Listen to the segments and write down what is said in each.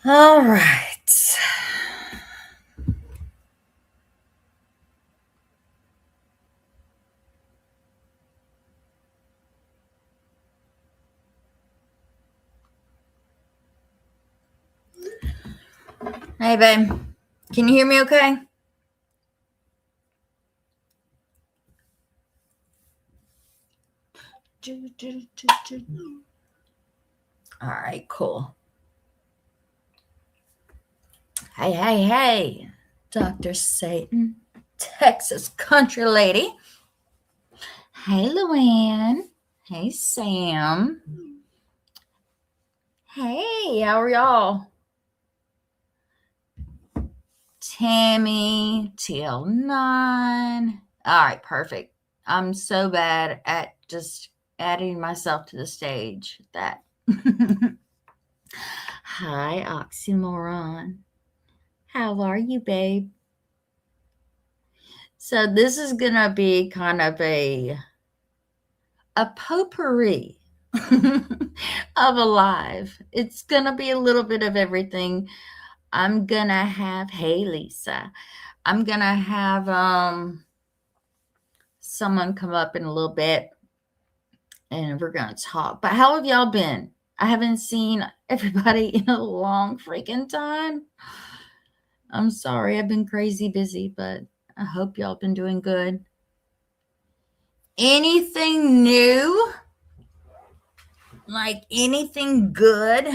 All right. Hey, babe. Can you hear me okay? All right, cool. Hey, Dr. Satan, Texas country lady. Hey, Luann. Hey, Sam. Hey, how are y'all? Tammy, TL9. All right, perfect. I'm so bad at just adding myself to the stage that. Hi, Oxymoron. How are you, babe? So this is gonna be kind of a potpourri of a live. It's gonna be a little bit of everything. I'm gonna have hey Lisa. I'm gonna have someone come up in a little bit and we're gonna talk. But how have y'all been? I haven't seen everybody in a long freaking time. I'm sorry, I've been crazy busy, but I hope y'all been doing good. Anything new? Like anything good?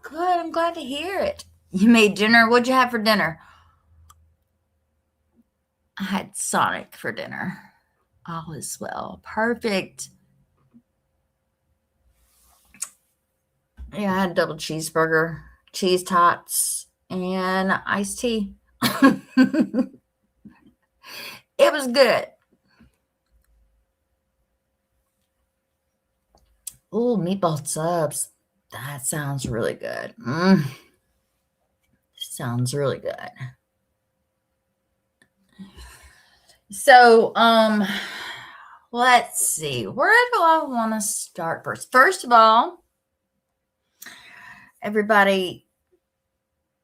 Good, I'm glad to hear it. You made dinner. What'd you have for dinner? I had Sonic for dinner. All is well. Perfect. Yeah, I had a double cheeseburger, cheese tots, and iced tea. It was good. Ooh, meatball subs. That sounds really good. Sounds really good. So, let's see. Where do I want to start first? First of all, everybody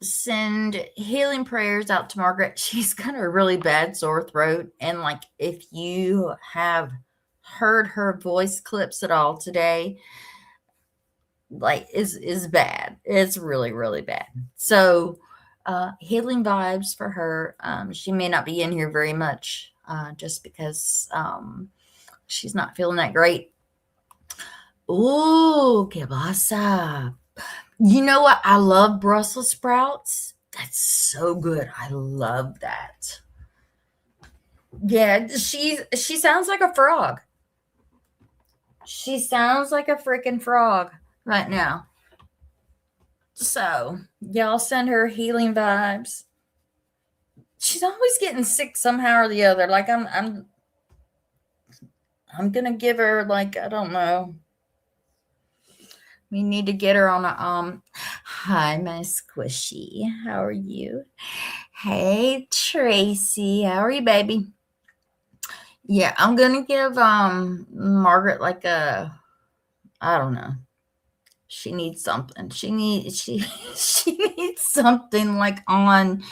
send healing prayers out to Margaret. She's got a really bad sore throat. And like, if you have heard her voice clips at all today, like is bad. It's really, really bad. So healing vibes for her. She may not be in here very much, just because she's not feeling that great. Ooh, que pasa? You know what? I love Brussels sprouts. That's so good. I love that. Yeah, she sounds like a frog. She sounds like a freaking frog right now. So, y'all send her healing vibes. She's always getting sick somehow or the other. Like I'm gonna give her, like, I don't know. We need to get her on a hi my squishy. How are you? Hey Tracy, how are you, baby? Yeah, I'm gonna give Margaret like a, I don't know. She needs something. She needs something like on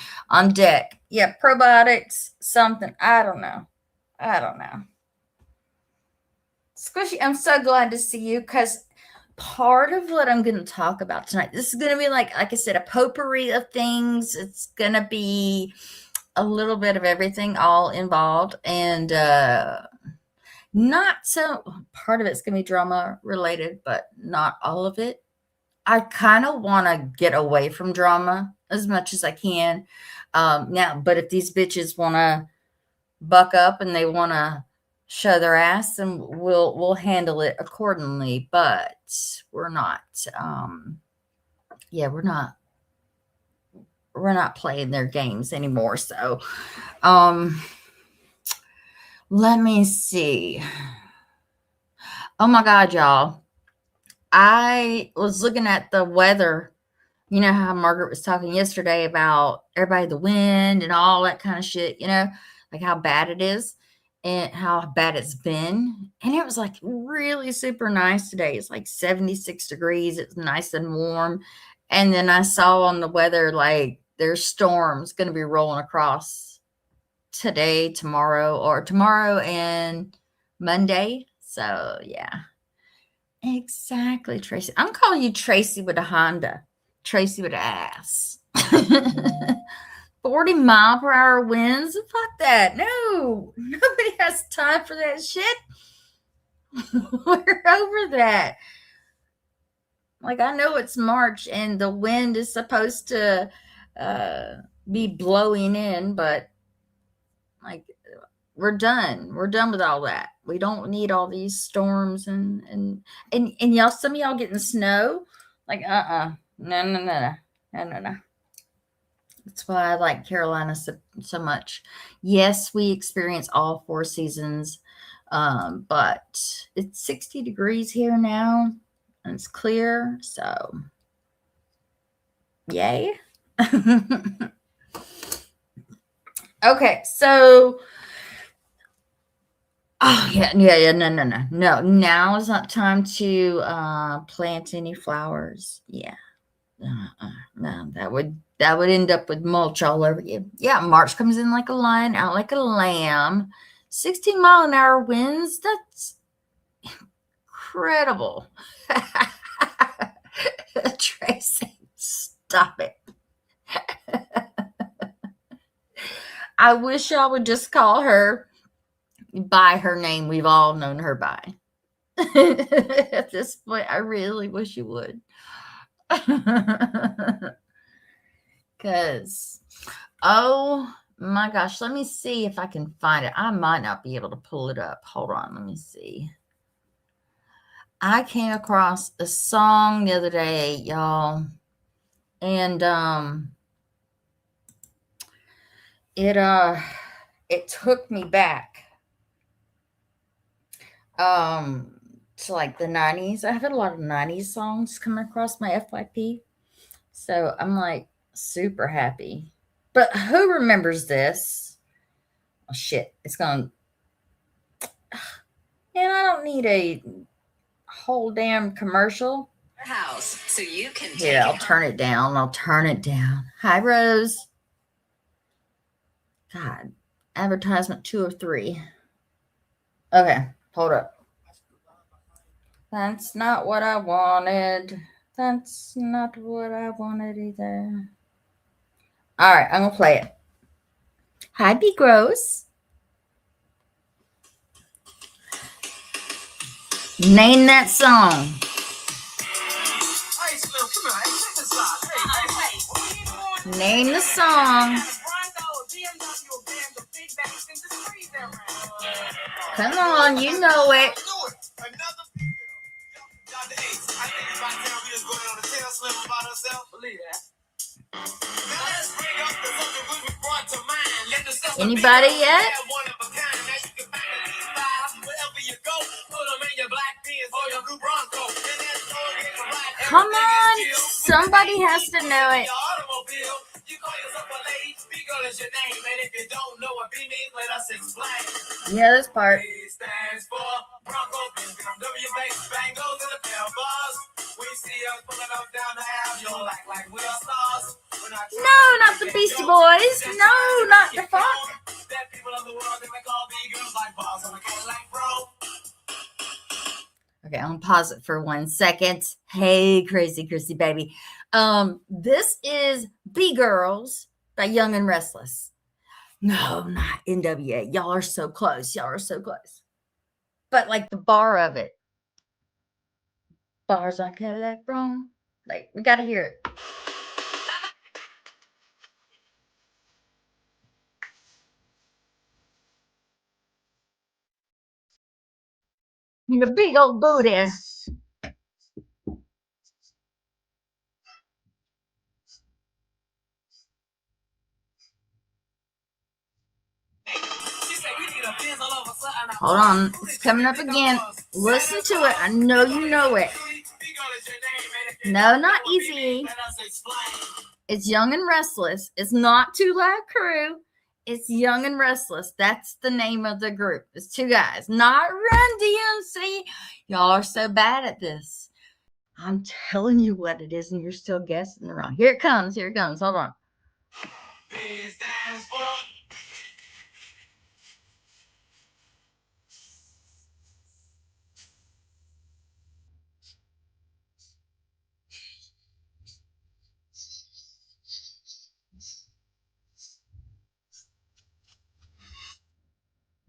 deck. Yeah, probiotics, something. I don't know. I don't know. Squishy, I'm so glad to see you because part of what I'm going to talk about tonight, this is going to be like I said, a potpourri of things. It's going to be a little bit of everything all involved, and not so, part of it's going to be drama related, but not all of it. I kind of want to get away from drama as much as I can. Now, but if these bitches want to buck up and they want to show their ass, then we'll handle it accordingly. But we're not. Yeah, we're not playing their games anymore. So, let me see. Oh my God, y'all. I was looking at the weather. You know how Margaret was talking yesterday about everybody, the wind and all that kind of shit, like how bad it is. and how bad it's been. And it was like really super nice today. It's like 76 degrees. It's nice and warm. And then I saw on the weather, like there's storms going to be rolling across today, tomorrow and Monday. So yeah, exactly. Tracy. I'm calling you Tracy with a Honda, Tracy with an ass. 40-mile-per-hour winds? Fuck that. No, nobody has time for that shit. We're over that. Like, I know it's March and the wind is supposed to be blowing in, but like, we're done. We're done with all that. We don't need all these storms and y'all, some of y'all getting snow. Like, no. That's why I like Carolina so much. Yes, we experience all 4 seasons, but it's 60 degrees here now, and it's clear, so yay. Okay, so no. Now is not time to plant any flowers. Yeah. No, that would end up with mulch all over you. Yeah, March comes in like a lion, out like a lamb. 16-mile-an-hour winds. That's incredible. Tracy, stop it. I wish y'all would just call her by her name we've all known her by. At this point, I really wish you would. Because, oh my gosh, let me see if I can find it. I might not be able to pull it up. Hold on, let me see. I came across a song the other day, y'all, and it took me back to like the 90s. I have a lot of 90s songs coming across my FYP. So I'm like super happy. But who remembers this? Oh shit, it's gone. And I don't need a whole damn commercial. House, so you can here, I'll turn it down. Hi, Rose. God, advertisement 2 of 3. Okay, hold up. That's not what I wanted. That's not what I wanted either. All right, I'm gonna play it. Hi, Be Gross. Name that song. Name the song. Come on, you know it. Anybody yet? Come on, somebody has to know it. Yeah, this part. No, not the Beastie Boys. No, not the fuck. Okay, I'm gonna pause it for 1 second. Hey, crazy Chrissy baby. This is B-Girls by Young and Restless. No, not NWA. Y'all are so close. But like the bar of it. Bars on Cadillac wrong. Like, we gotta hear it. The big old booty. Hold on. It's coming up again. Listen to it. I know you know it. No, not Easy. It's Young and Restless. It's not Too Loud Crew. It's Young and Restless. That's the name of the group. It's two guys, not Run DMC. Y'all are so bad at this. I'm telling you what it is, and you're still guessing wrong. Here it comes. Here it comes. Hold on.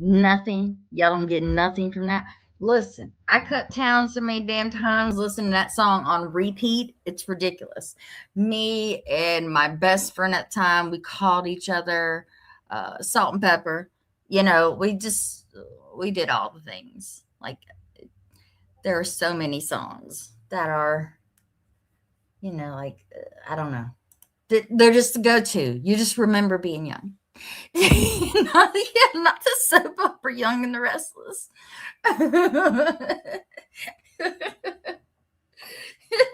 Nothing. Y'all don't get nothing from that. Listen, I cut town so many damn times listening to that song on repeat. It's ridiculous. Me and my best friend at the time, we called each other Salt and Pepper. You know, we did all the things. Like, there are so many songs that are, you know, like, I don't know. They're just the go to. You just remember being young. not, yeah, not the soap opera Young and the Restless.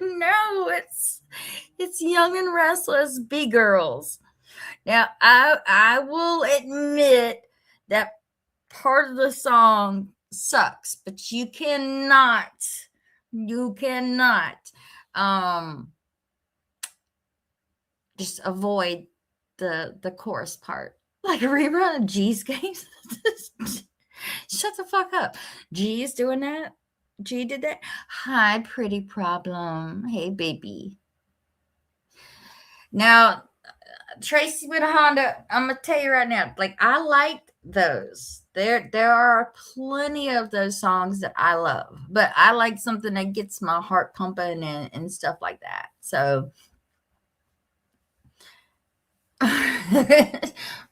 No, it's Young and Restless B-Girls. Now, I will admit that part of the song sucks, but you cannot just avoid the chorus part. Like a rerun of G's Games. Shut the fuck up. G is doing that. G did that. Hi, pretty problem. Hey, baby. Now, Tracy with a Honda, I'm gonna tell you right now, like, I like those. There are plenty of those songs that I love, but I like something that gets my heart pumping and stuff like that. So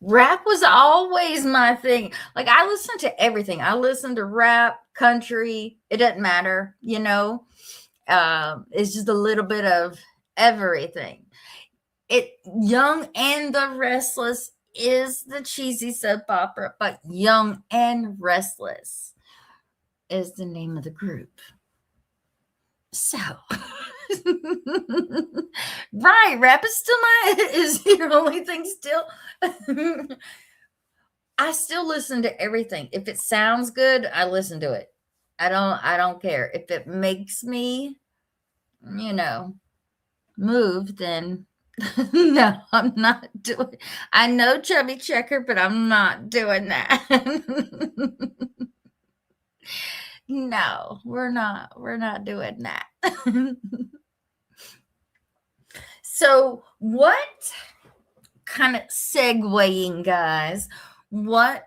rap was always my thing. Like, I listen to everything. I listen to rap, country. It doesn't matter, you know. It's just a little bit of everything. It Young and the Restless is the cheesy soap opera, but Young and Restless is the name of the group. So, right, rap is still is your only thing still. I still listen to everything. If it sounds good, I listen to it. I don't care. If it makes me, you know, move, then no, I'm not doing. I know Chubby Checker, but I'm not doing that. No, we're not doing that. So, what kind of segueing, guys? What's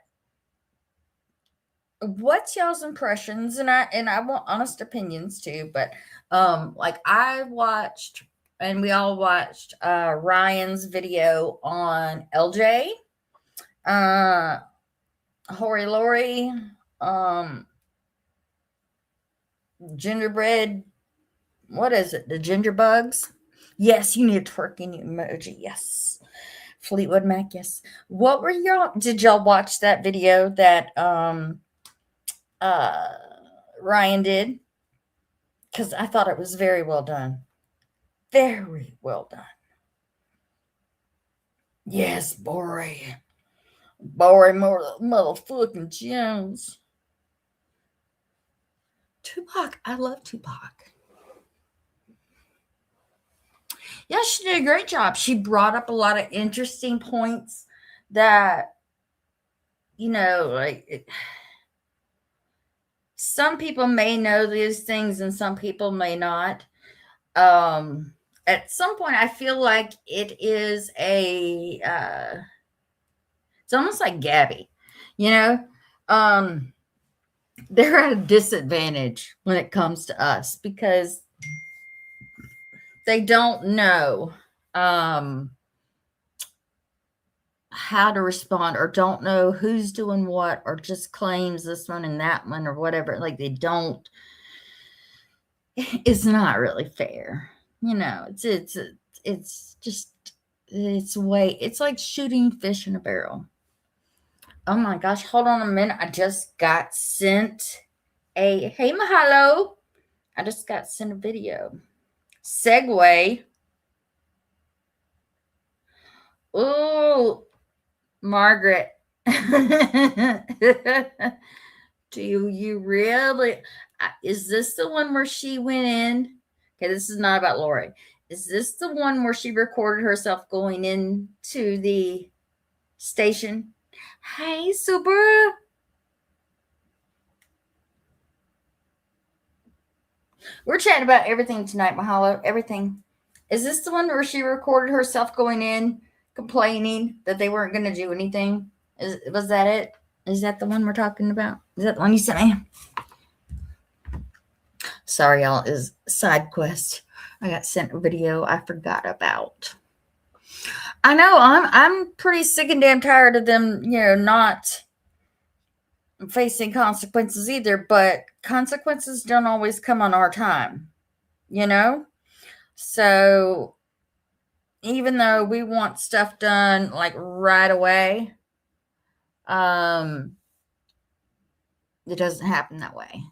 y'all's impressions? And I want honest opinions too, but like, I watched, and we all watched Ryan's video on LJ, uh Hori Lori, um gingerbread, what is it? The ginger bugs? Yes, you need a twerking emoji. Yes. Fleetwood Mac, yes. What were y'all did y'all watch that video that uh Ryan did? Because I thought it was very well done. Very well done. Yes, Bory. Bory more motherfucking Jones. Tupac. I love Tupac. Yeah, she did a great job. She brought up a lot of interesting points that, like, some people may know these things and some people may not. At some point, I feel like it is it's almost like Gabby, you know. They're at a disadvantage when it comes to us because they don't know how to respond, or don't know who's doing what, or just claims this one and that one or whatever. Like, they don't. It's not really fair, it's just, it's like shooting fish in a barrel. Oh my gosh, hold on a minute. I just got sent hey, Mahalo. I just got sent a video. Segue. Ooh, Margaret. Do you really? Is this the one where she went in? Okay, this is not about Lori. Is this the one where she recorded herself going into the station? Hey, Subaru. We're chatting about everything tonight, Mahalo. Everything. Is this the one where she recorded herself going in, complaining that they weren't going to do anything? Was that it? Is that the one we're talking about? Is that the one you sent me? Sorry, y'all. Is side quest. I got sent a video I forgot about. I know. I'm pretty sick and damn tired of them. Not facing consequences either. But consequences don't always come on our time. So even though we want stuff done like right away, it doesn't happen that way.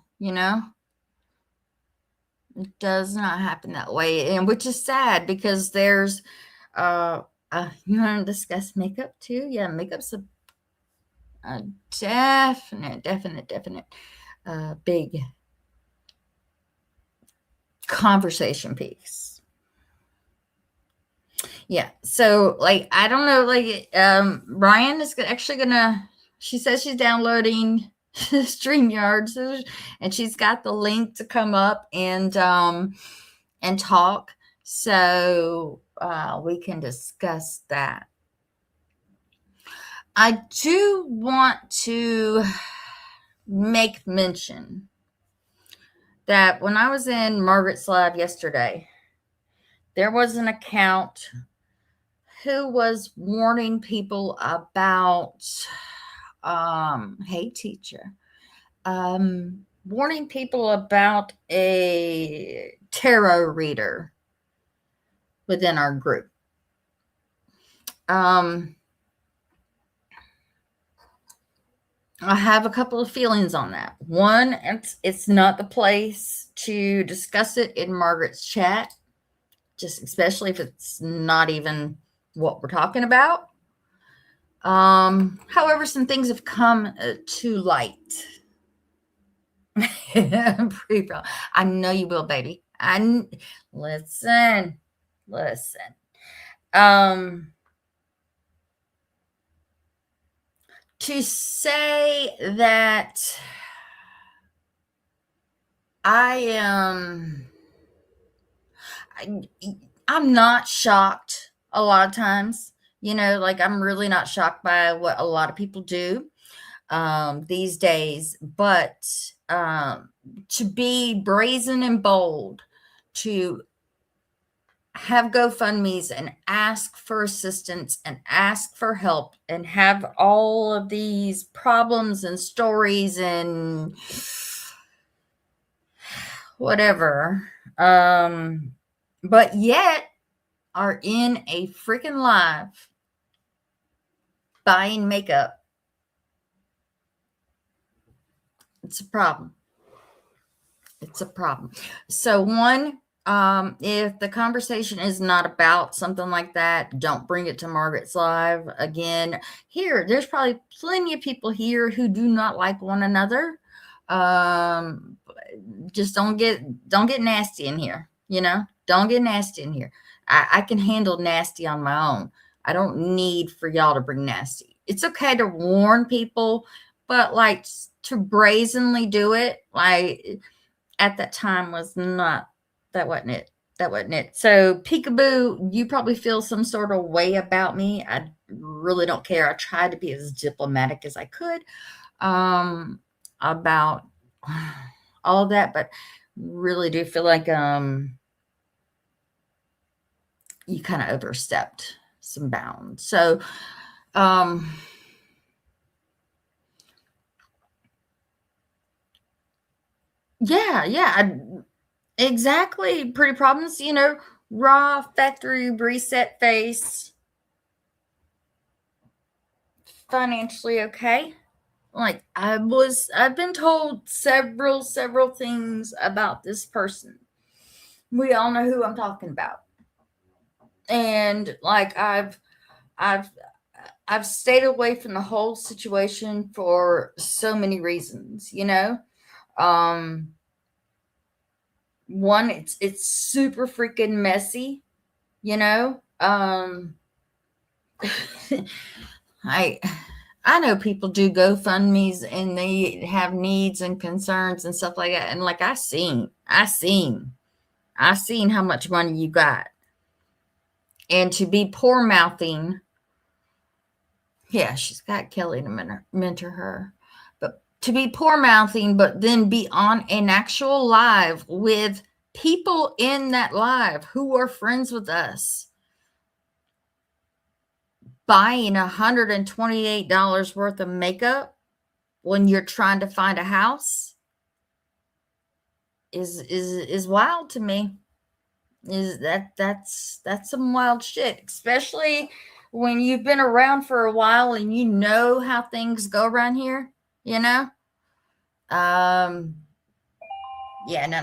It does not happen that way, and which is sad because there's you want to discuss makeup too? Yeah, makeup's a definite big conversation piece. Yeah, so like I don't know, like Ryan is actually gonna. She says she's downloading StreamYard, and she's got the link to come up and talk, so we can discuss that. I do want to make mention that when I was in Margaret's live yesterday, there was an account who was warning people about, hey teacher, warning people about a tarot reader within our group. I have a couple of feelings on that. One, it's not the place to discuss it in Margaret's chat, just especially if it's not even what we're talking about. However, some things have come to light. I know you will, baby. Listen. To say that I'm not shocked a lot of times. Like I'm really not shocked by what a lot of people do these days. But to be brazen and bold, to have GoFundMe's and ask for assistance and ask for help and have all of these problems and stories and whatever, but yet are in a freaking live buying makeup. It's a problem. So one, if the conversation is not about something like that, don't bring it to Margaret's live again. There's probably plenty of people here who do not like one another. Just don't get nasty in here. Don't get nasty in here. I can handle nasty on my own. I don't need for y'all to bring nasty. It's okay to warn people, but like to brazenly do it, like at that time that wasn't it. So Peekaboo, you probably feel some sort of way about me. I really don't care. I tried to be as diplomatic as I could about all of that, but really do feel like you kind of overstepped some bounds. So yeah, exactly. Pretty problems, raw factory reset face, financially okay. Like I've been told several things about this person. We all know who I'm talking about. And like I've I've stayed away from the whole situation for so many reasons, you know. Um, One, it's super freaking messy, you know. I I know people do GoFundMe's and they have needs and concerns and stuff like that. And like I seen how much money you got. And to be poor mouthing, yeah, she's got Kelly to mentor her. But to be poor mouthing, but then be on an actual live with people in that live who are friends with us, buying $128 worth of makeup when you're trying to find a house is wild to me. That's some wild shit, especially when you've been around for a while and you know how things go around here, you know. um yeah, no,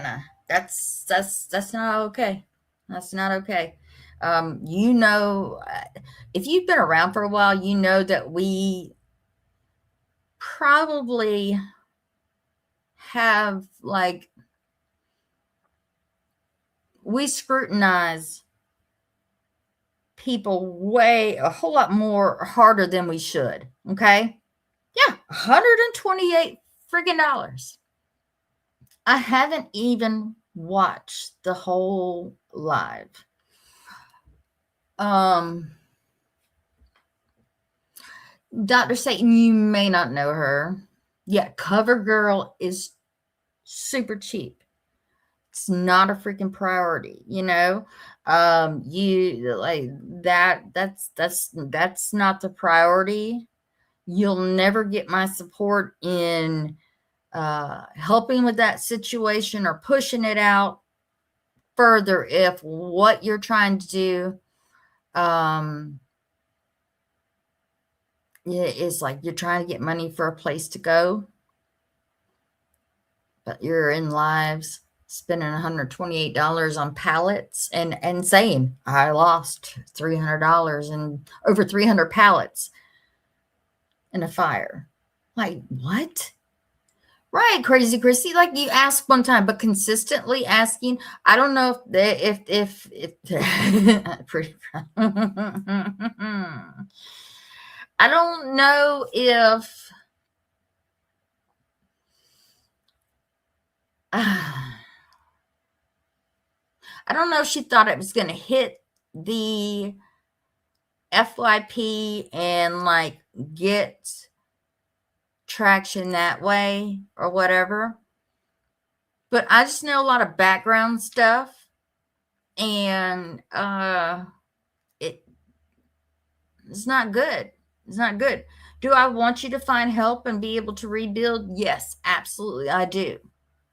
that's not okay. That's not okay. You know, if you've been around for a while, you know that we probably have, like, we scrutinize people way a whole lot more harder than we should. Okay. Yeah, 128 friggin' dollars. I haven't even watched the whole live. Dr. Satan, you may not know her. Yeah, CoverGirl is super cheap. It's not a freaking priority, you know. You like that's not the priority. You'll never get my support in helping with that situation or pushing it out further if what you're trying to do is like you're trying to get money for a place to go, but you're in lives spending $128 on pallets and saying I lost $300 and over 300 pallets in a fire. Like, what? Right, Crazy Chrissy. Like, you ask one time, but consistently asking. I don't know if pretty. I don't know if I don't know if she thought it was going to hit the FYP and like get traction that way or whatever. But I just know a lot of background stuff, and it's not good. It's not good. Do I want you to find help and be able to rebuild? Yes, absolutely, I do.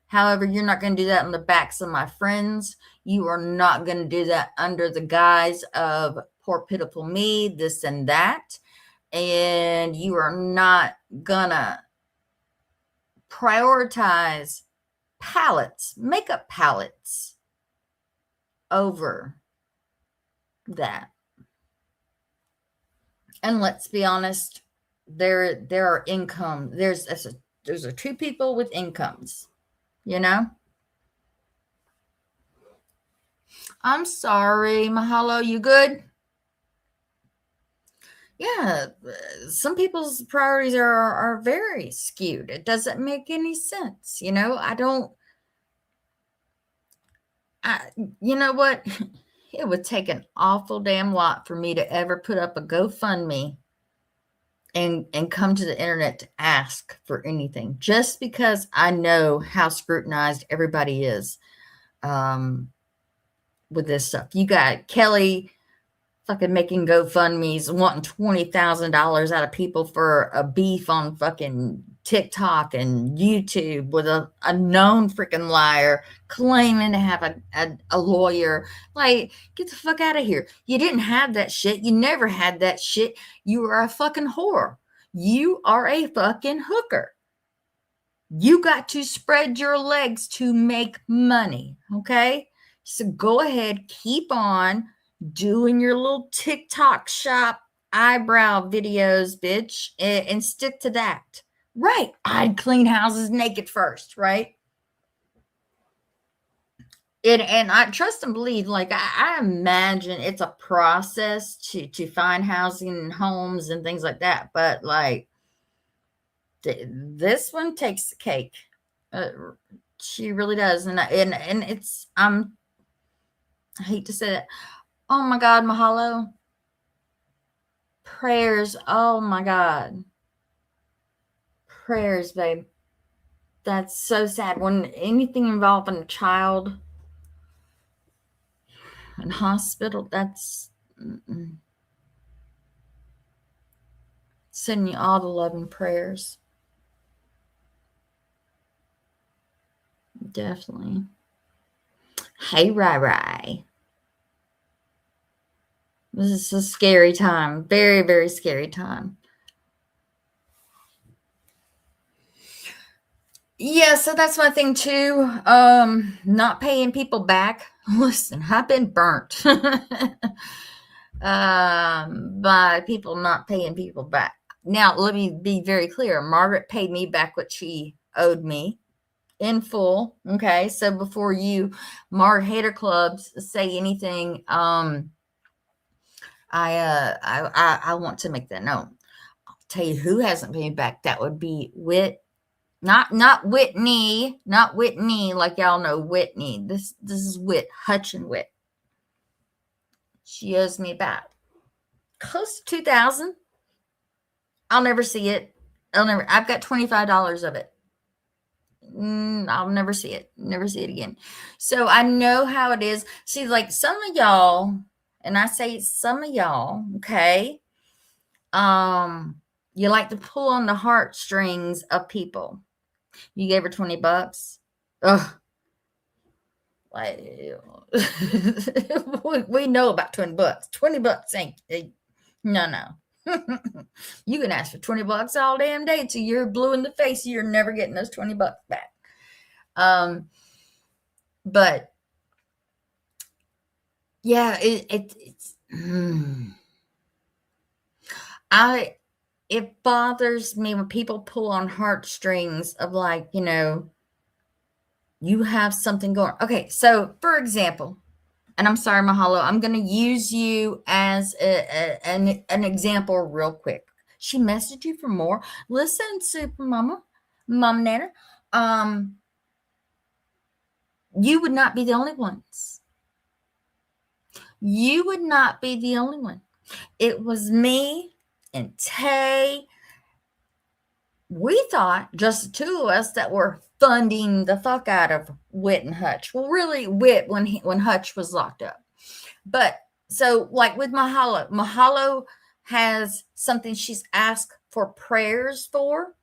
However, you're not going to do that on the backs of my friends. You are not going to do that under the guise of poor pitiful me, this and that. And you are not going to prioritize palettes, makeup palettes over that. And let's be honest, there are income. There's two people with incomes, you know. I'm sorry, Mahalo, you good? Yeah, some people's priorities are very skewed. It doesn't make any sense, you know. You know what? It would take an awful damn lot for me to ever put up a GoFundMe and come to the internet to ask for anything, just because I know how scrutinized everybody is with this stuff. You got Kelly fucking making GoFundMe's, wanting $20,000 out of people for a beef on fucking TikTok and YouTube with a known freaking liar claiming to have a lawyer. Like, get the fuck out of here. You didn't have that shit. You never had that shit. You are a fucking whore. You are a fucking hooker. You got to spread your legs to make money, okay? So go ahead, keep on doing your little TikTok shop eyebrow videos, bitch, and stick to that. Right. I'd clean houses naked first, right? And I trust and believe, like I imagine it's a process to find housing and homes and things like that. But like this one takes the cake. Uh, she really does, and it's I hate to say that. Oh my God, Mahalo prayers. Oh my God, prayers, babe. That's so sad when anything involving a child in hospital. That's sending you all the love and prayers. Definitely. Hey, Rai Rai. This is a scary time. Very, very scary time. Yeah, so that's my thing too. Not paying people back. Listen, I've been burnt by people not paying people back. Now, let me be very clear. Margaret paid me back what she owed me in full. Okay, so before you Marg hater clubs say anything, I want to make that known. I'll tell you who hasn't paid me back. That would be Wit. Not Whitney, not Whitney, like y'all know Whitney. This is Wit, Hutchin Wit. She owes me about close to 2,000. I'll never see it. I've got $25 of it. I'll never see it. Never see it again. So I know how it is. See, like some of y'all, and I say some of y'all, okay, you like to pull on the heartstrings of people. You gave her $20. Ugh. Like, we know about $20. $20 ain't no. You can ask for $20 all damn day till you're blue in the face. You're never getting those $20 back. But yeah, it's it bothers me when people pull on heartstrings of like, you have something going. Okay, so for example, and I'm sorry, Mahalo, I'm going to use you as an example real quick. She messaged you for more. Listen, Super Mama, Mom Nana, you would not be the only ones. You would not be the only one. It was me and Tay. We thought just the two of us that were funding the fuck out of Wit and Hutch. Well, really, Wit when Hutch was locked up. But so, like with Mahalo has something she's asked for prayers for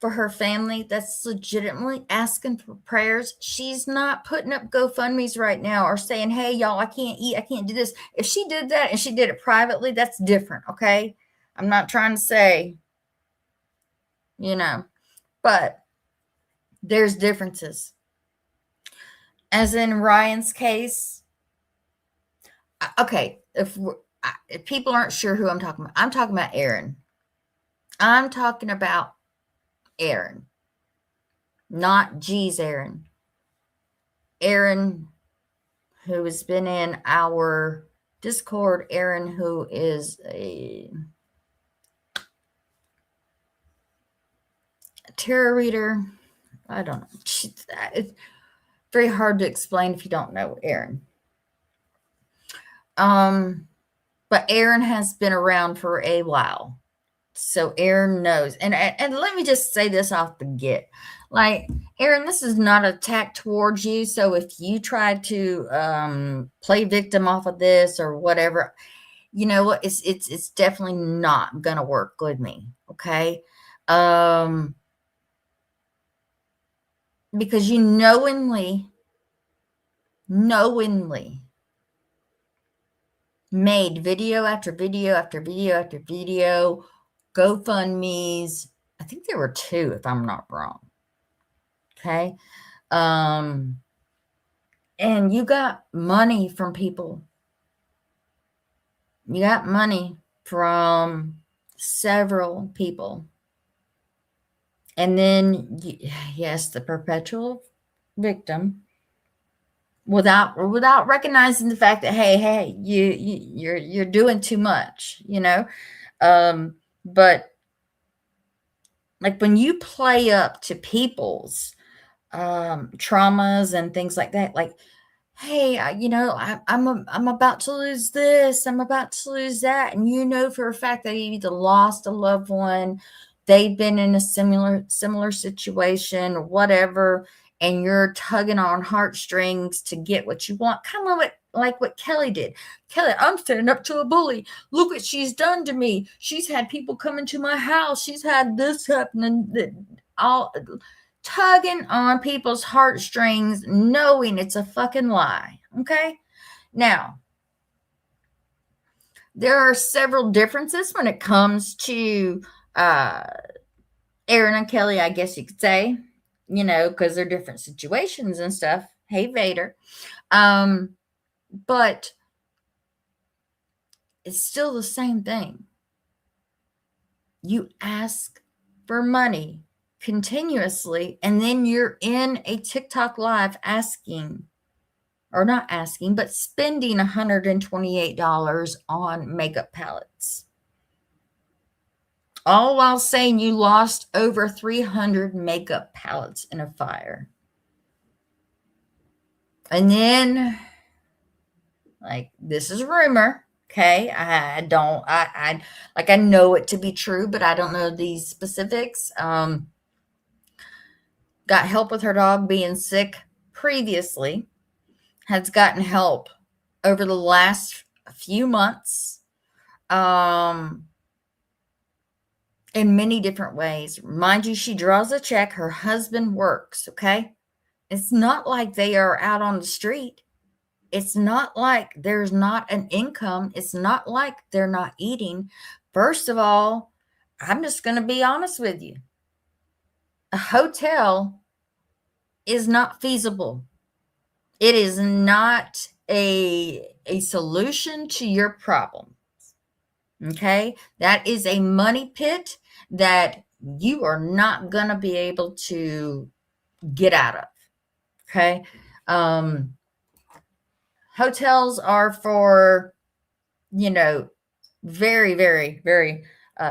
her family. That's legitimately asking for prayers. She's not putting up GoFundMe's right now or saying, "Hey, y'all, I can't eat, I can't do this." If she did that and she did it privately, that's different. Okay, I'm not trying to say, but there's differences. As in Ryan's case, okay, if people aren't sure who I'm talking about Aaron. I'm talking about Aaron, not G's Aaron. Aaron, who has been in our Discord, Aaron, who is a tarot reader. I don't know. It's very hard to explain if you don't know Aaron. But Aaron has been around for a while. So Aaron knows. And let me just say this off the get. Like, Aaron, this is not an attack towards you. So if you try to play victim off of this or whatever, you know what? It's definitely not gonna work with me. Okay. Because you knowingly made video after video after video after video, GoFundMe's. I think there were 2, if I'm not wrong. Okay. And you got money from people You got money from several people. And then, yes, the perpetual victim, without recognizing the fact that, hey, you're doing too much, but like when you play up to people's traumas and things like that, like, hey, I'm about to lose this, I'm about to lose that, and for a fact that you either lost a loved one, they've been in a similar situation, or whatever, and you're tugging on heartstrings to get what you want, kind of like what Kelly did. Kelly, I'm standing up to a bully. Look what she's done to me. She's had people come into my house. She's had this happen, all tugging on people's heartstrings, knowing it's a fucking lie. Okay. Now, there are several differences when it comes to Aaron and Kelly, I guess you could say, because they're different situations and stuff. Hey, Vader. But it's still the same thing. You ask for money continuously, and then you're in a TikTok live asking, or not asking, but spending $128 on makeup palettes. All while saying you lost over 300 makeup palettes in a fire. And then, like, this is a rumor. Okay. I know it to be true, but I don't know these specifics. Got help with her dog being sick previously, has gotten help over the last few months, in many different ways. Mind you, she draws a check. Her husband works. Okay. It's not like they are out on the street. It's not like there's not an income. It's not like they're not eating. First of all, I'm just going to be honest with you. A hotel is not feasible. It is not a solution to your problem. Okay? That is a money pit that you are not going to be able to get out of. Okay? Hotels are for, very, very, very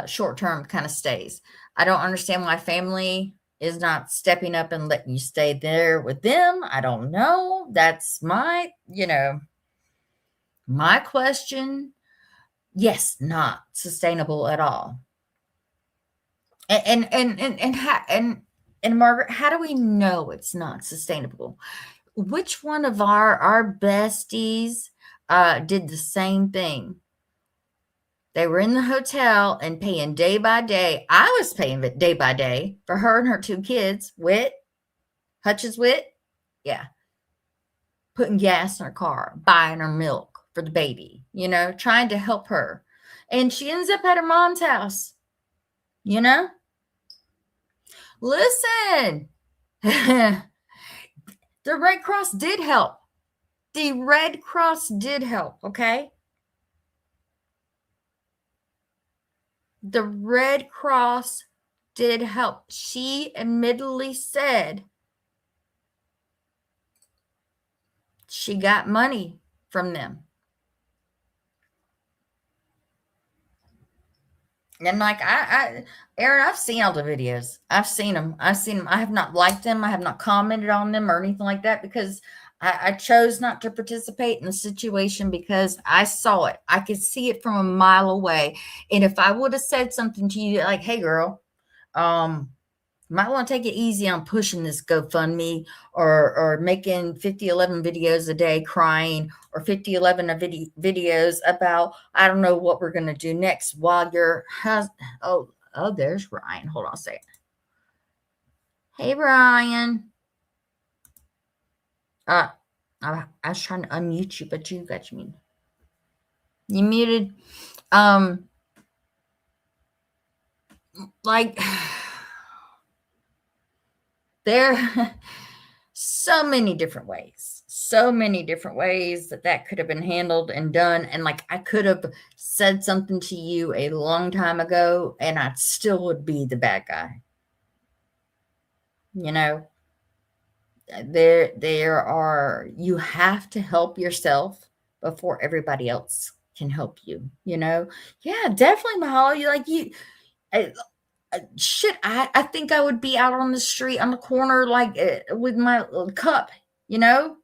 short-term kind of stays. I don't understand why family is not stepping up and letting you stay there with them. I don't know. That's my question. Yes, not sustainable at all. And Margaret, how do we know it's not sustainable? Which one of our besties did the same thing? They were in the hotel and paying day by day. I was paying day by day for her and her two kids. Hutch's Wit. Yeah. Putting gas in her car, buying her milk for the baby, trying to help her. And she ends up at her mom's house, Listen, the Red Cross did help. The Red Cross did help, okay? The Red Cross did help. She admittedly said she got money from them. And like Aaron, I've seen all the videos. I've seen them. I have not liked them. I have not commented on them or anything like that because I chose not to participate in the situation because I saw it. I could see it from a mile away. And if I would have said something to you like, "Hey, girl, might want to take it easy on pushing this GoFundMe or making 5011 videos a day crying or 5011 videos about, I don't know what we're going to do next while your husband." Oh, there's Ryan. Hold on a second. Hey, Ryan. I was trying to unmute you, but you got me. You muted. Like, there so many different ways. so many different ways that that could have been handled and done. And like, I could have said something to you a long time ago and I still would be the bad guy. You know, there are, you have to help yourself before everybody else can help you, you know? Yeah, definitely, Mahalo. You like, I, shit, I think I would be out on the street on the corner, like with my cup, you know?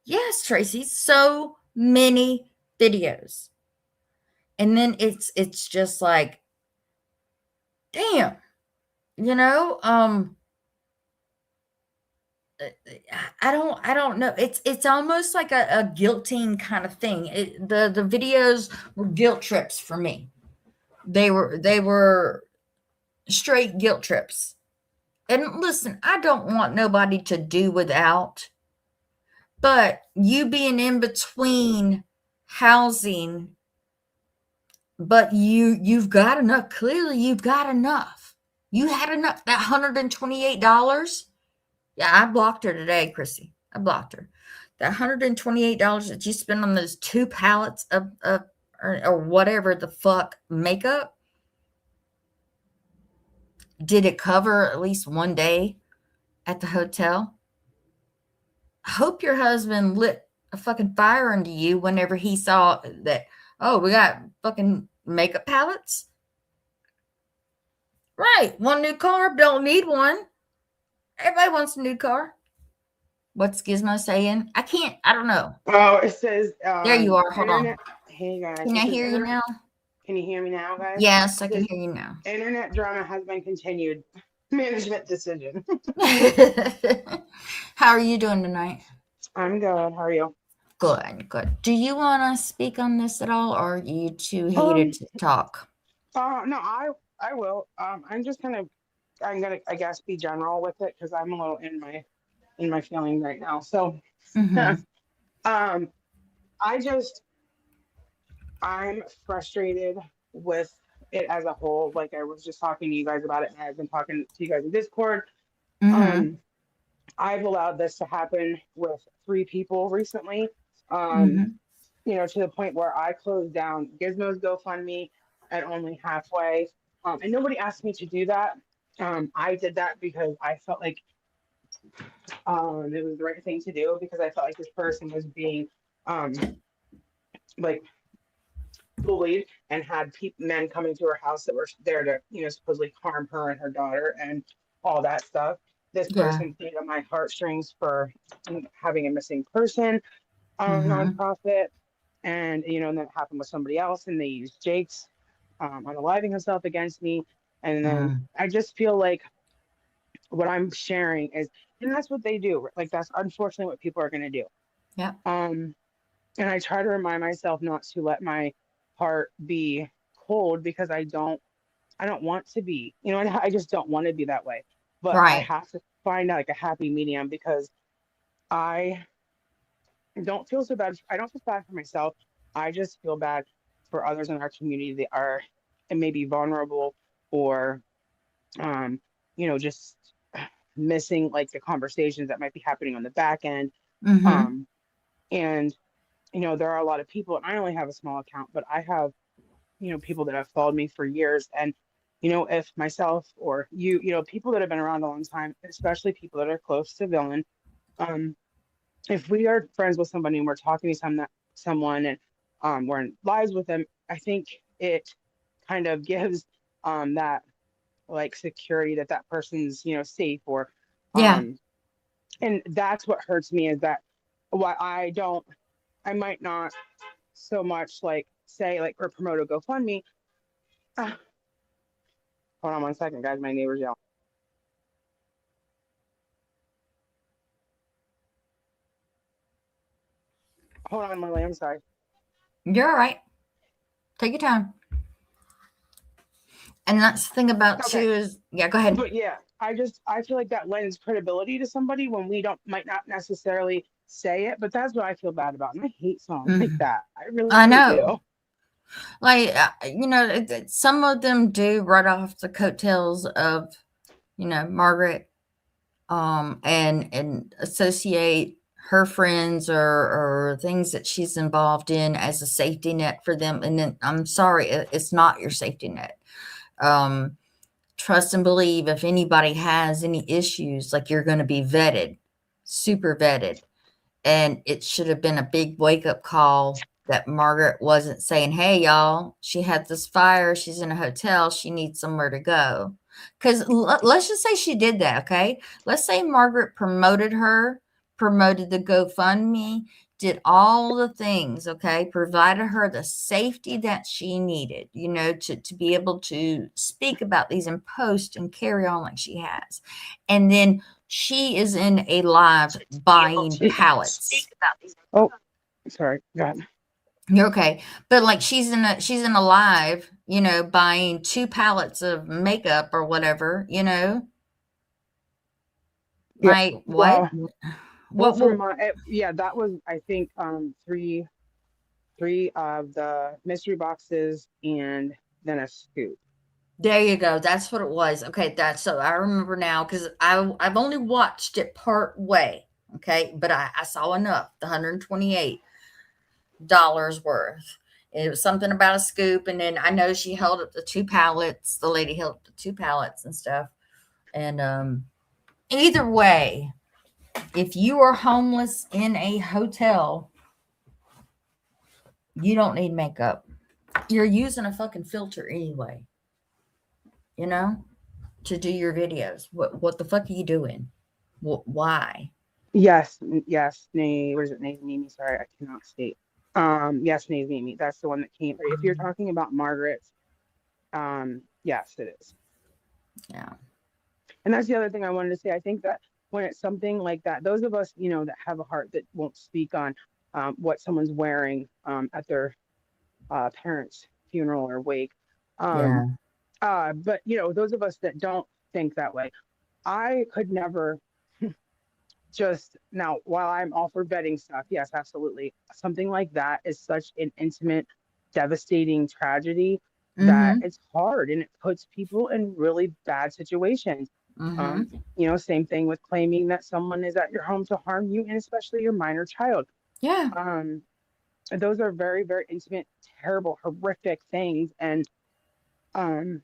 Yes, Tracy, so many videos. And then it's just like, damn, you know, I don't know. It's almost like a guilting kind of thing. The videos were guilt trips for me. They were straight guilt trips. And listen, I don't want nobody to do without, but you being in between housing, but you've got enough. Clearly, you've got enough. You had enough. That $128. Yeah, I blocked her today, Chrissy. I blocked her. That $128 that you spent on those 2 pallets of or whatever the fuck makeup, did it cover at least one day at the hotel? I hope your husband lit a fucking fire into you whenever he saw that, oh, we got fucking makeup palettes. Right. One new car, don't need one. Everybody wants a new car. What's Gizmo saying? I don't know. Oh, it says There you are. Hold internet. on. Hey guys, Can it I says hear you now? Can you hear me now, guys? Yes, I It can says hear you now. internet drama has been continued. Management decision. How are you doing tonight? I'm good. How are you? Good, good. Do you want to speak on this at all, or are you too heated to talk? No, I will. I'm gonna I guess be general with it because I'm a little in my feelings right now. So, Mm-hmm. um, I just I'm frustrated with it as a whole. Like I was just talking to you guys about it, and I've been talking to you guys in Discord. Mm-hmm. Um, I've allowed this to happen with 3 people recently. Um, Mm-hmm. to the point where I closed down Gizmo's GoFundMe at only halfway. And nobody asked me to do that. I did that because I felt like it was the right thing to do because I felt like this person was being um, like bullied and had men coming to her house that were there to, supposedly harm her and her daughter and all that stuff. This Yeah. person played on my heartstrings for having a missing person Mm-hmm. nonprofit. And, and that happened with somebody else. And they used Jake's unaliving himself against me. And then Mm. I just feel like what I'm sharing is, and that's what they do. Like, that's unfortunately what people are going to do. Yep. Um, and I try to remind myself not to let my heart be cold because I don't want to be, and I just don't want to be that way. But I Right. have to find out like a happy medium because I don't feel so bad. I don't feel bad for myself. I just feel bad for others in our community that are and maybe vulnerable or, um, just missing like the conversations that might be happening on the back end. Mm-hmm. Um, and, there are a lot of people, and I only have a small account, but I have, people that have followed me for years. And, if myself or people that have been around a long time, especially people that are close to villain, um, if we are friends with somebody and we're talking to someone and we're in lives with them, I think it kind of gives that like security that that person's safe or Yeah. um and that's what hurts me is that why I might not so much like say like or promote a GoFundMe. Ah, hold on 1 second, guys. My neighbor's yelling. Hold on, Lily. I'm sorry. You're all right. Take your time. And that's the thing about Okay. too is, yeah, go ahead. But yeah, I feel like that lends credibility to somebody when we don't might not necessarily say it, but that's what I feel bad about. And I hate songs like Mhm. that. I really I do. know. Like, some of them do right off the coattails of, Margaret, and associate. her friends or things that she's involved in as a safety net for them. And then I'm sorry, it's not your safety net. Um, Trust and believe if anybody has any issues, like you're going to be vetted, super vetted. And it should have been a big wake up call that Margaret wasn't saying, hey, y'all, she had this fire. She's in a hotel. She needs somewhere to go. Because let's just say she did that. Okay. Let's say Margaret promoted her, promoted the GoFundMe, did all the things. Okay. Provided her the safety that she needed, to be able to speak about these and post and carry on like she has. And then she is in a live buying pallets. Oh, sorry. God. You're okay. But like she's in a live, buying 2 pallets of makeup or whatever, Yeah. like what? Well, What for my, yeah, that was, I think, three of the mystery boxes and then a scoop. there you go. That's what it was. Okay, that's so I remember now because I've only watched it part way. Okay, but I saw enough, the $128 worth. It was something about a scoop, and then I know she held up the 2 pallets. The lady held up the 2 pallets and stuff. And either way, if you are homeless in a hotel, you don't need makeup. You're using a fucking filter anyway, you know, to do your videos. What the fuck are you doing? Why? Yes, yes, what is it? Mimi. Sorry, I cannot state. Yes, Mimi. That's the one that came. If you're talking about Margaret, yes, it is. Yeah. And that's the other thing I wanted to say. I think that when it's something like that, those of us, that have a heart that won't speak on what someone's wearing at their parents' funeral or wake. Um, Yeah. but those of us that don't think that way, I could never just now, while I'm all for vetting stuff, yes, absolutely. Something like that is such an intimate, devastating tragedy that Mm-hmm. it's hard and it puts people in really bad situations. Um, Mm-hmm. Same thing with claiming that someone is at your home to harm you, and especially your minor child. Yeah. Um, those are very, very intimate, terrible, horrific things, and um,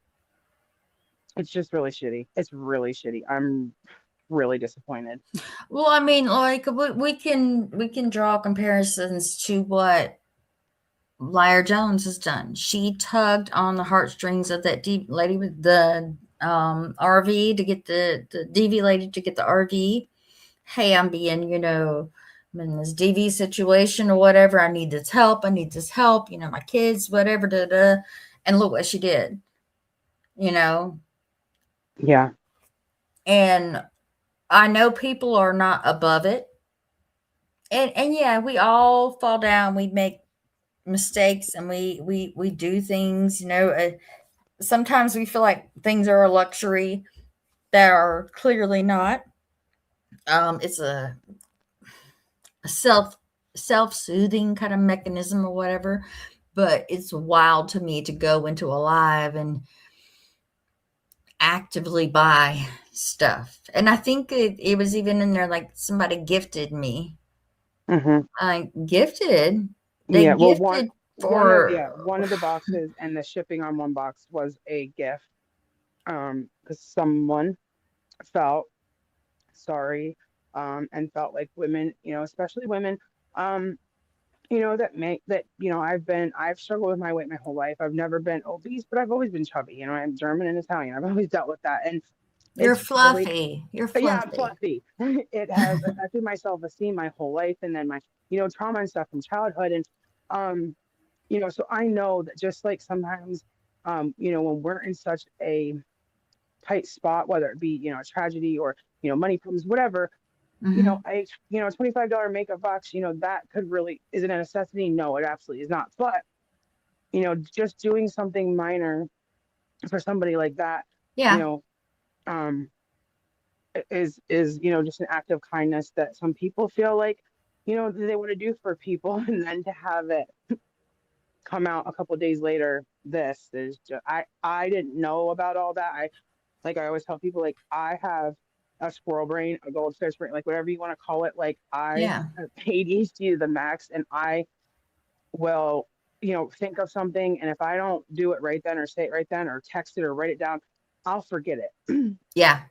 it's just really shitty. It's really shitty. I'm really disappointed. Well, I mean, like we can draw comparisons to what Lyra Jones has done. She tugged on the heartstrings of that deep lady with the RV to get the DV lady to get the RV. Hey, I'm in this DV situation or whatever. I need this help. I need this help. My kids, whatever. Da, da. And look what she did. You know, Yeah. and I know people are not above it. And yeah, we all fall down. We make mistakes, and we do things. Sometimes we feel like things are a luxury that are clearly not. It's a self-soothing kind of mechanism or whatever, but it's wild to me to go into a live and actively buy stuff. And I think it was even in there like somebody gifted me. Hmm. Gifted. They Yeah, well, one gifted one of for. yeah, one of the boxes and the shipping on one box was a gift. Because someone felt sorry, and felt like women, especially women, um, I've struggled with my weight my whole life. I've never been obese, but I've always been chubby. I'm German and Italian. I've always dealt with that, and You're it's really, fluffy. You're yeah, I'm fluffy. fluffy. It has affected my self-esteem my whole life, and then my, trauma and stuff from childhood, and um so I know that just like sometimes, when we're in such a tight spot, whether it be, a tragedy or, money problems, whatever, Hmm. $25 makeup box, that could really, is it a necessity? No, it absolutely is not. But, just doing something minor for somebody like that, you Yeah. know, um, is, just an act of kindness that some people feel like, they want to do for people. And then to have it come out a couple of days later, this is just, I didn't know about all that. Like I always tell people, like I have, a squirrel brain, a goldfish brain, like whatever you want to call it. Like I Yeah. have ADHD to the max, and I will, think of something, and if I don't do it right then, or say it right then, or text it, or write it down, I'll forget it. Yeah.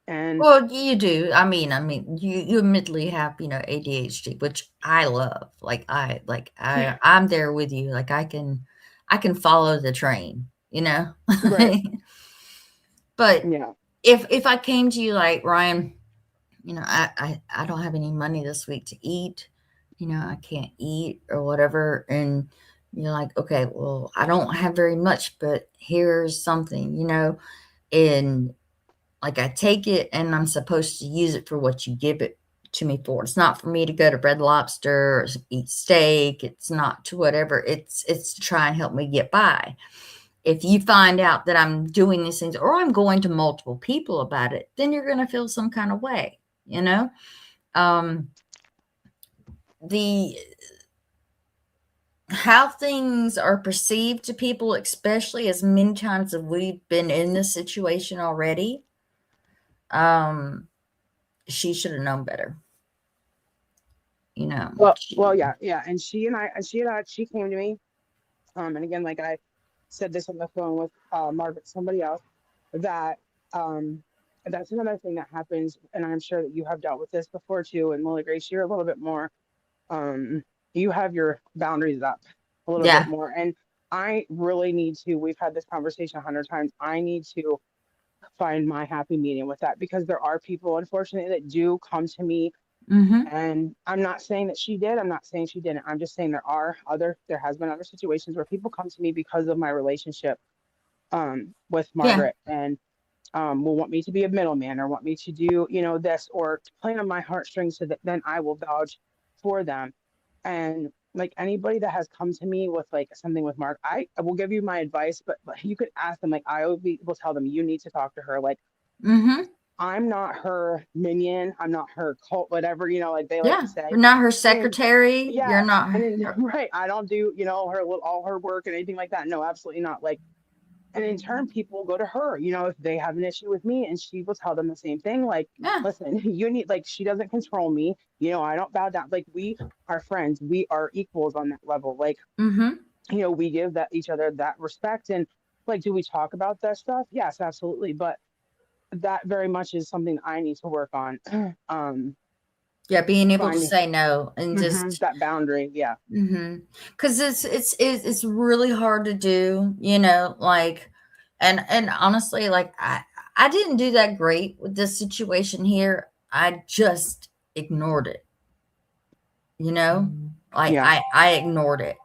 And Well, you do. I mean, you admittedly have, ADHD, which I love. I'm there with you. Like I can follow the train, you know? right, But yeah, if I came to you like, Ryan, I don't have any money this week to eat, I can't eat or whatever, and you're like, okay, well, I don't have very much, but here's something, and like I take it and I'm supposed to use it for what you give it to me for. It's not for me to go to Red Lobster or eat steak. It's not to whatever. It's to try and help me get by. If you find out that I'm doing these things or I'm going to multiple people about it, then you're going to feel some kind of way, you know? Um, the how things are perceived to people, especially as many times as we've been in this situation already, um, she should have known better. You know, well, yeah, yeah. And she came to me, and again, like I said this on the phone with Margaret, somebody else, that um that's another thing that happens, and I'm sure that you have dealt with this before too. And Lily Grace, you're a little bit more, um you have your boundaries up a little bit yeah. more, and I really need to. We've had this conversation 100 times. I need to find my happy medium with that, because there are people, unfortunately, that do come to me. Mhm. And I'm not saying that she did. I'm not saying she didn't. I'm just saying there has been other situations where people come to me because of my relationship with Yeah. Margaret, and will want me to be a middleman, or want me to do, this, or to play on my heartstrings, so that then I will vouch for them. And like anybody that has come to me with like something with Mark, I will give you my advice, but you could ask them. Like I will tell them, you need to talk to her. Like Mhm. I'm not her minion. I'm not her cult, whatever, like they like Yeah. to say. You're not her And secretary. You're yes, not and then her. right, I don't do, all her work and anything like that. No, absolutely not. Like, and in turn, people go to her, if they have an issue with me, and she will tell them the same thing. Like, Yeah. listen, you need, like, she doesn't control me. I don't bow down. Like, we are friends. We are equals on that level. Like, Mhm. we give that each other that respect. And like, do we talk about that stuff? Yes, absolutely. But that very much is something I need to work on. Yeah, being able to Finding say no and just that boundary. Yeah. mhm. 'Cause it's really hard to do, like and honestly, like I didn't do that great with this situation here. I just ignored it, you know? Like Yeah. I ignored it.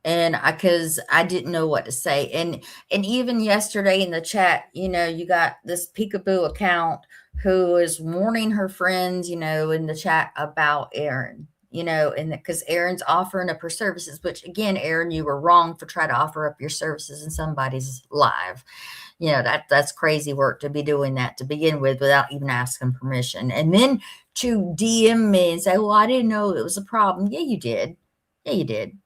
And because I didn't know what to say. And even yesterday in the chat, you got this Peekaboo account who is warning her friends, in the chat about Aaron, and because Aaron's offering up her services, which again, Aaron, you were wrong for trying to offer up your services in somebody's live. That's crazy work to be doing that to begin with without even asking permission. And then to DM me and say, well, I didn't know it was a problem. Yeah, you did. Yeah, you did.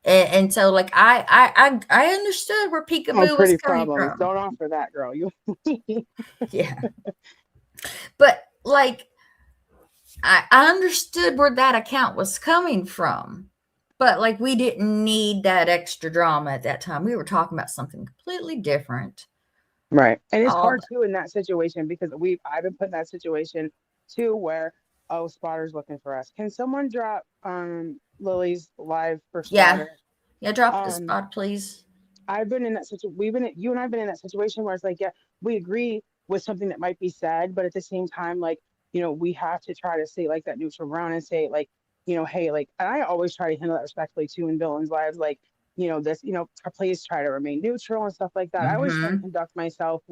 And so like I understood where Oh, Peekaboo was pretty coming problems. from. Don't offer that, girl. You. Yeah. But like I understood where that account was coming from. But like we didn't need that extra drama at that time. We were talking about something completely different. Right. And it's All hard too in that situation, because I've been put in that situation too, where, oh, Spotter's looking for us. Can someone drop Lily's live for yeah. Spotter? Yeah, drop the Um spot, please. I've been in that situation. You and I've been in that situation where it's like, yeah, we agree with something that might be said, but at the same time, like, we have to try to say like that neutral ground, and say like, hey, like, and I always try to handle that respectfully too in villains' lives, like, this, please try to remain neutral and stuff like that. I always try to Mm-hmm. conduct myself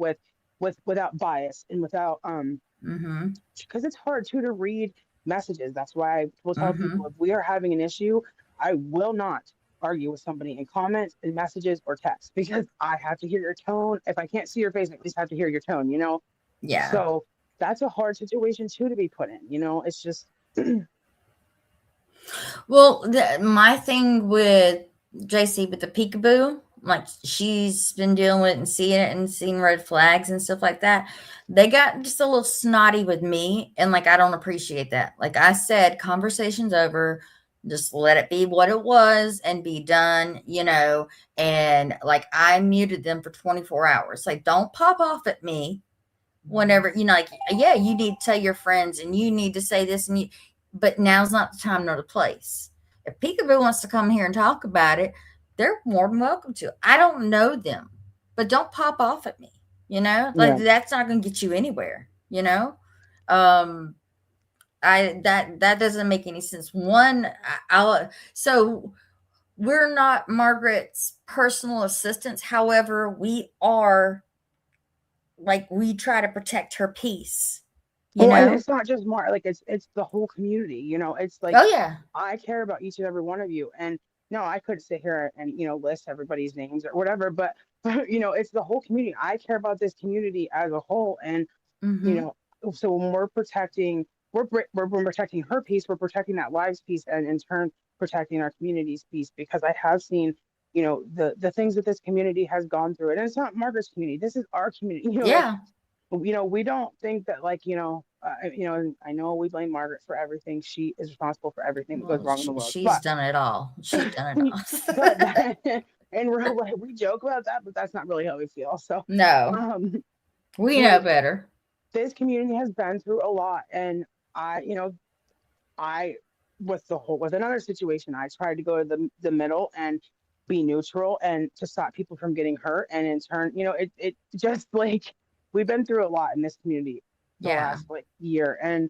without bias, and without Mm-hmm. because it's hard too to read messages. That's why I will tell people, Mm-hmm. if we are having an issue, I will not argue with somebody in comments, in messages, or text, because I have to hear your tone. If I can't see your face, I at least have to hear your tone. Yeah. So that's a hard situation too to be put in. It's just Well, my thing with JC with the Peekaboo like she's been dealing with and seeing it and seeing red flags and stuff like that. They got just a little snotty with me, and like I don't appreciate that. Like I said, conversation's over. Just let it be what it was and be done, And like I muted them for 24 hours. Like, don't pop off at me whenever, like, yeah, you need to tell your friends and you need to say this but now's not the time nor the place. If Peekaboo wants to come here and talk about it, they're more than welcome to. I don't know them, but don't pop off at me, like Yeah. that's not going to get you anywhere, um that doesn't make any sense. One, so we're not Margaret's personal assistants. However, we are, like, we try to protect her peace, Well, and it's not just Mark, like it's the whole community, it's like Oh yeah. I care about each and every one of you. And no, I could sit here and, list everybody's names or whatever, but it's the whole community. I care about this community as a whole. And, you Mm-hmm. know, so when we're protecting her peace, we're protecting that lives peace, and in turn protecting our community's peace, because I have seen, the things that this community has gone through. And it's not Margaret's community. This is our community. Like, Yeah. we don't think that, like, and I know we blame Margaret for everything. She is responsible for everything that goes Well, wrong in the world. she's But done it all. She's done it but all. that, in real life, we joke about that, but that's not really how we feel. So, No, um, we know like, better. this community has been through a lot, and I with another situation, I tried to go to the middle and be neutral and to stop people from getting hurt, and in turn, it just, like, we've been through a lot in this community the Yeah. last, like, year. And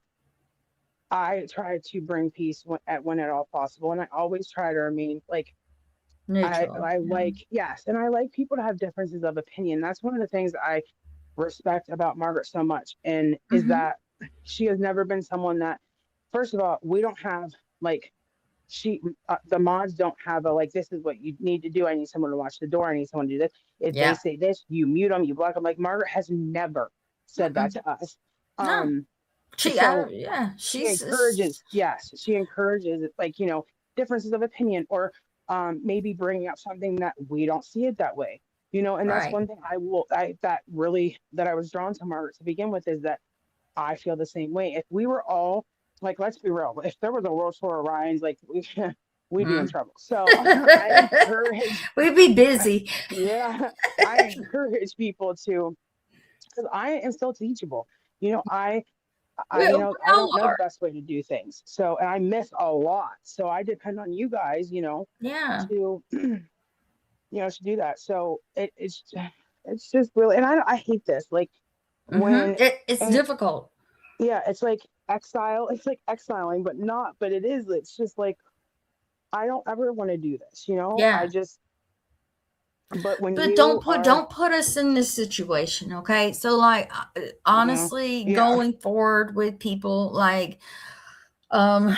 I try to bring peace when at all possible, and I always try to remain, like, Neutral. I Yeah. like, yes, and I like people to have differences of opinion. That's one of the things I respect about Margaret so much, and is Mm-hmm. that she has never been someone that, first of all, we don't have, like, the mods don't have a, like, this is what you need to do. I need someone to watch the door. I need someone to do this. If they Yeah. say this, you mute them, you block them. Like, Margaret has never said that Mm-mm. to us. No. So Yeah. she encourages, yes, she encourages, like, differences of opinion, or maybe bringing up something that we don't see it that way. And that's Right. one thing that I was drawn to Margaret to begin with, is that I feel the same way. If we were all, like, let's be real, if there was a world tour of Ryan's, like, we'd be in Mm. trouble. So I encourage, We'd be busy. yeah, I encourage people to, because I am still teachable. You know, I We I don't all know the are. best way to do things. So, and I miss a lot. So I depend on you guys, Yeah. to, to do that. So it's just really, and I hate this. Like, Mm-hmm. when, It's and difficult. yeah, it's like exile. It's like exiling, but not, but it is. It's just like, I don't ever want to do this, I Yeah. just, but when But you are, don't put us in this situation, okay? So like yeah, honestly, yeah, going forward with people um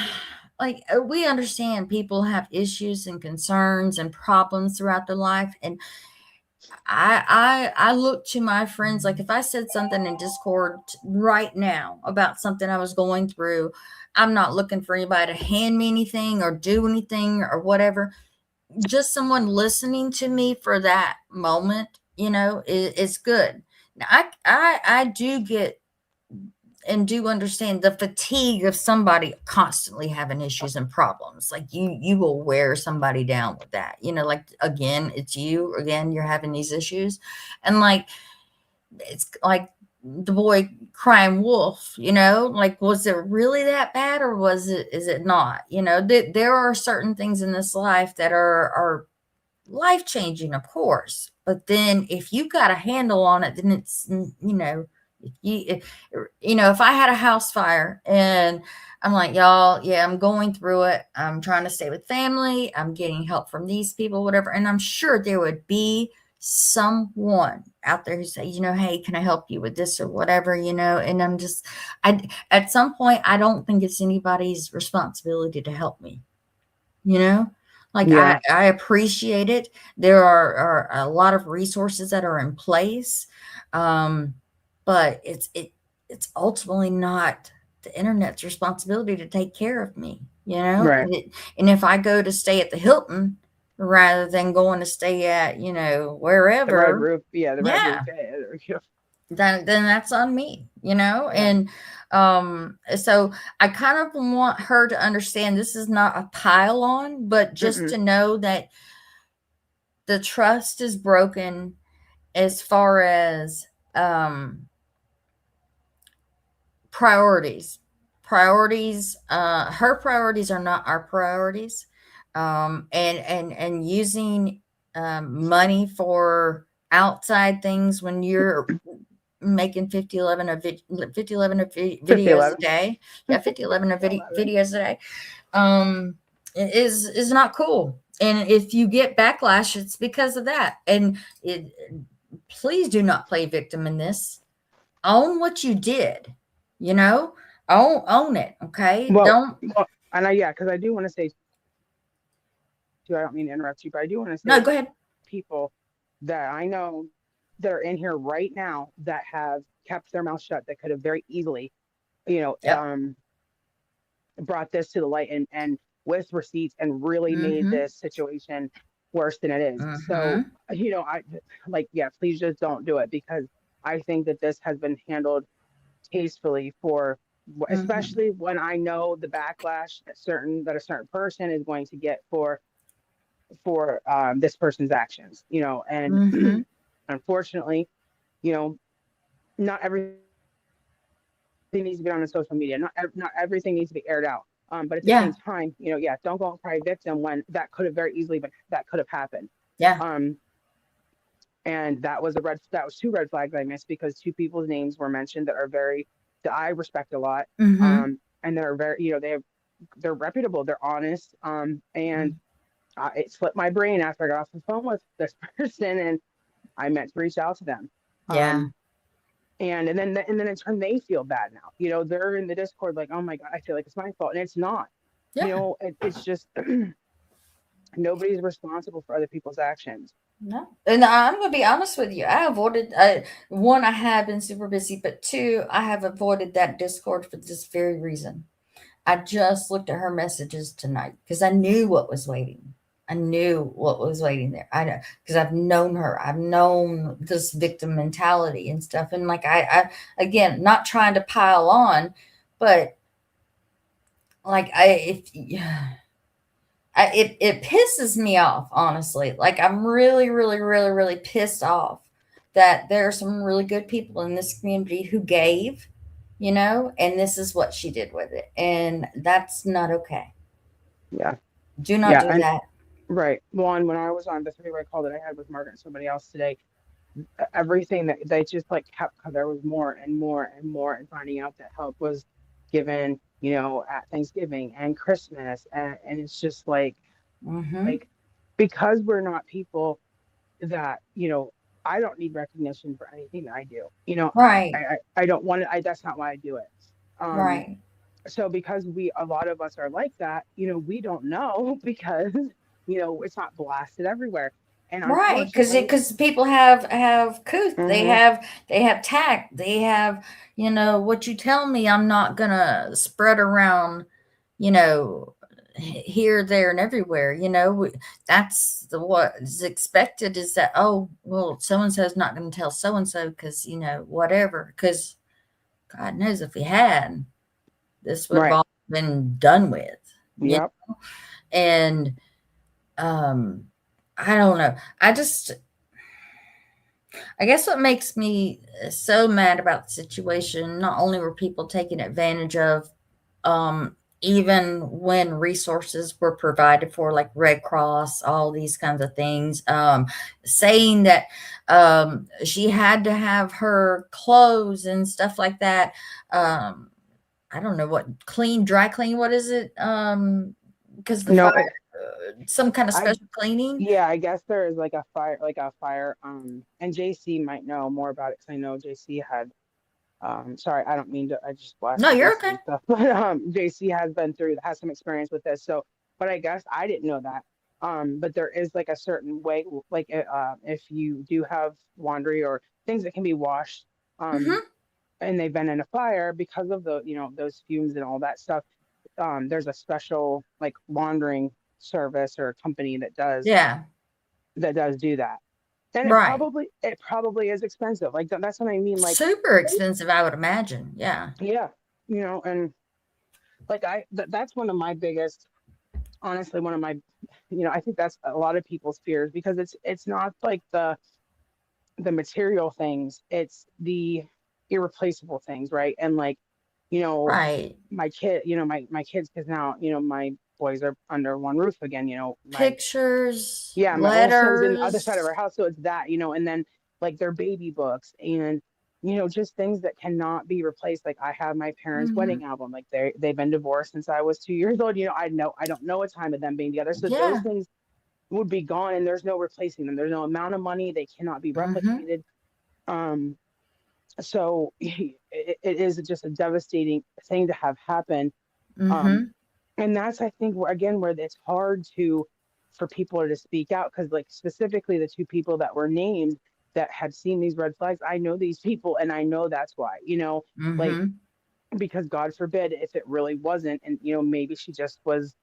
we understand people have issues and concerns and problems throughout their life, and I look to my friends, like if I said something in Discord right now about something I was going through, I'm not looking for anybody to hand me anything or do anything or whatever. Just someone listening to me for that moment, is good. Now, I do get and do understand the fatigue of somebody constantly having issues and problems. Like you will wear somebody down with that. Like again, it's you again. You're having these issues, and like it's like the boy crying wolf. Like was it really that bad, or is it not? There are certain things in this life that are life changing, of course. But then if you got a handle on it, then it's, if if I had a house fire and I'm like, y'all, yeah, I'm going through it. I'm trying to stay with family. I'm getting help from these people, whatever. And I'm sure there would be someone out there who say, hey, can I help you with this or whatever, and at some point, I don't think it's anybody's responsibility to help me, you know? Like, yeah, I appreciate it. There are a lot of resources that are in place, um, but it's ultimately not the internet's responsibility to take care of me, right, And if I go to stay at the Hilton, rather than going to stay at, The Red wherever. Roof, yeah, the Red Roof Yeah, Inn, or, then that's on me, yeah. and so I kind of want her to understand this is not a pile on, but just Mm-mm. to know that the trust is broken as far as priorities. Her priorities are not our priorities. And using money for outside things when you're making 50 11 a 5011. day. Yeah, 50 11 11. videos a day is not cool. And if you get backlash, it's because of that. And please do not play victim in this. Own what you did, you know, own it. Okay. Well, Don't, and yeah, because I do want to say too, I don't mean to interrupt you, but I do want to no, say go ahead. people that I know that are in here right now that have kept their mouth shut, that could have very easily, you know, Yep. brought this to the light and with receipts and really made Mm-hmm. this situation worse than it is. So, Mm-hmm. I like, yeah, please just don't do it, because I think that this has been handled tastefully for, Mm-hmm. especially when I know the backlash that a certain person is going to get for this person's actions, and Mm-hmm. unfortunately, you know, not everything needs to be on the social media. Not everything needs to be aired out. But at the same Yeah. time, yeah, don't go and cry victim when that could have very easily been that could have happened. Yeah. Um, and that was two red flags I missed, because two people's names were mentioned that I respect a lot. Mm-hmm. And they're very, they're reputable, they're honest. And it slipped my brain after I got off the phone with this person, and I meant to reach out to them. Yeah. Um, and then in turn they feel bad now. They're in the Discord like, oh my God, I feel like it's my fault, and it's not. Yeah. It's just nobody's responsible for other people's actions. No. And I'm going to be honest with you. I avoided, one, I have been super busy, but two, I have avoided that Discord for this very reason. I just looked at her messages tonight because I knew what was waiting. I knew what was waiting there. I know because I've known her. I've known this victim mentality and stuff. And like I again, not trying to pile on, but like it pisses me off, honestly. Like I'm really, really, really, really pissed off that there are some really good people in this community who gave, and this is what she did with it. And that's not okay. Yeah. Do not Yeah. do And that. right. Well, and when I was on the three-way call that I had with Margaret and somebody else today, everything that they just like kept, there was more and more and more, and finding out that help was given, at Thanksgiving and Christmas. And it's just Mhm. like, because we're not people that, I don't need recognition for anything that I do. Right. I don't want it. That's not why I do it. Um, Right. so because a lot of us are like that, we don't know because, it's not blasted everywhere. And Right. Because unfortunately, people have couth. They mhm, have tact. They have, what you tell me I'm not gonna spread around, you know, here, there, and everywhere. That's what is expected is that, oh, well, so and so's not gonna tell so and so because, whatever. Because God knows if he had, this would have right. all been done with. You Yep. And um I don't know. I guess what makes me so mad about the situation, not only were people taken advantage of, even when resources were provided for, like Red Cross, all these kinds of things, saying that she had to have her clothes and stuff like that. Um, I don't know what dry clean, what is it? Because the fire, No, some kind of I special cleaning. yeah, I guess there is like a fire. And JC might know more about it, because I know JC had. Sorry, I don't mean to. I just No, blasted you're JC okay. and stuff, but JC has some experience with this. So, but I guess I didn't know that. But there is like a certain way, like if you do have laundry or things that can be washed, um, Hmm. and they've been in a fire because of those fumes and all that stuff. There's a special like laundering. service or company Yeah. that does do that. And Right. it probably is expensive. Like that's what I mean. Like, Super expensive, I would imagine. Yeah. yeah, and like that's one of my biggest, honestly, one of my, I think that's a lot of people's fears, because it's not like the material things, it's the irreplaceable things, right? And like, you know, Right. my kid, my kids, because now, my boys are under one roof again, Pictures, yeah, my oldest son's in the other side of letters. our house, so it's that, and then like their baby books, and just things that cannot be replaced. Like I have my parents' Hmm. wedding album, like they've been divorced since I was 2 years old. I don't know a time of them being together, so those Yeah. things would be gone, and there's no replacing them. There's no amount of money, they cannot be Hmm. replicated. um so it is just a devastating thing to have happen. um Hmm. and that's, I think, where it's hard to for people to speak out, because like specifically the two people that were named that had seen these red flags, I know these people, and I know that's why, like, Hmm. because God forbid if it really wasn't, and maybe she just was,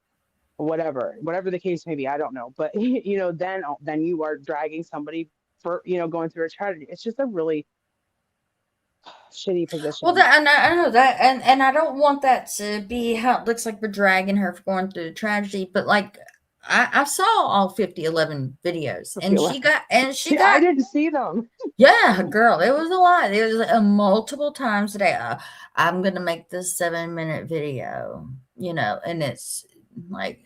whatever the case may be, I don't know, but then you are dragging somebody for going through a tragedy. It's just a really shitty Well, position. that I know that, and I don't want that to be how it looks like we're dragging her for going through the tragedy. But like, I saw all 5011 videos, I and feel like, she see, I got, didn't see them. yeah, girl, it was a lot. It was multiple times a day. I'm gonna make this 7 minute video, and it's like,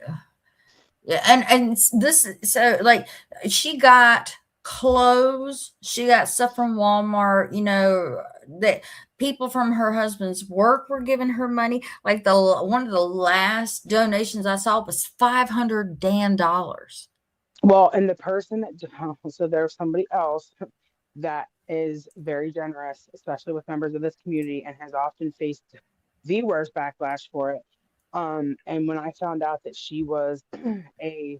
yeah, and this, so like, she got clothes, she got stuff from Walmart, that people from her husband's work were giving her money. Like one of the last donations I saw was 500 damn dollars. Well, and the person that so there's somebody else that is very generous, especially with members of this community, and has often faced the worst backlash for it. And when I found out that she was a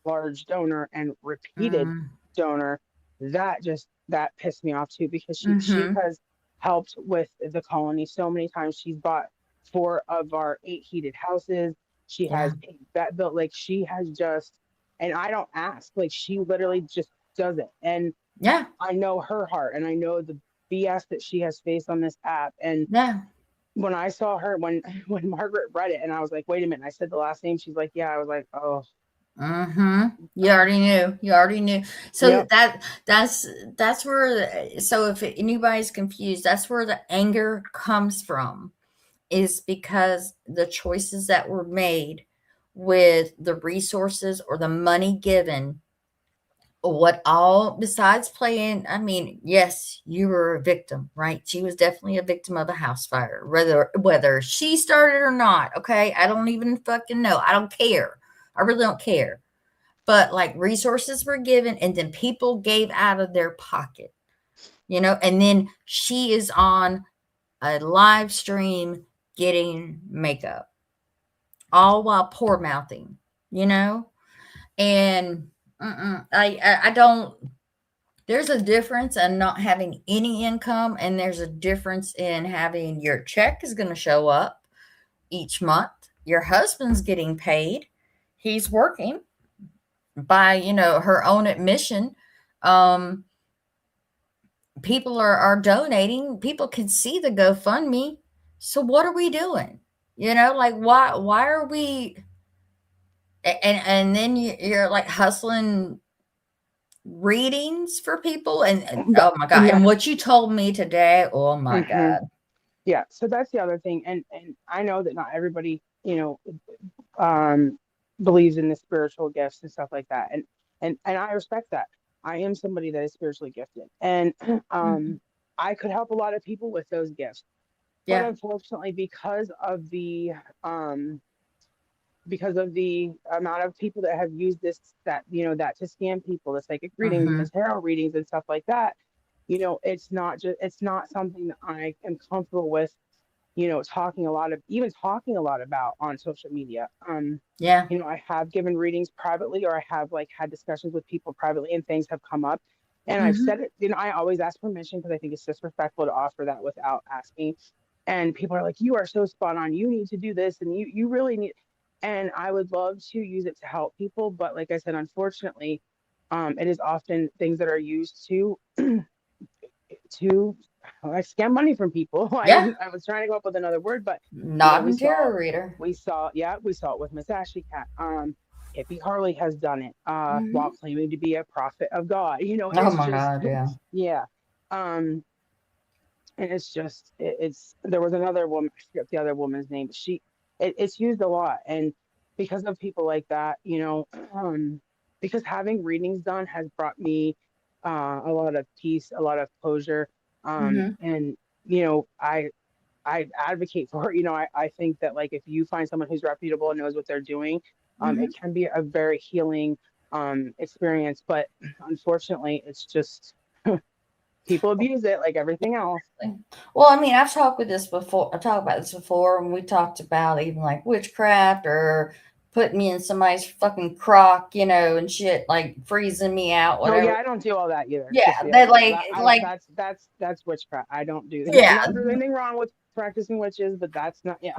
large donor and repeated Mm, donor, that pissed me off too, because she mhm. has helped with the colony so many times. She's bought 4 of our 8 heated houses. She Yeah. has that built, like she has just, and I don't ask, like she literally just does it. And Yeah. I know her heart, and I know the BS that she has faced on this app. And Yeah. when I saw her, when Margaret read it, and I was like, wait a minute, and I said the last name, she's like, yeah, I was like, oh, Mhm. You already knew. You already knew. So yep. that's where, so if anybody's confused, that's where the anger comes from, is because the choices that were made with the resources or the money given, what all besides playing, I mean, yes, you were a victim, right? She was definitely a victim of a house fire, whether she started or not. Okay, I don't even fucking know. I don't care. I really don't care. But like, resources were given, and then people gave out of their pocket, and then she is on a live stream getting makeup, all while poor mouthing, you know? And I don't, there's a difference in not having any income, and there's a difference in having your check is going to show up each month. Your husband's getting paid. He's working by, her own admission. Um, People are donating. People can see the GoFundMe. So what are we doing? Like, why are we, and then you're like hustling readings for people, and oh my god, Yeah. and what you told me today, oh my Hmm. god. Yeah. So that's the other thing. And I know that not everybody, um, believes in the spiritual gifts and stuff like that. And I respect that. I am somebody that is spiritually gifted. And Mhm. I could help a lot of people with those gifts. But Yeah. unfortunately, um because of the amount of people that have used that to scam people, the psychic readings and the Hmm. tarot readings and stuff like that, it's not something that I am comfortable with, talking a lot about on social media. Yeah. I have given readings privately, or I have like had discussions with people privately, and things have come up, and I've Hmm. said it. I always ask permission, because I think it's disrespectful to offer that without asking. And people are like, "You are so spot on. You need to do this, and you really need." and I would love to use it to help people, but like I said, unfortunately, it is often things that are used to like scam money from people. Yeah. I was trying to go up with another word, but Not we in saw tarot reader. we saw it with Miss Ashley Cat. Hippie Harley has done it while Hmm. claiming to be a prophet of God. Oh It's my just God. Yeah. yeah. Um, and it's just it's there was another woman, I forget the other woman's name, but it's used a lot, and because of people like that, because having readings done has brought me a lot of peace, a lot of closure, Hmm. and I advocate for it. I think that like if you find someone who's reputable and knows what they're doing, Hmm. it can be a very healing experience, but unfortunately it's just people abuse it like everything else. Well, I mean, I've talked with this before. I talked about this before, and we talked about even like witchcraft or putting me in somebody's fucking crock, and shit, like freezing me out, Oh yeah, whatever. I don't do all that either. Yeah, Just yeah, that like that I don't. like That's witchcraft. I don't do that. yeah, Not that there's anything wrong with practicing witches, but that's not. Yeah,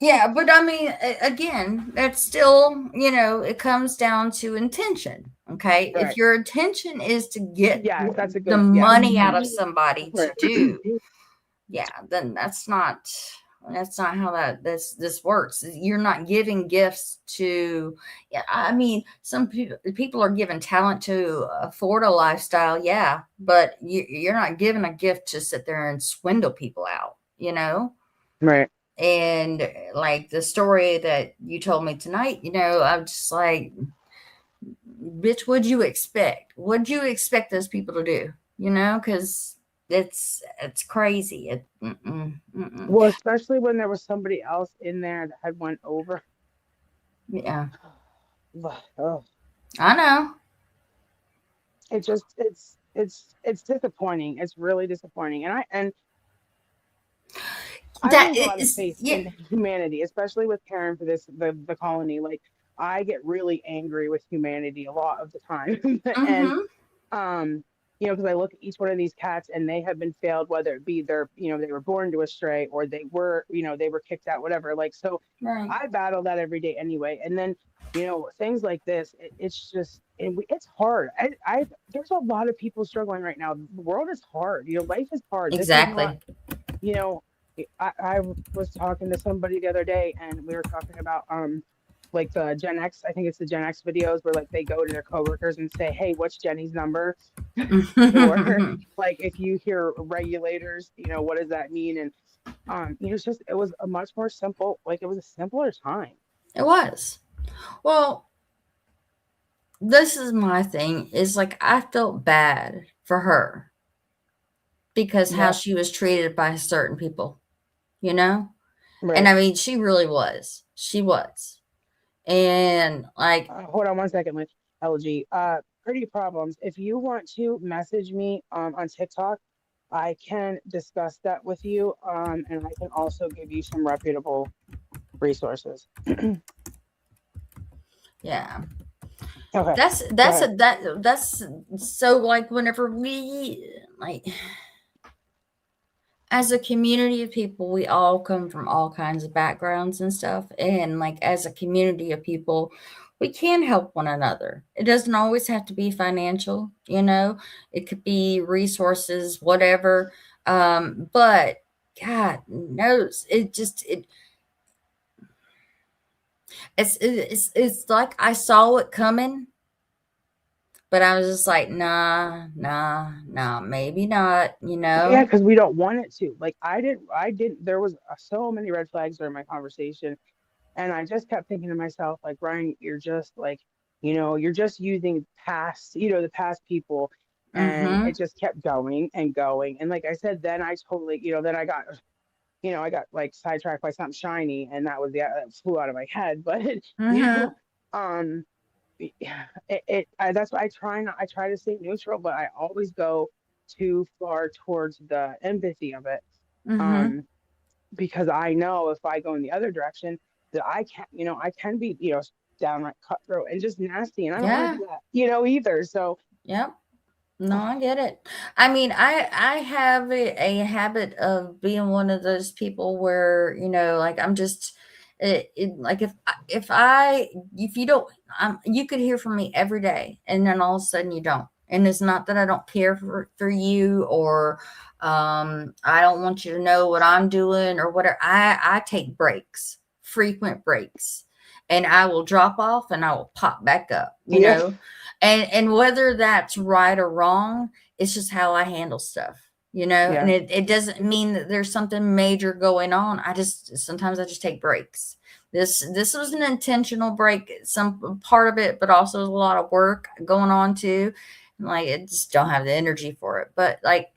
yeah. But I mean, again, that's still, it comes down to intention. Okay, if right. your intention is to get Yes, that's a the good. Yes. money out of somebody to Right. do, yeah, then that's not how this works. You're not giving gifts to, yeah, I mean, some people are given talent to afford a lifestyle, yeah, but you're not given a gift to sit there and swindle people out. Right. And like the story that you told me tonight, I'm just like, bitch, what'd you expect? What'd you expect those people to do? Because it's crazy. Mm-mm. Well, especially when there was somebody else in there that had went over. Yeah, Oh, I know it just it's disappointing. It's really disappointing, and I that lose a lot of is. faith Yeah. in humanity, especially with caring for the colony. Like I get really angry with humanity a lot of the time, and Mm-hmm. um, because I look at each one of these cats and they have been failed, whether it be they were born to a stray or they were kicked out, whatever. Like so, Right. I battle that every day anyway. And then things like this, it's just it's hard. I there's a lot of people struggling right now. The world is hard. Life is hard. This is not Exactly. you know, I was talking to somebody the other day and we were talking about like the Gen X, I think it's the Gen X videos where like they go to their coworkers and say, "Hey, what's Jenny's number?" Or like if you hear regulators, what does that mean? And it was a much more simple, like it was a simpler time. It was. Well, this is my thing. Is like I felt bad for her because how Yeah, she was treated by certain people, you know? And right. I mean, she really was. She was. And like, Hold on one second, with LG. Pretty problems. If you want to message me on TikTok, I can discuss that with you. And I can also give you some reputable resources. yeah. Okay, That's go that's ahead. a that's so like whenever we like as a community of people, we all come from all kinds of backgrounds and stuff. And like as a community of people, we can help one another. It doesn't always have to be financial. It could be resources, whatever. But God knows it's like I saw it coming, but I was just like, nah, nah, nah, maybe not. Yeah, because we don't want it to. Like I didn't. There was so many red flags during my conversation, and I just kept thinking to myself, like, Ryan, you're just like, you're just using the past people, and Mm-hmm. it just kept going and going. And like I said, then I totally, then I got like sidetracked by something shiny, and that flew out of my head. But you Mm-hmm. know, um, that's why I try to stay neutral, but I always go too far towards the empathy of it. Mm-hmm. Um, because I know if I go in the other direction that I can be, downright cutthroat and just nasty. And I don't want to Yeah. do that, either. So, Yep. No, I get it. I mean, I have a habit of being one of those people where, like I'm just Like if you don't, you could hear from me every day, and then all of a sudden you don't. And it's not that I don't care for you, or I don't want you to know what I'm doing or whatever. I take breaks, frequent breaks, and I will drop off and I will pop back up, Yeah. and whether that's right or wrong, it's just how I handle stuff. And Yeah. it doesn't mean that there's something major going on. Sometimes I just take breaks. This was an intentional break, some part of it, but also a lot of work going on too. Like, I just don't have the energy for it. But like,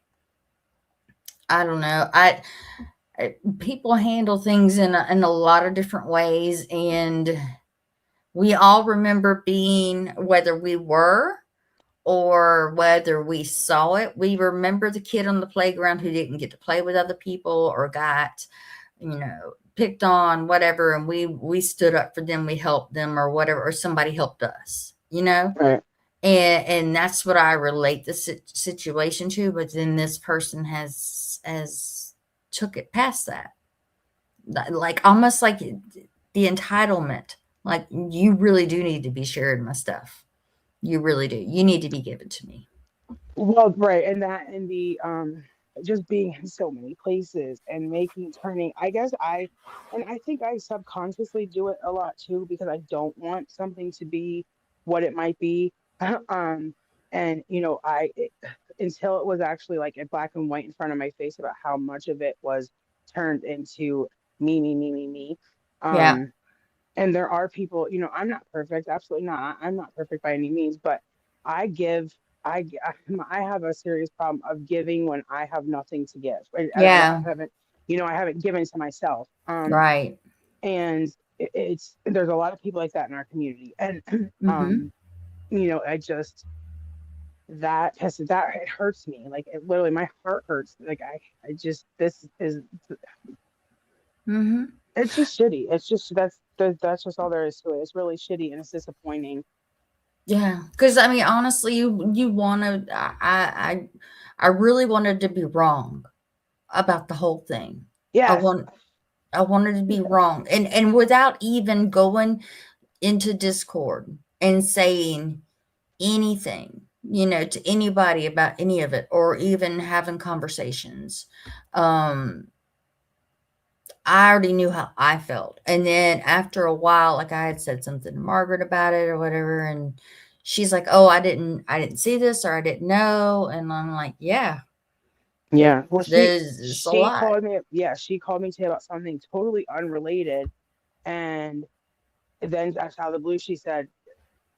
I don't know. People handle things in a lot of different ways, and we all remember being, whether we were or whether we saw it, we remember the kid on the playground who didn't get to play with other people or got, picked on, whatever, and we stood up for them, we helped them or whatever, or somebody helped us, Right. and that's what I relate the situation to. But then this person has took it past that, like almost like the entitlement. Like, you really do need to be sharing my stuff. You really do. You need to be given to me. Well, right, and that and the just being in so many places and making turning, I guess I think I subconsciously do it a lot too because I don't want something to be what it might be. Um and until it was actually like in black and white in front of my face about how much of it was turned into me, me, me, me, me. Yeah. Um and there are people, I'm not perfect, absolutely not. I'm not perfect by any means, but I give, I have a serious problem of giving when I have nothing to give, and I Yeah. haven't, I haven't given to myself. Right. And there's a lot of people like that in our community, and Mhm. I just that it hurts me, like it literally, my heart hurts. Like I just this is Mhm. it's just shitty. It's just that's just all there is to it. It's really shitty and it's disappointing. Yeah. Because I mean, honestly, you want to. I really wanted to be wrong about the whole thing. I Yes. want. I wanted to be Yes. wrong, and without even going into Discord and saying anything, to anybody about any of it, or even having conversations. Um, I already knew how I felt. And then after a while, like, I had said something to Margaret about it or whatever, and she's like, "Oh, I didn't see this, or I didn't know." And I'm like, "Yeah, Yeah. Well, it's a lot." she called me today about something totally unrelated. And then that's out of the blue, she said,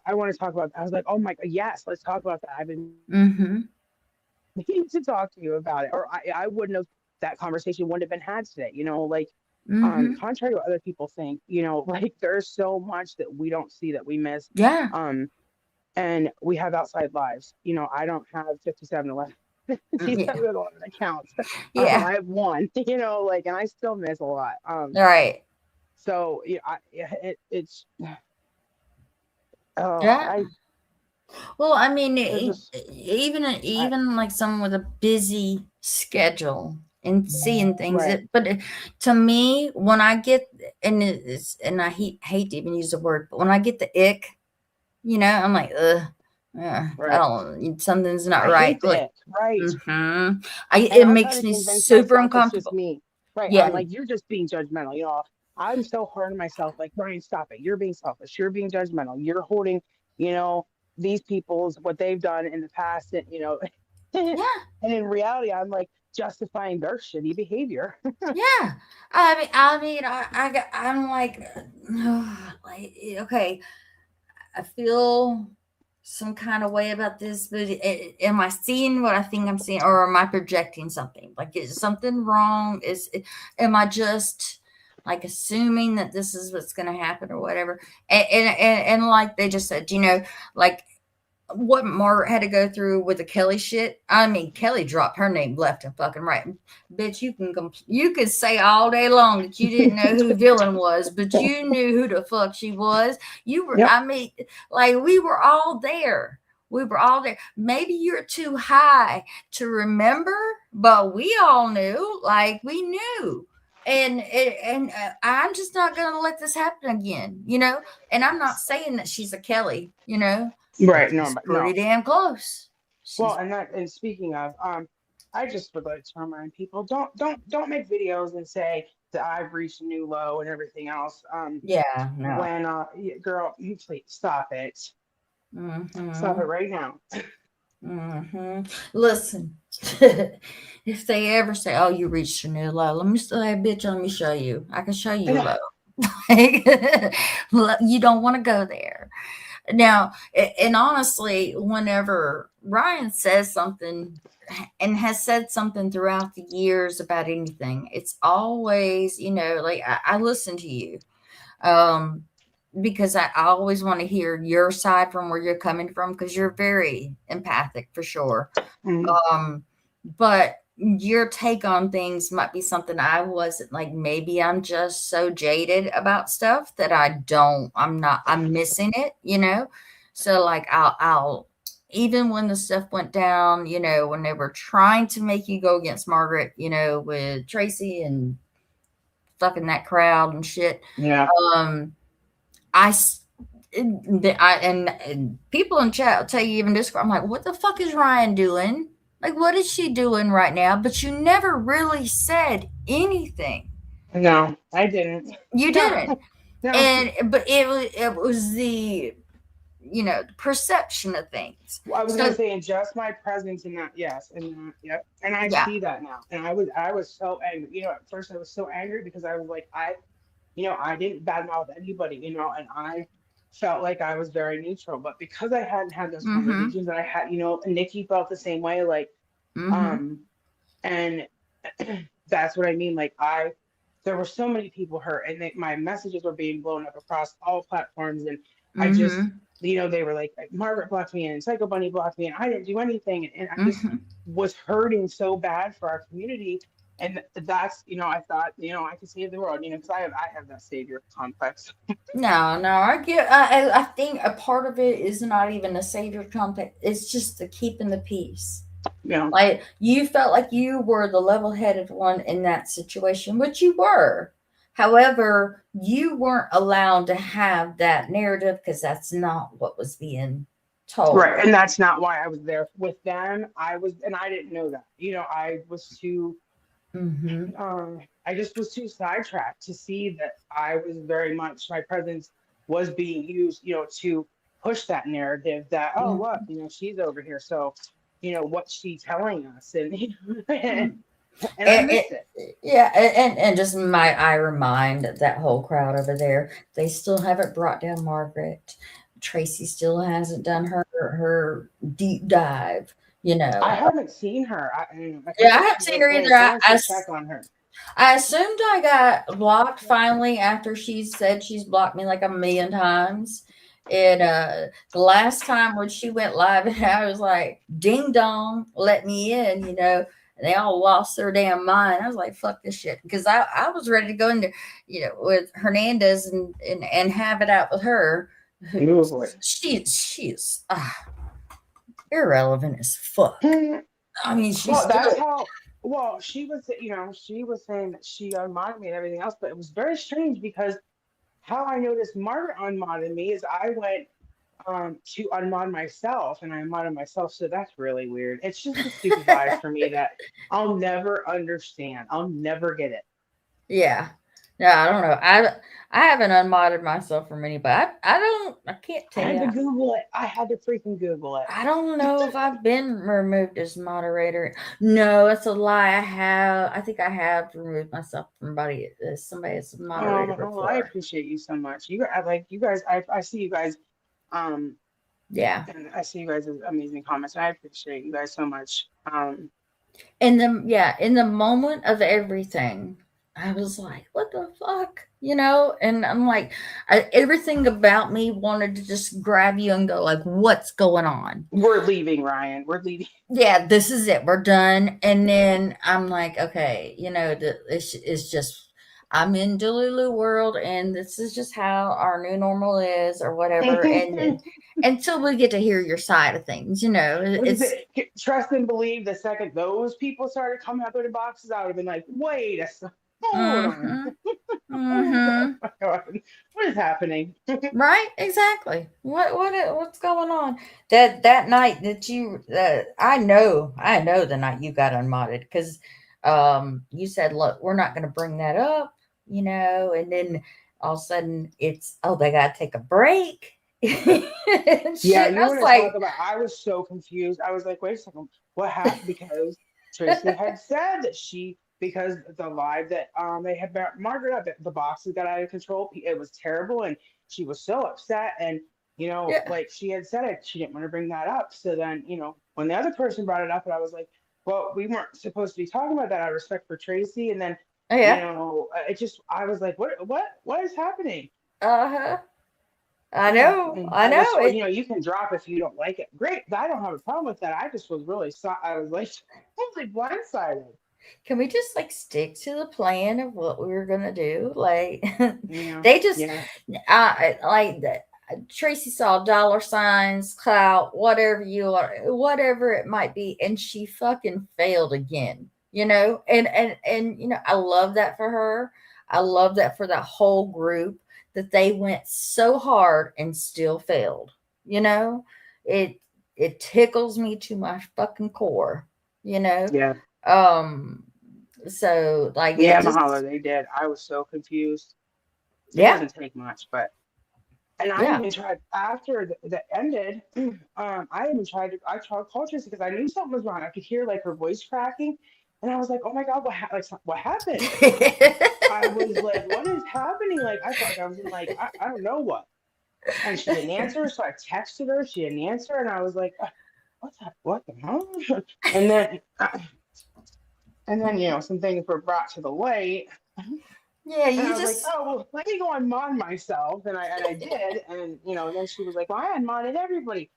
I want to talk about that. I was like, oh my God, yes, let's talk about that. I've been Mhm. meaning to talk to you about it. Or I wouldn't have, that conversation wouldn't have been had today. Like, Mhm. contrary to what other people think, like there's so much that we don't see that we miss. Yeah. Um, and we have outside lives. I don't have 5711 Yeah. 5711 accounts. Yeah. I have one, like, and I still miss a lot. Right. So yeah, it's oh, Yeah. Well, I mean, there's just even I even like someone with a busy schedule and seeing things, right, to me, when I get, and I hate to even use the word, but when I get the ick, I'm like, ugh, I right. don't, something's not I right. hate the Like, ick, right. And it I'm trying makes to me convince super myself it's just uncomfortable. me. Right. Yeah. I'm like, you're just being judgmental. I'm so hard on myself. Like, Brian, stop it. You're being selfish. You're being judgmental. You're holding, you know, these people's what they've done in the past. And, and Yeah. in reality, I'm like justifying their shitty behavior. Yeah. I mean, I'm like, like, okay, I feel some kind of way about this, but am I seeing what I think I'm seeing, or am I projecting something? Like, is something wrong? Am I just like assuming that this is what's going to happen or whatever? And like they just said, like what Margaret had to go through with the Kelly shit. I mean, Kelly dropped her name left and fucking right. Bitch, you could say all day long that you didn't know who Villain was, but you knew who the fuck she was. You were, Yep. I mean, like, we were all there. We were all there. Maybe you're too high to remember, but we all knew. Like, we knew. and I'm just not going to let this happen again, And I'm not saying that she's a Kelly, but Right. No, she's but pretty no. damn close. Well, She's and speaking of, I just would like to remind people, don't make videos and say that I've reached a new low and everything else. Yeah, no. When girl, you please stop it. Stop it Mm-hmm. right now. Mm-hmm. Listen, if they ever say, "Oh, you reached a new low," let me say, "Bitch, let me show you. I can show you a low." You don't want to go there. Now, and honestly, whenever Ryan says something and has said something throughout the years about anything, it's always, like I listen to you. Um, because I always want to hear your side from where you're coming from because you're very empathic for sure. Mm, Um, but your take on things might be something I wasn't like. Maybe I'm just so jaded about stuff that I'm missing it. So like I'll, even when the stuff went down, when they were trying to make you go against Margaret, with Tracy and fucking that crowd and shit. yeah. Um, I, s- and people in chat will tell you even Discord. I'm like, what the fuck is Ryan doing? Like, what is she doing right now? But you never really said anything. No, I didn't. You No, didn't. no. But it was the perception of things. I was gonna So say, and just my presence in that, yes, and that, yep. And I yeah. see that now. And I was so angry. At first I was so angry because I was like, I didn't badmouth anybody, and I felt like I was very neutral. But because I hadn't had those Mm-hmm. conversations, and I had, and Nikki felt the same way, like, Mm-hmm. um, and that's what I mean. Like there were so many people hurt, and my messages were being blown up across all platforms, and I just, Mm-hmm. they were like Margaret blocked me and Psycho Bunny blocked me, and I didn't do anything, and I just Mm-hmm. was hurting so bad for our community. And that's, I thought, I could save the world, because I have that savior complex. No, I think a part of it is not even a savior complex. It's just the keeping the peace. You know, Like you felt like you were the level-headed one in that situation, which you were. However, you weren't allowed to have that narrative because that's not what was being told. right. And that's not why I was there with them. And I didn't know that. I was too Mm-hmm. I just was too sidetracked to see that I was very much, my presence was being used, to push that narrative that, oh, look, she's over here. So, what's she telling us? And, Mm-hmm. and I And, missed it. yeah, and just might I remind that whole crowd over there, they still haven't brought down Margaret. Tracy still hasn't done her deep dive. You I know, haven't seen her. I yeah, I forget haven't she seen was her in. either. I, Someone I should s- check on her. I assumed I got blocked finally after she said she's blocked me like a million times. And the last time when she went live, I was like, "Ding dong, let me in." And they all lost their damn mind. I was like, "Fuck this shit," because I was ready to go into with Hernandez and have it out with her. Oh, boy. She's irrelevant as fuck. I mean, she's Well, that's still. how. Well, she was saying that she unmodded me and everything else, but it was very strange because how I noticed Margaret unmodded me is I went to unmod myself and I modded myself. So that's really weird. It's just a stupid vibe for me that I'll never understand. I'll never get it. Yeah. Yeah, I don't know. I haven't unmodded myself from anybody. I can't I tell had you. to Google it. I had to freaking Google it. I don't know if I've been removed as moderator. No, that's a lie. I think I have removed myself from somebody as a moderator Well, I before. appreciate you so much. You guys. I see you guys. Um, Yeah. and I see you guys' amazing comments. I appreciate you guys so much. In the moment of everything, I was like, what the fuck? And I'm like, everything about me wanted to just grab you and go like, what's going on? We're leaving, Ryan. We're leaving. Yeah, this is it. We're done. And then I'm like, okay, this is just, I'm in Delulu world, and this is just how our new normal is, or whatever. And then until we get to hear your side of things, What is it's it? Trust and believe. The second those people started coming out of their boxes, I would have been like, wait a second. Hold on. Mm-hmm. Oh Mm-hmm. my God. What is happening? Right, exactly. What's going on? That night that you I know the night you got unmodded because you said, look, we're not going to bring that up, and then all of a sudden it's, oh, they got to take a break and Yeah, shit. I you was want to talk like, about, I was so confused. I was like, wait a second, what happened? Because Tracy had said that because the live that they had Margaret up, the boxes got out of control. It was terrible, and she was so upset. And yeah, like she had said it, she didn't want to bring that up. So then, when the other person brought it up, and I was like, well, we weren't supposed to be talking about that out of respect for Tracy. And then, yeah, it just, I was like, what is happening? uh-huh. I Yeah, know, and I I was know told, it. you can drop if you don't like it. Great, I don't have a problem with that. I just was really, I was like, totally blindsided. Can we just like stick to the plan of what we were gonna do? Like, Yeah, they just, yeah, like that. Tracy saw dollar signs, clout, whatever you are, whatever it might be, and she fucking failed again. And I love that for her. I love that for that whole group that they went so hard and still failed. You know, it it tickles me to my fucking core. You know, yeah, um, so like yeah, it just, Mahalo, they did. I was so confused. It yeah, doesn't take much, but and I yeah. even tried after that ended. I tried to call Tracy because I knew something was wrong. I could hear like her voice cracking, and I was like, oh my God, what happened? I was like, what is happening? Like I felt like I was in like I don't know what. And she didn't answer. So I texted her. She didn't answer, and I was like, "What's that? What the hell?" And then, some things were brought to the light, Yeah, and I you was like, just "Oh, well, let me go unmod myself," and I did, and then she was like, "Well, I unmodded everybody."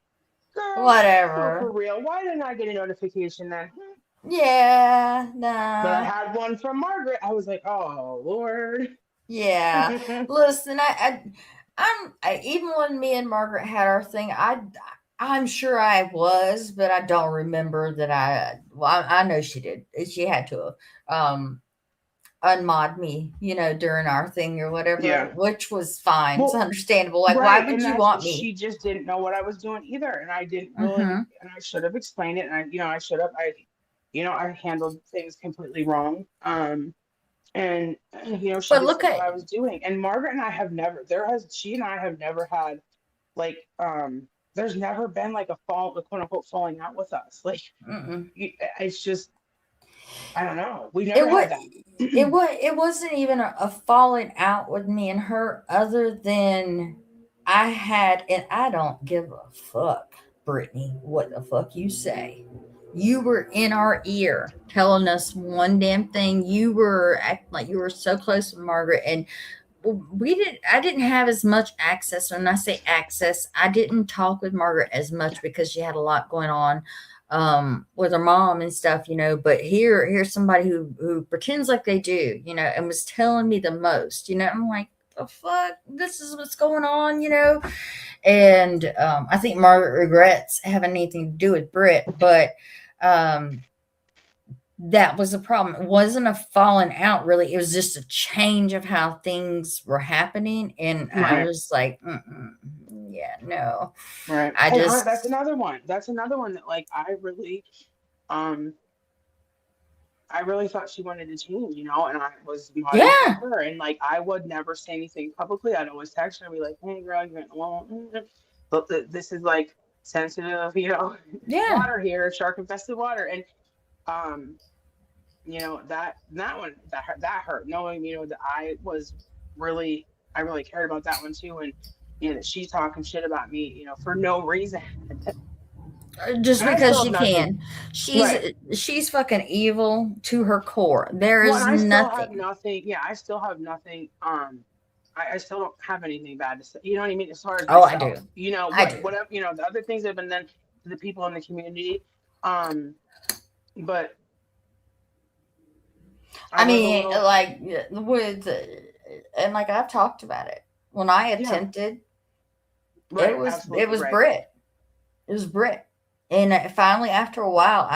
Girl, no, for whatever. real. Why didn't I get a notification then? Yeah, But I nah. had one from Margaret. I was like, "Oh Lord." Yeah. Listen, even when me and Margaret had our thing, I'm sure I was, but I don't remember that well, I know she did. She had to have unmod me, during our thing or whatever, Yeah. which was fine. It's Well, understandable. Like, why right, would and you that's want me? she just didn't know what I was doing either, and I didn't really, Mm-hmm. and I should have explained it, and I should have, I handled things completely wrong, and she But just look didn't know what at, I was doing, and Margaret and I have never, she and I have never had like, there's never been like a quote unquote falling out with us, like, mm-mm. it's just, I don't know, we It never was had that. it wasn't even a falling out with me and her other than and I don't give a fuck, Brittany, what the fuck you say. You were in our ear telling us one damn thing. You were acting like you were so close with Margaret, and I didn't have as much access. When I say access, I didn't talk with Margaret as much because she had a lot going on with her mom and stuff, but here's somebody who pretends like they do, and was telling me the most. I'm like, the fuck, this is what's going on, and I think Margaret regrets having anything to do with Britt, but um that was the problem. It wasn't a falling out, really. It was just a change of how things were happening. And I Right. was like, mm-mm, yeah, no. Right. I And that's just, another one. That's another one that like um I really thought she wanted to change, and I was modding for yeah, her, and like I would never say anything publicly. I'd always text her and be like, "Hey, girl, you're alone." But this is like sensitive, yeah. water here, shark infested water, and um, that one that hurt, knowing that really I really cared about that one too, and that she's talking shit about me, for no reason, Just and I because still have she nothing. can. She's Right. she's fucking evil to her core. There Well, and is I still have nothing. nothing. Yeah, I still have nothing. I still don't have anything bad to say. You know what I mean? As far as Oh, I do. myself, I do. whatever, the other things that have been done to the people in the community. Um, but I I was a mean, little, like with, and like I've talked about it. When I yeah, attempted, right, it absolutely was right. Brit. It was Brit. And finally, after a while,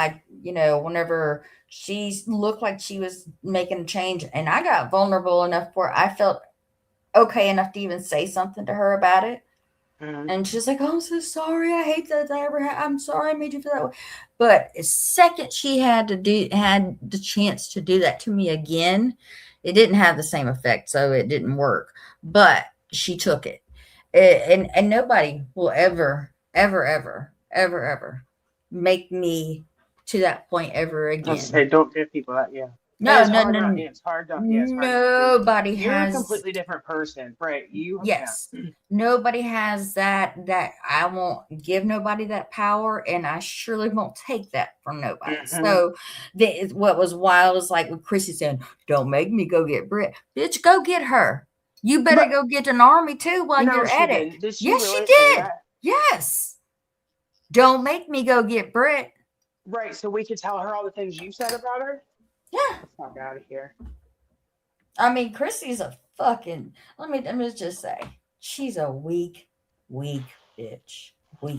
whenever She looked like she was making a change, and I got vulnerable enough where I felt okay enough to even say something to her about it. Mhm. And she's like, "Oh, I'm so sorry. I hate that I'm sorry I made you feel that way." But the second she had the chance to do that to me again, it didn't have the same effect, so it didn't work. But she took it. And nobody will ever make me to that point ever Let's again. say don't give people that. Yeah, and No, it's no, hard no, not. no. Yeah, it's hard not. Yeah, it's hard not to. Nobody You're a has. completely different person, right? You, yeah. Yes, nobody has that I won't give nobody that power, and I surely won't take that from nobody. Hmm. So what was wild is like with Chrissy saying, "Don't make me go get Brit, bitch, go get her. You better But go get an army too while no, you're she at it." didn't. Did she Yes, she really say did. that? Yes, don't make me go get Brit. Right. So we could tell her all the things you said about her. Yeah, Let's not out of here. I mean, Chrissy's a fucking. Let me just say, she's a weak bitch. Weak.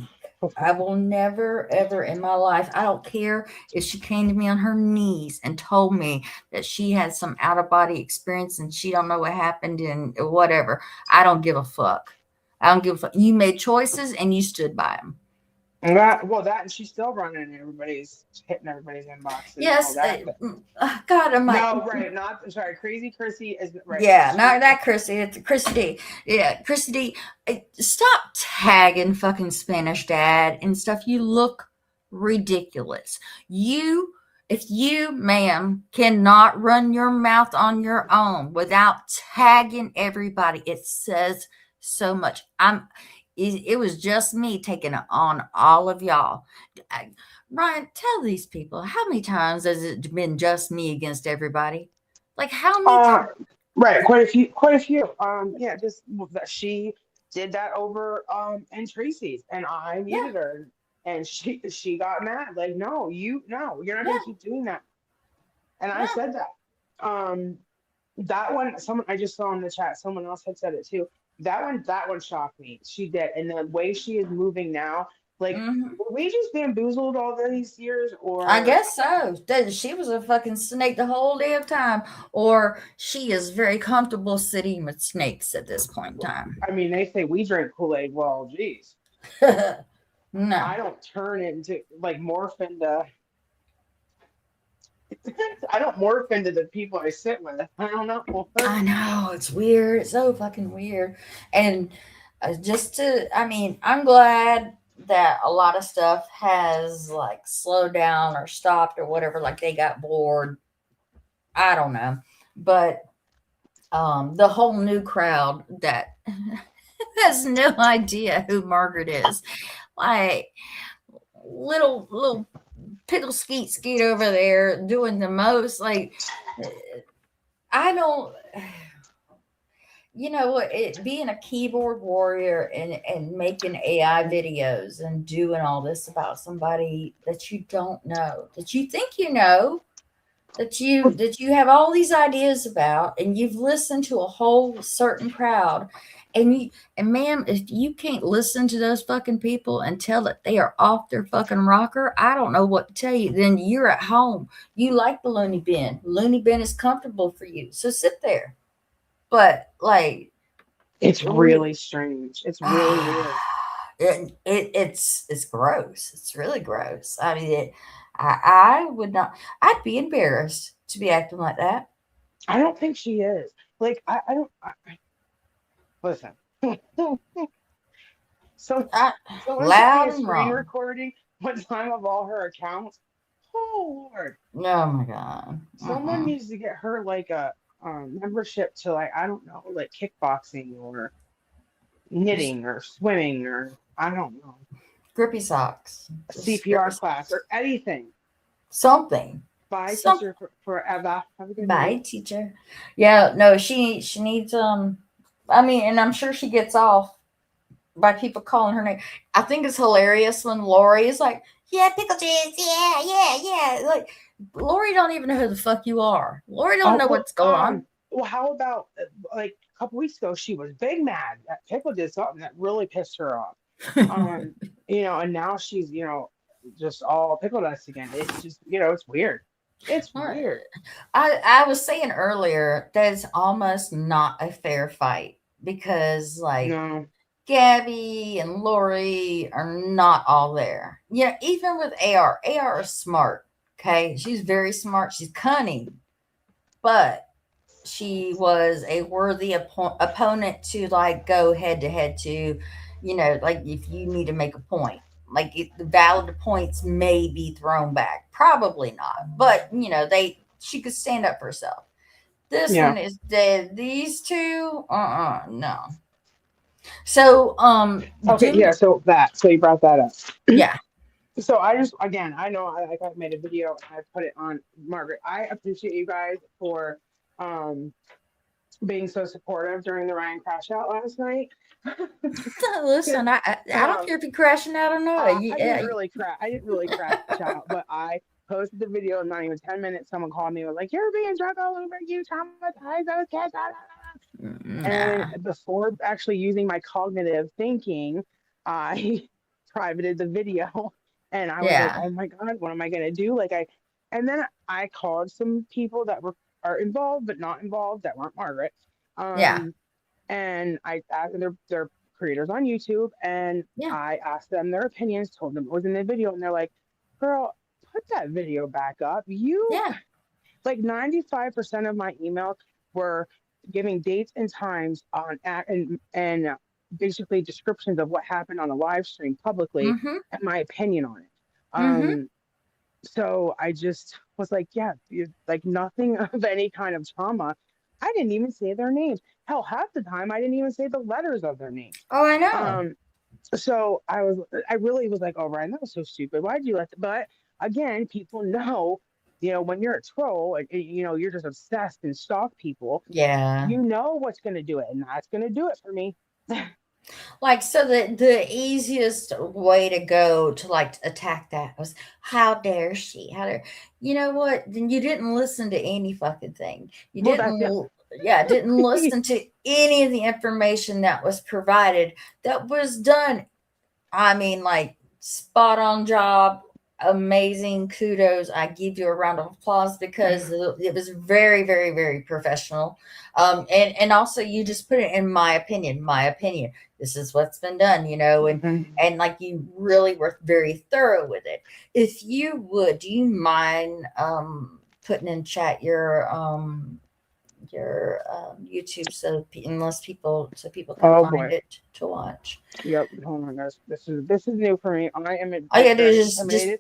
I will never, ever in my life. I don't care if she came to me on her knees and told me that she had some out of body experience and she don't know what happened and whatever. I don't give a fuck. I don't give a fuck. You made choices and you stood by them. And that, well, that, and she's still running everybody's, hitting everybody's inbox and all Yes, that. God, I might. No, right, not, I'm sorry, Crazy Chrissy is, right, Yeah, she, not that Chrissy. It's Chrissy D. Yeah, Chrissy D. Stop tagging fucking Spanish Dad and stuff. You look ridiculous. If you, ma'am, cannot run your mouth on your own without tagging everybody, it says so much. It was just me taking it on all of y'all. Ryan, tell these people how many times has it been just me against everybody? Like how many uh, times? right, quite a few. Yeah, just that she did that over, and Tracy's, and I Yeah, muted her, and she got mad, like, no, no, you're not yeah, gonna keep doing that. And I yeah. said that. That one, someone I just saw in the chat, someone else had said it too. That one shocked me. She did, and the way she is moving now, like, Hmm. were we just bamboozled all these years, I or guess so. She was a fucking snake the whole damn time, or she is very comfortable sitting with snakes at this point in time. I mean, they say we drink Kool-Aid. Well, geez, No, I don't turn into like morph into. I don't morph into the people I sit with. I don't know. I know it's weird. It's so fucking weird. And I mean, I'm glad that a lot of stuff has like slowed down or stopped or whatever. Like they got bored. I don't know, but the whole new crowd that has no idea who Margaret is. Like little pickle skeet skeet over there doing the most. Like I don't. You know what? It being a keyboard warrior and making AI videos and doing all this about somebody that you don't know, that you think you know, that you have all these ideas about and you've listened to a whole certain crowd and ma'am, if you can't listen to those fucking people and tell that they are off their fucking rocker, I don't know what to tell you. Then you're at home. You like the loony bin is comfortable for you, so sit there. But like It's we really strange. It's really weird. it's gross. It's really gross. I mean, I would not. I'd be embarrassed to be acting like that. I don't think she is. Like, I don't. Listen. So I, someone sent me loud a and screen wrong. recording one time of all her accounts. Oh Lord. Oh my god. Someone needs to get her like a, membership to, like, I don't know, like kickboxing or Just knitting or swimming or I don't know, grippy socks. a Just grippy CPR class socks. or anything. Something. Bye, Some teacher, forever. Have a good bye, night. teacher. Yeah. No. She needs. I mean, and I'm sure she gets off by people calling her name. I think it's hilarious when Lori is like, "Yeah, pickle juice, yeah, yeah, yeah." Like Lori don't even know who the fuck you are. Lori don't Oh know well, what's going on. how about, like a couple weeks ago she was big mad that Pickle did something that really pissed her off. Um, and now she's, just all pickle dust again. It's just, it's weird. It's All right. weird. I was saying earlier that it's almost not a fair fight because like No. Gabby and Lori are not all there. Yeah, even with AR is smart. Okay, she's very smart. She's cunning, but she was a worthy opponent to like go head to head to, like if you need to make a point, like the valid points may be thrown back, probably not, but she could stand up for herself. This Yeah. one is dead. These two, no. So, Okay. do Yeah. So that. So you brought that up. yeah, So I just, again, I know I made a video and I put it on Margaret. I appreciate you guys for um being so supportive during the Ryan crash out last night. listen, I don't um, care if you're crashing out or not. Yeah, I didn't really crash out, but I posted the video in not even 10 minutes. Someone called me and was like, "You're being drunk all over, you traumatized those kids." And nah, before actually using my cognitive thinking, I privated the video and I was like, yeah, "Oh my God, what am I gonna do?" And then I called some people that are involved but not involved that weren't Margaret. yeah, Um, and I asked, they're creators on YouTube, and yeah, I asked them their opinions, told them it was in the video, and they're like, "Girl, put that video back up. You yeah. like 95% of my emails were giving dates and times on and basically descriptions of what happened on a live stream publicly Mm-hmm. and my opinion on it. Mm-hmm. So I just was like, yeah, like nothing of any kind of trauma. I didn't even say their names. Hell, half the time I didn't even say the letters of their names. Oh, I know. Um, so I really was like, oh, Ryan, that was so stupid. Why'd you let, but again, people know, when you're a troll and, you're just obsessed and stalk people, Yeah. you know what's going to do it. And that's going to do it for me. Like, so the easiest way to go to like attack that was, how dare she? How dare, you know what? Then you didn't listen to any fucking thing. You Well, that's, yeah. didn't listen to any of the information that was provided, that was done. I mean, like, spot on job, amazing, kudos. I give you a round of applause because it was very, very, very professional. And also you just put it in my opinion, my opinion. This is what's been done, Mhm. and like you really were very thorough with it. If you would, do you mind putting in chat your YouTube unless people can Oh find boy. it to watch. Yep. Hold on, guys. This is new for me. I am All you gotta do very is just intimidated.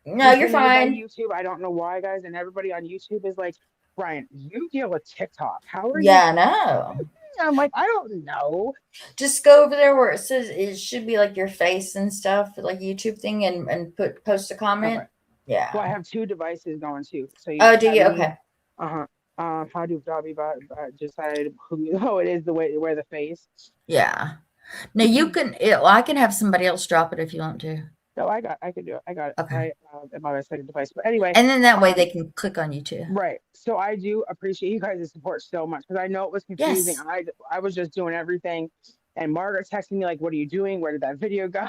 no, you're Intimidated by fine. YouTube. I don't know why, guys. And everybody on YouTube is like, Brian, you deal with TikTok. How are you? Yeah, I know. I'm like, I don't know. Just go over there where it says it should be like your face and stuff, like YouTube thing, and post a Okay. comment. Well, I Yeah. have two devices going too. So you Oh, do have you? me. Okay. Uh-huh. How do Dobby decide who? Oh, it is the way to wear the face. Yeah. No, you can. I can have somebody else drop it if you want to. No, I could do it. I got it. Okay. I'm on my second device. But anyway, And then that way they um, can click on you too. right. So I do appreciate you guys' support so much because I know it was confusing. Yes. I was just doing everything, and Margaret texted me like, "What are you doing? Where did that video go?"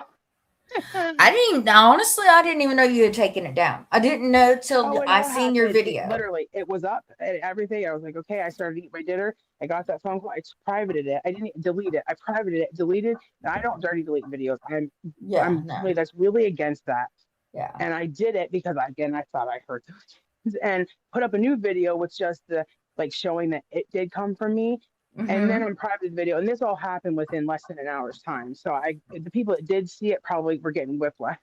I didn't even honestly. I didn't even know you had taken it down. I didn't know till Oh, it I all seen your happened. video. It was up and everything. I was like, okay. I started eating my dinner. I got that phone call. I privated it. I didn't delete it. I privated it, deleted. And I don't dirty delete videos. Yeah. I'm No. somebody that's really against that. Yeah. And I did it because again, I thought I heard those and put up a new video with just the like showing that it did come from me. And then Mm-hmm. on private video, and this all happened within less than an hour's time. So the people that did see it probably were getting whiplash.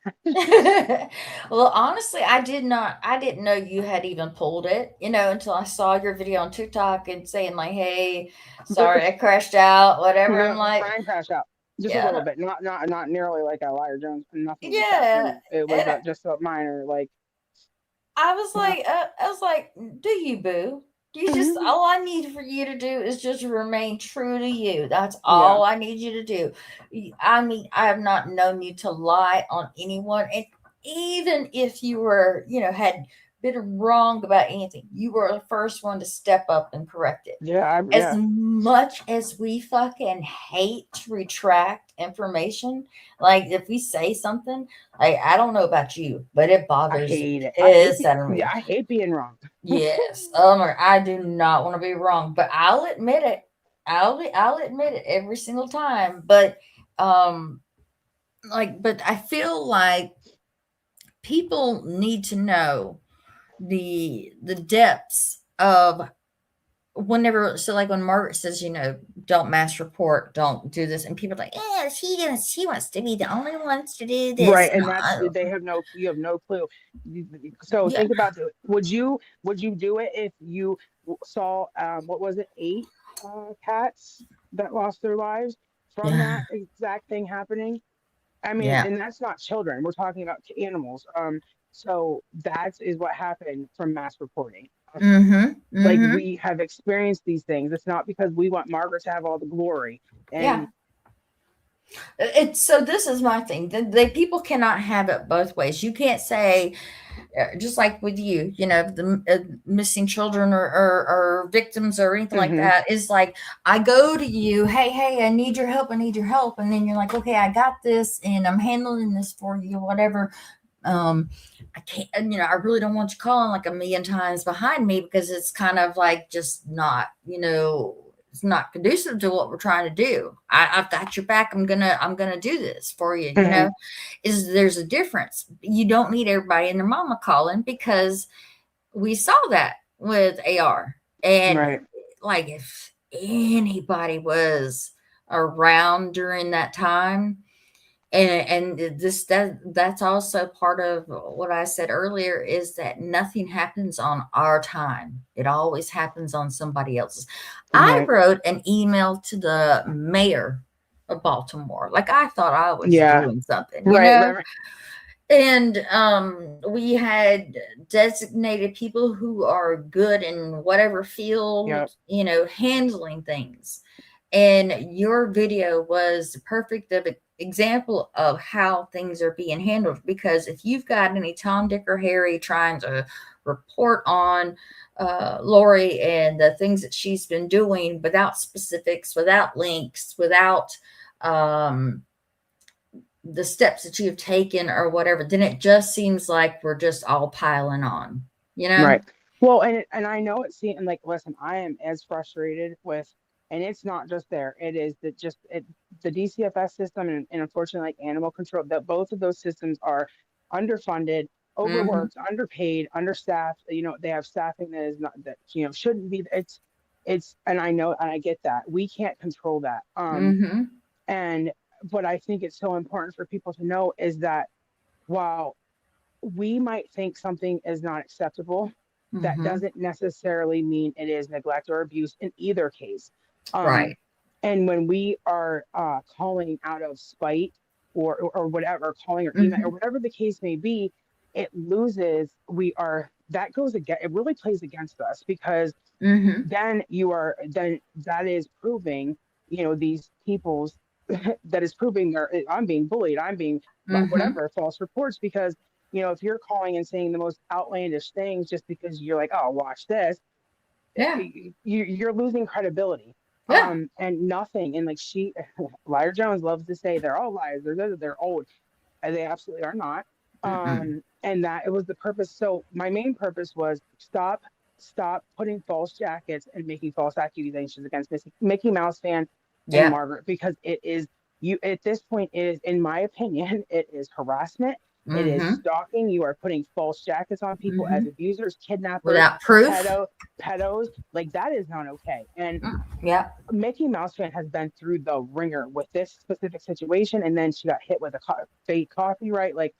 Well, honestly, I didn't know you had even pulled it, until I saw your video on TikTok and saying like, "Hey, But sorry, I crashed out," whatever. I'm no, like, Ryan crashed out just a little yeah, bit, not nearly like a Liar Jones, nothing like that. yeah. It was And just a minor like. I was like, "Do you, boo? Do you just all I need for you to do is just remain true to you. That's Yeah, all I need you to do." I mean, I have not known you to lie on anyone, and even if you were, had been wrong about anything, you were the first one to step up and correct it. Yeah, As yeah, much as we fucking hate to retract information, like if we say something, like I don't know about you, but it I bothers the hate it. piss out of Yeah, me. I hate being wrong. Yes. Oh my, I do not want to be wrong, but I'll admit it. I'll admit it every single time. But um but I feel like people need to know the depths of whenever, so like when Margaret says, don't mass report, don't do this, and people are like, yeah, she wants to be the only ones to do this. Right, and that's they have no you have no clue. So Yeah. think about it. Would you do it if you saw what was it, 8 cats that lost their lives from Yeah. that exact thing happening? I mean, Yeah. and that's not children. We're talking about animals. So that is what happened from mass reporting. Mm-hmm. Like Mm-hmm. we have experienced these things. It's not because we want Margaret to have all the glory. Yeah. And It's so this is my thing. The people cannot have it both ways. You can't say, just like with you, the missing children or victims or anything like mhm, that is like, I go to you, hey, I need your help, I need your help. And then you're like, okay, I got this and I'm handling this for you, whatever. Um, I can't, I really don't want you calling like a million times behind me because it's kind of like just not, it's not conducive to what we're trying to do. I've got your back. I'm gonna do this for you. mhm, Is there's a difference. You don't need everybody and their mama calling because we saw that with AR. And right. like if anybody was around during that time, and that's also part of what I said earlier, is that nothing happens on our time. It always happens on somebody else's. I Right. wrote an email to the mayor of Baltimore, like I thought I was Yeah. doing something, Right, right, right. and we had designated people who are good in whatever Yeah. field, handling things. And your video was the perfect example of how things are being handled. Because if you've got any Tom, Dick, or Harry trying to report on Lori and the things that she's been doing without specifics, without links, without um, the steps that you've taken or whatever, then it just seems like we're just all piling on, you know? Right. Well, and I know it's and like listen, I am as frustrated with, and it's not just there. It is that just the DCFS system and unfortunately like animal control, that both of those systems are underfunded, Mm-hmm. overworked, underpaid, understaffed. They have staffing that is not that shouldn't be. It's and I know and I get that. We can't control that. Mm-hmm. And but I think it's so important for people to know is that while we might think something is not acceptable, that Mm-hmm. doesn't necessarily mean it is neglect or abuse in either case. Um, Right. and when we are calling out of spite or whatever, calling or email or Mm-hmm. whatever the case may be, it loses. We are that goes again. It really plays against us because Mm-hmm. then that is proving these people's that is proving I'm being bullied, I'm being Mm-hmm. whatever false reports because if you're calling and saying the most outlandish things just because you're like, oh, watch this, Yeah. you're losing credibility. Yeah. And nothing and like Liar Jones loves to say they're all liars, they're old, and they absolutely are not. Mm-mm. And that it was the purpose. So my main purpose was stop putting false jackets and making false accusations against Mickey Mouse fan and Yeah. Margaret because it is you at this point it is, in my opinion, it is harassment. It is Mm-hmm. stalking. You are putting false jackets on people Mm-hmm. as abusers, kidnappers, Without proof. pedo, pedos. Like that is not okay. And Yeah. Mickey Mouse fan has been through the ringer with this specific situation, and then she got hit with a fake copyright. Like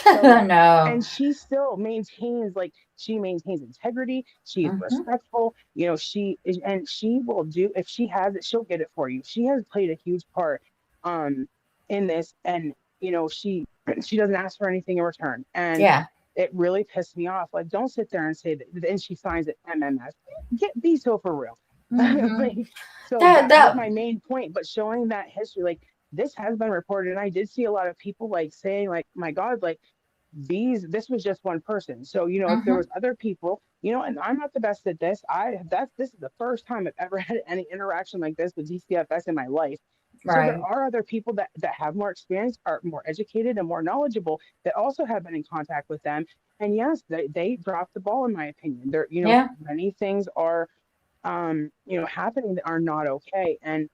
so, No. and she still maintains she maintains integrity. She is Mm-hmm. respectful. She is, and she will do if she has it, she'll get it for you. She has played a huge part um in this, and she doesn't ask for anything in return. And Yeah. it really pissed me off. Like, don't sit there and say that. Then she signs it MMS. Be so for real. Mm-hmm. Like, so That that was that my main point. But showing that history, like this has been reported, and I did see a lot of people like saying, like, my God, like this was just one person. So, if there Mm-hmm. was other people, and I'm not the best at this. This is the first time I've ever had any interaction like this with DCFS in my life. So there Right. are other people that have more experience, are more educated and more knowledgeable, that also have been in contact with them. And yes, they dropped the ball, in my opinion. There, Yeah. many things are happening that are not okay. And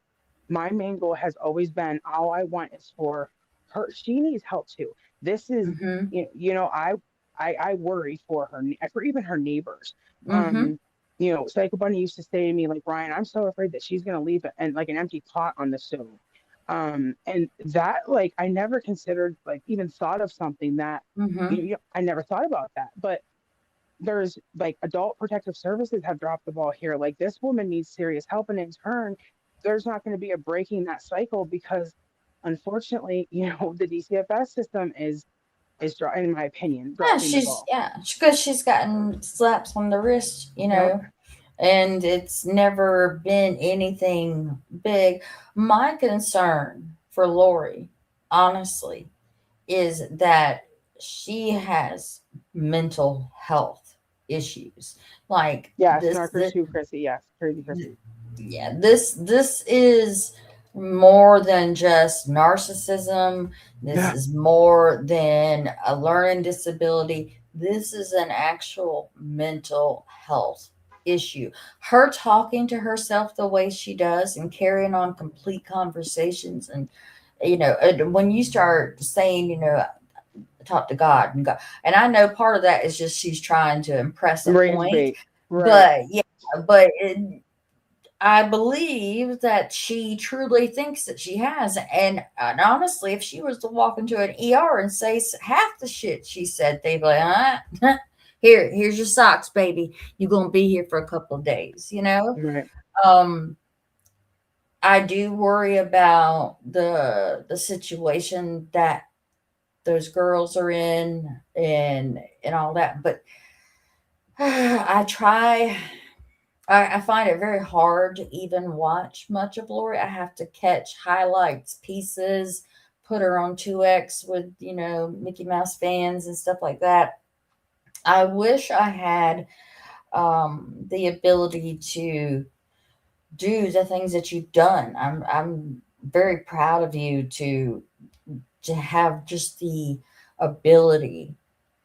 my main goal has always been, all I want is for her. She needs help too. This is, Mm-hmm. I worry for her, for even her neighbors. Mm-hmm. Psycho Bunny used to say to me, like, Ryan, I'm so afraid that she's gonna leave it and like an empty pot on the stove. And that, like, I never considered, like, even thought of something that, Mm-hmm. I never thought about that. But there's, like, adult protective services have dropped the ball here. Like, this woman needs serious help, and in turn, there's not going to be a breaking that cycle, because unfortunately, the DCFS system in my opinion, Yeah, dropping the ball. because she's gotten slaps on the wrist, Yep. and it's never been anything big. My concern for Lori, honestly, is that she has mental health issues. Like Yes, Narcos 2, Chrissy. Yes, crazy Chrissy. yeah, this is more than just narcissism. This Yeah. is more than a learning disability. This is an actual mental health issue. Her talking to herself the way she does and carrying on complete conversations, and when you start saying, talk to God, and I know part of that is just she's trying to impress a Raise point, bait. Right. but yeah, but I believe that she truly thinks that she has. And honestly, if she was to walk into an ER and say half the shit she said, they'd be like, here's your socks, baby. You're going to be here for a couple of days. Right. Um, I do worry about the situation that those girls are in and all that. But I try. I find it very hard to even watch much of Lori. I have to catch highlights, pieces, put her on 2X with, Mickey Mouse fans and stuff like that. I wish I had the ability to do the things that you've done. I'm very proud of you to have just the ability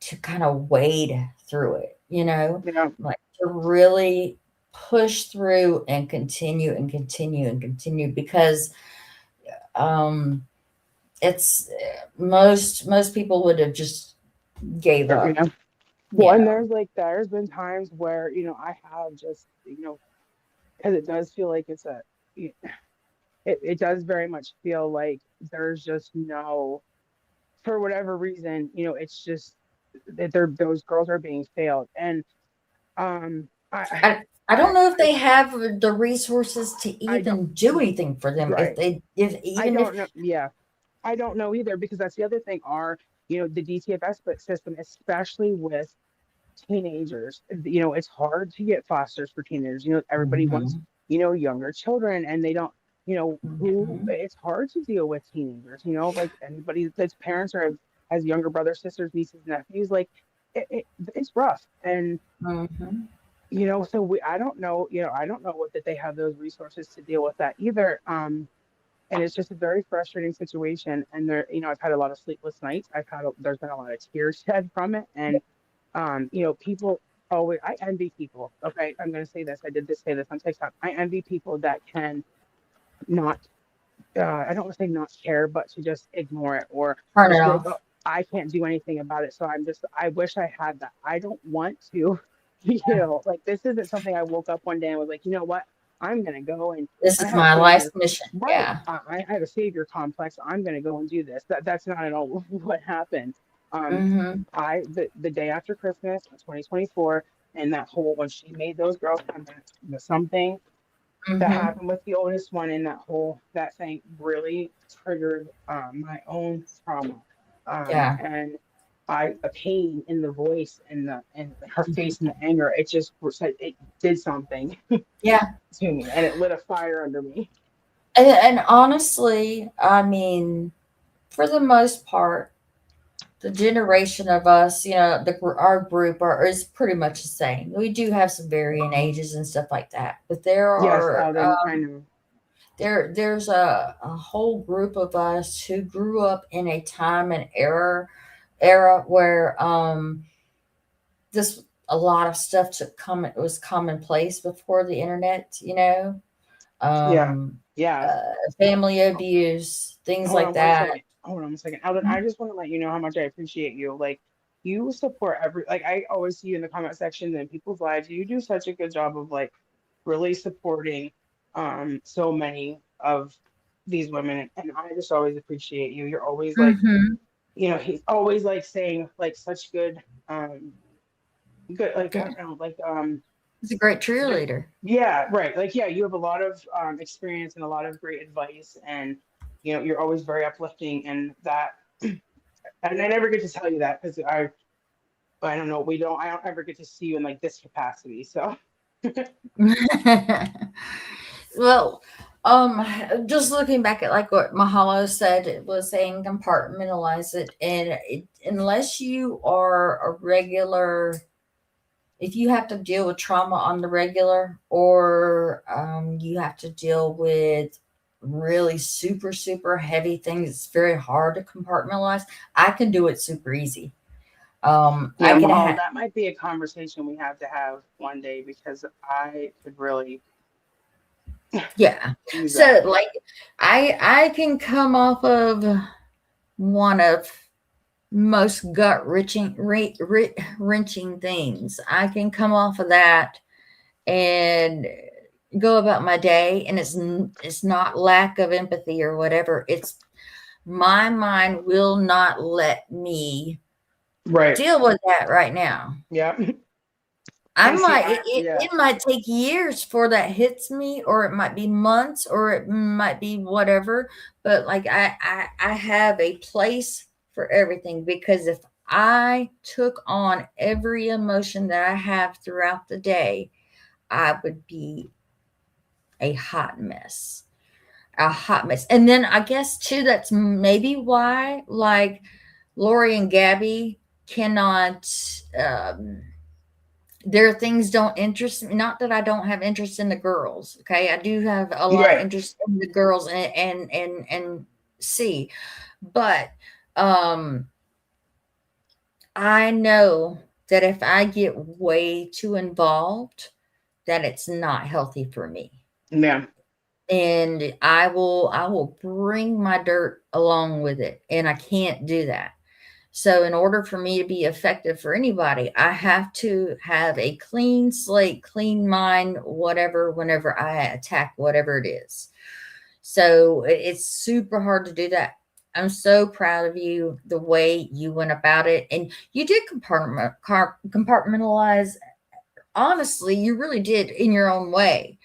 to kind of wade through it, Yeah. like to really push through and continue and continue and continue because um it's most people would have just gave up. Yeah. Well, and Yeah. there's been times where, I have just, because it does feel like it does very much feel like there's just no, for whatever reason, it's just that those girls are being failed. And I I don't know if they have the resources to I don't. even do anything for them if Right. they if I even if don't know. Yeah. I don't know either, because that's the other thing, are, the DTFS system, especially with teenagers. It's hard to get fosters for teenagers. Everybody wants, Mhm, younger children, and they don't, who, mhm, it's hard to deal with teenagers, like anybody that's parents or has younger brothers, sisters, nieces, nephews, like it's rough. And, mhm. so I don't know, I don't know what that they have those resources to deal with that either. And it's just a very frustrating situation. And there, I've had a lot of sleepless nights. There's been a lot of tears shed from it. And, people always, I envy people. Okay. I'm going to say this. I did say this on TikTok. I envy people that can not, I don't want to say not care, but to just ignore it, or Turn it just be like, off. oh, I can't do anything about it. So I wish I had that. I don't want to, like, this isn't something I woke up one day and was like, you know what? I'm going to go, and This I is have a my life's savior. mission. Right. Yeah. I have a savior complex. I'm going to go and do this. That's not at all what happened. Um, Mhm, the day after Christmas, 2024, and that whole, when she made those girls come back, something that mhm. happened with the oldest one, and that thing really triggered, my own trauma. Yeah. And the pain in the voice, and her face, and the anger, it just said it did something Yeah. to me, and it lit a fire under me. And honestly, I mean, for the most part, the generation of us, our group is pretty much the same. We do have some varying ages and stuff like that, but there Yes, are I know. there's a whole group of us who grew up in a time and era where this a lot of stuff it was commonplace before the internet, Yeah. um, Yeah. family abuse, things Hold like on one that. second. Hold on one second. Alden, I just want to let you know how much I appreciate you. Like, you support like, I always see you in the comment section and people's lives. You do such a good job of like really supporting so many of these women. And I just always appreciate you. You're always like, Hmm. he's always like saying like such good, like, I Yeah, don't know, like, he's a great good, cheerleader. yeah, right. Like, yeah, you have a lot of experience and a lot of great advice, and you're always very uplifting, and that, and I never get to tell you that because I don't know, I don't ever get to see you in like this capacity. So Well, just looking back at like what Mahalo said, it was saying compartmentalize it, and unless you are a regular, if you have to deal with trauma on the regular, or you have to deal with really super heavy things, it's very hard to compartmentalize. I can do it super easy. yeah, I can Mahal, have that might be a conversation we have to have one day because I could really Yeah. use that. So like I can come off of one of most gut wrenching things. I can come off of that and go about my day, and it's not lack of empathy or whatever. It's my mind will not let me Right. deal with that right now. Yeah. I And see, might yeah. it might take years for that hits me, or it might be months, or it might be whatever. But like I have a place for everything, because if I took on every emotion that I have throughout the day, I would be a hot mess. A hot mess. And then I guess too, that's maybe why like Lori and Gabby cannot their things don't interest me. Not that I don't have interest in the girls. Okay. I do have a lot of Right. interest in the girls and see. But um I know that if I get way too involved, that it's not healthy for me. Yeah. And I will bring my dirt along with it. And I can't do that. So, in order for me to be effective for anybody, I have to have a clean slate, clean mind, whatever, whenever I attack whatever it is. So, it's super hard to do that. I'm so proud of you, the way you went about it. And you did compartmentalize. Honestly, you really did in your own way.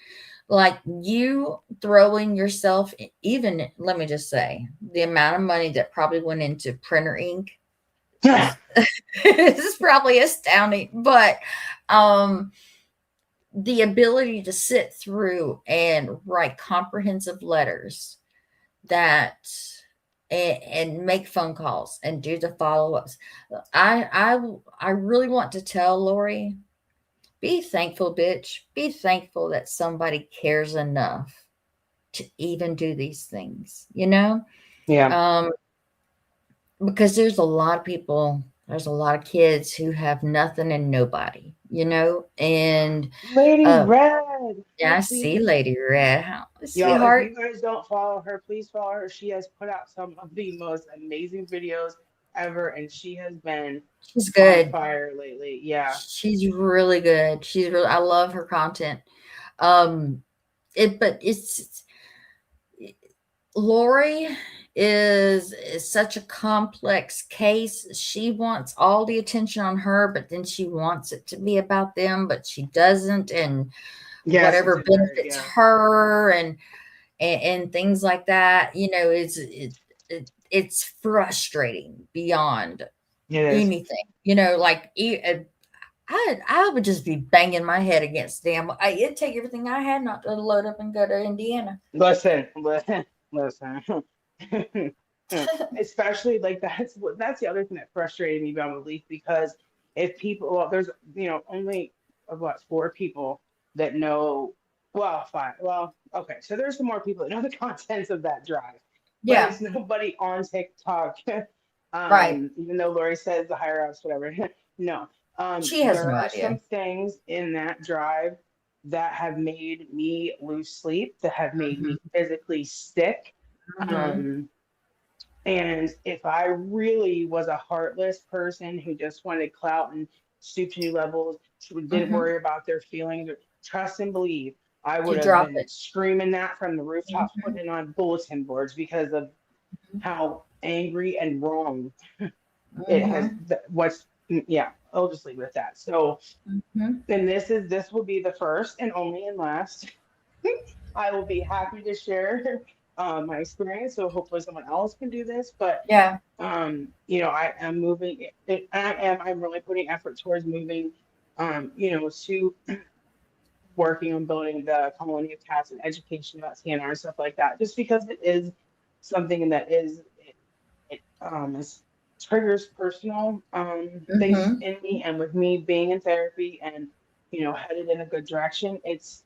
Like you throwing yourself, even, let me just say, the amount of money that probably went into printer ink is this is probably astounding, but um the ability to sit through and write comprehensive letters that and make phone calls and do the follow-ups. I really want to tell Lori, be thankful, bitch. Be thankful that somebody cares enough to even do these things, Yeah. Um, because there's a lot of kids who have nothing and nobody, and Lady uh, Red. yeah, Hi, I see sweetie. Lady Red. Y'all, if Sweetheart, you guys don't follow her, please follow her. She has put out some of the most amazing videos ever, and she has been she's on good. fire lately. Yeah. She's really good. I love her content. Um, but it's Lori is such a complex case. She wants all the attention on her, but then she wants it to be about them, but she doesn't, and Yes, it's whatever very, benefits yeah. her and things like that. It's frustrating beyond It is. anything. I would just be banging my head against it'd take everything I had not to load up and go to Indiana. Listen, listen, listen. especially like that's the other thing that frustrated me beyond belief because if people, well, there's only what 4 people that know, well, 5, well, okay, so there's some more people that know the contents of that drive, but Yeah, it's nobody on TikTok. right. Even though Lori says the higher ups, whatever. No, She has there no are some idea. things in that drive that have made me lose sleep, that have made Hmm. me physically sick. Hmm. Um, and if I really was a heartless person who just wanted clout and stoop to new levels, who didn't Hmm. worry about their feelings, or trust and believe, I would To have drop been it. screaming that from the rooftops, Hmm. putting it on bulletin boards because of how angry and wrong it has. Hmm. What's yeah, I'll just leave it at that. So, Hmm. and this will be the first and only and last. I will be happy to share my experience. So hopefully someone else can do this. But Yeah. I am moving. I'm really putting effort towards moving. To working on building the colony of cats and education about TNR and stuff like that. Just because it is something that is triggers personal things Hmm. in me, and with me being in therapy and headed in a good direction, it's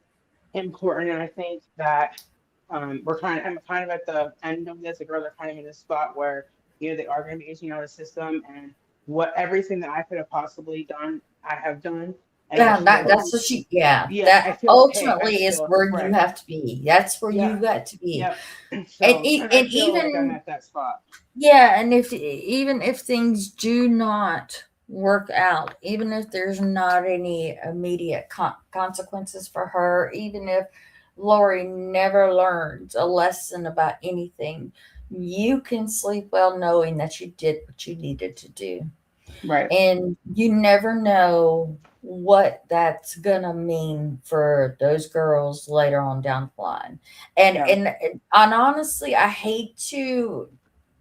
important. And I think that I'm kind of at the end of this. The girls are kind of in this spot where they are going to be aging out of the system, and what everything that I could have possibly done, I have done, and I Yeah, feel, that's what she, yeah, yeah, I that feel okay. I ultimately is feel where you right. have to be. That's where Yeah, you got to be. yeah. So, and I And feel like I'm even, at that spot. yeah, and if even if things do not work out, even if there's not any immediate consequences for her, even if Lori never learns a lesson about anything, you can sleep well knowing that you did what you needed to do. Right. And you never know what that's gonna mean for those girls later on down the line. Yeah. And honestly, I hate to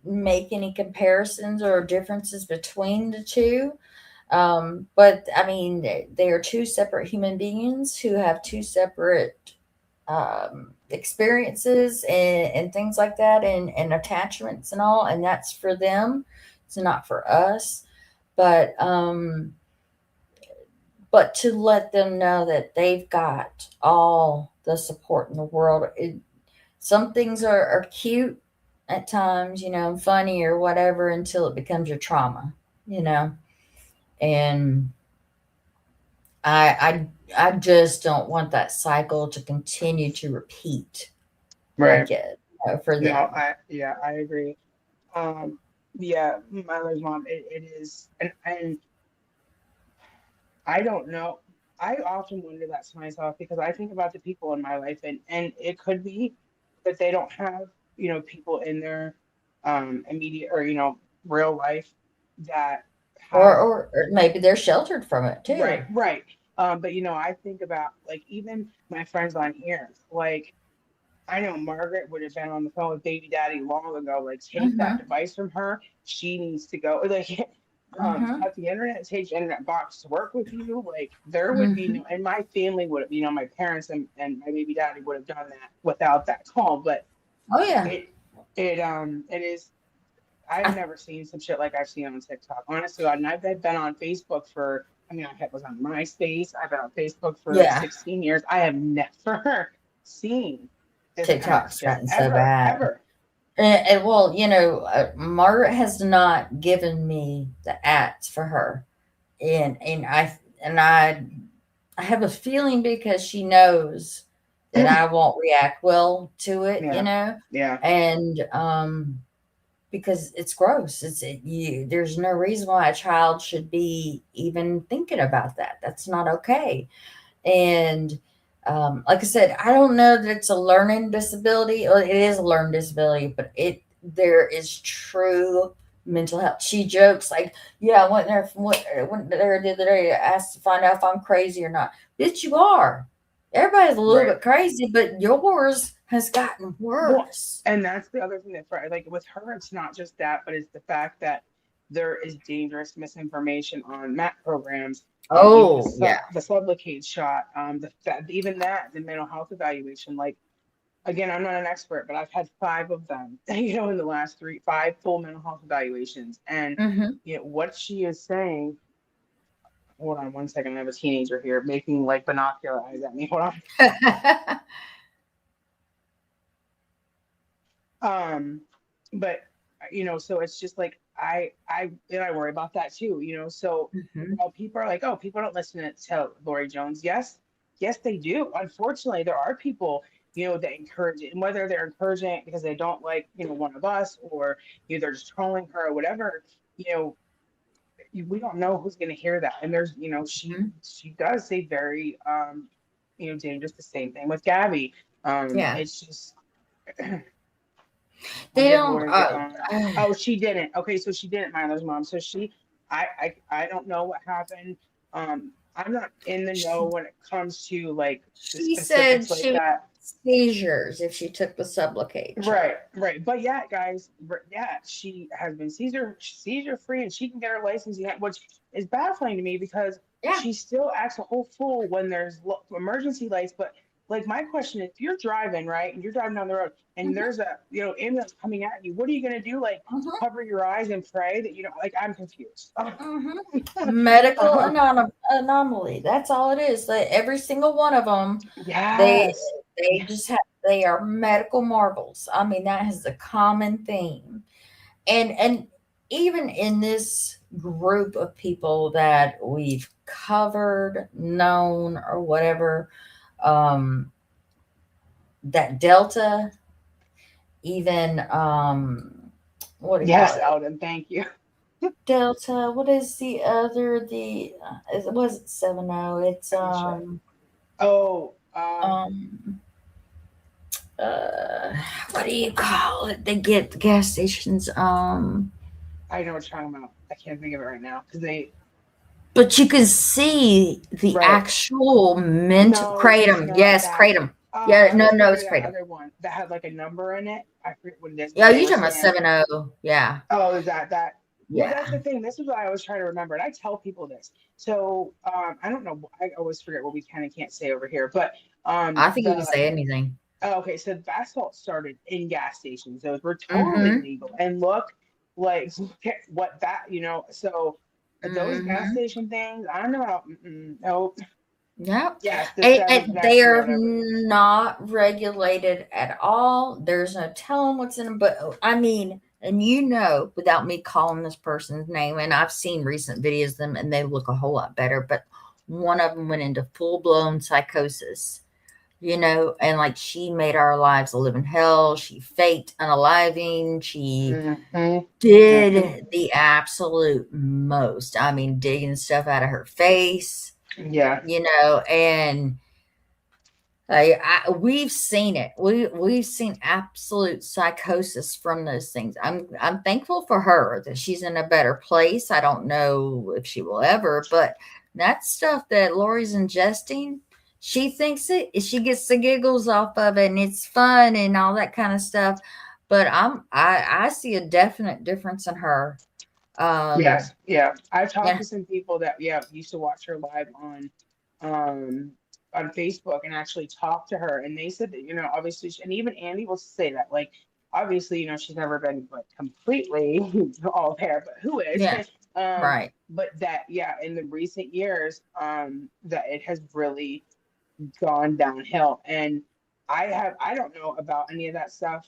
make any comparisons or differences between the two. But I mean, they are two separate human beings who have two separate experiences and things like that, and attachments and all, and that's for them. It's not for us. But but to let them know that they've got all the support in the world. Some things are cute at times, funny or whatever, until it becomes your trauma, you know. And I just don't want that cycle to continue to repeat Right. again, for No, them. I agree. Um, yeah, my other mom, it is, and I don't know. I often wonder that to myself because I think about the people in my life, and it could be that they don't have, people in their immediate or real life that Or, have. or maybe they're sheltered from it Right, too. right. But I think about like even my friends on here, like I know Margaret would have been on the phone with baby daddy long ago. Like, take that Hmm. device from her. She needs to go. Like, Hmm. cut the internet, take the internet box to work with you. Like, there would be no, Hmm. and my family would have, my parents and my baby daddy would have done that without that call. But Oh yeah. it, it is. I've I, never seen some shit like I've seen on TikTok. Honestly, and I've been on Facebook for. I mean, was on MySpace. I've been on Facebook for yeah. 16 years. I have never seen this kind of TikTok's shit gotten so ever, bad. ever. And well, Margaret has not given me the ads for her, and I have a feeling because she knows that I won't react well to it, Yeah, yeah, and because it's gross. There's no reason why a child should be even thinking about that. That's not okay. And like I said, I don't know that it's a learning disability. Well, it is a learning disability, but there is true mental health. She jokes like, "Yeah, went there the other day, asked to find out if I'm crazy or not." Bitch, you are. Everybody's a little right. bit crazy, but yours has gotten Well, worse. and that's the other thing like with her, it's not just that, but it's the fact that there is dangerous misinformation on MAP programs. Even Oh yeah. the Sublocade shot, even that, the mental health evaluation, like again, I'm not an expert, but I've had 5 of them, in the last 5 full mental health evaluations. And, Mm-hmm. what she is saying, hold on one second, I have a teenager here making like binocular eyes at me. Hold on. But so it's just like I worry about that too, so Mm-hmm. people are like, oh, people don't listen to Lori Jones. Yes, they do. Unfortunately, there are people, that encourage it, and whether they're encouraging it because they don't like, one of us, or they're just trolling her or whatever, you know, we don't know who's going to hear that. And there's, she does say very, dangerous. The same thing with Gabby. Yeah. It's just when They did don't. Lori get on? Oh, she didn't. Okay, so she didn't, Milo's mom. So I don't know what happened. I'm not in the know when it comes to like the She said specifics like she would that. have seizures if she took the Sublocade shot. Right. But yeah, guys, yeah, she has been seizure free, and she can get her license, which is baffling to me because Yeah. she still acts a whole fool when there's emergency lights. But like, my question is, if you're driving, right, and you're driving down the road, and Mm-hmm. there's a ambulance coming at you, what are you gonna do? Like, Mm-hmm. cover your eyes and pray that like, I'm confused. Mm-hmm. Medical Uh, anomaly. That's all it is. That every single one of them, they yes. they just have they are medical marvels. I mean, that is a common theme. And even in this group of people that we've covered, known, or whatever, um, that Delta, even what do you call Yes, it? Alden, thank you. Delta. What is the other? It wasn't 7-0. It's Let me check. Oh, um what do you call it? They get the gas stations. I know what you're talking about. I can't think of it right now because But you can see the right. actual mental No, it's kratom. not Yes, that. kratom. Yeah, I was no, thinking of it's that kratom. other one that had like a number in it. I forget what it is, but Yeah, they you were talking about saying, 7-0. Yeah, oh, is that? Well, that's yeah. the thing. This is what I was trying to remember, and I tell people this. So, I don't know. I always forget what we can and can't say over here, but I think you can the say anything. okay, so bath salt started in gas stations. Those were totally Mm-hmm. legal, and look at what that, So those gas Mm-hmm. station things, I don't know. Nope. Yep. Yes, the seventh And they next or are whatever it is. not regulated at all. There's no telling what's in them. But I mean, and without me calling this person's name, and I've seen recent videos of them and they look a whole lot better, but one of them went into full blown psychosis, and like she made our lives a living hell. She faked unaliving. She Hmm. Hmm. did the absolute most. I mean, digging stuff out of her face, Yeah. and we've seen it. We've seen absolute psychosis from those things. I'm thankful for her that she's in a better place. I don't know if she will ever, but that stuff that Lori's ingesting, she thinks she gets the giggles off of it and it's fun and all that kind of stuff. But I see a definite difference in her. Um, Yes. Yeah. I've talked yeah, to some people that used to watch her live um on Facebook and actually talk to her, and they said that obviously, and even Andy will say that, like, obviously, she's never been like completely all there, but who is? yeah, um right. but that, yeah, in the recent years, that it has really gone downhill. And I don't know about any of that stuff,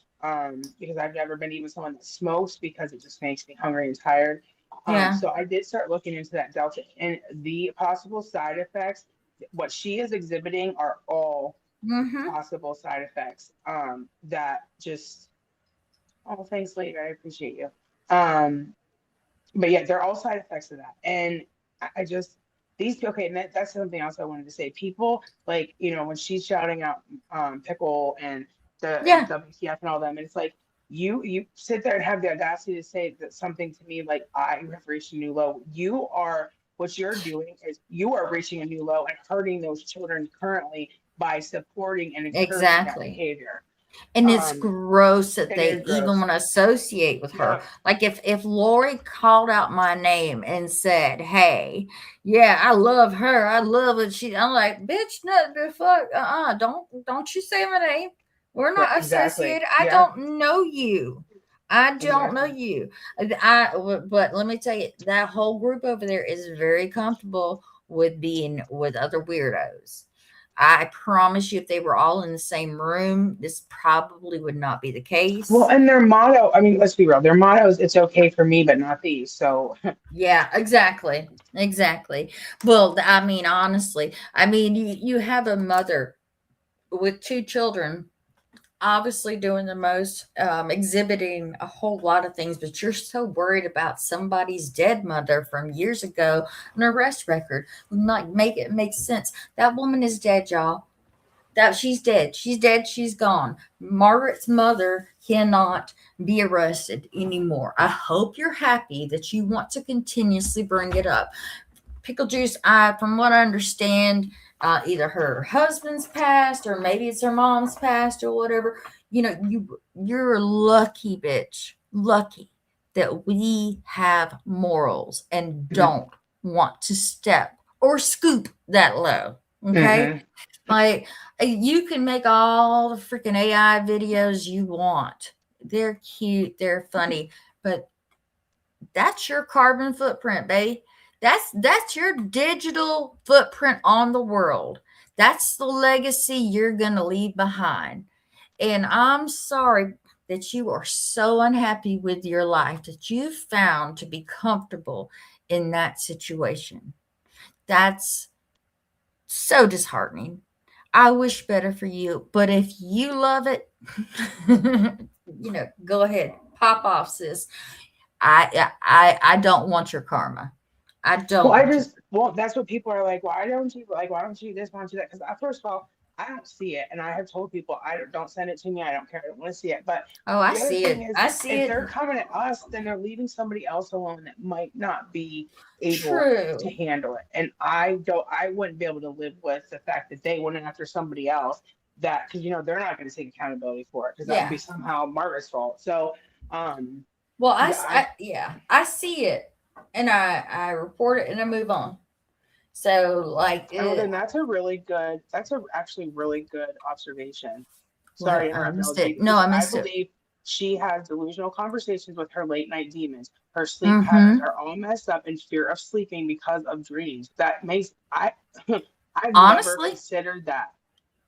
because I've never been even someone that smokes because it just makes me hungry and tired. Yeah. So I did start looking into that Delta and the possible side effects. What she is exhibiting are all Mm-hmm. possible side effects, that just, oh, thanks later, I appreciate you. But yeah, they're all side effects of that. And I just, okay, and that's something else I wanted to say. People, like, when she's shouting out Pickle and the Yeah. WTF and all them, and it's like, you sit there and have the audacity to say that something to me like, I have reached a new low. What you're doing is you are reaching a new low and hurting those children currently by supporting and encouraging that Exactly. behavior. And it's Um, gross that it they is even gross. want to associate with her. Yep. Like if Lori called out my name and said, "Hey, yeah, I love her. I love it." I'm like, "Bitch, no, the fuck, don't you say my name." We're Right, not exactly. associated. I Yeah, don't know you. I don't know exactly. you. But let me tell you, that whole group over there is very comfortable with being with other weirdos. I promise you, if they were all in the same room, this probably would not be the Well, case. and their motto, I mean, let's be real, their motto is it's okay for me, but not these. So, Yeah, exactly. Exactly. Well, I mean, honestly, I mean, you have a mother with two children obviously doing the most, exhibiting a whole lot of things, but you're so worried about somebody's dead mother from years ago, an arrest record. Like, make it make sense. That woman is dead, y'all. That she's dead. She's dead. She's gone. Margaret's mother cannot be arrested anymore. I hope you're happy that you want to continuously bring it up. Pickle juice, from what I understand, either her husband's passed or maybe it's her mom's passed or whatever. You're lucky, bitch, lucky that we have morals and mhm, don't want to step or scoop that low. Okay, mhm. like, you can make all the freaking AI videos you want. They're cute, they're funny, but that's your carbon footprint, babe. That's your digital footprint on the world. That's the legacy you're gonna leave behind. And I'm sorry that you are so unhappy with your life that you found to be comfortable in that situation. That's so disheartening. I wish better for you, but if you love it, go ahead, pop off, sis. I don't want your karma. I Well, don't want your. that's what people are like. Why don't you this, why don't you that? Because first of all, I don't see it, and I have told people don't send it to me. I don't care. I don't want to see it. But Oh, I the other see thing it. is, I see if it. they're coming at us, then they're leaving somebody else alone that might not be able to True. handle it. And I wouldn't be able to live with the fact that they went after somebody else that because they're not going to take accountability for it because that would be Yeah. somehow Margaret's fault. So, um, Well, yeah, yeah, I see it, and I report it and I move on. So, like, Oh, then that's a actually really good observation. Sorry what, to I interrupt, missed LG, it. No, because I I missed it. believe she has delusional conversations with her late night demons. Her sleep patterns Mm-hmm. are all messed up in fear of sleeping because of dreams. That makes I've never Honestly, considered that.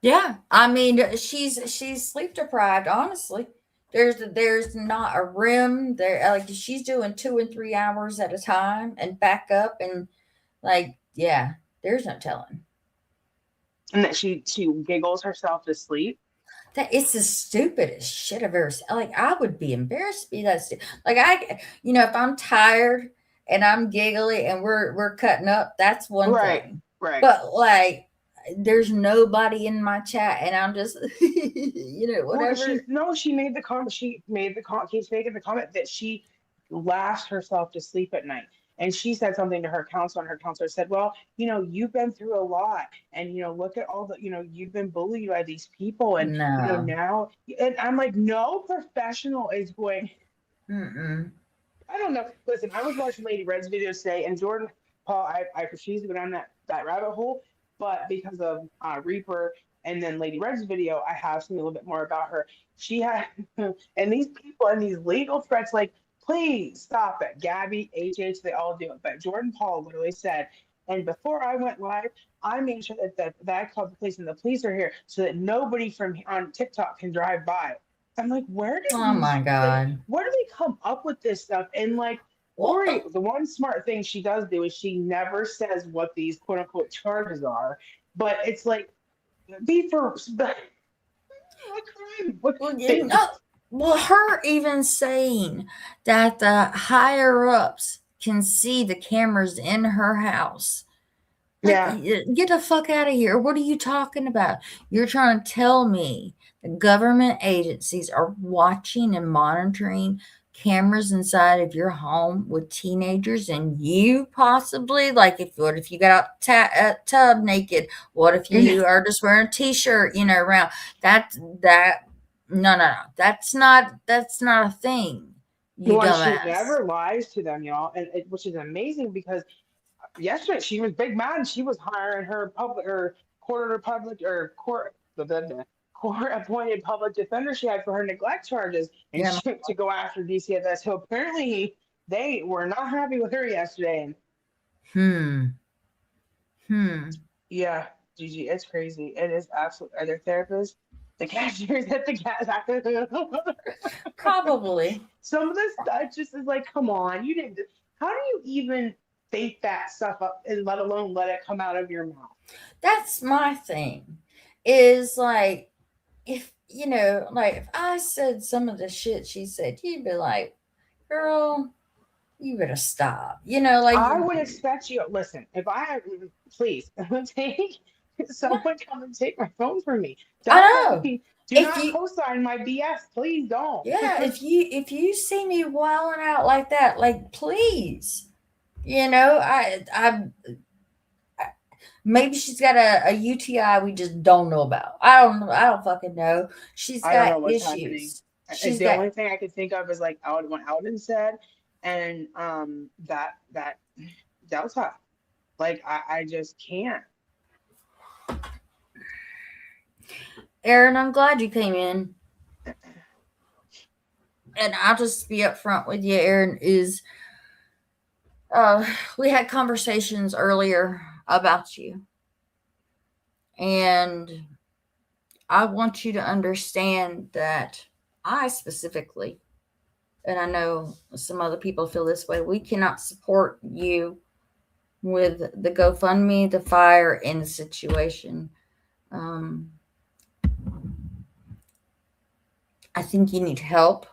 yeah. I mean, she's sleep deprived. Honestly, there's not a rim there. Like, she's doing 2 and 3 hours at a time and back up, and like, yeah, there's no telling. And that she giggles herself to sleep. That it's the stupidest shit I've ever seen. Like, I would be embarrassed to be that stupid. Like, if I'm tired and I'm giggly and we're cutting up, that's one Right, thing. right. But like, there's nobody in my chat, and I'm just, Well, whatever. she made the comment. She made the comment. Keeps making the comment that she laughs herself to sleep at night. And she said something to her counselor, and her counselor said, "Well, you've been through a lot, and look at all the, you've been bullied by these people, and No. now." And I'm like, no professional is going. Mm-mm. I don't know. Listen, I was watching Lady Red's video today, and Jordan Paul, I refuse to go down that rabbit hole, but because of Reaper and then Lady Red's video, I have seen a little bit more about her. She had, and these people and these legal threats, like, please stop it. Gabby, HH, they all do it. But Jordan Paul literally said, and before I went live, I made sure that I called the police and the police are here so that nobody from on TikTok can drive by. I'm like, where do Oh these my like God. where do they come up with this stuff? And like Lori, Well, the one smart thing she does do is she never says what these quote unquote charges are, but it's like be for what crime? What well, they, well, her even saying that the higher ups can see the cameras in her house. Like, yeah. get the fuck out of here. What are you talking about? You're trying to tell me the government agencies are watching and monitoring cameras inside of your home with teenagers and you possibly, like, what if you got out tub naked? What if you are just wearing a t-shirt, around that no, no, no. That's not a thing, you Well, and she dumbass. never lies to them, y'all, and which is amazing because yesterday she was big mad and she was hiring her public or quarter public or court court-appointed public defender she had for her neglect charges, and Yeah. she to go after DCFS. So apparently they were not happy with her yesterday. And Hmm. Hmm. yeah, Gigi, it's crazy. It is absolutely. Are there therapists? The cashiers at the gas. Probably. Some of this stuff just is like, come on, you didn't. How do you even think that stuff up, and let alone let it come out of your mouth? That's my thing. Is like, if you know, like if I said some of the shit she said, you'd be like, girl, you better stop. Like, I would expect you. Listen, if I please take yeah, someone come and take my phone from me. I Don't let know. me. Do If not you co-sign my BS. Please don't. Yeah, if you see me wilding out like that, like, please, maybe she's got a UTI we just don't know about. I don't fucking know. She's I don't know got what's happening. issues. She's The got only thing I could think of is like what Alden said, and that Delta. Like I just can't. Aaron, I'm glad you came in. And I'll just be upfront with you, Aaron, is we had conversations earlier about you. And I want you to understand that I specifically, and I know some other people feel this way, we cannot support you with the GoFundMe, the fire, and the situation. Um, I think you need help.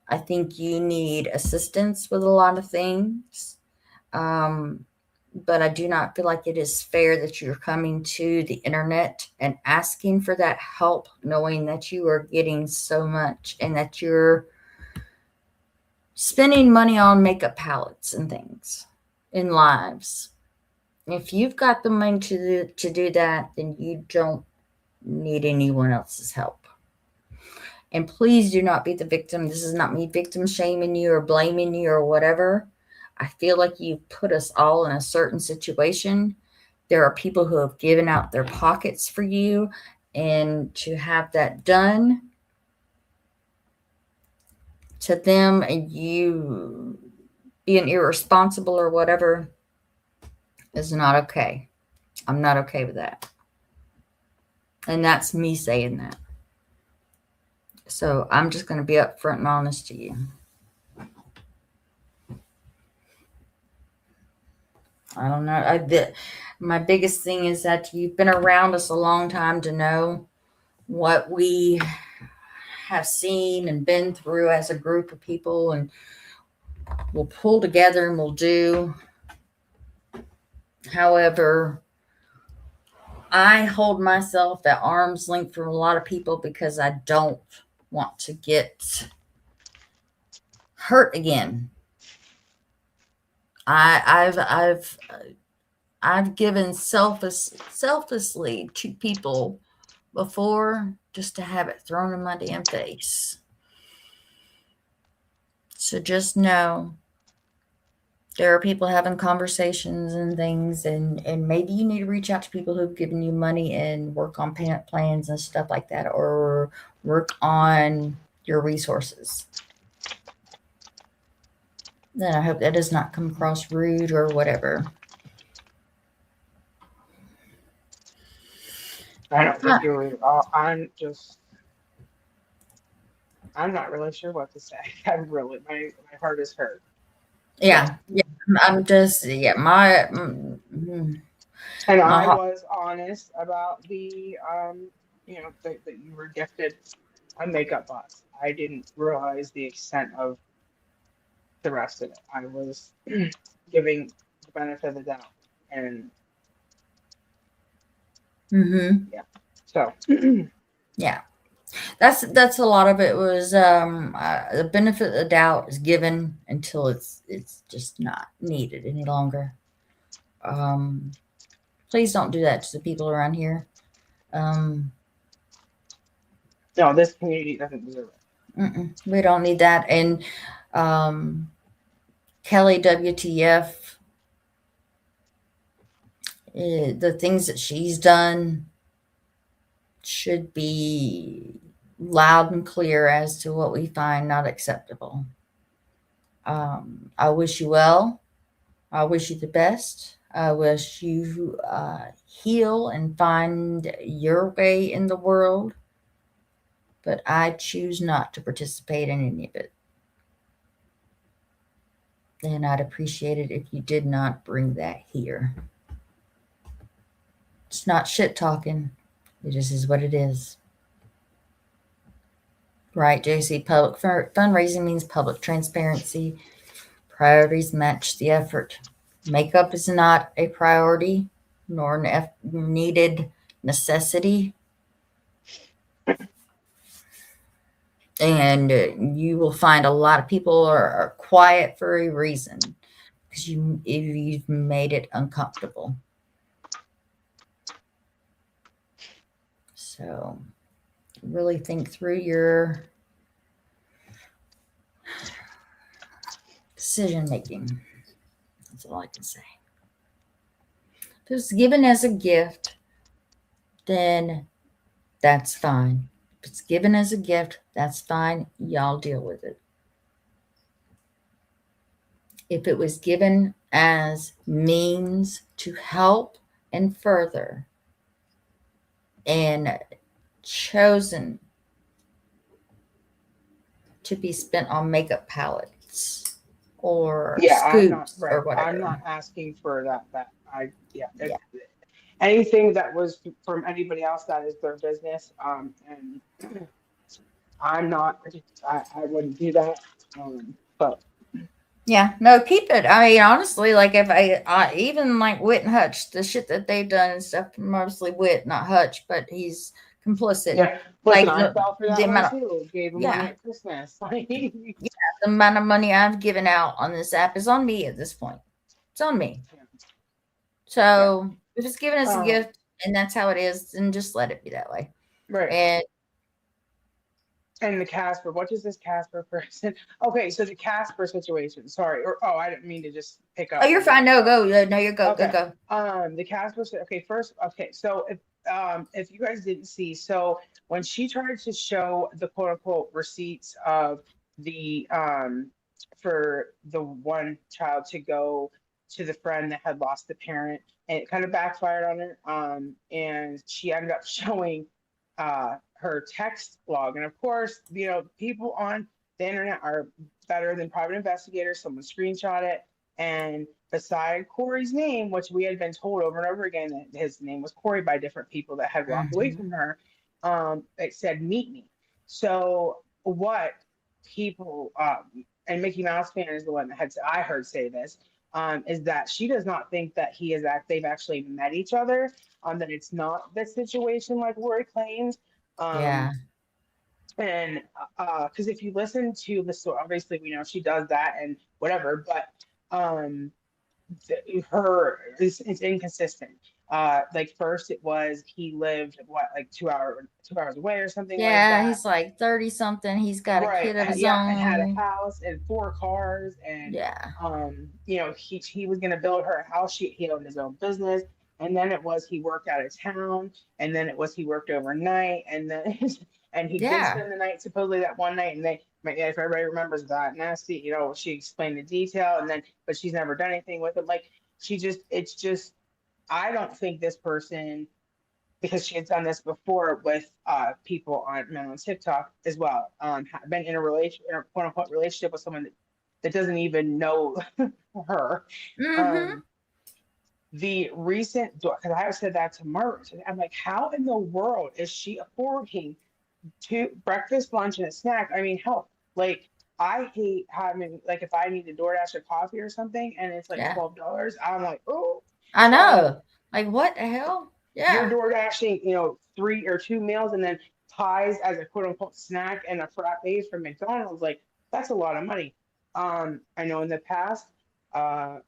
I think you need assistance with a lot of things. Um, but I do not feel like it is fair that you're coming to the internet and asking for that help, knowing that you are getting so much and that you're spending money on makeup palettes and things in lives. If you've got the money to do that, then you don't need anyone else's help. And please do not be the victim. This is not me victim shaming you or blaming you or whatever. I feel like you've put us all in a certain situation. There are people who have given out their pockets for you, and to have that done to them and you being irresponsible or whatever is not okay. I'm not okay with that. And that's me saying that. So I'm just going to be upfront and honest to you. I don't know. My biggest thing is that you've been around us a long time to know what we have seen and been through as a group of people, and we'll pull together and we'll do. However, I hold myself at arm's length from a lot of people because I don't want to get hurt again. I've given selflessly to people before just to have it thrown in my damn face. So just know there are people having conversations and things, and maybe you need to reach out to people who've given you money and work on payment plans and stuff like that, or work on your resources. Then I hope that does not come across rude or whatever. I don't think you're. I'm not really sure what to say. My heart is hurt. Yeah, I'm just my And my I heart. was honest about that you were gifted a makeup box. I didn't realize the extent of the rest of it. I was giving the benefit of the doubt, and yeah. So Yeah, that's a lot of it was the benefit of the doubt is given until it's just not needed any longer. Please don't do that to the people around here. no, this community doesn't deserve it. We don't need that. And Kelly WTF, the things that she's done should be loud and clear as to what we find not acceptable. I wish you well. I wish you the best. I wish you heal and find your way in the world, but I choose not to participate in any of it. And I'd appreciate it if you did not bring that here. It's not shit talking. It just is what it is. Right, JC? Public fundraising means public transparency. Priorities match the effort. Makeup is not a priority nor an needed necessity. And you will find a lot of people are quiet for a reason, because you've made it uncomfortable. So really think through your decision making. That's all I can say. If it was given as a gift, then that's fine. If it's given as a gift, that's fine. Y'all deal with it. If it was given as means to help and further and chosen to be spent on makeup palettes or scoops or whatever. I'm not asking for that. Yeah. Anything that was from anybody else, that is their business. And I'm not, I wouldn't do that. But Yeah, no, keep it. I mean, honestly, like if I even like Wit and Hutch, the shit that they've done and stuff, mostly Wit, not Hutch, but he's complicit. yeah, Like listen, I fell for that the one amount of, too. Gave him money yeah, at Christmas. the amount of money I've given out on this app is on me at this point. It's on me. So if it's given as a gift and that's how it is, then just let it be that way. Right. And the Casper, what is this Casper person? Okay, so the Casper situation. Sorry, I didn't mean to just pick up. Oh, you're fine. No, go. No, you're go. Okay. Go. The Casper. Okay, first. Okay, so if you guys didn't see, so when she tried to show the quote unquote receipts of the for the one child to go to the friend that had lost the parent, and it kind of backfired on her. And she ended up showing her text log. And of course, people on the internet are better than private investigators. Someone screenshot it, and beside Corey's name, which we had been told over and over again that his name was Corey by different people that had walked away from her, it said "Meet me." So what people and Mickey Mouse fan is the one that I heard say this, is that she does not think that they've actually met each other, that it's not the situation like Lori claims. Yeah. And because if you listen to the story, obviously we know she does that and whatever, but it's inconsistent. Like first it was he lived like 2 hours away or something like that. Yeah, he's like 30 something. He's got a kid of his own. And had a house and 4 cars, and he was gonna build her a house. He owned his own business, and then it was he worked out of town, and then it was he worked overnight, and then and he did spend the night supposedly that one night, and if everybody remembers that nasty, she explained the detail, but she's never done anything with it. Like it's just I don't think this person, because she had done this before with people on TikTok as well, been in a quote unquote relationship with someone that doesn't even know her. Mm-hmm. The recent, because I have said that to Margaret, I'm like, how in the world is she affording breakfast, lunch, and a snack? I mean, hell, like I hate having, like, if I need to DoorDash a coffee or something and it's like $12, I'm like, oh, I know. Like, what the hell? Yeah. You're DoorDashing, 3 or 2 meals and then pies as a quote unquote snack and a frappe from McDonald's. Like, that's a lot of money. I know in the past, I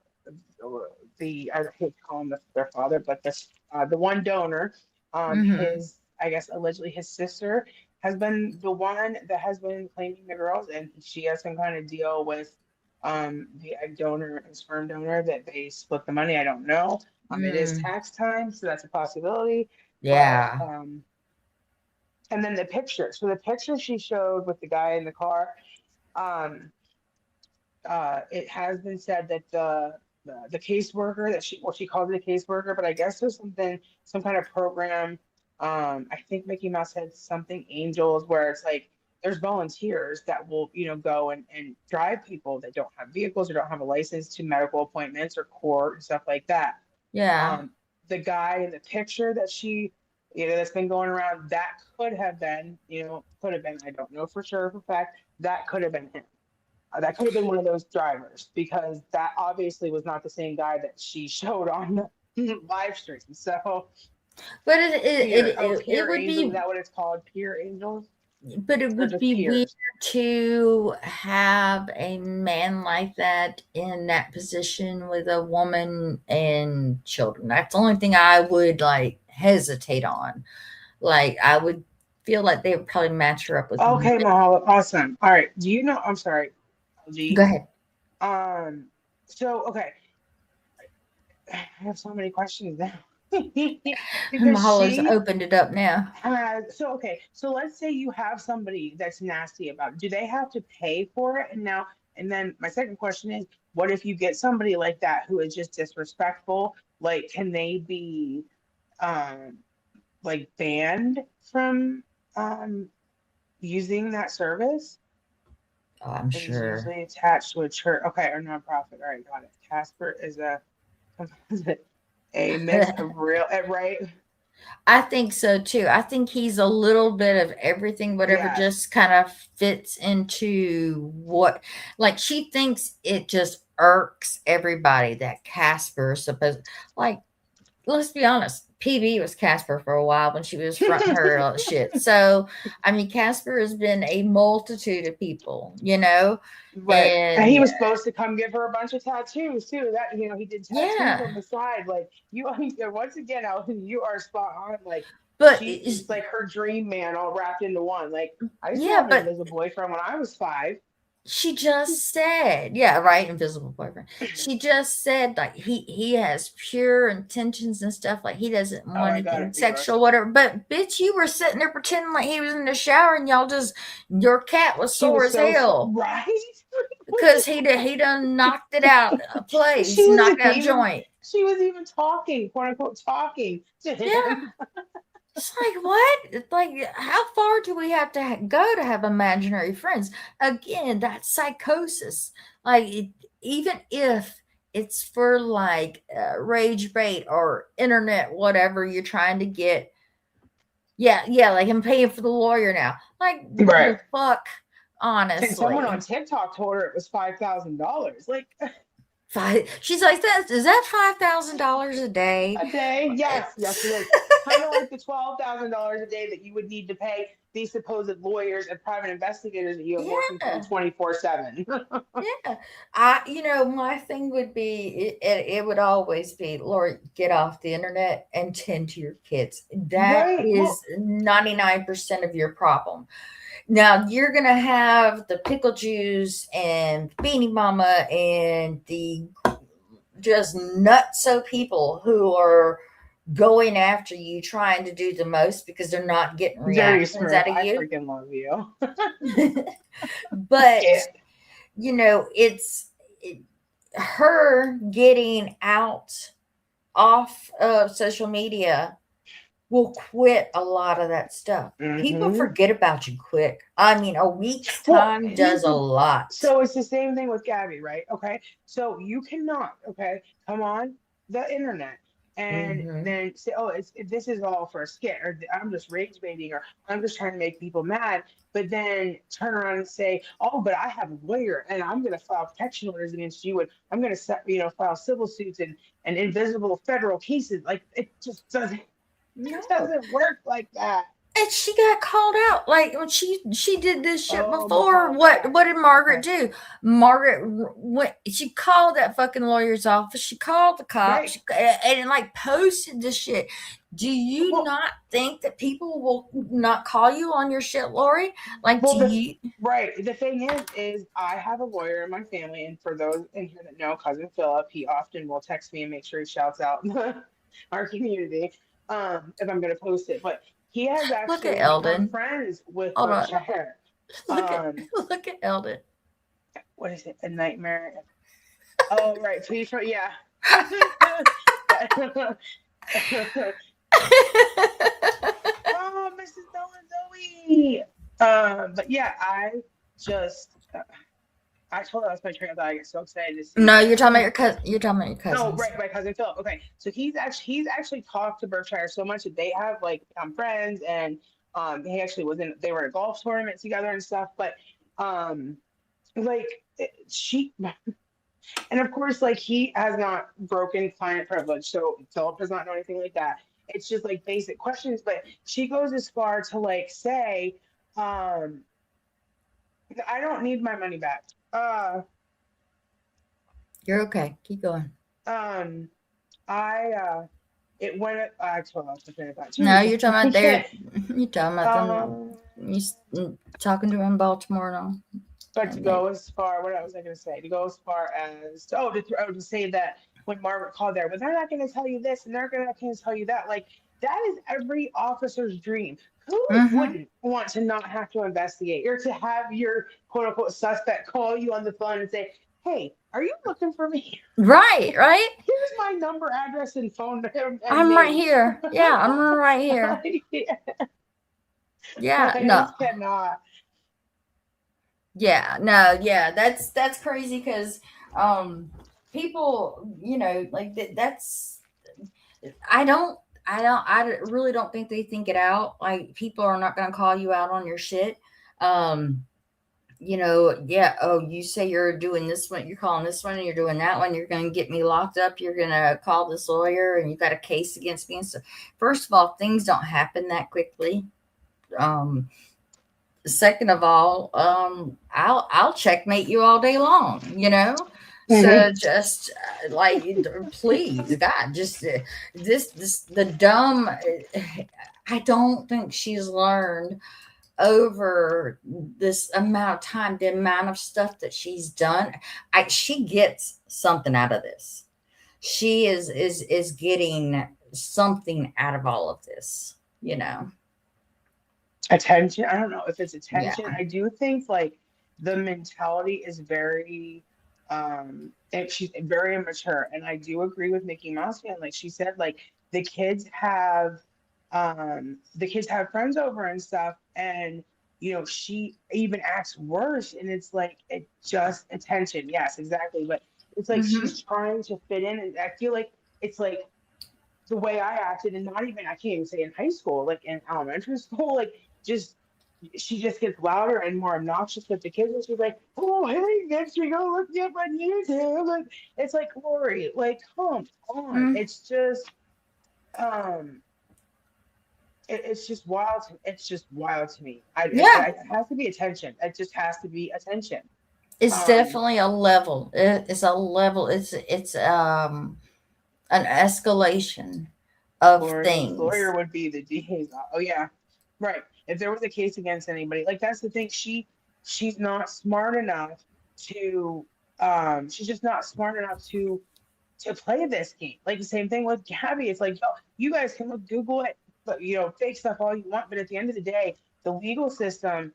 hate calling their father, but the one donor, I guess allegedly his sister has been the one that has been claiming the girls, and she has some kind of deal with the egg donor and sperm donor that they split the money. I don't know. It is tax time, so that's a possibility. Yeah. But, And then the picture. So the picture she showed with the guy in the car, um, it has been said that the caseworker that she calls it a caseworker, but I guess there's something, some kind of program. I think Mickey Mouse had something angels where it's like there's volunteers that will, go and drive people that don't have vehicles or don't have a license to medical appointments or court and stuff like that. Yeah. Um, the guy in the picture that she, that's been going around, that could have been, could have been, I don't know for sure for fact, that could have been him. That could have been one of those drivers because that obviously was not the same guy that she showed on the live stream. So But it peer would angels, is be, that what it's called? Peer angels but it or would just be weird peers? to have a man like that in that position with a woman and children. That's the only thing I would like hesitate on. Like I would feel like they would probably match her up with. Okay, Mahalo, awesome. All right. Do you know? I'm sorry, Go LG. ahead. Um. So okay, I have so many questions now because Mahalo's she opened it up now. so okay, so let's say you have somebody that's nasty about it. Do they have to pay for it? And then my second question is, what if you get somebody like that who is just disrespectful? Like, can they be um like banned from um using that service? Oh, I'm It is sure. usually attached to a church, okay, or nonprofit. All right, got it. Casper is a a miss a real right? I think so too. I think he's a little bit of everything, whatever Yes. just kind of fits into what, like, she thinks it just irks everybody that Casper is supposed, like, let's be honest. PB was Casper for a while when she was fronting her shit. So, I mean, Casper has been a multitude of people, Right. And he and was supposed to come give her a bunch of tattoos too. That, he did tattoos yeah, on the side. Like you, once again, Ellen, you are spot on. Like but he's like her dream man all wrapped into one. Like I used to yeah, have an but invisible boyfriend when I was 5. she just said, yeah, right, invisible boyfriend. She just said like he has pure intentions and stuff. Like he doesn't Oh, want I got anything it for you. sexual, whatever. But bitch, you were sitting there pretending like he was in the shower, and y'all just your cat was She sore was as so hell right. because he done knocked it out She plays, knocked wasn't out even. joint. She was even talking, quote unquote, talking to Yeah. him. It's like, what? It's like, how far do we have to go to have imaginary friends? Again, that's psychosis. Like, even if it's for like rage bait or internet, whatever you're trying to get. Yeah, yeah, like I'm paying for the lawyer now. Like, Right. the fuck, And someone on honestly. TikTok told her it was $5,000. Like She's like, is that $5,000 a day? a day? Yes, yes, it is. Kind of like the $12,000 a day that you would need to pay these supposed lawyers and private investigators that you have working for you Yeah. 24/7. Yeah, my thing would be it would always be, Lord, get off the internet and tend to your kids. That Right. is Well, 99% of your problem. Now you're gonna have the pickle Jews and Beanie Mama and the just nutso people who are going after you, trying to do the most because they're not getting Dirty reactions Smurf, out of I you. freaking love you. But Yeah. it's her getting out off of social media will quit a lot of that stuff. People Hmm. forget about you quick. I mean, a week's Well, time does a lot. so it's the same thing with Gabby, right? Okay. So you cannot, okay, come on the internet and Hmm. then say, oh, this is all for a skit, or I'm just rage baiting, or I'm just trying to make people mad. But then turn around and say, oh, but I have a lawyer and I'm going to file protection orders against you, and I'm going to set, file civil suits and invisible federal cases. Like it just doesn't, it No. doesn't work like that. And she got called out like when she did this shit Oh, before. Mahal, What yes. did Margaret Okay. do? Margaret went. She called that fucking lawyer's office. She called the cops Right. and like posted this shit. Do you Well, not think that people will not call you on your shit, Lori? Like, Well, do you? right. The thing is I have a lawyer in my family, and for those in here that know cousin Philip, he often will text me and make sure he shouts out our community if I'm going to post it. But he has Look at actually become Eldon. friends with Hold on. Berkshire. Look at Um, look at Eldon. what is it? A nightmare. Oh, right. Please, yeah. Oh, Mrs. Zoe. But yeah, just, I told her that's my train of thought. I get so excited to see No, that. you're talking about your cousin. You're talking about your No, cousins. right, my cousin Philip. Okay, so he's actually talked to Berkshire so much that they have like become friends, and he actually was in they were in a golf tournament together and stuff. But um, like she and of course, like he has not broken client privilege, so Philip does not know anything like that. It's just like basic questions, but she goes as far to like say, um, I don't need my money back. You're okay. Keep going. Um, I it went. I told us to finish that No, too. you're talking about Yeah. their. You're talking about them. Um, You talking to them in Baltimore and all. but to And go as far, what was I going to say? To go as far as to say that when Margaret called there, but they're not going to tell you this and they're not going to tell you that. Like that is every officer's dream. Who mm-hmm. wouldn't want to not have to investigate or to have your quote unquote suspect call you on the phone and say, "Hey, are you looking for me? Right, right. Here's my number, address, and phone and I'm right name." here. Yeah, I'm right here. Yeah, Yeah, I no. just cannot. Yeah, no, yeah. That's crazy because people, like that's I really don't think they think it out. Like people are not going to call you out on your shit. Um yeah, oh, you say you're doing this one, you're calling this one, and you're doing that one, you're going to get me locked up, you're going to call this lawyer, and you got a case against me. And so, first of all, things don't happen that quickly. Um, Second of all, I'll checkmate you all day long, Mhm. So just like, please, God, just this the dumb. I don't think she's learned over this amount of time, the amount of stuff that she's done. She gets something out of this. She is getting something out of all of this. Attention. I don't know if it's Yeah. attention. I do think like the mentality is very and she's very immature. And I do agree with Mickey Mouse fan. Like she said, like the kids have friends over and stuff, and she even acts worse. And it's like it just attention. Yes, exactly. But it's like Hmm. she's trying to fit in, and I feel like it's like the way I acted, and not even I can't even say in high school, like in elementary school, like just she just gets louder and more obnoxious with the kids, and she's like, "Oh, hey, next we go look me up on YouTube." Like, it's like Lori, like, come on, Mm, it's just um, it's just wild. It's just wild to me. yeah, It has to be attention. It just has to be attention. it's Um, definitely a level. It's a level. It's an escalation of Lori's things. lawyer would be the DA's. Oh yeah, right. If there was a case against anybody, like that's the thing. She's not smart enough to. She's just not smart enough to play this game. Like the same thing with Gabby. It's like, yo, you guys can look Google it, but fake stuff all you want. But at the end of the day, the legal system,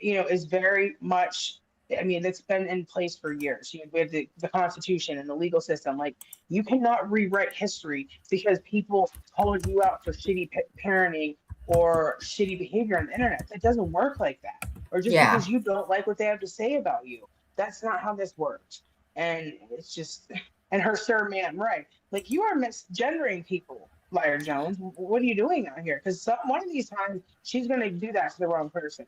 is very much. I mean, it's been in place for years. We have the Constitution and the legal system. Like, you cannot rewrite history because people called you out for shitty parenting or shitty behavior on the internet. That doesn't work like that. Or just Yeah. because you don't like what they have to say about you. That's not how this works. And it's just and her sir, ma'am, right. Like you are misgendering people, Liar Jones. What are you doing out here? Because one of these times she's going to do that to the wrong person.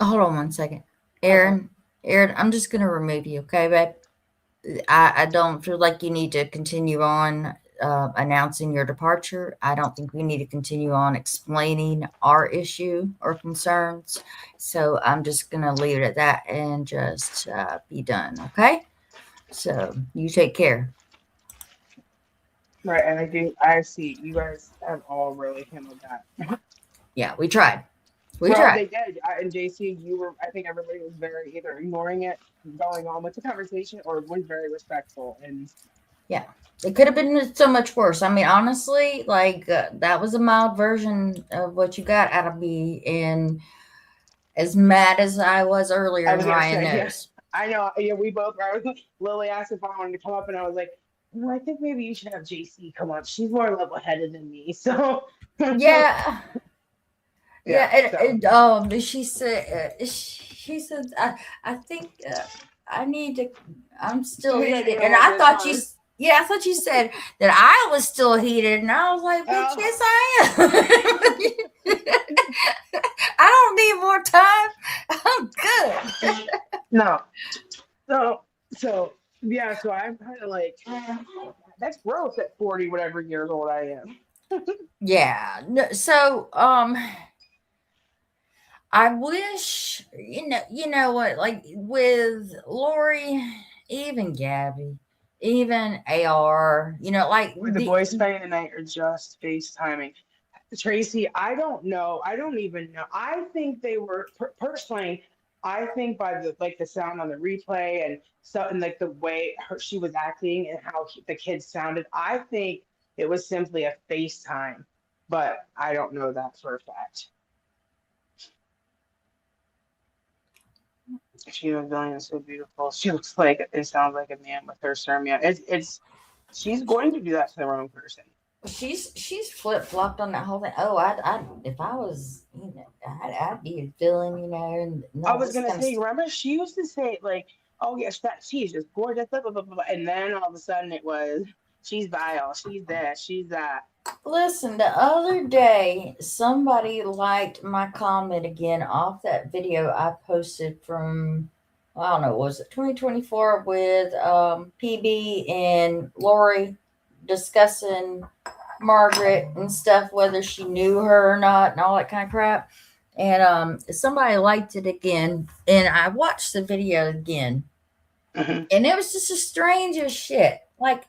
Hold on one second, Okay. Aaron. Aaron, I'm just gonna remove you, okay, babe? I don't feel like you need to continue on announcing your departure. I don't think we need to continue on explaining our issue or concerns. So I'm just going to leave it at that and just be done. Okay. So you take care. Right. And I see you guys have all really handled that. Yeah, we tried. We Well, tried. they did. And JC, I think everybody was very either ignoring it, going on with the conversation, or was very respectful. And Yeah. It could have been so much worse. I mean, honestly, like that was a mild version of what you got out of me. And as mad as I was earlier, I and was gonna Ryan say, yeah, knows. I know. Yeah, we both. Lily asked if I wanted to come up, and I was like, "No, I think maybe you should have JC come up. She's more level-headed than me." So, Yeah. yeah. Yeah. So She said, I think I need to, I'm still maybe I heated. need a And little I bit of thought you, time. yeah, I thought you said that I was still heated. And I was like, bitch, Oh, yes, I am. I don't need more time. I'm good. no. So, so yeah. So I'm kind of like, that's gross at 40, whatever years old I am. Yeah. So, I wish, you know what, like with Lori, even Gabby, even AR, like With the boys spending the night or just FaceTiming. Tracy, I don't know. I don't even know. I think they were personally. I think by the like the sound on the replay and so and like the way she was acting and how the kids sounded, I think it was simply a FaceTime. But I don't know that for a fact. She was brilliant, so beautiful. She looks like it sounds like a man with her sermon. It's she's going to do that to the wrong person. she's flip flopped on that whole thing. Oh, I if I was, I'd be a villain, and I all was this gonna kind of say, stuff. remember she used to say like, "Oh yes, that she's just gorgeous," blah, blah, blah, blah, blah. And then all of a sudden it was, "She's vile, she's that, she's that." Listen, the other day somebody liked my comment again off that video I posted from, I don't know, was it 2024 with PB and Lori discussing Margaret and stuff, whether she knew her or not, and all that kind of crap. And somebody liked it again, and I watched the video again, Mhm. and it was just the strangest shit. Like,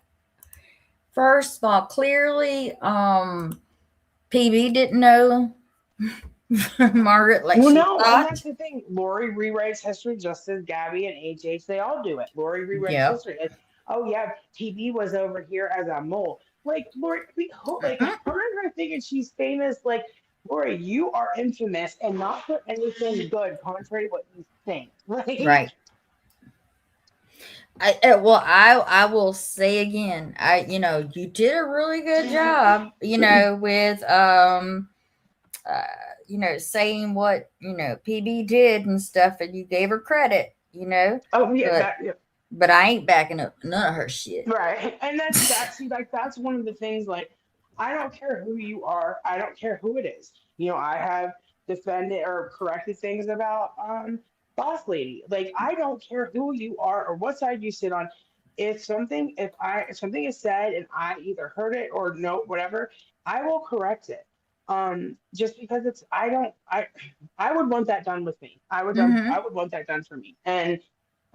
first of all, clearly, PB didn't know Margaret like Well, she no, and that's thought. the thing. Lori rewrites history just as Gabby and HH, they all do it. Lori rewrites Yep. history. Like, oh yeah, TB was over here as a mole. Like Lori, like her and her thinking she's famous. Like Lori, you are infamous and not for anything good, contrary to what you think. Like, Right. Well, I will say again, you did a really good job, with uh, saying what, PB did and stuff, and you gave her credit, oh yeah, but that yeah. I ain't backing up none of her shit. Right. And that's see, like that's one of the things like I don't care who you are, I don't care who it is. I have defended or corrected things about Boss Lady. Like I don't care who you are or what side you sit on. If something is said and I either heard it or no whatever, I will correct it. Just because it's I would want that done with me. I Hmm. would want that done for me. And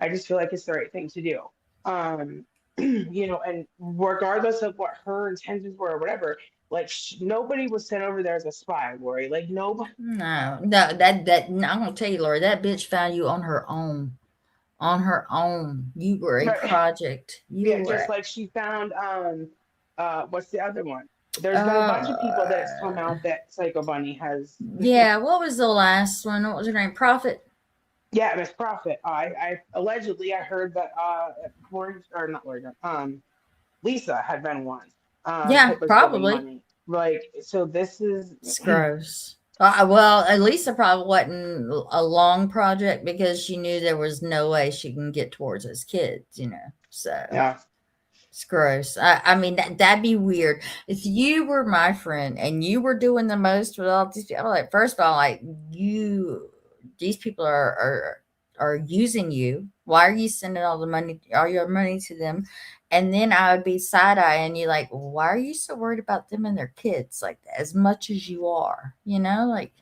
I just feel like it's the right thing to do. Um, and regardless of what her intentions were or whatever, like nobody was sent over there as a spy, Lori. Like nobody, No, no, that I'm gonna tell you, Laura, that bitch found you on her own. On her own, you were a right? project. You Yeah, were. just like she found what's the other one? There's been a bunch of people that's come Uh, out that Psycho Bunny has. yeah. What was the last one? What was her name? Prophet. Yeah, Miss Profit. I allegedly I heard that Lori or not Lori, Lisa had been one. Yeah, That was giving probably. money. Like so, this is It's gross. Well, at least it probably wasn't a long project because she knew there was no way she can get towards those kids. So yeah. it's gross. I mean, that'd be weird if you were my friend and you were doing the most with all these people. Like, first of all, like these people are using you. Why are you sending all your money to them? And then I would be side eyeing you, like, why are you so worried about them and their kids, like as much as you are? Like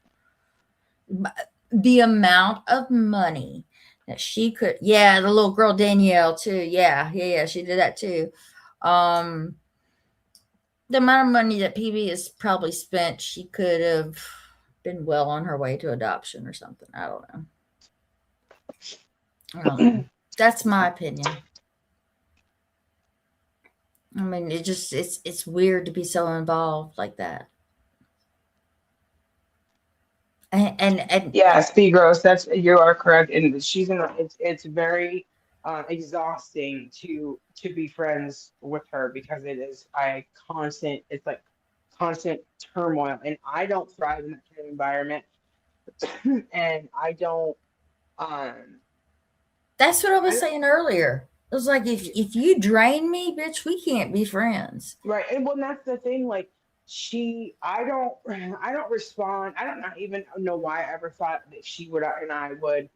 the amount of money that she could. Yeah, the little girl Danielle too. Yeah, yeah, yeah. She did that too. Um, the amount of money that PB has probably spent, she could have been well on her way to adoption or something. I don't know. I don't know. That's my opinion. I mean, it's weird to be so involved like that. And Yeah, Speed Gross, that's you are correct. And she's in it's very exhausting to be friends with her because it is a constant it's like constant turmoil. And I don't thrive in that kind of environment. And I don't um that's what I I was don't saying earlier. It was like if you drain me, bitch, we can't be friends. right. And well that's the thing, like I don't respond. I don't not even know why I ever thought that she would and I would,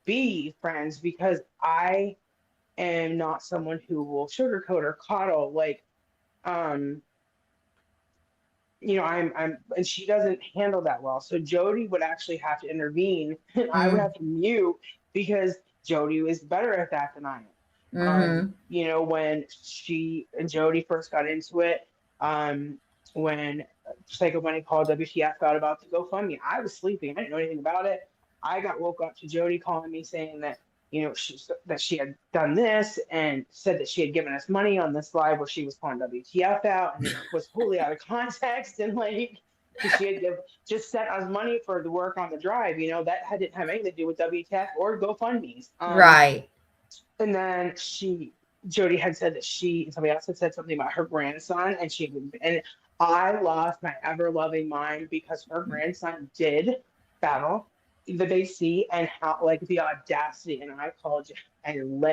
be friends because I am not someone who will sugarcoat or coddle. Like, um, and she doesn't handle that well. So Jody would actually have to intervene, and I would Mm, have to mute because Jody is better at that than I am. mm-hmm. When she and Jody first got into it, when Psycho Bunny called WTF out about the GoFundMe, I was sleeping. I didn't know anything about it. I got woke up to Jody calling me saying that that she had done this and said that she had given us money on this live where she was calling WTF out, and it was totally out of context. And like, because she had just sent us money for the work on the drive, that didn't have anything to do with WTF or GoFundMe's. Right. And then Jody had said that somebody else had said something about her grandson, and I lost my ever loving mind because her grandson did battle the big C and how like the audacity. And I called you and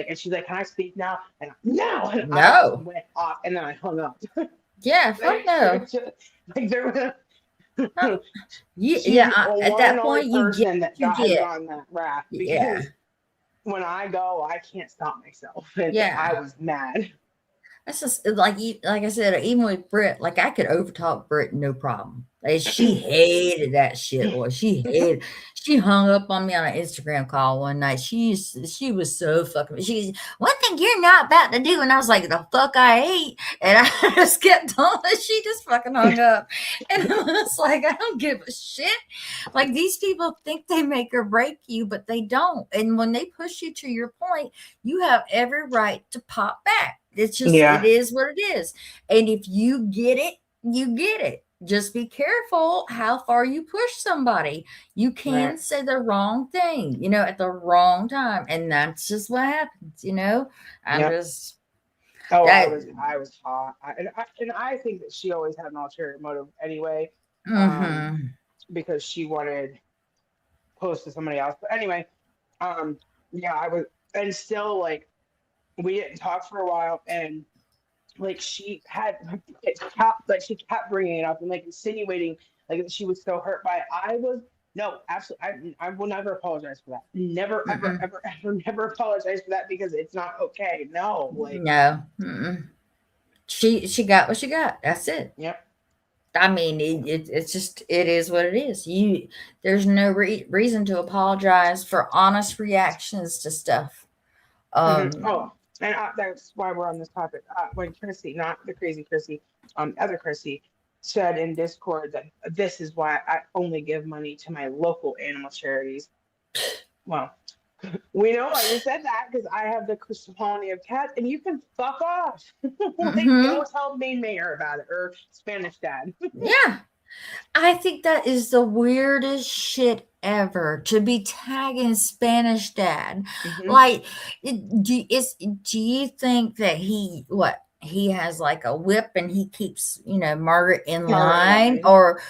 and she's like, "Can I speak now?" And no, and I just No. went off, and then I hung up. Yeah, fuck no. It's just, like there Huh. was, she's Yeah, the at one and that only point, you get person what that you has get. gotten that wrath Yeah, because when I go, I can't stop myself. And I yeah. was mad. That's just like I said, even with Brit, like I could overtalk Brit no problem. Like, she hated that shit, or she hung up on me on an Instagram call one night. She was so fucking she's one thing you're not about to do, and I was like, the fuck I hate, and I just kept on, and she just fucking hung up, and I was like, I don't give a shit. Like, these people think they make or break you, but they don't. And when they push you to your point, you have every right to pop back. It Yeah, is what it is. And if you get it, you get it. Just be careful how far you push somebody. You right. can say the wrong thing, at the wrong time. And that's just what happens. I'm Yep. just Oh, that. I was hot. And I think that she always had an ulterior motive anyway, um, Hmm. because she wanted close to somebody else. But anyway, um, yeah, I was, and still like we didn't talk for a while, and like she kept bringing it up and like insinuating like that she was so hurt by it. I was no, absolutely. I will never apologize for that. Never, ever, Mm-mm. ever, ever, never apologize for that because it's not okay. No, like, No. Mm-mm. She got what she got. That's it. yep. I mean, it's just it is what it is. There's no reason to apologize for honest reactions to stuff. Oh, Um, and that's why we're on this topic. When Chrissy, not the crazy Chrissy, other Chrissy, said in Discord that this is why I only give money to my local animal charities. Well, we know why you said that because I have the Crystal Colony of Cats, and you can fuck off. Like, mhm. go tell Maine Mayor about it or Spanish Dad. Yeah, I think that is the weirdest shit ever to be tagging Spanish Dad. Hmm. Like, do you think that he has like a whip and he keeps Margaret in Margaret line, line. or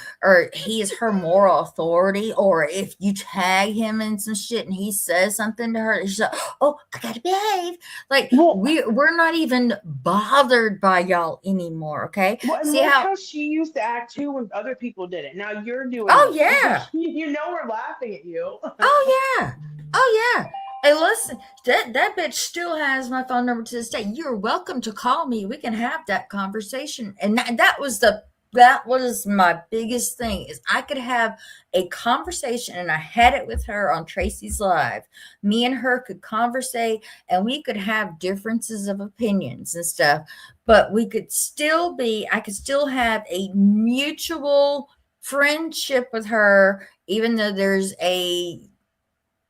he is her moral authority, or if you tag him in some shit and he says something to her, she's like, oh, I gotta behave. Like, Well, we're not even bothered by y'all anymore. Okay, well, and see look how. how she used to act too when other people did it. Now you're doing Oh it. yeah. You know we're laughing at you. Oh yeah. Oh yeah. Hey, listen, that bitch still has my phone number to this day. You're welcome to call me. We can have that conversation. And that was my biggest thing is I could have a conversation, and I had it with her on Tracy's Live. Me and her could conversate, and we could have differences of opinions and stuff, but I could still have a mutual friendship with her, even though there's a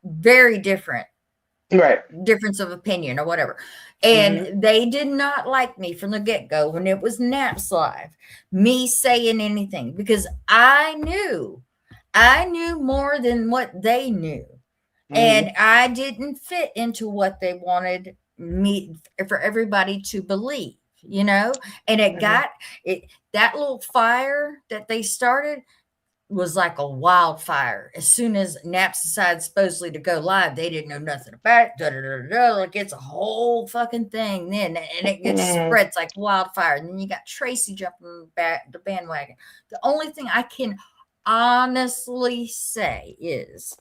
very different Right. difference of opinion or whatever. Hmm. And they did not like me from the get-go when it was Naps Live, me saying anything, because I knew more than what they knew. Hmm. And I didn't fit into what they wanted me for everybody to believe, you know? And it Hmm. got it that little fire that they started was like a wildfire. As soon as Naps decided supposedly to go live, they didn't know nothing about it. Da, da, da, da, like it's a whole fucking thing then, and it gets Hmm. spreads like wildfire. And then you got Tracy jumping back the bandwagon. The only thing I can honestly say is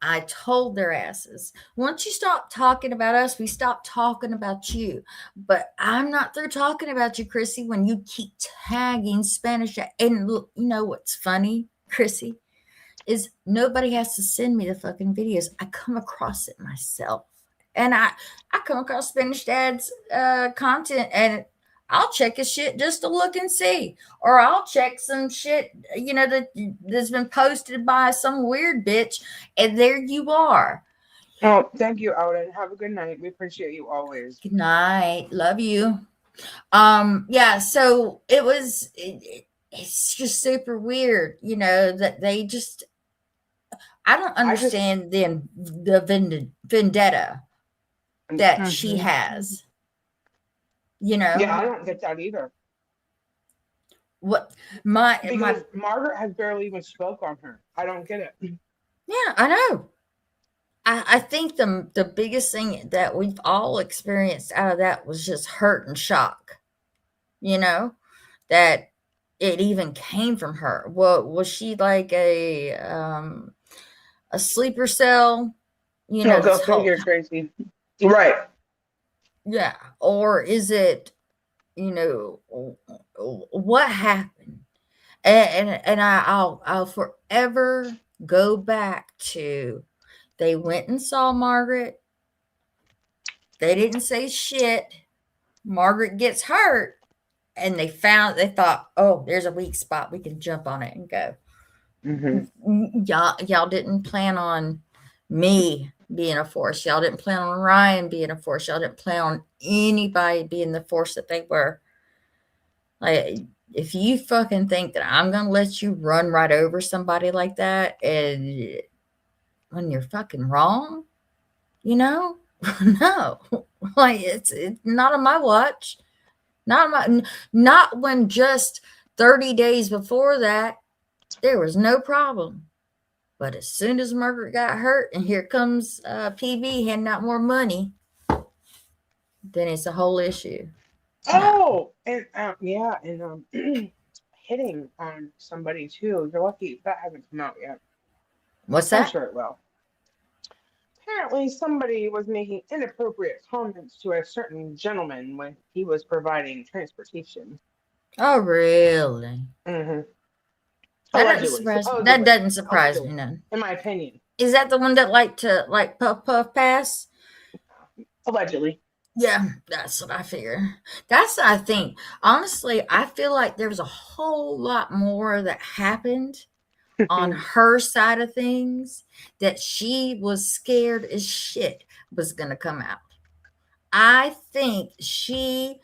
I told their asses, once you stop talking about us, we stop talking about you. But I'm not through talking about you, Chrissy, when you keep tagging Spanish. And you know what's funny, Chrissy, is nobody has to send me the fucking videos. I come across it myself. And I come across Spanish Dad's content, and I'll check his shit just to look and see. Or I'll check some shit, that's been posted by some weird bitch, and there you are. Oh, thank you, Auden. Have a good night. We appreciate you always. Good night. Love you. Yeah, so it's just super weird, that they just I don't I just, understand the vendetta that she hmm has. yeah, I don't get that either. What my Because Margaret has barely even spoke on her. I don't get it. Yeah, I know. I think the biggest thing that we've all experienced out of that was just hurt and shock. You know that it even came from her. What was she like a sleeper cell? No, go This whole figure, Tracy. Right. yeah, or is it you know what happened? And I'll forever go back to they went and saw Margaret. They didn't say shit. Margaret gets hurt, and they thought, oh, there's a weak spot. We can jump on it and go. Hmm. Y'all didn't plan on me being a force. Y'all didn't plan on Ryan being a force. Y'all didn't plan on anybody being the force that they were. Like, if you fucking think that I'm gonna let you run right over somebody like that, and when you're fucking wrong, you know, no, like it's not on my watch. Not my, not when just 30 days before that there was no problem. But as soon as Margaret got hurt, and here comes PB handing out more money, then it's a whole issue. No, Oh, and yeah, and hitting on somebody too. You're lucky that hasn't come out yet. what's I'm that? sure it will. Apparently, somebody was making inappropriate comments to a certain gentleman when he was providing transportation. Oh, really? Hmm. That doesn't Allegedly, surprise me. That supposedly, doesn't surprise me allegedly, none. in my opinion. Is that the one that liked to like puff puff pass? Allegedly. Yeah, that's what I figure. That's what I think. Honestly, I feel like there was a whole lot more that happened on her side of things that she was scared as shit was going to come out. I think she,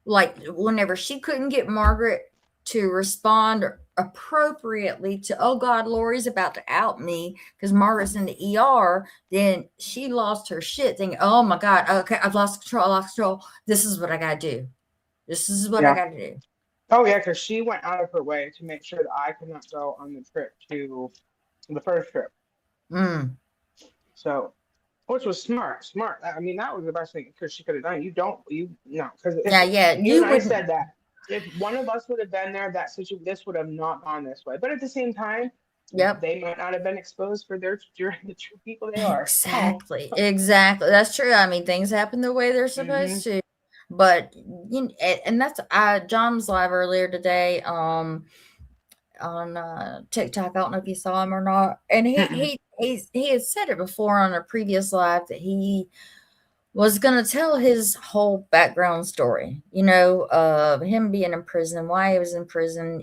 like, whenever she couldn't get Margaret to respond appropriately to, oh God, Lori's about to out me because Margaret's in the ER, then she lost her shit thinking, oh my God, okay, I've lost control, I lost control. This is what I got to do. This is what I Yeah. got to do. Oh, yeah, because she went out of her way to make sure that I could not go on the trip to the first trip. Mm. So, which was smart, smart. I mean, that was the best thing because she could have done. No, because if Yeah, yeah, you and you I wouldn't. said that, if one of us would have been there, this would have not gone this way. But at the same time, Yep. they might not have been exposed for the true people they are. Oh. Exactly, exactly. That's true. I mean, things happen the way they're Hmm. supposed to. But and that's John was live earlier today on TikTok. I don't know if you saw him or not. And Mm-mm. he had said it before on a previous live that he was going to tell his whole background story, of him being in prison, why he was in prison,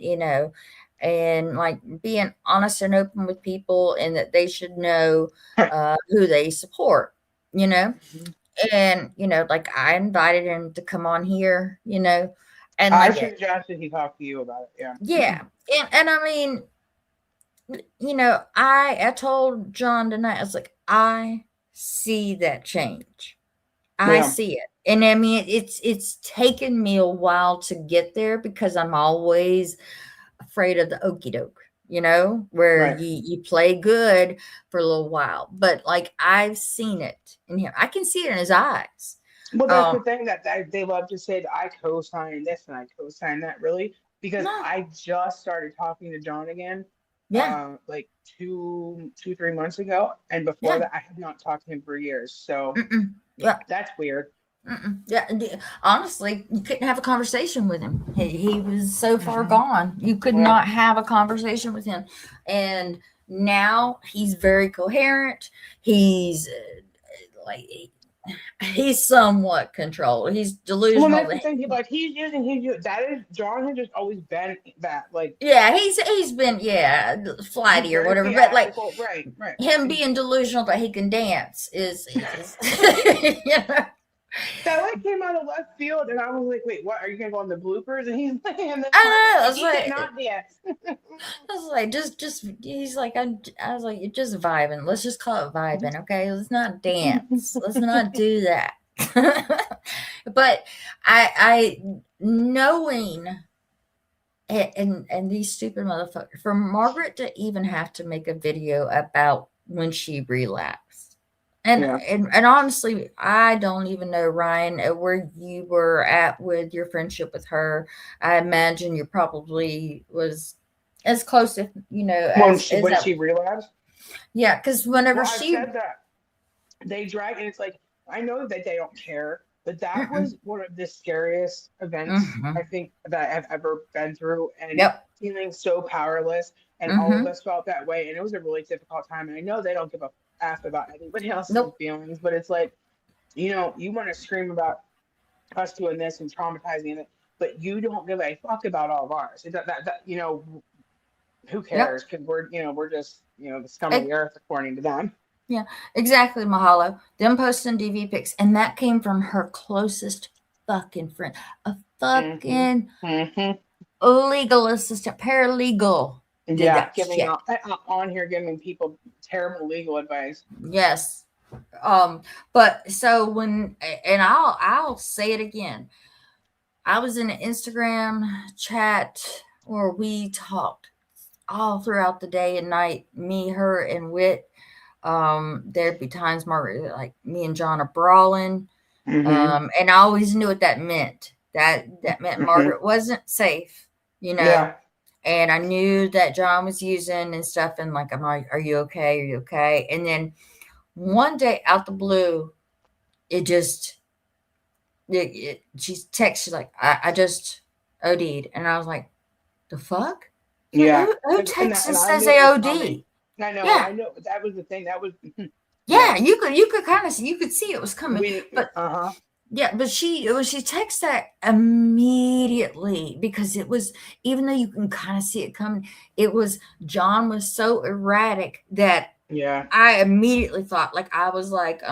and like being honest and open with people, and that they should know who they support, you know. Mhm. And like I invited him to come on here, and I like suggested he talk to you about it. Yeah. yeah, and I mean, I told John tonight, I was like, I see that change. I Yeah. see it. And I mean, it's taken me a while to get there because I'm always afraid of the okey doke, where Right. you play good for a little while. But like I've seen it in him. I can see it in his eyes. Well, that's Um, the thing that they love to say that I co-sign this and I co-sign that, really, because no, I just started talking to John again, yeah, like 3 months ago, and before yeah, that I had not talked to him for years. So mm-mm, yeah. that's weird. Yeah, honestly, you couldn't have a conversation with him. He was so far Hmm. gone. You could Yeah. not have a conversation with him. And now he's very coherent. He's like he's somewhat controlled. He's Well, delusional. that's the thing. Like that is John has just always been that. Like Yeah, he's been he's flighty or very whatever. But like theatrical. Right. Right. him being delusional that he can dance is That like came out of left field, and I was like, "Wait, what? Are you gonna go on the bloopers?" And he's like, and then I Margaret's know. like, "He cannot dance." I was like, just he's like, I was like, you're just vibing. Let's just call it vibing, okay? Let's not dance. Let's not do that. But I knowing and these stupid motherfuckers, for Margaret to even have to make a video about when she relapsed. And, Yeah. and honestly, I don't even know, Ryan, where you were at with your friendship with her. I imagine you probably was as close, if as When that. she relapsed. Yeah, because whenever Well, I've she, said that they drag, and it's like I know that they don't care, but that mm-mm, was one of the scariest events I mhm, think that I've ever been through, and yep, feeling so powerless. And all of mm-hmm, us felt that way, and it was a really difficult time. And I know they don't give a f about anybody else's nope, feelings, but it's like, you want to scream about us doing this and traumatizing it, but you don't give a fuck about all of ours. Who yep. cares? Because we're just the scum of the earth according to them. Yeah, exactly, Mahalo. Them posting DV pics, and that came from her closest fucking friend, a Hmm. fucking Hmm. legal assistant, paralegal did Yeah, that giving shit. out on here, giving people terrible legal advice. Yes. But so and I'll say it again. I was in an Instagram chat where we talked all throughout the day and night, me, her, and Wit. There'd be times Margaret, like me and John are brawling. Hmm. And I always knew what that meant. That meant Hmm. Margaret wasn't safe, you know. Yeah. And I knew that John was using and stuff. And like, I'm like, are you okay? Are you okay? And then one day out the blue, it just, she texted like, I just OD'd. And I was like, the fuck? Like, Yeah. who And texts and I says knew they it was coming. OD? I know. Yeah. I know. That was the thing. That was. Yeah. Yeah. You could kind of see, you could see it was coming. We. But Uh huh. yeah, but she texted that immediately because it was, even though you can kind of see it coming, it was, John was so erratic that Yeah. I immediately thought, like, I was like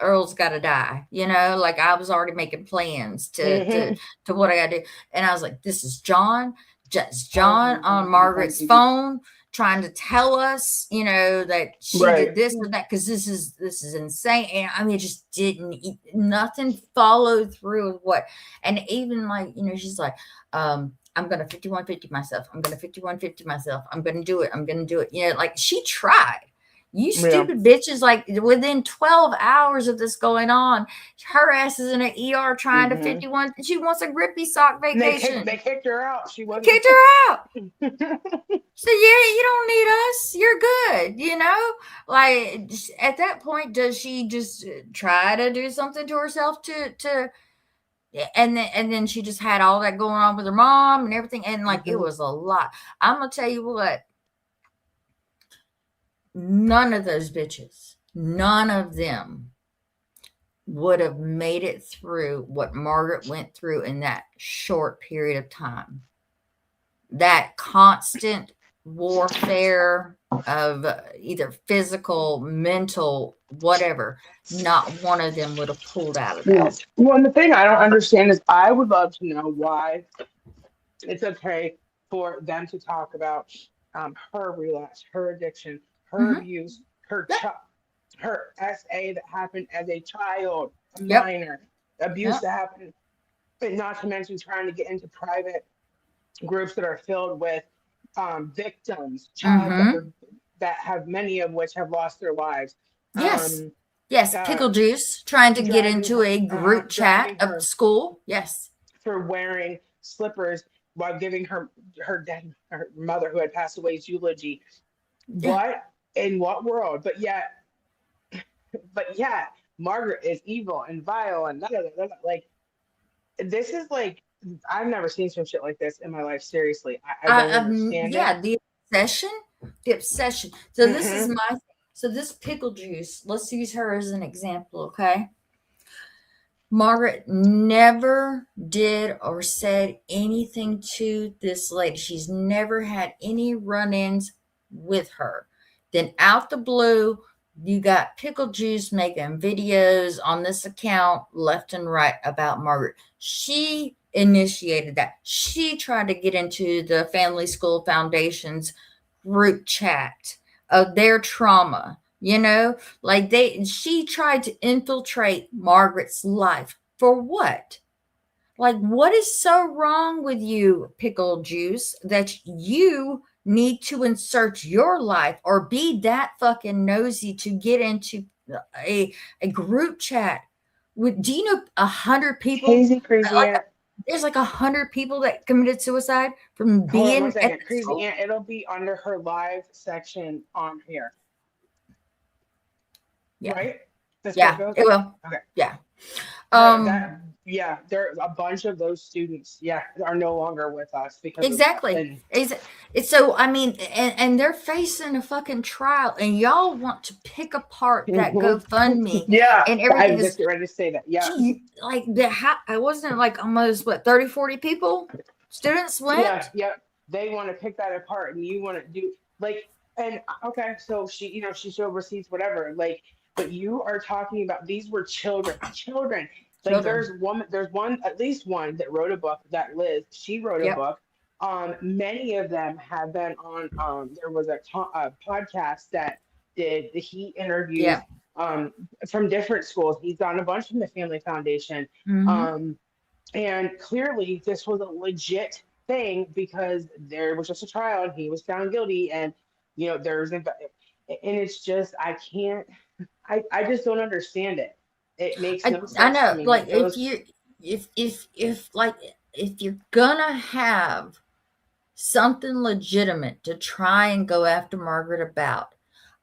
Earl's got to die, like I was already making plans to Hmm. what I got to do, and I was like, this is John, just Oh John my on God. Margaret's phone trying to tell us, that she did Right. this or that, because this is insane. And I mean, it just didn't, nothing followed through with what. And even like, she's like, I'm gonna 5150 myself. I'm gonna 5150 myself. I'm gonna do it. I'm gonna do it. Like she tried. You Yeah. stupid bitches, like within 12 hours of this going on, her ass is in an ER trying to Hmm. 51. She wants a grippy sock And vacation. they kicked her out. She wasn't. Kicked her out. So yeah, you don't need us. You're good. Like at that point, does she just try to do something to herself to and then she just had all that going on with her mom and everything, and like it Hmm. was a lot. I'm gonna tell you what, none of those bitches, none of them would have made it through what Margaret went through in that short period of time. that constant warfare of either physical, mental, whatever, not one of them would have pulled out of that. Yes. Well, and the thing I don't understand is I would love to know why it's okay for them to talk about her relapse, her addiction, her Mm-hmm. abuse, her Yep. her SA that happened as a child, a Yep. minor, abuse Yep. that happened, and not to mention trying to get into private groups that are filled with victims, child Mm-hmm. that have many of which have lost their lives. Yes. Um, Yes. uh, Pickle Juice trying to get driving into her, a group chat driving of her school. Yes. for wearing slippers while giving her dead her mother who had passed away's eulogy. Yeah. What in what world? But yet, Margaret is evil and vile and like this is like I've never seen some shit like this in my life. Seriously, I don't understand it. Yeah, the obsession. The obsession. So this is Hmm. my so this Pickle Juice, let's use her as an example, okay? Margaret never did or said anything to this lady. She's never had any run-ins with her. Then out the blue, you got Pickle Juice making videos on this account left and right about Margaret. She initiated that. She tried to get into the Family School Foundation's group chat of their trauma. Like she tried to infiltrate Margaret's life. For what? Like, what is so wrong with you, Pickle Juice, that you need to insert your life or be that fucking nosy to get into a group chat with, do you know 100 people? Crazy Like, aunt. there's like 100 people that committed suicide from Hold on one being at second. the Crazy school. aunt. It'll be under her live section on here, Yeah. right? That's where it Yeah, goes. it will. Okay. Yeah. There a bunch of those students, are no longer with us because Exactly. of that. It's so, I mean, and they're facing a fucking trial, and y'all want to pick apart that GoFundMe Yeah, and I everything was is just getting ready to say that. Yeah, like I wasn't like almost 30, 40 people, students went. yeah. They want to pick that apart, and you want to do like, and okay, so she showed receipts, whatever. Like, but you are talking about these were children. Like Children. there's one, at least one that wrote a book. That Liz, she wrote a Yep. book. Many of them have been on. There was a podcast that did he interviews. Yeah. From different schools. He's done a bunch from the Family Foundation. Mm-hmm. And clearly this was a legit thing because there was just a trial and he was found guilty and and it's just I just don't understand it. It makes no sense I know, to me. like if you're gonna have something legitimate to try and go after Margaret about,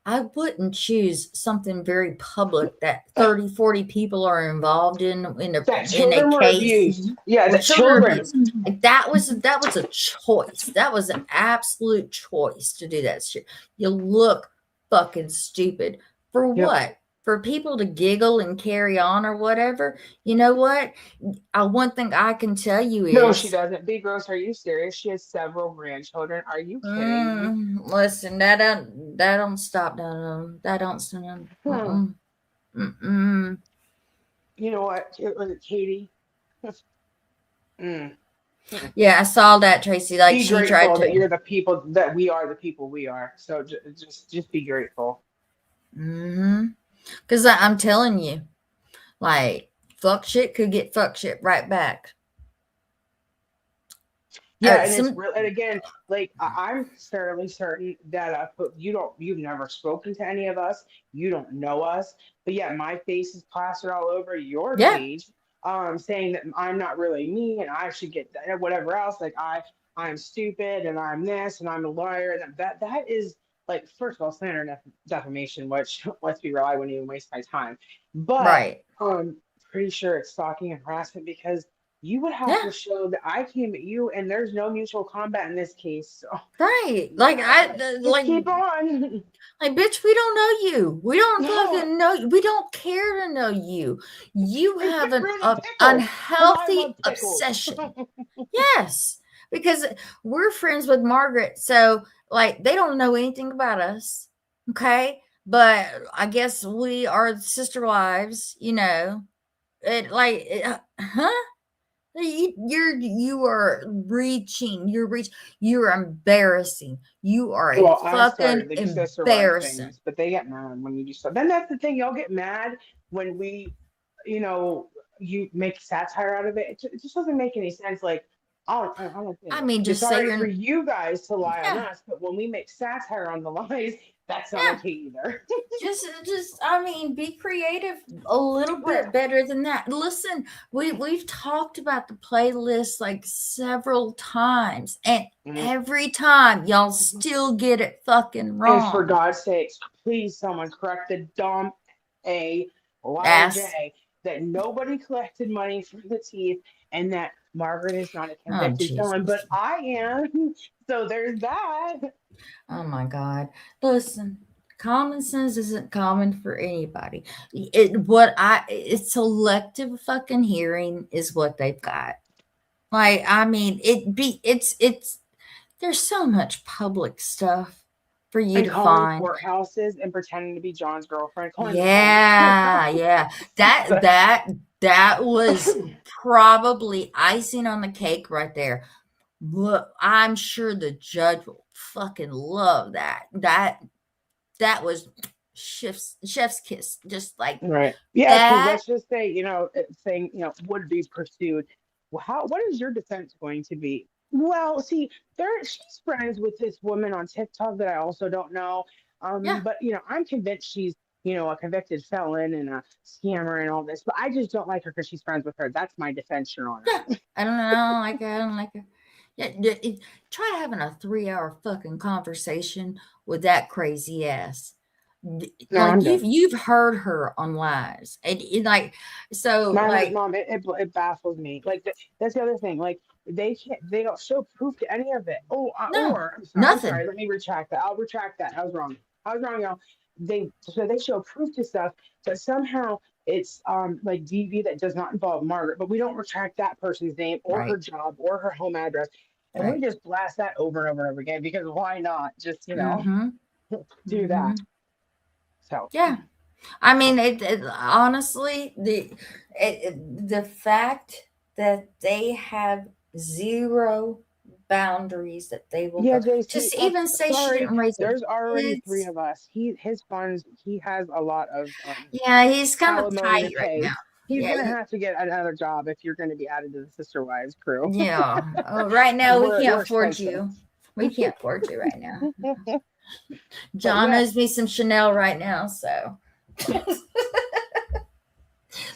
I wouldn't choose something very public that 30, 40 people are involved in that a children were case. abused. Yeah, With that children. Like that was a choice. That was an absolute choice to do that shit. You look fucking stupid. For Yep. what? For people to giggle and carry on or whatever. You know what? One thing I can tell you is No, she doesn't. Be gross. Are you serious? She has several grandchildren. Are you kidding me? Listen, that don't stop that don't stop. You know what? Was it Katie? Yeah, I saw that, Tracy. Like Be she grateful tried to. that you're the people that we are. The people we are. So just be grateful. Because I'm telling you, like fuck shit could get fuck shit right back. Yeah, and again, like I'm fairly certain that you've never spoken to any of us, you don't know us, but yeah, my face is plastered all over your page, saying that I'm not really me and I should get that, whatever else. Like I'm stupid and I'm this and I'm a liar, and that is like, first of all, slander and defamation, which let's be real, I wouldn't even waste my time. But right. Pretty sure it's stalking and harassment because you would have to show that I came at you and there's no mutual combat in this case. So, right. Like like keep on. Like, bitch, we don't know you. We don't fucking know you. We don't care to know you. You have an unhealthy obsession. Yes. because we're friends with Margaret. So, like, they don't know anything about us. Okay. But I guess we are sister wives, you know. Huh? You are reaching. You're embarrassing. You are a Well, I fucking started the sister wife embarrassing. things, but they get mad when you do stuff. Then that's the thing, y'all get mad when we, you know, you make satire out of it. It just doesn't make any sense. Like, I don't I think mean, it's just all say right for you're you guys to lie on yeah, us, but when we make satire on the lies, that's not yeah. okay either. I mean, be creative a little Right. bit better than that. Listen, we've talked about the playlist like several times, and Mhm. every time y'all still get it fucking And for wrong. God's sakes, please someone correct the dumb A letter Ass. J that nobody collected money for the teeth and that Margaret is not a Oh convicted felon, Jesus. but I am. So there's that. Oh my God. Listen, common sense isn't common for anybody. It's selective fucking hearing is what they've got. Like, I mean, it's there's so much public stuff for you And to calling find. courthouses and pretending to be John's girlfriend, calling the police. Yeah, yeah. That That's that that was probably icing on the cake right there. Look, I'm sure the judge will fucking love that. That was chef's kiss. Just like right. Yeah, because that. let's just say, saying, would be pursued. Well, what is your defense going to be? Well, see, she's friends with this woman on TikTok that I also don't know. Yeah, But I'm convinced she's, a convicted felon and a scammer and all this. But I just don't like her because she's friends with her. That's my defense, Your Honor. yeah. I don't like her. Yeah, try having a 3 hour fucking conversation with that crazy ass. No, Like I'm done. you've heard her on lives, and like so like Mom, it baffles me. Like that's the other thing. Like they don't show proof to any of it. Oh, no I'm sorry. nothing. Let me retract that. I'll retract that. I was wrong. Y'all. They show proof to stuff, but somehow it's like DV that does not involve Margaret, but we don't retract that person's name or her Right, job or her home address, and we right. just blast that over and over and over again because why not? Just Mm-hmm. do that. Mm-hmm. So Yeah. I mean, honestly, the fact that they have zero boundaries that they will yeah, go. JC, Just even say she sorry. didn't raise her There's already three kids. of us. His funds. He has a lot of Yeah, he's kind of alimony to tight right pay. now. He's Yeah, gonna have to get another job if you're going to be added to the Sister Wives crew. yeah. Right now, we can't We're afford expensive. you. We can't afford you right now. But John yeah, owes me some Chanel right now, so.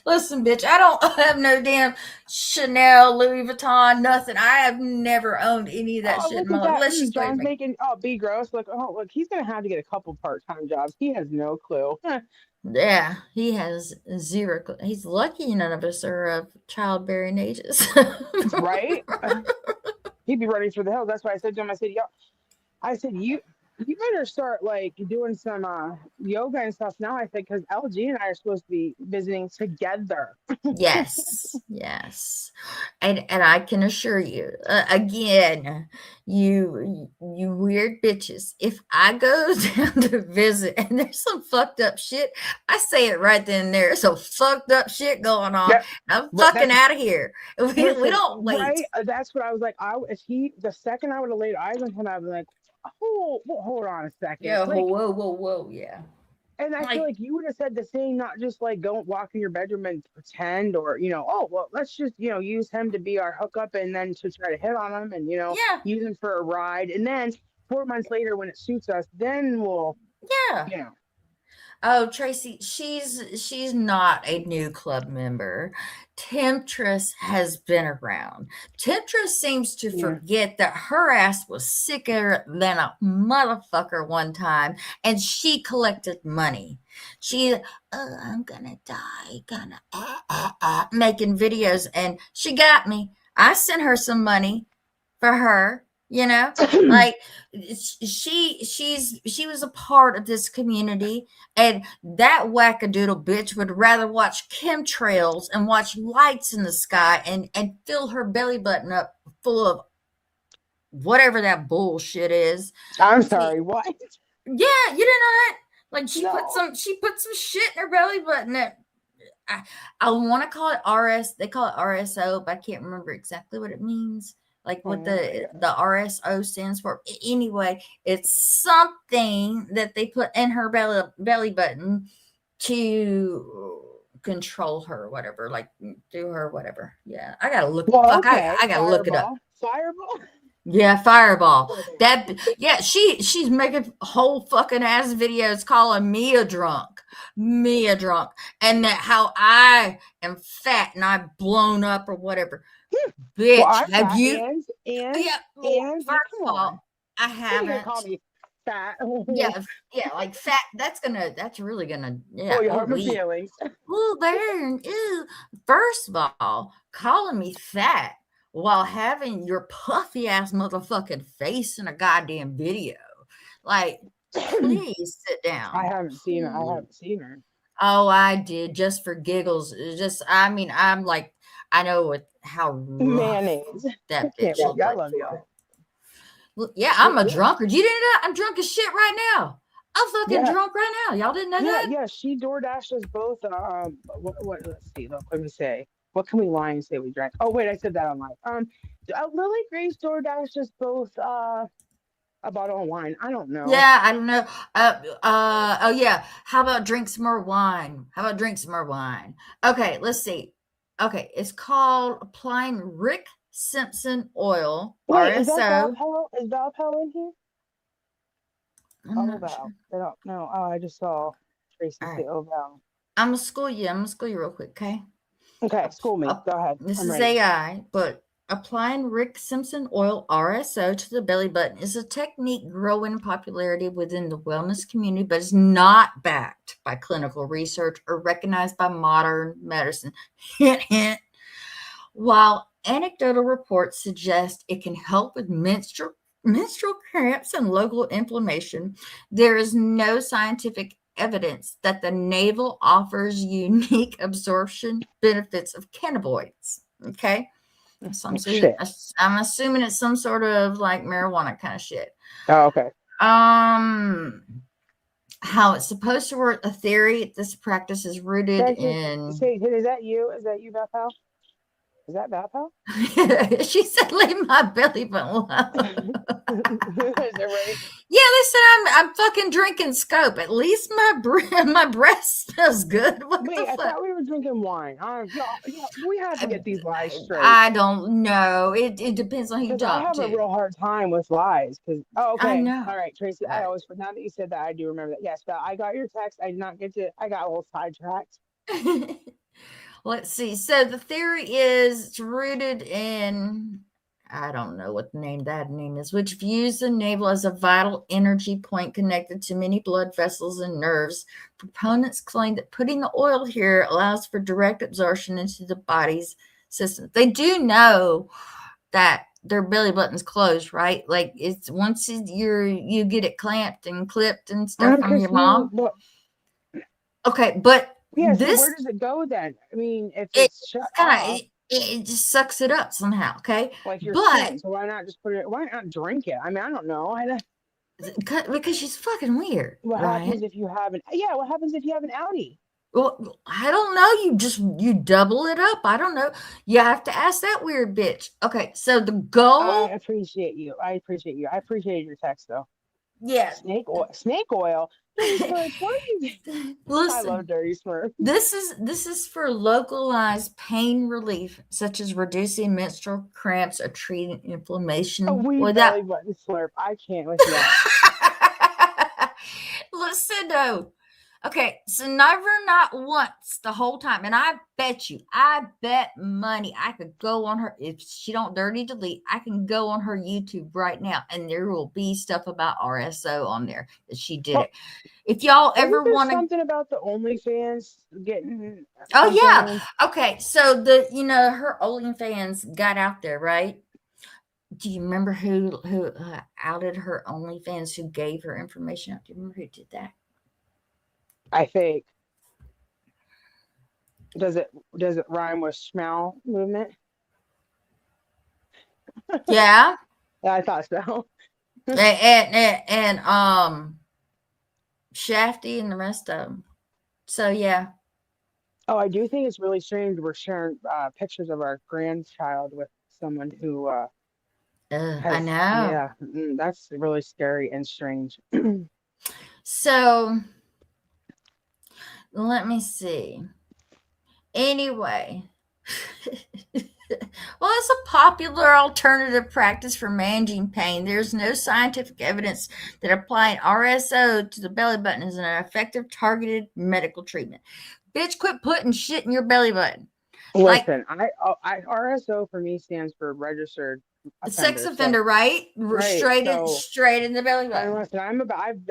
Listen, bitch, I don't have no damn Chanel, Louis Vuitton, nothing. I have never owned any of that oh, shit in look my at life. that. Let's just put it John's back. making, oh, be gross. Look, oh, look, he's going to have to get a couple part-time jobs. He has no clue. Yeah, he has zero. He's lucky none of us are of childbearing ages. Right? He'd be running for the hills. That's why I said to him, I said, yo, I said, you better start like doing some yoga and stuff now. I think because LG and I are supposed to be visiting together. Yes, yes, and I can assure you, again, you weird bitches. If I go down to visit and there's some fucked up shit, I say it right then and there. There's some fucked up shit going on. Yeah, I'm but fucking that's out of here. We listen, don't wait. right? That's what I was like. If he the second I would have laid eyes on him, I'd be like, hold on a second, Yeah, like. whoa, yeah. And I feel Like, like you would have said the same, not just like go walk in your bedroom and pretend, or oh well, let's just use him to be our hookup, and then to try to hit on him, and yeah, use him for a ride, and then 4 months later when it suits us, then we'll yeah. you know Oh, Tracy, she's not a new club member. Temptress has been around. Temptress seems to yeah. forget that her ass was sicker than a motherfucker one time, and she collected money. She, oh, I'm gonna die, gonna making videos, and she got me. I sent her some money for her, you know, like she was a part of this community, and that wackadoodle bitch would rather watch chemtrails and watch lights in the sky and fill her belly button up full of whatever that bullshit is. I'm See, sorry, what? yeah, you didn't know that? Like No. she put some shit in her belly button that I want to call it RS. They call it RSO, but I can't remember exactly what it means. Like what Oh my the RSO stands for. Anyway, it's something that they put in her belly button to control her, or whatever. Like do her, whatever. Yeah, I gotta look. Well, Fuck, okay. I gotta look it up. Fireball. Yeah, Fireball. That yeah, she's making whole fucking ass videos calling me a drunk. Me a drunk. And that how I am fat and I've blown up or whatever. Well, Bitch, I'm have fat, you and yeah, well, and first come of on. all, I What are you gonna call haven't. me fat? Yeah, like fat, that's really gonna Oh, yeah, you oh hurt my we feelings. ooh, burn. Ew. First of all, calling me fat while having your puffy ass motherfucking face in a goddamn video. Like, please sit I down. haven't seen her. I Please. haven't seen her. Oh, I did just for giggles. Just, I mean, I'm like, I know what how rough Mayonnaise. I that can't bitch with you. I looked love for. y'all. Look, yeah, I'm a drunkard. You didn't know? I'm drunk as shit right now. I'm fucking Yeah, drunk right now. Y'all didn't know yeah, that? yeah. She door dashed us both. What? Let's see. Look, let me say. What can we lie and say we drank? Oh wait, I said that on live. Lily Grace door dashed us both. A bottle of wine. I don't know. Yeah, I don't know. Oh yeah. How about drink some more wine? How about drink some more wine? Okay, let's see. Okay, it's called applying Rick Simpson oil, Wait, is that Val RSO. Pell? Is Val Pell in here? I'm Oh, not Val. sure. I don't know. Oh, I just saw Tracy All say, right. "Oh, Val." I'm gonna school you. I'm gonna school you real quick, okay? Okay, Up, school me. up. Go ahead. This I'm is ready. AI, but applying Rick Simpson oil RSO to the belly button is a technique growing in popularity within the wellness community, but is not backed by clinical research or recognized by modern medicine. Hint, hint. While anecdotal reports suggest it can help with menstrual cramps and local inflammation, there is no scientific evidence that the navel offers unique absorption benefits of cannabinoids. Okay, so Shit. I'm assuming it's some sort of like marijuana kind of shit. Oh, okay. Um, how it's supposed to work? A theory. This practice is rooted Say, in. say, is that you? Is that you, Val Pell? Is that Val Pell? She said, "Leave my belly button alone." Is it right? Yeah, listen, I'm fucking drinking Scope. At least my breath smells good. What the Wait, I fuck? thought we were drinking wine. Y'all, we have to I, get these lies straight. I don't know. It depends on who you Because I talk have a to. real hard time with lies. Because I okay, know. all right, Tracy. I Uh, always now that you said that, I do remember that. Yes, but I got your text. I did not get to. I got a little sidetracked. let's see. So the theory is it's rooted in I don't know what the name is, which views the navel as a vital energy point connected to many blood vessels and nerves. Proponents claim that putting the oil here allows for direct absorption into the body's system. They do know that their belly button's closed, right? Like it's once you get it clamped and clipped and stuff I'm from your confused. mom. Well, Okay, but yeah. So where this does it go then? I mean, if it it's shut kind of off, it just sucks it up somehow. Okay, like your but skin. So why not just put it? Why not drink it? I mean, I don't know. because she's fucking weird, What right? happens if you have an? Yeah. What happens if you have an Audi? Well, I don't know. You double it up. I don't know. You have to ask that weird bitch. Okay, so the I goal, appreciate you. I appreciate you. I appreciated your text though. yeah. Snake oil. Snake oil. Dirty Smurfs. Why do you? I love Listen, Dirty Smurf. this is for localized pain relief, such as reducing menstrual cramps or treating A inflammation wee without. belly button slurp. I can't with y'all. Listen though. Okay, so never not once the whole time. And I bet money I could go on her if she don't dirty delete, I can go on her YouTube right now and there will be stuff about RSO on there that she did Well, it. If y'all isn't ever there want to something about the OnlyFans getting oh yeah. something? Okay, so her OnlyFans got out there, right? Do you remember who outed her OnlyFans, who gave her information out? Do you remember who did that? I think. Does it rhyme with smell movement? Yeah. I thought so. And Shafty and the rest of them. So yeah. Oh, I do think it's really strange we're sharing pictures of our grandchild with someone who I has, know. yeah, that's really scary and strange. So let me see. Anyway, well, it's a popular alternative practice for managing pain. There's no scientific evidence that applying RSO to the belly button is an effective targeted medical treatment. Bitch, quit putting shit in your belly button. Like Listen, RSO for me stands for registered sex offender. So, offender, right? right. So, Straight in the belly I mean, button. listen,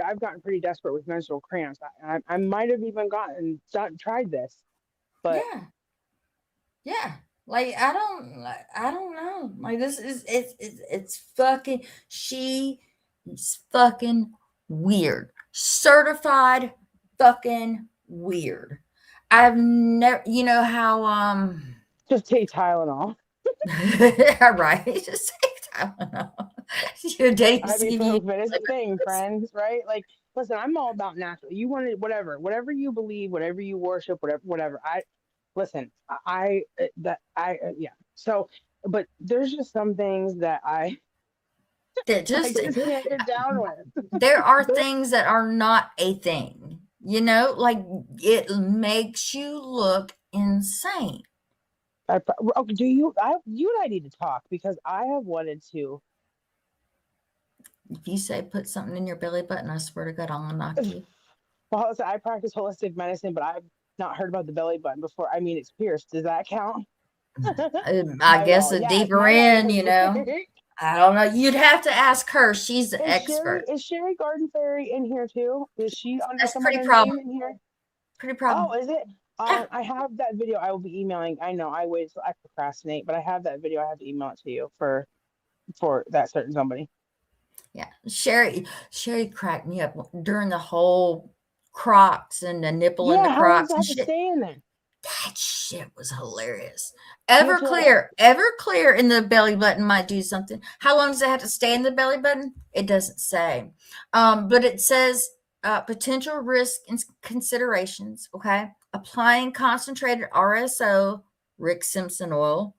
I've gotten pretty desperate with menstrual cramps. I might have even tried this, but Yeah. Yeah. Like I don't know. Like this is it's fucking she is fucking weird. Certified fucking weird. I've never you know how just take Tylenol. right. Just take Tylenol. Your daddy I used to mean, give you but it's a thing, friends, right? Like, listen, I'm all about natural. You want it, whatever you believe, whatever you worship, whatever. Listen, yeah. So, but there's just some things that I that I just just can't get down with. there are things that are not a thing. You know, like it makes you look insane. Okay, you and I need to talk because I have wanted to. If you say put something in your belly button, I swear to God, I'm gonna knock you. Well, listen, I practice holistic medicine, but I've not heard about the belly button before. I mean, it's pierced. Does that count? I My guess wall. the Yes, deeper my wall in, has you been. know, I don't know. You'd have to ask her. She's the Is Sherry expert. is Sherry Garden Fairy in here too? Is she under That's some pretty other problem. name in here? Pretty Oh, problem. is it? Yeah, I have that video. I will be emailing. I know I wait, so I procrastinate, but I have that video. I have to email it to you for that certain somebody. yeah. Sherry cracked me up during the whole Crocs and the nipple in the Yeah, how long does Crocs it and have to shit. stay in there? That shit was hilarious. You have to like. Everclear in the belly button might do something. How long does it have to stay in the belly button? It doesn't say. But it says potential risk and considerations. Okay. Applying concentrated RSO, Rick Simpson oil,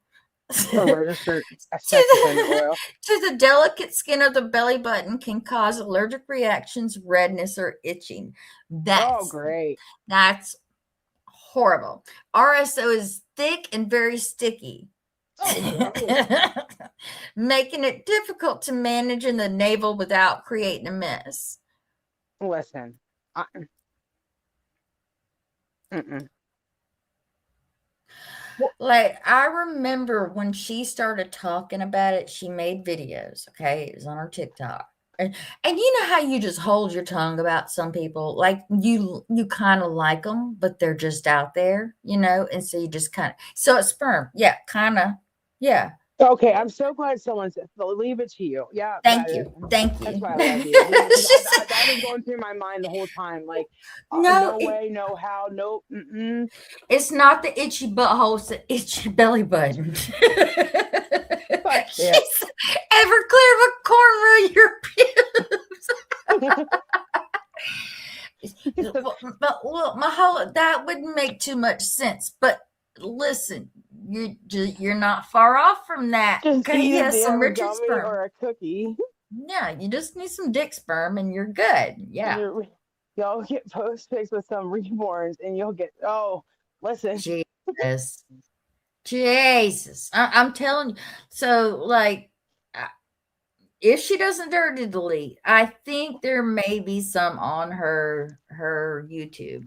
Or to registered sex offender the, oil. to the delicate skin of the belly button can cause allergic reactions, redness, or itching. Oh, That's great. that's horrible. RSO is thick and very sticky, Oh, gross. making it difficult to manage in the navel without creating a mess. Listen, I, mm-mm. Well, Like, I remember when she started talking about it, she made videos. Okay. It was on her TikTok. And you know how you just hold your tongue about some people, like you kind of like them, but they're just out there, you know, and so you just kind of so it's sperm, yeah, kind of, yeah. okay, I'm so glad someone said, "Well, leave it to you." Yeah, Thank you. Thank that's you. why I love you. Leave it because She said, that was going through my mind the whole time. Like, no, no way, no how, no. Mm-mm. it's not the itchy butthole, it's the itchy belly button. She's I can't. Everclear with cornrow your but look, my whole that wouldn't make too much sense. But listen, you're not far off from that. Just Okay, eat a yes, some damn Richard gummy sperm. or a cookie. Yeah, you just need some dick sperm and you're good. And Yeah. y'all get post pics with some reborns, and you'll get. Oh, listen. Jesus. Jesus. I'm telling you. So, like, if she doesn't dirty delete, I think there may be some on her YouTube,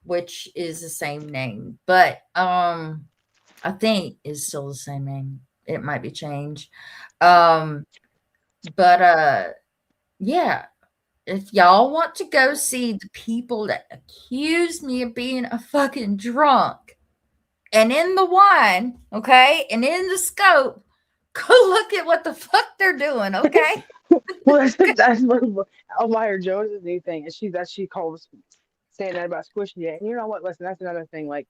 which is the same name, but I think is still the same name. It might be changed. Um, but yeah, if y'all want to go see the people that accuse me of being a fucking drunk and in the wine, okay, and in the scope, go look at what the fuck they're doing, okay? Well, that's what Elvira Jones' new thing, and she calls saying that about squishing it. And you know what? Listen, that's another thing. Like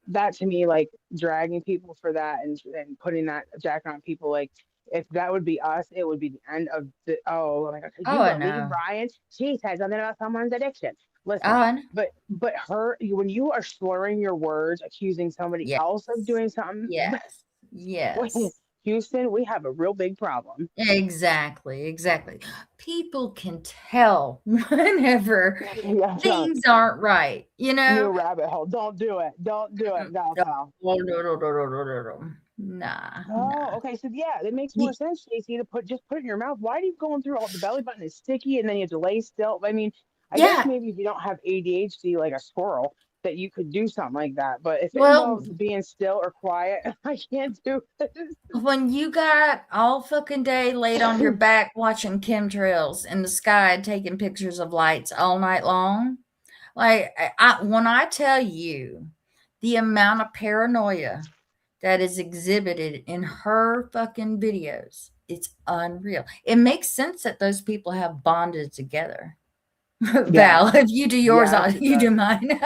that to me, like dragging people for that and putting that jacket on people, like If that would be us, it would be the end of the. Oh my God! Could Oh, you I believe know. Ryan? She said something about someone's addiction. Oh, Listen, I know. but when you are slurring your words, accusing somebody Yes. else of doing something, Yes. Yes. Houston, we have a real big problem. Exactly. Exactly. People can tell whenever Yeah, so things aren't right, you know? new rabbit hole. Don't do it. Don't do it, No, Val. no, no, no, no, no, no, no, no. Nah, Oh, nah. okay. So yeah, it makes more Ye- sense, JC, to put it in your mouth. Why are you going through all the belly button is sticky and then you have to lay still? I mean, I guess Yeah. maybe if you don't have ADHD like a squirrel, that you could do something like that. But if it Well, involves being still or quiet, I can't do it. when you got all fucking day laid on your back watching chemtrails in the sky, taking pictures of lights all night long, like when I tell you the amount of paranoia that is exhibited in her fucking videos, it's unreal. It makes sense that those people have bonded together. Yeah. Val, if you do yours, Yes, it you does. do mine.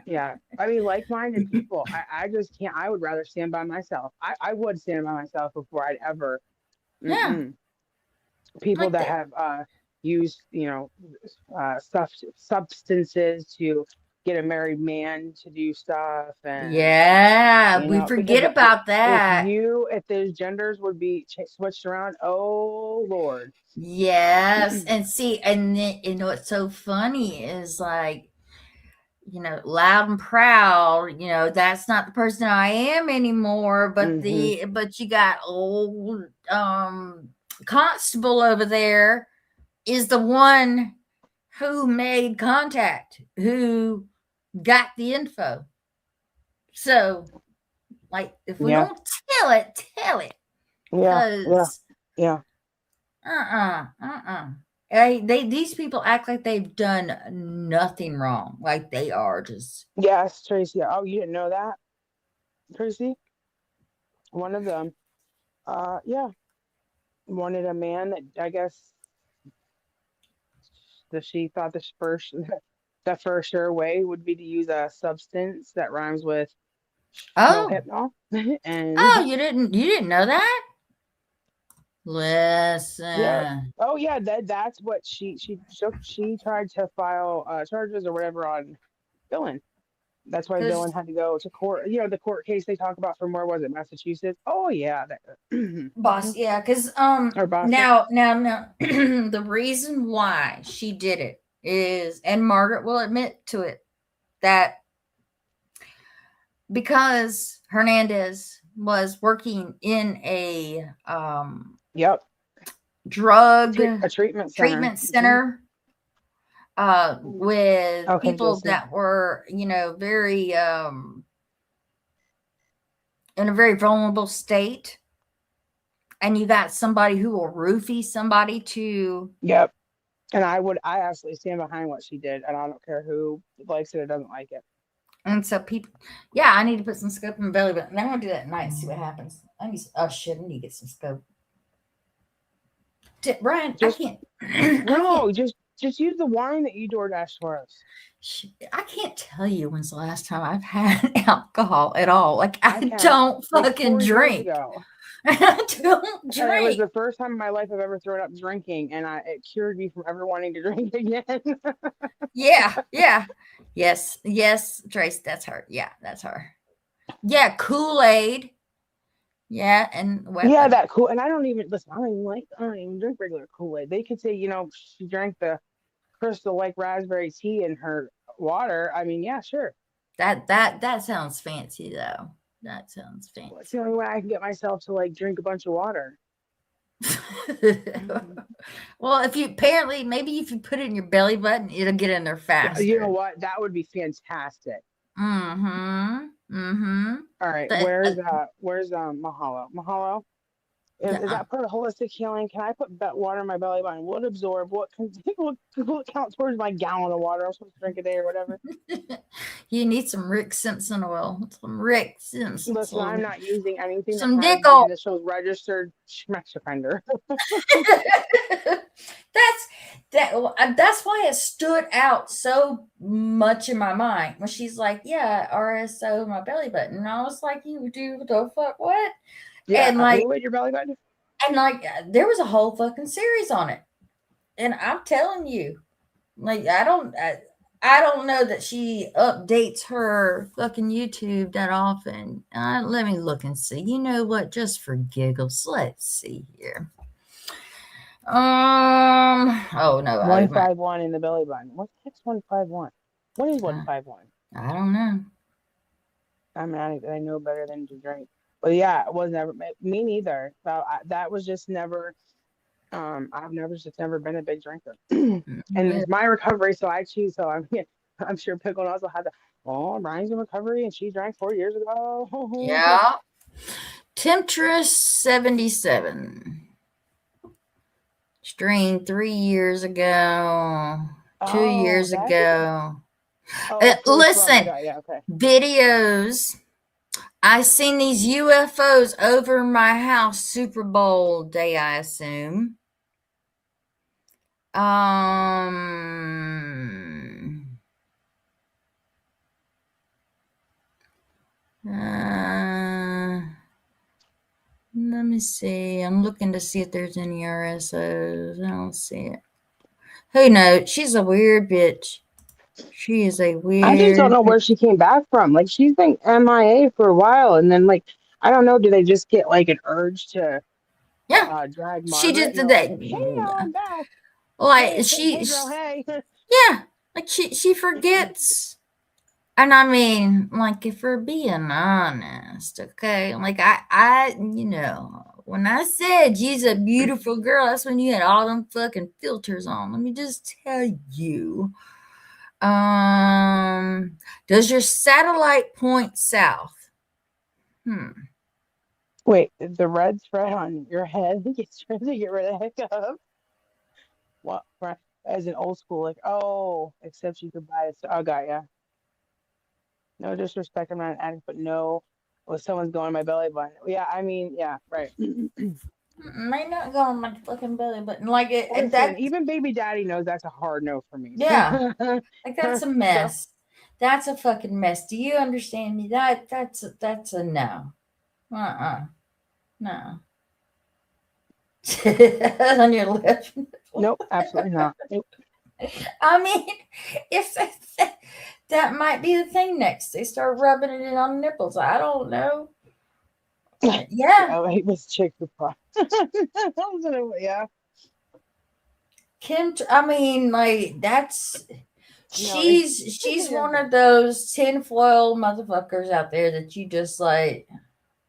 Yeah. I mean, like-minded people. I just can't. I would rather stand by myself. I would stand by myself before I'd ever. Yeah, Mm-mm. People like that that. have used substances to get a married man to do stuff, and Yeah, we because forget about that. if those genders would be switched around, oh Lord. Yes, and see, and then, what's so funny is like, loud and proud, that's not the person I am anymore, but Hmm. you got old constable over there is the one who made contact, who got the info. So, like, if we Yeah, don't tell it, tell it, yeah, yeah, because yeah. these people act like they've done nothing wrong, like they are just. Yes, Tracy. Oh, you didn't know that, Tracy? One of them, yeah, wanted a man that I guess that she thought the first sure way would be to use a substance that rhymes with no Oh, hypnol. And oh, you didn't know that? yeah, Listen, oh yeah, that's what she tried to file charges or whatever on Dylan. That's why because Dylan had to go to court. The court case they talk about from where was it, Massachusetts? Oh yeah, that, boss, yeah, because or Boston. now the reason why she did it is, and Margaret will admit to it, that because Hernandez was working in a Yep, drug a treatment center. treatment center with Okay, people Jesse. that were, very in a very vulnerable state, and you got somebody who will roofie somebody to. Yep. And I absolutely stand behind what she did, and I don't care who likes it or doesn't like it. And so people, yeah, I need to put some scope in my belly button. I'm gonna do that at night and see what happens. Oh shit, I need to get some scope. Brian, I Just can't. I can't. no, just use the wine that you DoorDash for us. I can't tell you when's the last time I've had alcohol at all. Like I I can. don't Like fucking 4 years drink. ago. I don't And it was drink. the first time in my life I've ever thrown up drinking, and it cured me from ever wanting to drink again. Yeah, yeah. Yes, yes, Trace, that's her. Yeah, that's her. Yeah, Kool-Aid. Yeah, and what Yeah, that cool. And I don't even listen. I don't even drink regular Kool-Aid. They could say, she drank the Crystal like raspberry tea in her water. I mean, yeah, sure. that sounds fancy though. That sounds Well, it's the only way I can get myself to like drink a bunch of water. fancy. Well, maybe if you put it in your belly button, it'll get in there You know faster. what? That would be fantastic. Mm-hmm. Mm-hmm. All right, But, where's Mahalo? Mahalo, is uh, that part of holistic healing? Can I put water in my belly button? Will it absorb? What can will it count towards my gallon of water I'm supposed to drink a day or whatever? you need some Rick Simpson oil. Some Rick Simpson Listen, I'm oil. not using anything that Some has dick the oil. initials registered sex offender. That's why it stood out so much in my mind when she's like, "Yeah, RSO my belly button," and I was like, "You do the fuck what?" And Yeah, like, who made your belly button? there was a whole fucking series on it. And I'm telling you, like, I don't know that she updates her fucking YouTube that often. Let me look and see. You know what? Just for giggles, let's see here. Oh no, I might. 151 in the belly button. What the heck's 151? What is I, 151? I don't know. I mean, I know better than to drink. But yeah, it was never me neither. So that was just never. I've never been a big drinker, and Well, it's my recovery, so I choose. So I'm yeah, I'm sure Pickle also had the. Oh, Brian's in recovery, and she drank 4 years ago. yeah. Temptress 77. Streamed 3 years ago, two Oh, years that's it. ago. Oh, first run. I Listen, got yeah. Okay. videos. I seen these UFOs over my house Super Bowl day, I assume. Um, uh, Let me see. I'm looking to see if there's any RSOs. I don't see it. Who knows? She's a weird bitch. She is a I just don't weird. know where she came back from. Like she's been MIA for a while, and then like I don't know, do they just get like an urge to Yeah, drag she Margaret? just And they're did like, that. "Hey, I'm back. Like Hey, girl, hey." yeah, like she forgets. And I mean, like if we're being honest, okay, like when I said she's a beautiful girl, that's when you had all them fucking filters on. Let me just tell you. Um, does your satellite point south? Hmm. Wait, the red thread on your head gets trying to get rid of hiccup. What? Right, as an old school, like, oh, except you could buy it. Oh, got ya. No disrespect, I'm not an addict, but no, well, someone's going on my belly button. Yeah, I mean, yeah, right. May not go on my fucking belly button. Like Listen, that. even baby daddy knows that's a hard no for me. Yeah. Like that's a So, mess. That's a fucking mess. Do you understand me? That's a no. Uh-uh. No. On your left. nope, absolutely not. Nope. I mean, if that might be the thing next. They start rubbing it in on nipples. I don't know. Yeah. Yeah, it was chick who yeah. I mean, like that's No, it's she's one of those tinfoil motherfuckers out there that you just like,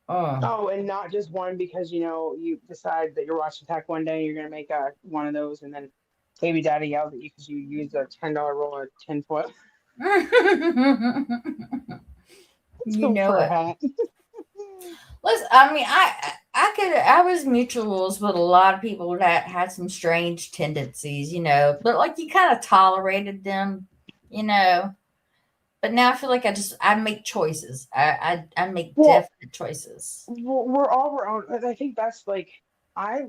oh. oh, and not just one because you decide that you're watching tech one day, you're gonna make one of those, and then baby daddy yells at you because you used a $10 roll of tinfoil. You know For a it. hat. Listen, I mean, I was mutuals with a lot of people that had some strange tendencies, but like you kind of tolerated them, you know. But now I feel like I make choices. I make Well, definite choices. we're all our own. I think that's like I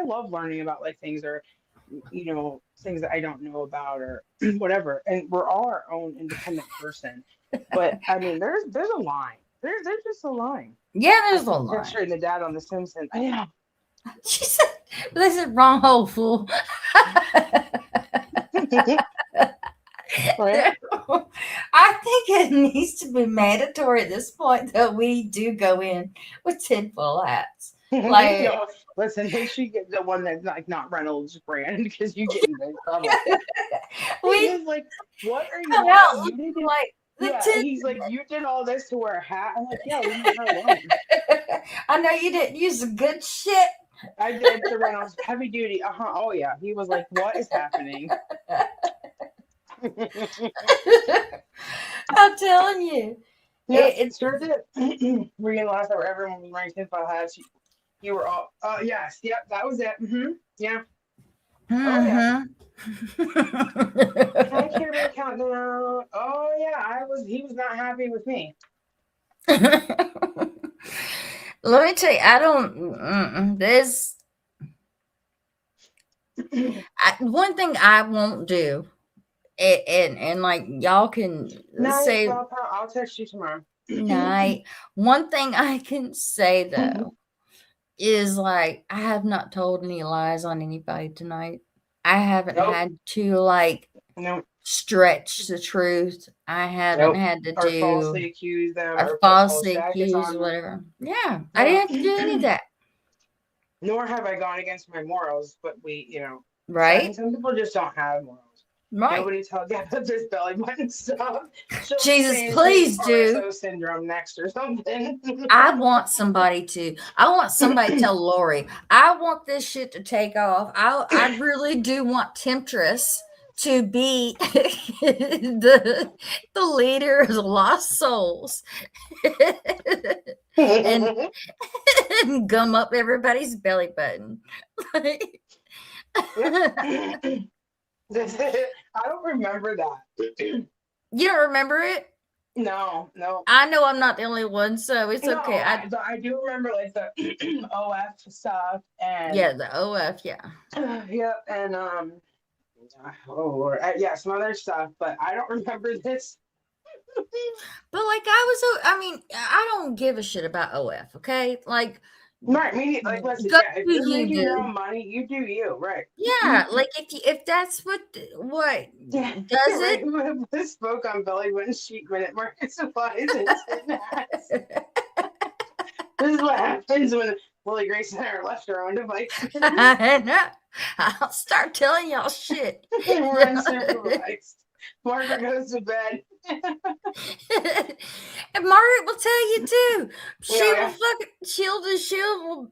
love learning about like things or things that I don't know about or whatever. And we're all our own independent person. But I mean, there's a line. There's just a line. Yeah, I there's a keep line. picturing the dad on The Simpsons. Yeah. She said, "They said wrong hole, fool." Right. I think it needs to be mandatory at this point that we do go in with tinfoil hats. Like, No, listen, make sure you get the one that's like not Reynolds brand because you get in big trouble. we He's like, what are you come doing? out You looking need to like the yeah, tin. he's like, you did all this to wear a hat. I'm like, yeah, leave her alone. I know you didn't use the good shit. I did the Reynolds heavy duty. Uh-huh. Oh yeah. He was like, what is happening? I'm telling you. Yeah, It's sure did. Were you in the last hour everyone was wearing tinfoil hats? You were all yes, yep, that was it. Yeah. Oh yeah. Hi, Care Bear countdown. Oh yeah, he was not happy with me. Let me tell you, I don't. There's one thing I won't do, and like y'all can Night, say I'll text you tomorrow. night. One thing I can say though, is like, I have not told any lies on anybody tonight. I haven't Nope. had to like Nope. stretch the truth. I haven't Nope. had to Or do falsely accuse them or or put false falsely charges accuse, on them. whatever. Yeah, I didn't No. have to do any of that. Nor have I gone against my morals, but Right? some people just don't have morals. Right. Nobody tells you about this belly button stuff. She'll be Jesus, saying she has please do. RSO syndrome next or something. I want somebody to tell Lori, I want this shit to take off. I really do want Temptress to be the leader of the Lost Souls. and, and gum up everybody's belly button. I don't remember that. You don't remember it? No. I know I'm not the only one, so it's No, okay. I do remember like the OF stuff and Yeah, the OF, yeah. Yep, and oh Lord, yeah, some other stuff, but I don't remember this. But like I mean, I don't give a shit about OF, okay? Like Right, me like listen, go yeah, if do you're you making your own do. money, you do you, right? Yeah, like if that's what Yeah, does right. it? Who spoke on belly button chic minute market supplies and ass. This is what happens when Willie Grayson and I are left our own devices. I know. I'll start telling y'all shit. We're unsupervised. Margaret goes to bed. And Margaret will tell you too.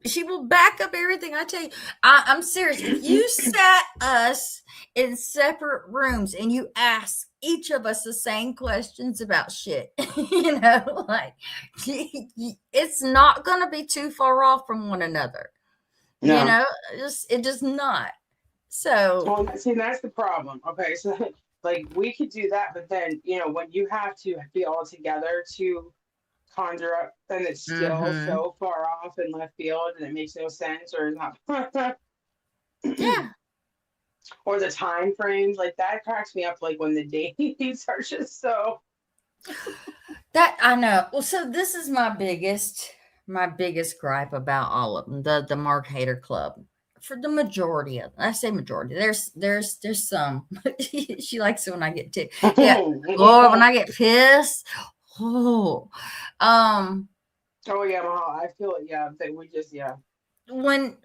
She will back up everything I tell you. I'm serious. If you sat us in separate rooms and you ask each of us the same questions about shit, like it's not gonna be too far off from one another. No. It does not. So Well, see, that's the problem. Okay, so like we could do that, but then when you have to be all together to conjure up, then it's still so far off in left field, and it makes no sense, or not. yeah. Or the time frames, like that cracks me up. Like when the dates are just so. That I know. Well, so this is my biggest gripe about all of them. The Mark Hater Club. For the majority of them, I say majority. There's some. She likes it when I get ticked. Yeah, Lord, when I get pissed. Oh, Oh yeah, Mahal, I feel it. Yeah, that we just when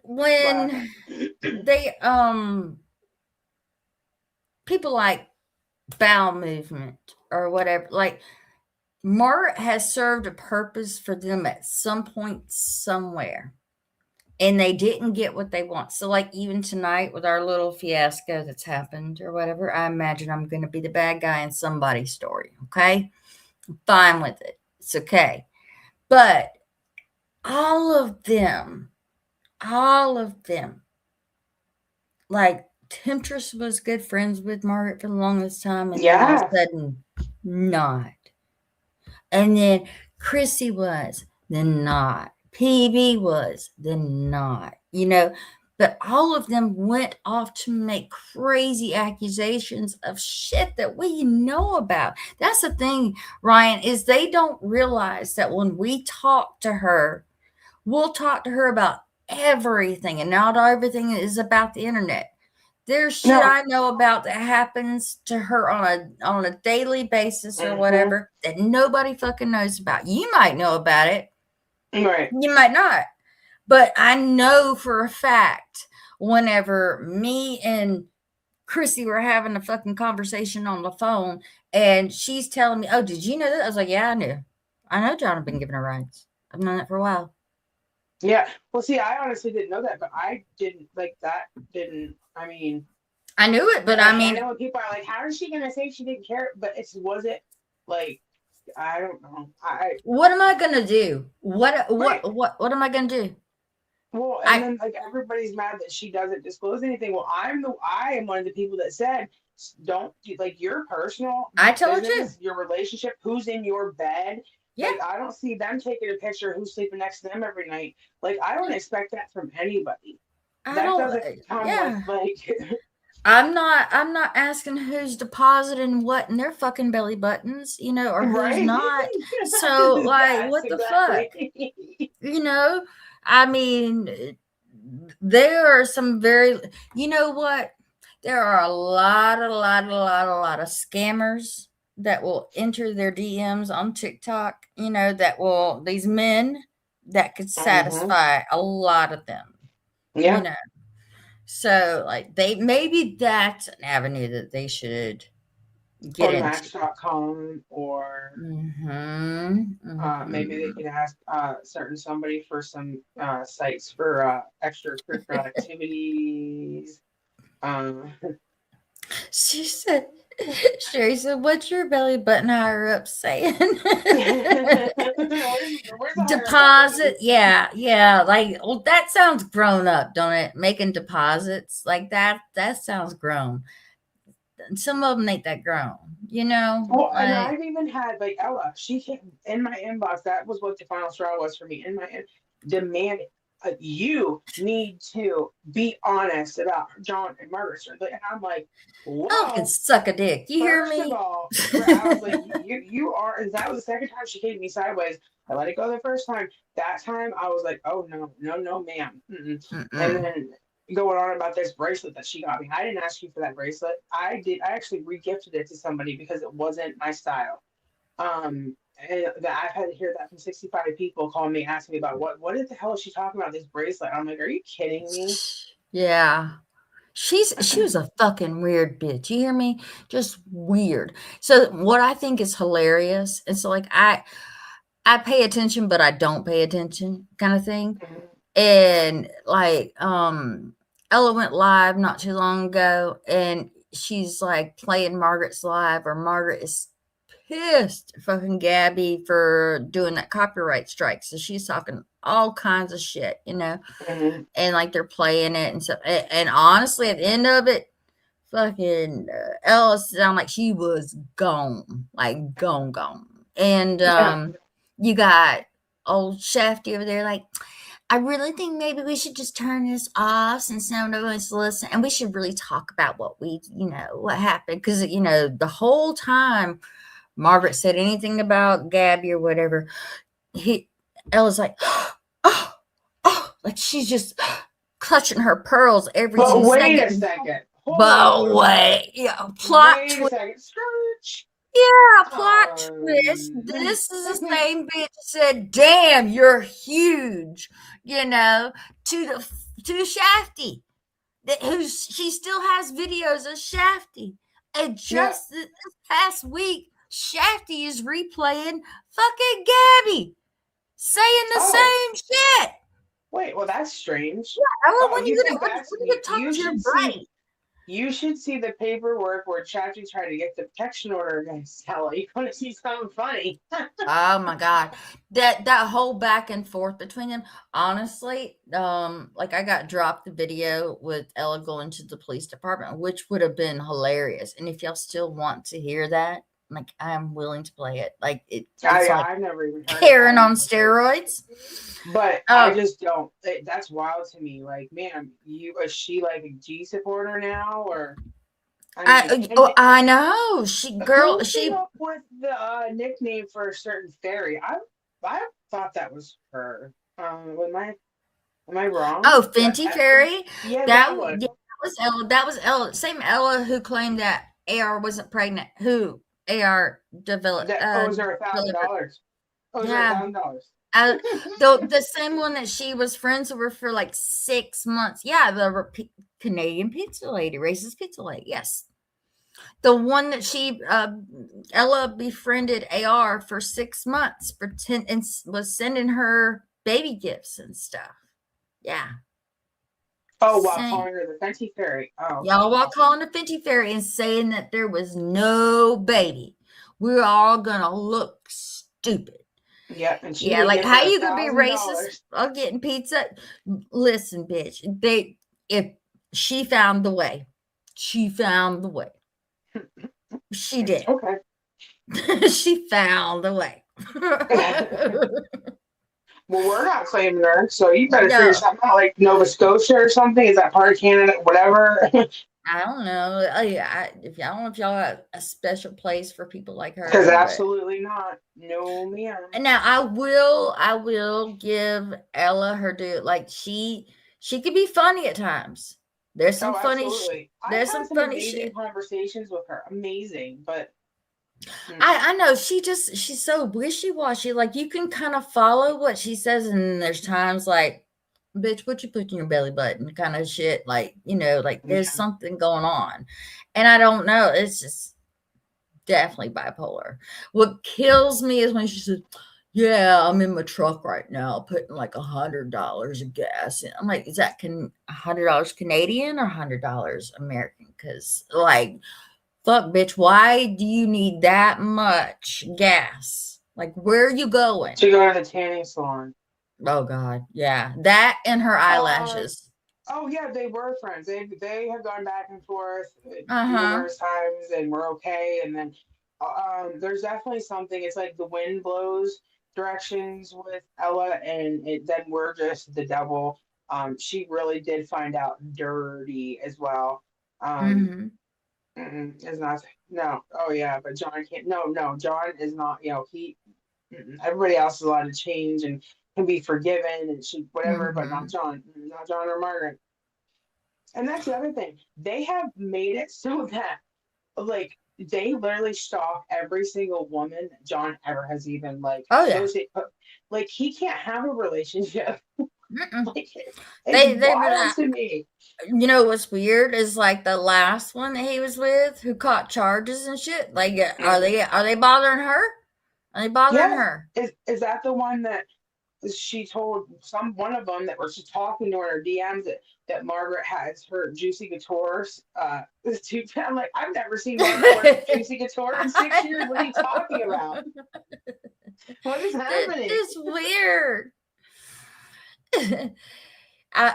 they people like bowel movement or whatever, like Mart has served a purpose for them at some point somewhere, and they didn't get what they want. So like even tonight with our little fiasco that's happened or whatever, I imagine I'm going to be the bad guy in somebody's story. Okay, I'm fine with it. It's okay. But all of them, like Temptress was good friends with Margaret for the longest time, and then all of a sudden, not. And then Chrissy was, then not. PB was, then not. But all of them went off to make crazy accusations of shit that we know about. That's the thing, Ryan, is they don't realize that when we talk to her, we'll talk to her about everything, and not everything is about the internet. There's shit I know about that happens to her on a daily basis or whatever that nobody fucking knows about. You might know about it. Right. You might not. But I know for a fact whenever me and Chrissy were having a fucking conversation on the phone and she's telling me, oh, did you know that? I was like, yeah, I knew. I know John had been giving her rides. I've known that for a while. Yeah. Well, see, I honestly didn't know that, but I didn't like that. I mean, I knew it, but I mean, I know people are like, how is she going to say she didn't care? But was it like, I don't know. What am I going to do? What am I going to do? Well, and then like everybody's mad that she doesn't disclose anything. Well, I am one of the people that said, don't like your personal. I told you your relationship. Who's in your bed? Yeah. Like, I don't see them taking a picture of who's sleeping next to them every night. Like, I don't expect that from anybody. Doesn't come with like. I'm not asking who's depositing what in their fucking belly buttons, or who's not. So like, what the fuck, I mean, there are some very, you know what? There are a lot of scammers that will enter their DMs on TikTok, that will, these men that could Mm-hmm. satisfy a lot of them, you Yeah. know. So, like, maybe that's an avenue that they should get Or into. Match.com, or Mhm. maybe they Mhm. can ask certain somebody for some sites for extracurricular activities. Um, She said, Sherry said, "What's your belly button higher up saying?" where's the higher Deposit, button? yeah, yeah. Like, well, that sounds grown up, don't it? Making deposits like that. That sounds grown. Some of them ain't that grown, Well, and Like, I've even had like Ella. She came in my inbox. That was what the final straw was for me. In my demand, you need to be honest about John and Margaret's. And I'm like, I can well, suck a dick. You hear first of me? all, I was like, you are. And that was the second time she gave me sideways. I let it go the first time. That time I was like, oh no, no, no, ma'am. Mm-mm. And Mm-mm. then going on about this bracelet that she got me. I didn't ask you for that bracelet. I did. I actually regifted it to somebody because it wasn't my style. And that I've had to hear that from 65 people calling me asking me about what the hell is she talking about this bracelet? I'm like, are you kidding me? Yeah. She was a fucking weird bitch. You hear me? Just weird. So what I think is hilarious, and so like I pay attention, but I don't pay attention kind of thing. And like Ella went live not too long ago and she's like playing Margaret's live, or Margaret is pissed at fucking Gabby for doing that copyright strike. So she's talking all kinds of shit. Mhm. And like they're playing it and stuff. And honestly, at the end of it, fucking Ella sounded like she was gone, like gone, gone. And Yeah. you got old Shafty over there, like, I really think maybe we should just turn this off since no one wants to listen, and we should really talk about what happened, because the whole time Margaret said anything about Gabby or whatever, he Ella's like, oh, oh, like she's just clutching her pearls every But two wait a seconds. second. Hold on, But hold on, hold on. wait, yeah, plot Wait a twist. second. Scrooge. Yeah, plot twist. Um, This is the same bitch that said, "Damn, you're huge," to to Shafty. She still has videos of Shafty. And yeah. just this past week, Shafty is replaying fucking Gabby, saying the Oh, same shit. wait. Well, that's strange. Oh, Oh, when you you think gonna that's talk you to your should see brain? you should see the paperwork where Chachi tried to get the protection order against Sally. You want to see something funny? Oh my god. That whole back and forth between them, honestly, like I got dropped the video with Ella going to the police department, which would have been hilarious. And if y'all still want to hear that, like I am willing to play it. Like it's like I've never even heard of Karen that, on honestly. steroids. But I Oh, just don't. That's wild to me. Like, man, you is she like a G supporter now, or I mean, and I know. who came She up with the nickname for a certain fairy? I thought that was her. Am I wrong? Oh, Fenty Fairy. Yeah, That that one. yeah, that was Ella. That was Ella. Same Ella who claimed that AR wasn't pregnant. Who AR developed That owes her delivered. $1,000. Owes her a Yeah. thousand dollars. The same one that she was friends with for like 6 months. Yeah, the Canadian pizza lady, racist pizza lady. Yes, the one that she Ella befriended AR for 6 months, and was sending her baby gifts and stuff. Yeah, Oh, wow, same. calling her the Fenty Fairy. Oh, okay, Y'all walk awesome. calling the Fenty Fairy and saying that there was no baby. We're all gonna look stupid. Yeah, and she Yeah, didn't like give how her a you gonna be thousand racist dollars. while getting pizza? Listen, bitch. If she found the way, she found the way. She did. Okay. She found the way. Well, we're not claiming her, so you better figure No, something out, like Nova Scotia or something. Is that part of Canada? Whatever. I don't know. I don't know if y'all got a special place for people like Because her, but absolutely not. No, ma'am. now I will give Ella her due. Like she could be funny at times. There's some Oh, funny absolutely. I've there's had some some funny amazing shit. conversations with her. Amazing. But I know she's so wishy-washy. Like you can kind of follow what she says, and there's times like, bitch, what you put in your belly button kind of shit. Like, like there's yeah. something going on. And I don't know. It's just definitely bipolar. What kills me is when she says, yeah, I'm in my truck right now, putting like $100 of gas in. I'm like, is that $100 Canadian or $100 American? Because like, fuck, bitch, why do you need that much gas? Like, where are you going? To go to the tanning salon. Oh God, yeah, that and her Um, eyelashes. oh yeah, they were friends. They have gone back and forth Uh huh. numerous times, and we're okay. And then there's definitely something. It's like the wind blows directions with Ella, and then we're just the devil. She really did find out dirty as well. Um, Mm-hmm. is not no. Oh yeah, but John can't. No, no, John is not. He. Everybody else is allowed to change and can be forgiven and she whatever, but not Mm-hmm. John, not John or Margaret. And that's the other thing. They have made it so that like they literally stalk every single woman that John ever has even like Oh yeah. associated. Like he can't have a relationship. Mm-mm. Like it's They were wild not. to me. What's weird is like the last one that he was with, who caught charges and shit. Like, are Mhm. they bothering her? Are they bothering Yes, her? is that the one that she told some one of them that was talking to her in her DMs that Margaret has her Juicy Couture's two. I'm like, I've never seen Margaret wear Juicy Couture in 6 years. What are you talking about? What is happening? It's weird.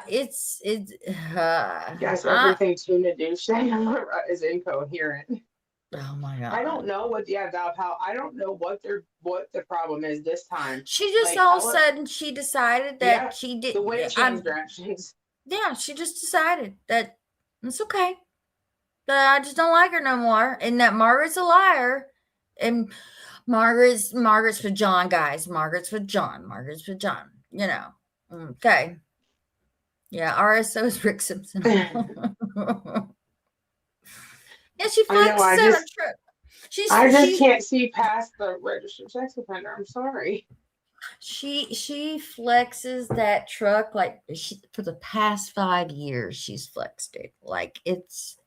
It's Yes, everything Tuna Douche is incoherent. oh my I don't god. know what yeah, Val Pal, I don't know what the problem is this time. She just Like all of a Ella, sudden she decided yeah, that she the did. wind changed I'm directions. Yeah, she just decided that it's okay. That I just don't like her no more, and that Margaret's a liar. And Margaret's for John, guys. Margaret's for John. Margaret's for John. Okay. Yeah, RSO is Rick Simpson. I Yeah, she know, flexes on a trip. She's I just she's can't see past the registered sex offender. I'm sorry. she flexes that truck like for the past 5 years. She's flexed it like it's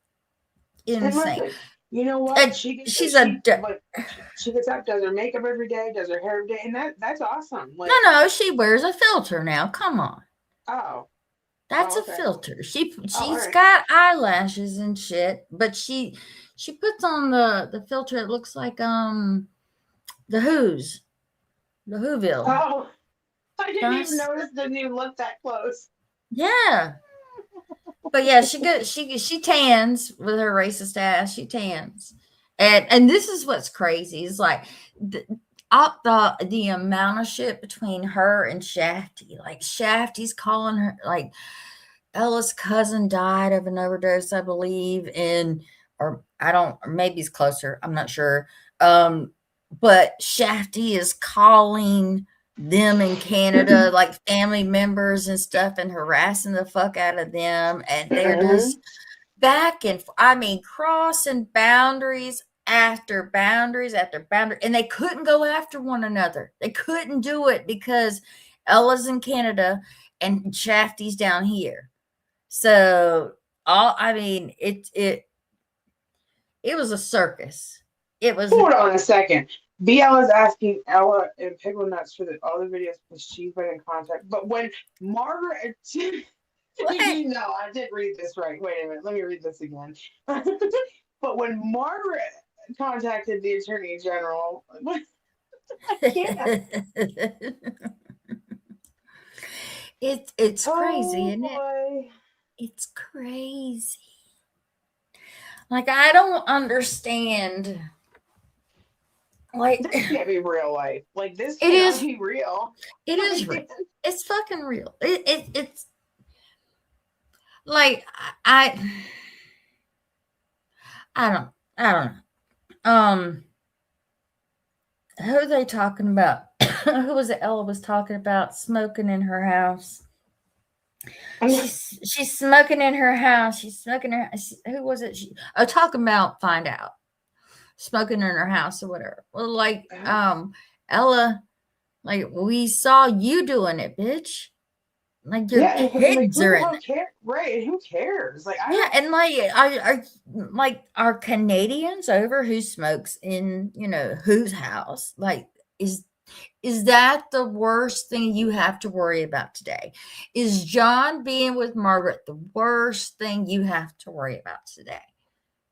And insane. listen, you know what? And She gets she's a she like she gets up, does her makeup every day, does her hair every day, and that's awesome. no, Like, no. She wears a filter now. Come on, oh, that's oh, a okay. filter. Oh, all She's right. got eyelashes and shit, but she puts on the filter. It looks like the Who's the Whoville. Oh, I didn't even Guys, notice, didn't even look that close. yeah. But yeah, she tans with her racist ass. She tans, and this is what's crazy is like the the amount of shit between her and Shafty. Like Shafty's calling her like Ella's cousin died of an overdose, I believe, and or I don't, or maybe it's closer. I'm not sure. Um, but Shafty is calling them in Canada, like family members and stuff, and harassing the fuck out of them. And they're Mhm. just back and I mean, crossing boundaries after boundaries after boundary, and they couldn't go after one another. They couldn't do it because Ella's in Canada and Shafty's down here. So all I mean, it was a circus. It was Hold on a second. BL is asking Ella and Pickle Nuts for all the videos because she's been in contact. But when Margaret, what? I did read this right. Wait a minute, let me read this again. But when Margaret contacted the Attorney General, I can't. It's crazy, Oh isn't it? boy. It's crazy. Like I don't understand. Like This can't be real life. Like this it cannot is be real. it is real. Like, It's fucking real. It's like I I don't know. Who are they talking about? Who was it Ella was talking about smoking in her house? She's smoking in her house. She's smoking her. Who was it? Talking about find out smoking in her house or whatever. Well, like Ella, like we saw you doing it, bitch. Like your Yeah, and like kids who are the in hell there. care? Right, and who cares? Like I Yeah, don't. and are Canadians over who smokes in whose house? Like is is that the worst thing you have to worry about today? Is John being with Margaret the worst thing you have to worry about today?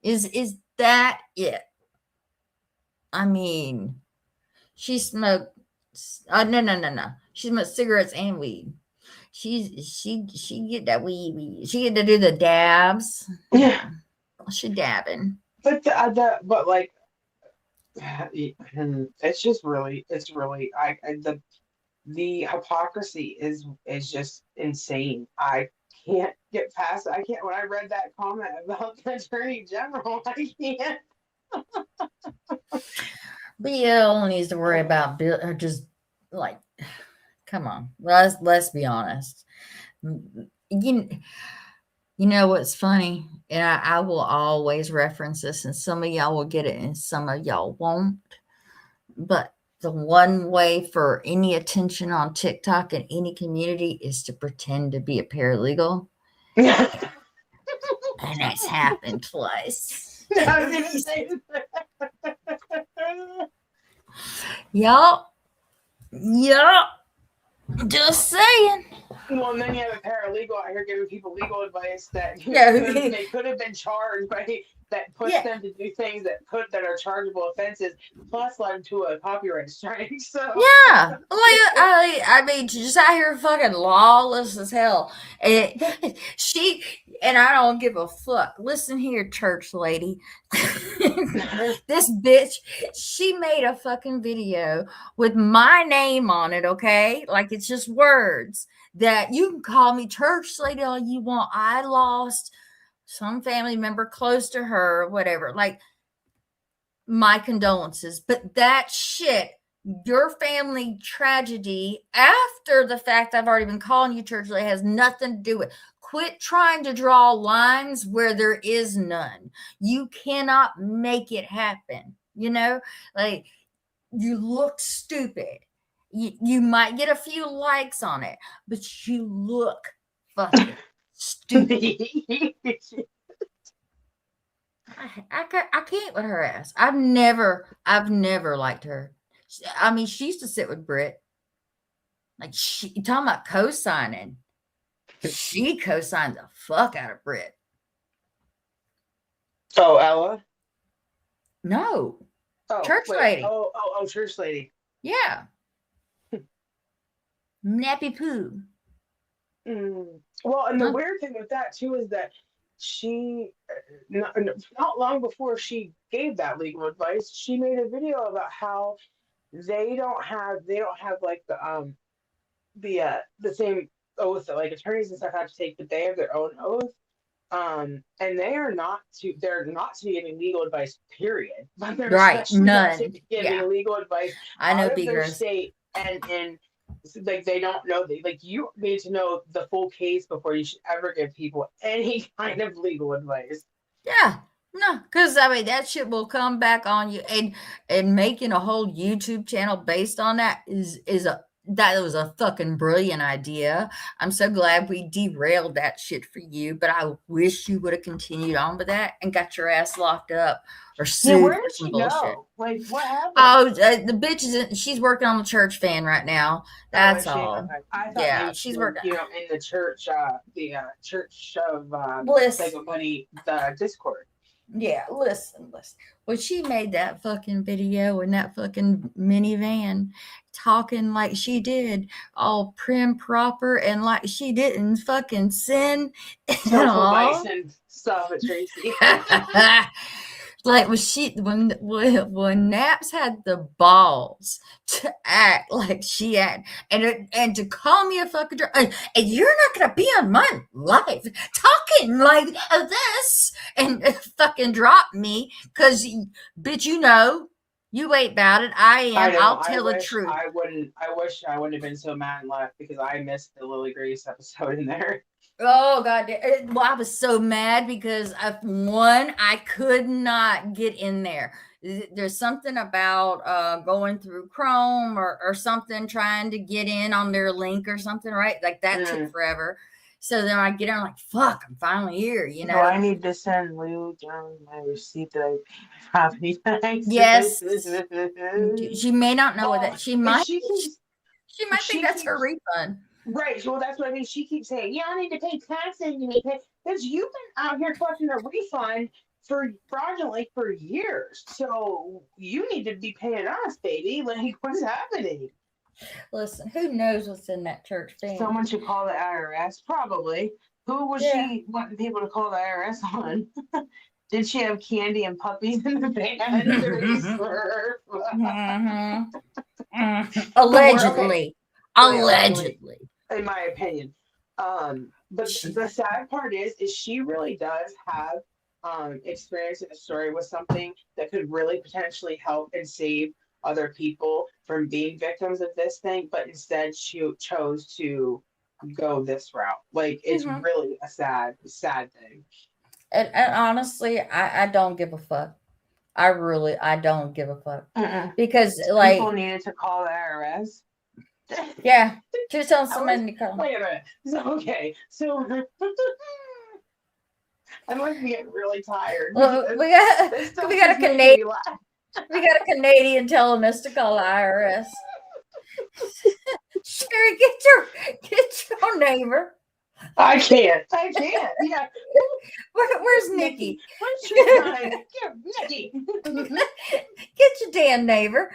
Is that it? I mean, she smoked. No. She smoked cigarettes and weed. She get that weed. She get to do the dabs. Yeah, She dabbing. but but like it's just really I the hypocrisy is just insane. I can't get past it. I can't. When I read that comment about the attorney general, I can't. Bill needs to worry about Bill. Just like, come on. Let's be honest. You you know what's funny, and I will always reference this, and some of y'all will get it, and some of y'all won't. But the one way for any attention on TikTok in any community is to pretend to be a paralegal. And that's happened twice. I was gonna say Yup. Yup. Just saying. well, and then you have a paralegal out here giving people legal advice that Yeah. they could have been charged by that push Yeah. them to do things that are chargeable offenses, plus led to a copyright strike. So Yeah. Like I mean, just out here fucking lawless as hell. And she and I don't give a fuck. Listen here, church lady. This bitch, she made a fucking video with my name on it, okay? Like it's just words that you can call me church lady all you want. I lost some family member close to her, whatever. Like, my condolences. But that shit, your family tragedy, after the fact I've already been calling you church lady, has nothing to do with. Quit trying to draw lines where there is none. You cannot make it happen. Like you look stupid. You might get a few likes on it, but you look fucking stupid. I can't with her ass. I've never liked her. I mean, she used to sit with Britt. Like she talking about co-signing. She co-signed the fuck out of Britt. Oh, Ella? No. Oh, Church wait. lady. Oh, church lady. Yeah. Nappy poo. Well, and the weird thing with that too is that she, not long before she gave that legal advice, she made a video about how they don't have like the same oath that like attorneys and stuff have to take, but they have their own oath. And they're not to be giving legal advice, period. But they're Right. especially not to None. be giving Yeah. legal advice I know out of their Beagers. state and like they don't know like you need to know the full case before you should ever give people any kind of legal advice. Yeah. No, because I mean that shit will come back on you, and making a whole YouTube channel based on that that was a fucking brilliant idea. I'm so glad we derailed that shit for you, but I wish you would have continued on with that and got your ass locked up or sued Where for did some she bullshit. go? Like what happened? Oh, the bitch she's working on the church fan right now. That's all. Okay. I thought Yeah, maybe she's she was, working. in the church, church of Bliss. Psycho Buddy, the Discord. Yeah, listen. When she made that fucking video in that fucking minivan, talking like she did, all prim proper, and like she didn't fucking sin at Social all. vice and stuff at Tracy. Like when Naps had the balls to act like she had, and to call me a fucking and you're not gonna be on my life talking like this, and fucking drop me because bitch, you ain't about it. I I am. know. I'll tell the truth. I wish I wouldn't have been so mad and left because I missed the Lily Grace episode in there. Oh god! Well, I was so mad because I could not get in there. There's something about going through Chrome or something, trying to get in on their link or something, right? Like that took Mm. forever. So then I get in, I'm like, fuck, I'm finally here, So I need to send Lou Jones my receipt that I paid my property Yes, taxes. she may not know what Well, that. She and might. she keeps She might think she that's her keeps refund. right. Well, that's what I mean. She keeps saying, "Yeah, I need to pay taxes. You need to pay because you've been out here collecting a refund for fraudulently for years. So you need to be paying us, baby. Like, what's happening?" Listen, who knows what's in that church thing? Someone should call the IRS. Probably. Who was she wanting people to call the IRS on? Did she have candy and puppies in the van? Allegedly. Okay. Allegedly. In my opinion. But the sad part is she really does have experience in a story with something that could really potentially help and save other people from being victims of this thing, but instead she chose to go this route. Like it's really a sad thing. And honestly, I don't give a fuck. I don't give a fuck. Because like people needed to call the IRS. Yeah. Just tell somebody to call. Wait a minute. So I'm like getting really tired. Well, we got a Canadian. We got a Canadian telling us to call the IRS. Sherry, get your neighbor. I can't. Yeah. Where's Nikki? Where's your Nikki? Get your damn neighbor.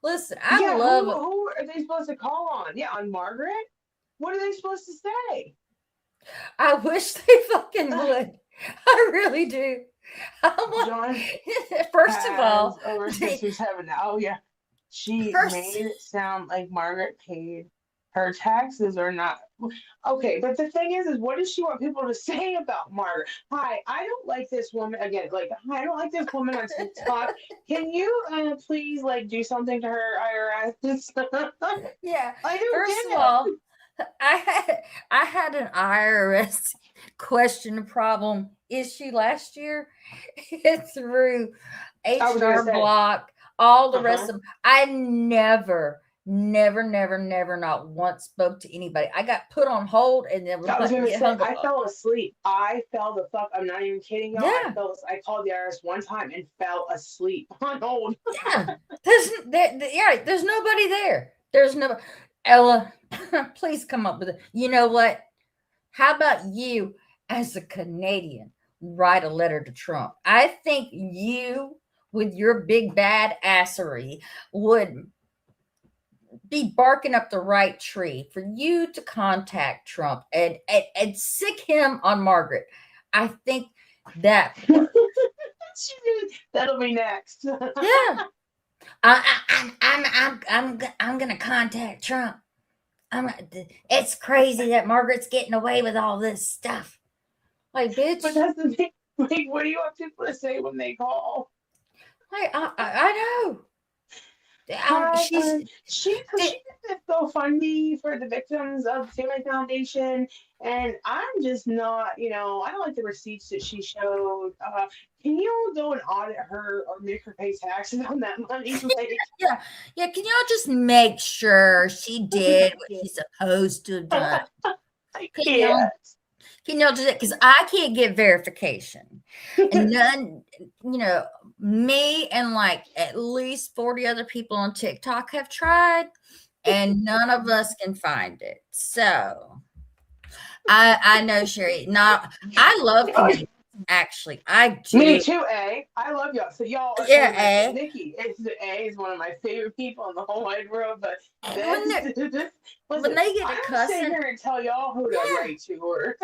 Listen, I love. Who are they supposed to call on? Yeah, on Margaret. What are they supposed to say? I wish they fucking would. I really do. John, first of all, over 67 now. Oh yeah, she made it sound like Margaret paid her taxes or not. Okay, but the thing is what does she want people to say about Margaret? Hi, I don't like this woman again. Like, I don't like this woman on TikTok. Can you please like do something to her IRS? Yeah. I don't First of all, I had an IRS question problem issue last year through HR Block, all the rest of them. I never, not once spoke to anybody. I got put on hold and then I fell asleep. I fell the fuck. I'm not even kidding y'all. Yeah. I called the IRS one time and fell asleep on hold. Yeah. There's nobody there. There's no Ella, please come up with it. You know what? How about you as a Canadian write a letter to Trump? I think you with your big bad assery would be barking up the right tree for you to contact Trump and sick him on Margaret. I think that that'll be next. Yeah. I'm gonna contact Trump. It's crazy that Margaret's getting away with all this stuff. Like, bitch. But that's the thing. Like, what do you want people to say when they call? Like, I know. She did this GoFundMe for the victims of Family Foundation, and I'm just not, I don't like the receipts that she showed. Can you go and audit her or make her pay taxes on that money? Like, yeah. Can y'all just make sure she did what she's supposed to have done? Can y'all do that? Because I can't get verification, and none, me and like at least 40 other people on TikTok have tried, and none of us can find it. So I know, Sherry. I love Canadians. Actually, I Me do. too, A. I love y'all. So y'all are Yeah, some of my eh? Nikki. It's A is one of my favorite people in the whole wide world. But When this, when listen, they get I to don't sit cussing, here and tell y'all who to yeah, write to or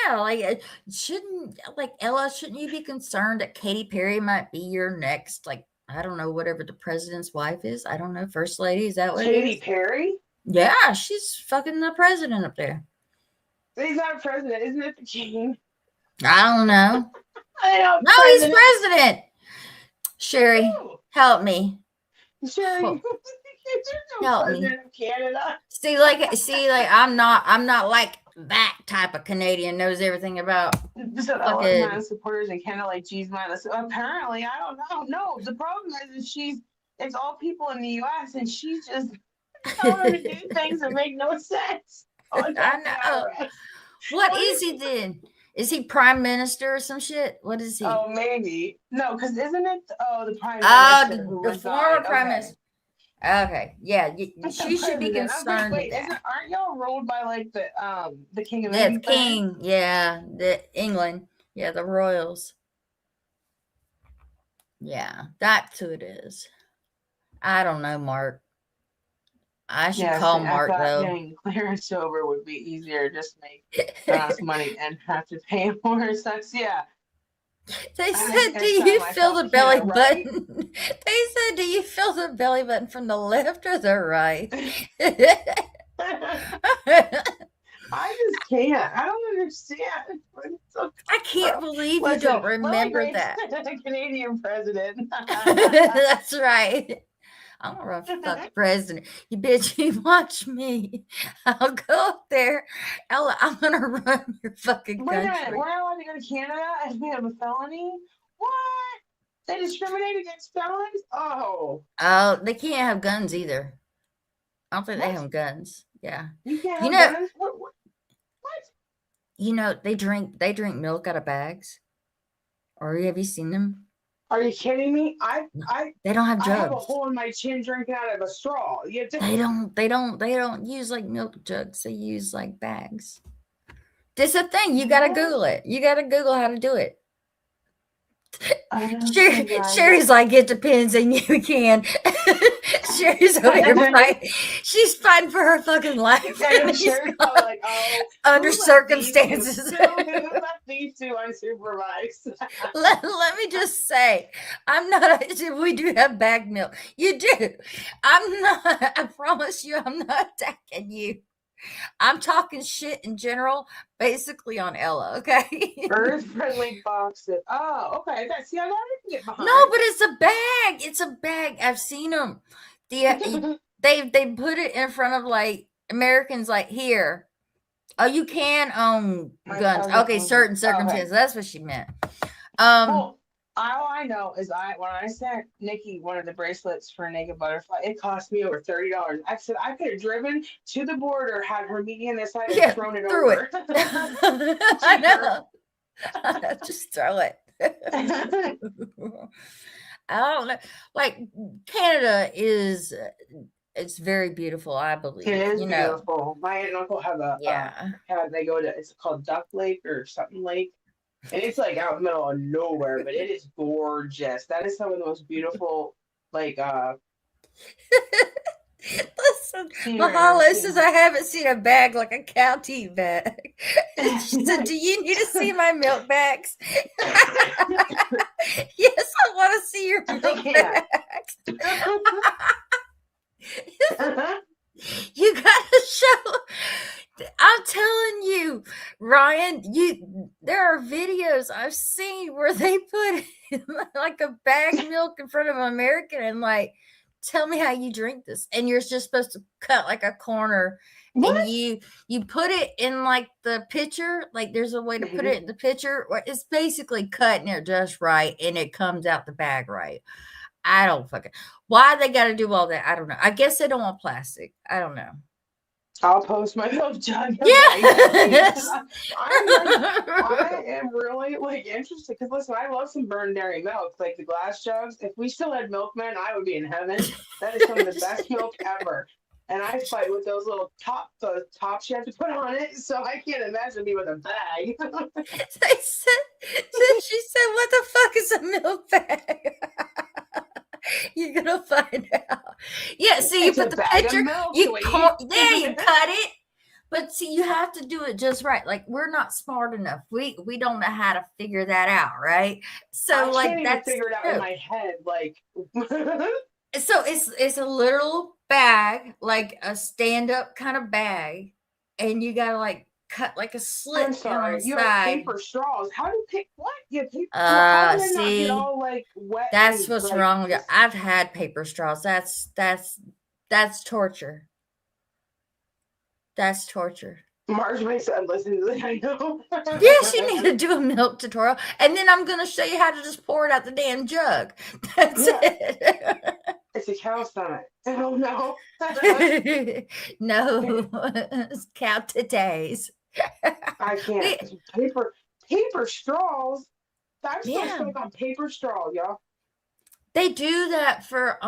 yeah, like shouldn't like Ella, shouldn't you be concerned that Katy Perry might be your next, like, I don't know, whatever the president's wife is? I don't know, first lady, is that what it Katy is? Perry. Yeah, she's fucking the president up there. He's not president, isn't it? The king. I don't know. I know, No, he's president. president. Sherry, Who? help me. Sherry. Oh, There's no help me. president of Canada. See, like I'm not like that type of Canadian knows everything about So Ella's fucking. not supporters and kind of like G's not. Apparently, I don't know. No, the problem is it's all people in the U.S. and she's just telling her to do things that make no sense on I top of the know. IRS. What What is is he then? Is he prime minister or some shit? What is he? Oh, maybe. No, because isn't it the prime Oh, minister the, who the former resigned? prime Okay. minister. Okay, yeah, The she should be president. I was like, concerned with wait, that. aren't y'all ruled by like the King of Yeah, the England? king. Yeah, the England. Yeah, the royals. Yeah, that's who it is. I don't know, Mark. I should Yes, call I Mark thought though. getting clearance over would be easier, just make enough money and have to pay more. Sucks. Yeah. They I said, "Do was telling you feel myself, the belly right? button?" They said, "Do you feel the belly button from the left or the right?" I just can't. I don't understand. It's so I can't tough. believe you Listen, don't Lily remember Grace, that. Canadian president. That's right. I'm gonna run for fucking president. You bitch, you watch me. I'll go up there. I'm gonna run your fucking Wait a minute, country. we're not allowed to go to Canada if we have a felony? What? They discriminate against felons? Oh, Oh, they can't have guns either. I don't think they what? have guns. Yeah. You can't You have know, guns? What? they drink milk out of bags. Or have you seen them? Are you kidding me? No, they don't have I have a jugs. hole in my chin drinking out of a straw. You just, They don't use like milk jugs. They use like bags. This is a thing. You gotta what? Google it. You gotta Google how to do it. I don't think I Sherry's like, it depends, and you can. Sherry's over here fighting. She's fighting for her fucking life. I know Sherry's probably like, oh, Under who left these two? circumstances. Who left these two unsupervised? Let me just say, I'm not. We do have bag milk. You do. I'm not. I promise you, I'm not attacking you. I'm talking shit in general, basically on Ella. Okay. Earth friendly boxes. Oh, okay. That's yeah, that I can get No, behind. but it's a bag. It's a bag. I've seen them. They put it in front of like Americans. Like here, oh, you can own My guns. cousin Okay, owns them. certain Okay. circumstances. That's what she meant. Um, Well, all I know is when I sent Nikki one of the bracelets for a naked butterfly, it cost me over $30. I said I could have driven to the border, had her meet me on this side, and yeah, thrown it through it. over. I Cheaper. know. Just throw it. I don't know. Like Canada is, it's very beautiful. I believe. It is You know. beautiful. My aunt and uncle have Yeah. they go to, it's called Duck Lake or something lake. And it's like out in the middle of nowhere, but it is gorgeous. That is some of the most beautiful, like, Listen, scenery I've ever Mahalo says seen. I haven't seen a bag like a cow tea bag. She said, "Do you need to see my milk bags?" Yes, I want to see your I milk can't. bags. You gotta show. I'm telling you, Ryan. There are videos I've seen where they put like a bag of milk in front of an American and like, tell me how you drink this, and you're just supposed to cut like a corner, and What? you put it in like the pitcher. Like there's a way to put it in the pitcher. It's basically cutting it just right, and it comes out the bag right. I don't fucking why they got to do all that. I don't know. I guess they don't want plastic. I don't know. I'll post my milk jug. Yes. I am really like interested because listen, I love some burned dairy milk, like the glass jugs. If we still had milkmen, I would be in heaven. That is some of the best milk ever. and I fight with those little the tops you have to put on it. So I can't imagine me with a bag. They said, she said, "What the fuck is a milk bag?" You're gonna find out. Yeah, see, you It's a put the bag of picture, milk, you sweetie. there, you cut it. But see, you have to do it just right. Like we're not smart enough. We don't know how to figure that out, right? I So can't like even that's figure it out in no. my head. Like, So it's a little bag, like a stand up kind of bag, and you gotta like cut like a I'm slit down on the sorry, you have side. paper straws. How do pick what? You have paper, well, how do they not get See, all like wet that's and what's like wrong with it. just I've had paper straws. That's torture. That's torture. Marjorie said, listen to this. I know. Yes, you need to do a milk tutorial, and then I'm going to show you how to just pour it out the damn jug. That's Yeah, it. it's a cow stomach. Oh no. No, count today's. I can't. we, Paper straws. I'm still yeah, stuck on paper straw, y'all. they do that for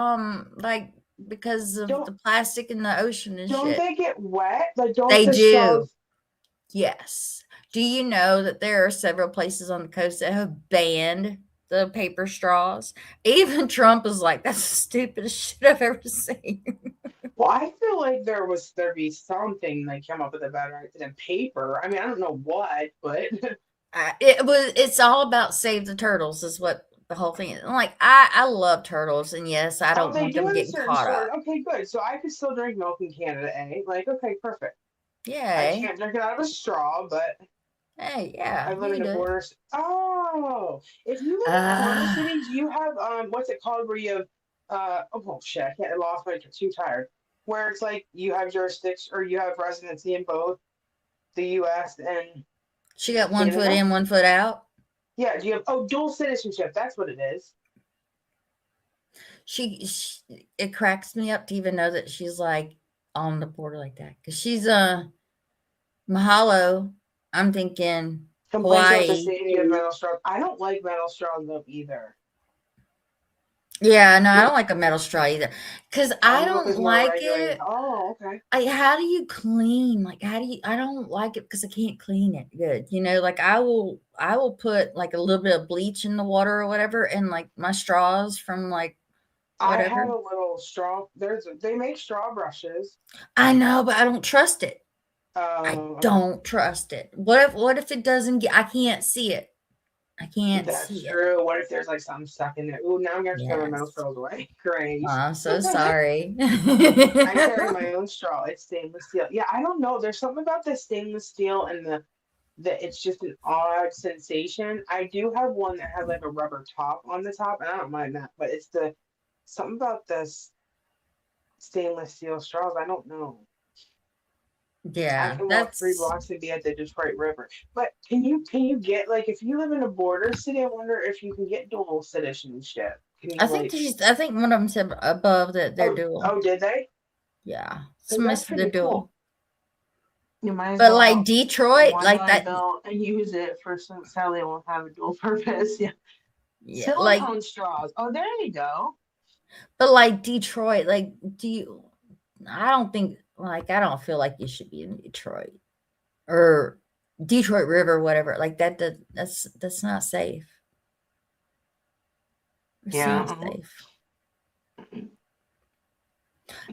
like because of Don't the plastic in the ocean and don't shit. they get wet? Like don't They the do. straws Yes. Do you know that there are several places on the coast that have banned the paper straws? Even Trump is like, that's the stupidest shit I've ever seen. well, I feel like there'd be something they come up with a better idea than paper. I mean, I don't know what, but It's all about save the turtles, is what the whole thing is. Like, I love turtles, and yes, I oh, don't they want do them in getting certain caught stores. up. Okay, good. So I could still drink milk in Canada, eh? Like, okay, perfect. I Yay. can't drink it out of a straw, but Hey, yeah, I you live can in a do it. border. Oh, if you live in a border Ah, city, do you have what's it called where you have oh shit, I can't I lost my too tired. Where it's like you have jurisdiction or you have residency in both the US and she got one foot Canada? in, one foot out. Yeah, do you have dual citizenship? That's what it is. It cracks me up to even know that she's like on the border like that because she's Mahalo. I'm thinking Complaints about the Hawaii. safety of metal straws. I don't like metal straws though either. Yeah, no, I don't like a metal straw either because I I'm looking don't for more like regulated. it. Oh, okay. Like, how do you clean? Like, how do you? I don't like it because I can't clean it good. Like I will put like a little bit of bleach in the water or whatever, and like my straws from like I have whatever. a little straw. They make straw brushes. I know, but I don't trust it. I Okay. don't trust it. What if it doesn't get? I can't see it. I can't That's see it. true. What if there's like something stuck in there? Ooh, now I'm gonna have to throw my metal Yes. straws away. Great. I'm so sorry. I carry my own straw. It's stainless steel. Yeah, I don't know. There's something about the stainless steel and the it's just an odd sensation. I do have one that has like a rubber top on the top, and I don't mind that, but it's the something about this stainless steel straws. I don't know. I Yeah, can walk three that's. blocks and be at the Detroit River. But can you get like if you live in a border city, I wonder if you can get dual citizenship. Can I you think like she's. I think one of them said above that they're dual. did they? Yeah, Because somebody that's said they're pretty dual. cool. You might as But like well Detroit, one like light that. belt and use it for some so they won't have a dual purpose. Yeah. Yeah, like. Silicone straws. Oh, there you go. But like Detroit, like, do you? I don't think. Like, I don't feel like you should be in Detroit or Detroit River, whatever. Like that. That's not safe. It's Yeah. not safe.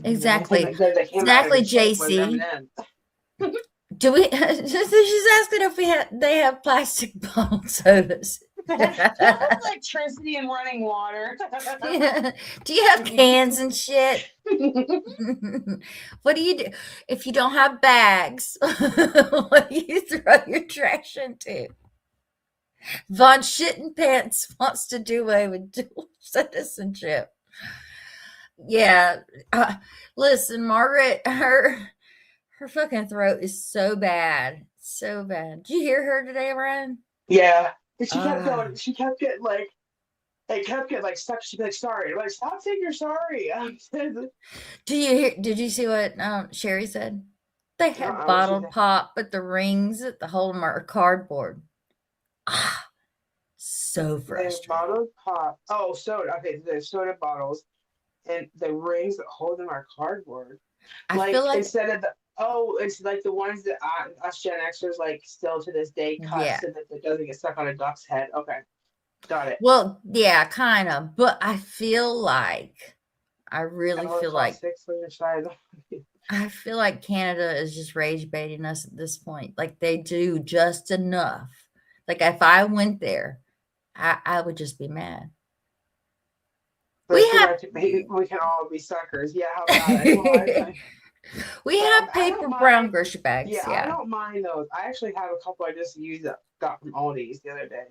The only thing Exactly. that good that came out of Exactly, the ship was JC. M&M. Do we? She's asking if they have plastic bottle sodas. Do you have electricity and running water? Yeah. Do you have cans and shit? What do you do if you don't have bags? What do you throw your trash into? Von Shittenpants wants to do away with dual citizenship. Yeah. Listen, Margaret, her fucking throat is so bad. So bad. Did you hear her today, Ryan? Yeah. And she kept Ah. going. She kept getting like it kept getting like stuck. She'd be like, sorry. Like, stop saying you're sorry. Did you see what Sherry said? They had What she bottled say? pop, but the rings at the hold them are cardboard. Ah, so They have frustrating. bottled pop. Oh, soda. Okay, there's soda bottles. and the rings that hold them are cardboard. I feel Like like, instead of it's like the ones that us Gen Xers like still to this day cut yeah. so that it doesn't get stuck on a duck's head. Okay, got it. Well, yeah, kind of. But I feel like, I really All the feel like, plastics on your side. I feel like Canada is just rage baiting us at this point. Like they do just enough. Like if I went there, I would just be mad. We But have we can all be suckers. Yeah, how about it? Well, we but have I don't paper brown mind. grocery bags. Yeah, I Yeah. don't mind those. I actually have a couple I just used that got from Aldi's the other day.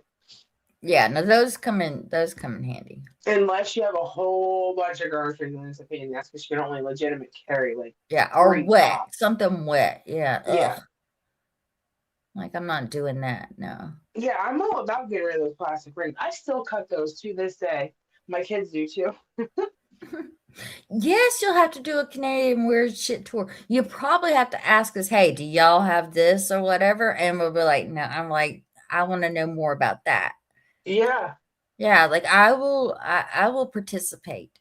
Yeah, no, those come in handy. Unless you have a whole bunch of groceries, and it's a pain in the ass because you can only legitimate carry like Yeah, or three wet. tops. Something wet. Yeah. Yeah. Ugh. Like I'm not doing that. No. Yeah, I'm all about getting rid of those plastic rings. I still cut those to this day. My kids do too. Yes, you'll have to do a Canadian weird shit tour. You probably have to ask us, hey, do y'all have this or whatever? And we'll be like, no. I'm like, I want to know more about that. Yeah. Yeah, like I will participate.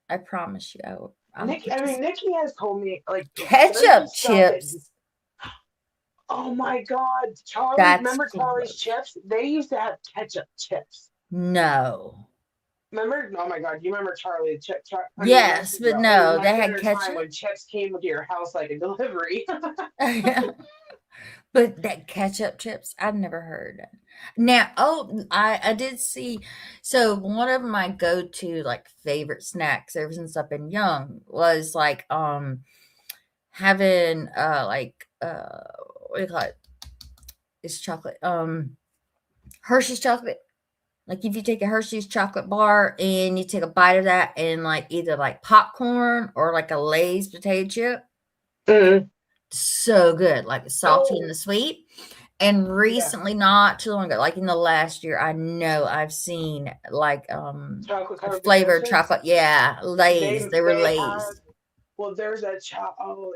I promise you, I'll participate. Nikki has told me like there's Ketchup just stuff that chips. oh my God, Charlie, That's remember Charlie's gross. chips? They used to have ketchup chips. No. Remember? Oh my God, do you remember Charlie the chip? I mean, Yes, but there was no, much they had better time ketchup. when chips came to your house like a delivery. But that ketchup chips, I've never heard of. Now, oh, I did see. So one of my go-to like favorite snacks ever since I've been young was like having what do you call it? It's chocolate. Hershey's chocolate. Like if you take a Hershey's chocolate bar and you take a bite of that and like either like popcorn or like a Lay's potato chip, Mm. so good, like the salty and Oh, the sweet. And yeah. recently, not too long ago, like in the last year, I know I've seen like Chocolate a covered potato flavored chips. chocolate. Yeah, Lay's. They were They have Lay's. well, there's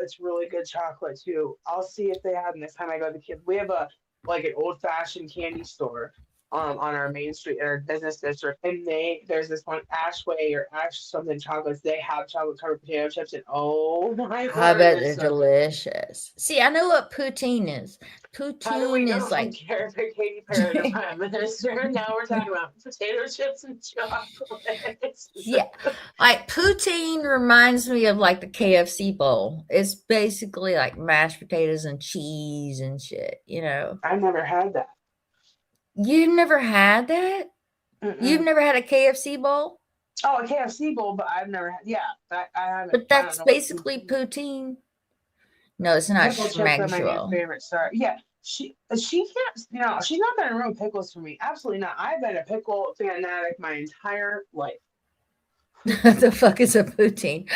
it's really good chocolate too. I'll see if they have next time I go to the kids. We have a like an old fashioned candy store on our main street in our business district, and there's this one Ashway or Ash something chocolates. They have chocolate covered potato chips, and oh my I word, bet they're they're so good. delicious. See, I know what poutine is. How do we Poutine go is from like, Katy Perry to Prime Minister? Now we're talking about potato chips and chocolates. yeah, like poutine reminds me of like the KFC bowl. It's basically like mashed potatoes and cheese and shit, you know. I've never had that. You've never had that? You've Mm-mm. never had a KFC bowl? Oh, a KFC bowl, but I've never had. Yeah, I haven't. But I don't that's know what basically poutine. poutine. No, it's not Pickle chips are my new schmegschwell. favorite. Sorry, yeah, she can't. She's not gonna ruin pickles for me. Absolutely not. I've been a pickle fanatic my entire life. The fuck is a poutine?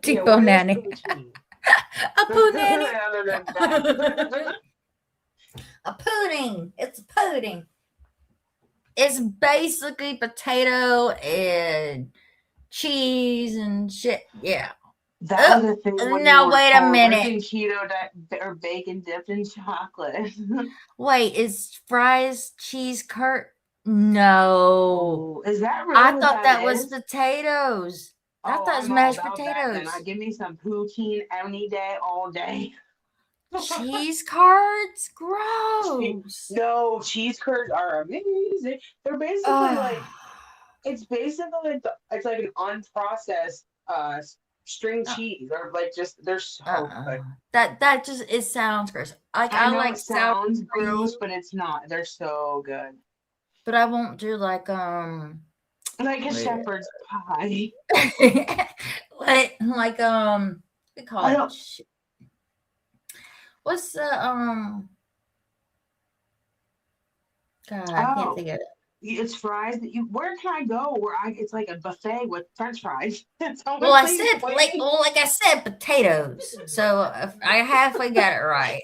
Yeah, Poutine what is bonani. poutine? A poonanny. Other than that, A pudding. It's a pudding. It's basically potato and cheese and shit. Yeah. that Oh, was a thing when you now were wait a poor. minute. Everything keto or bacon dipped in chocolate. Wait, is fries cheese curt? No. Oh, is that I really what thought that that was is? potatoes. I Oh, thought it was I'm all mashed about that. Then I potatoes. give me some poutine any day, all day. Cheese cards? Gross. No, cheese curds are amazing. They're basically Oh, like it's basically like it's like an unprocessed string uh, cheese or like just they're so uh-uh. good. That just it sounds gross. Like I I know like it sour sounds cream, gross, but it's not. They're so good. but I won't do like Like a wait. shepherd's pie. like we call I it don't what's the God, I can't oh think of it. it's fries that you where can I go where I it's like a buffet with French fries. That's all Well, I'm I saying. said like I said potatoes. So if I halfway got it right.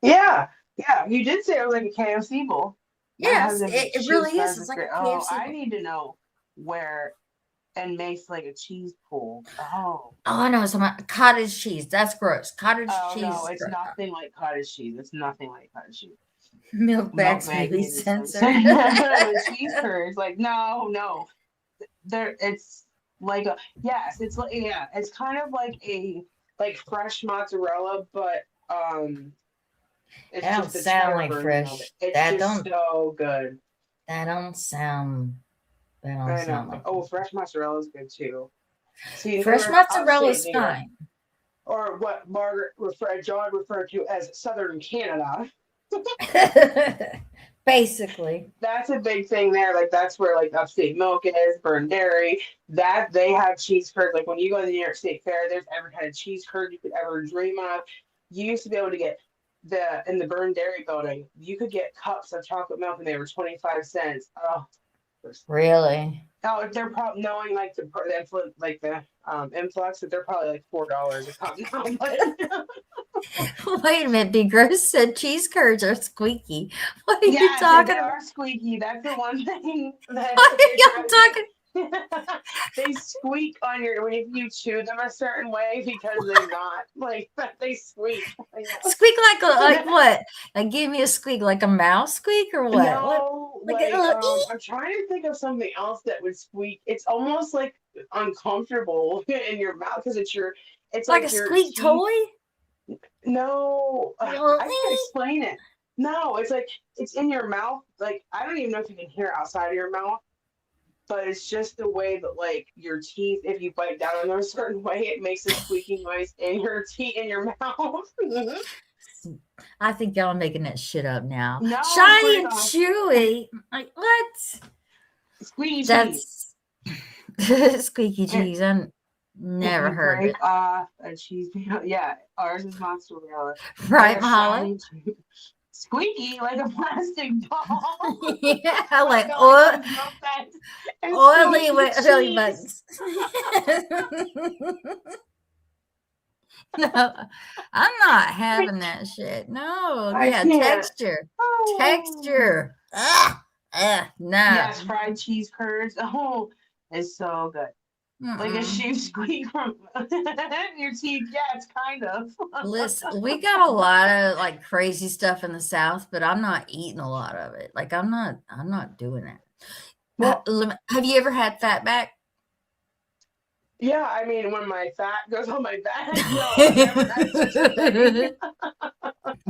Yeah, yeah, you did say it was like a KFC bowl. That has Yes, the it cheese really is. fries It's is like great. a Oh, KFC. I need to know where and makes like a cheese pool. Oh, Oh, I know some cottage cheese. That's gross. Cottage oh cheese no, is it's gross. nothing like cottage cheese. It's nothing like cottage cheese. Milk Milk bags may bag be needs to censored. the cheese curds. Like no, no, there. It's like a yes, it's like yeah, it's kind of like a like fresh mozzarella, but it's That don't just the sound cheddar like version of it. fresh. It's That just don't so good. that don't sound that don't I know. sound like Oh, fresh. fresh mozzarella is good too. See, Fresh near mozzarella upstate is New York, fine. or what John referred to as Southern Canada. Basically. That's a big thing there. Like that's where like upstate milk is, Burned Dairy. That they have cheese curds. Like when you go to the New York State Fair, there's every kind of cheese curd you could ever dream of. You used to be able to get the in the Burned Dairy building. You could get cups of chocolate milk, and they were 25 cents. Oh, Really? oh, they're probably knowing like the influx that they're probably like $4 a cup now. But Wait a minute, Big Rose said cheese curds are squeaky. What are you yes, they talking about? are squeaky. That's the one thing that What are they y'all drive talking? they squeak on your when if you chew them a certain way because they're not like they squeak. Squeak like what? Like give me a squeak like a mouse squeak or what? What No, like a little ee? I'm trying to think of something else that would squeak. It's almost like uncomfortable in your mouth because it's Like a like your squeak teeth. toy? No, Like a little I can't ee? explain it. No, it's like it's in your mouth. Like I don't even know if you can hear it outside of your mouth, but it's just the way that like your teeth, if you bite down in a certain way, it makes a squeaking noise in your teeth in your mouth. I think y'all are making that shit up now. No, I swear Shiny to and God, chewy. Like what? squeaky cheese. That's squeaky cheese. I If never you heard break it. off a cheese, yeah, ours is mozzarella. Right, They're Mahalo? shiny, squeaky like a plastic ball. Yeah, My like God, I couldn't help that. And oily squeaky with belly cheese. buttons. No, I'm not having that shit. No, I yeah, can't. texture, Oh. texture. No. Yes, fried cheese curds. Oh, it's so good. Like a Mm-mm. sheep squeak from your teeth. Yeah, it's kind of. Listen, we got a lot of like crazy stuff in the South, but I'm not eating a lot of it. Like I'm not doing it. Well, Have you ever had fatback? yeah, I mean, when my fat goes on my back, no, I've never had such a thing.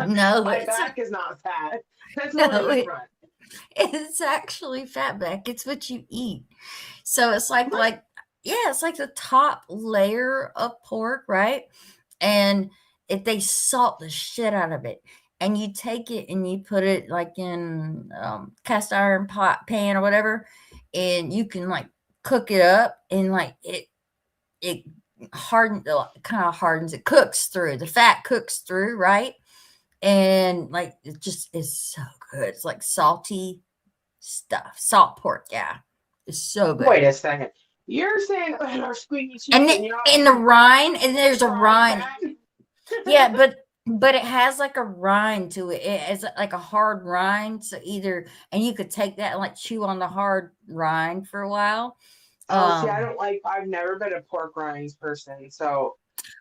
No, My it's back is not fat. That's only no, the front. it's actually fatback. It's what you eat. So it's like What? yeah, it's like the top layer of pork, right? And if they salt the shit out of it, and you take it and you put it like in cast iron pot pan or whatever, and you can like cook it up and like it hardens kind of hardens it cooks through the fat cooks through right and like it just is so good. It's like salty stuff, salt pork. Yeah, it's so good. Wait a second. You're saying our squeaky And cheese and you're in the rind, and there's a fried rind. fat? Yeah, but it has like a rind to it. It has like a hard rind. So either and you could take that and like chew on the hard rind for a while. Oh, see, I Um, don't like. I've never been a pork rinds person, so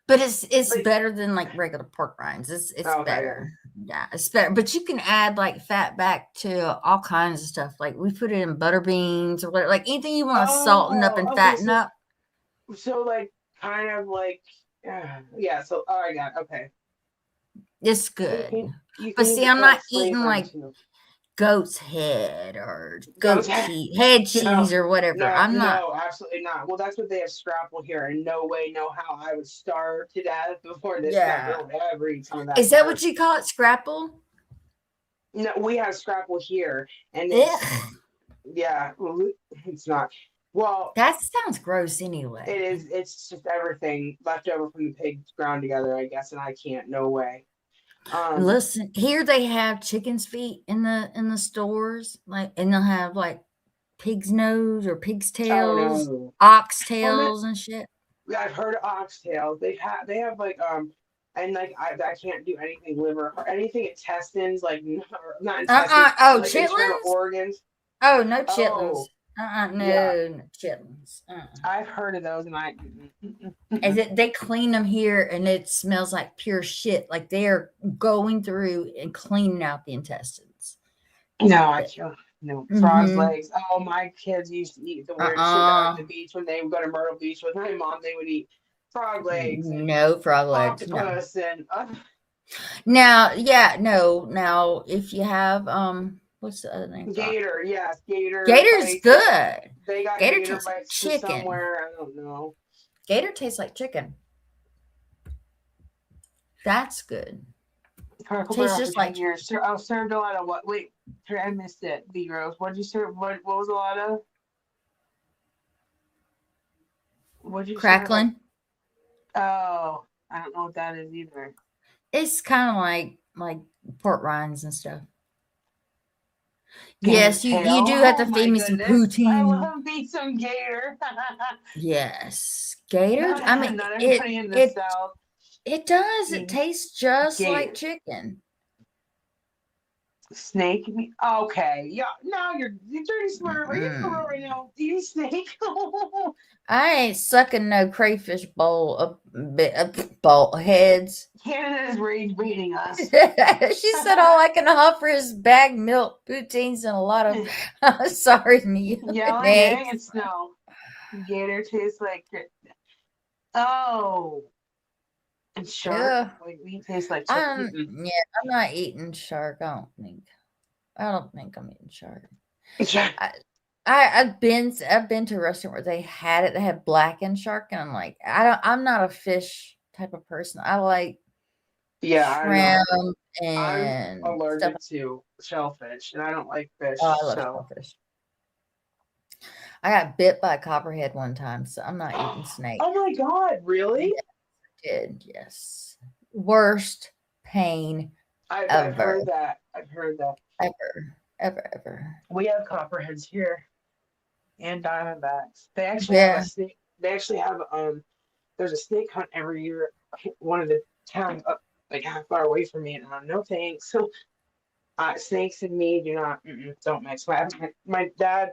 but it's but better than like regular pork rinds. It's okay, yeah. better. Yeah, it's better. But you can add like fat back to all kinds of stuff. Like we put it in butter beans or whatever. Like anything you want to salten up and Oh, okay. fatten So, up. so like, kind of like, yeah. So, oh, I got okay. It's So good. you But can use see, it I'm for not like eating flavoring like too. goat's head or Goes goat cheese, head no, cheese or whatever. no, I'm not. no, absolutely not. Well, that's what they have scrapple here, and no way, no how I would starve to death before this stuff. Yeah. Don't ever eat some of that Is that what garbage. you call it? Scrapple? No, we have scrapple here, and it's Ugh. yeah, well, it's not. Well, That sounds gross it anyway. is. It's just everything left over from the pigs ground together, I guess, and I can't. No way. Um. Listen, here they have chicken's feet in the stores, like, and they'll have like pig's nose or pig's Oh tails, no. ox Oh man. tails, and shit. Yeah, I've heard of oxtails. They have like and like I can't do anything liver or anything intestines like not intestines Oh, like internal chitlins? organs. Oh, no chitlins. Oh yeah, No chitlins. I've heard of those and I. As it, they clean them here, and it smells like pure shit. Like they are going through and cleaning out the intestines. No, I can't. No, frog's Mm-hmm. legs. Oh, my kids used to eat the weird shit out at Uh-uh. the beach when they would go to Myrtle Beach with my mom. They would eat frog legs and No frog legs. No. octopus and Now, yeah, no. Now, if you have what's the other name for it? gator. Yes, gator Gator's bites. good. They got Gator gator tastes like bites from chicken. somewhere. I don't know. Gator tastes like chicken. That's good. Crackle Tastes Barrel for just 10 like years. I served a lot of what? Wait, I missed it. The Rose. What did you serve? What was a lot of? What did you serve? crackling. Oh, I don't know what that is either. It's kind of like pork rinds and stuff. Gator Yes, you tail. do have Oh to my feed me some goodness. I poutine. love me some gator. Yes, gator. not, I mean, not it everybody in the it South it does. It eats tastes just like gator. chicken. Snake meat. Okay. Yeah. Now you're dirty smart. Are you for real Mm-mm. right now? Do you snake? I ain't sucking no crayfish bowl of bowl heads. Canada is rage baiting us. She said all I can offer is bagged milk, poutines, and a lot of sorry me Yelling, eggs. and snow. Gator tastes like oh, and shark. Yeah, Like meat tastes like chicken. yeah, I'm not eating shark. I don't think I'm eating shark. Mm-mm. I, I've been to a restaurant where they had it. They had blackened shark, and I'm like, I'm not a fish type of person. I like Yeah, I'm not. shrimp I'm and stuff. allergic to shellfish, and I don't like Oh, fish. I love So, shellfish. I got bit by a copperhead one time, so I'm not eating snake. oh my God, really? Yeah, I did, yes. Worst pain I've ever, heard that. I've heard that. ever, ever, ever. We have copperheads here and diamondbacks. They actually have a Yeah. snake. They actually have there's a snake hunt every year. One of the towns up like half far away from me, and no thanks. So snakes and me do not don't mix. My dad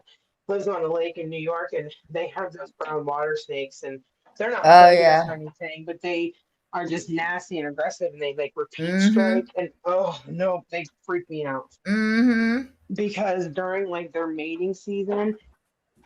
lives on a lake in New York, and they have those brown water snakes, and they're not Oh poisonous or yeah. anything, but they are just nasty and aggressive, and they like repeat Mm-hmm. strike, and oh no, they freak me out Mm-hmm. because during like their mating season,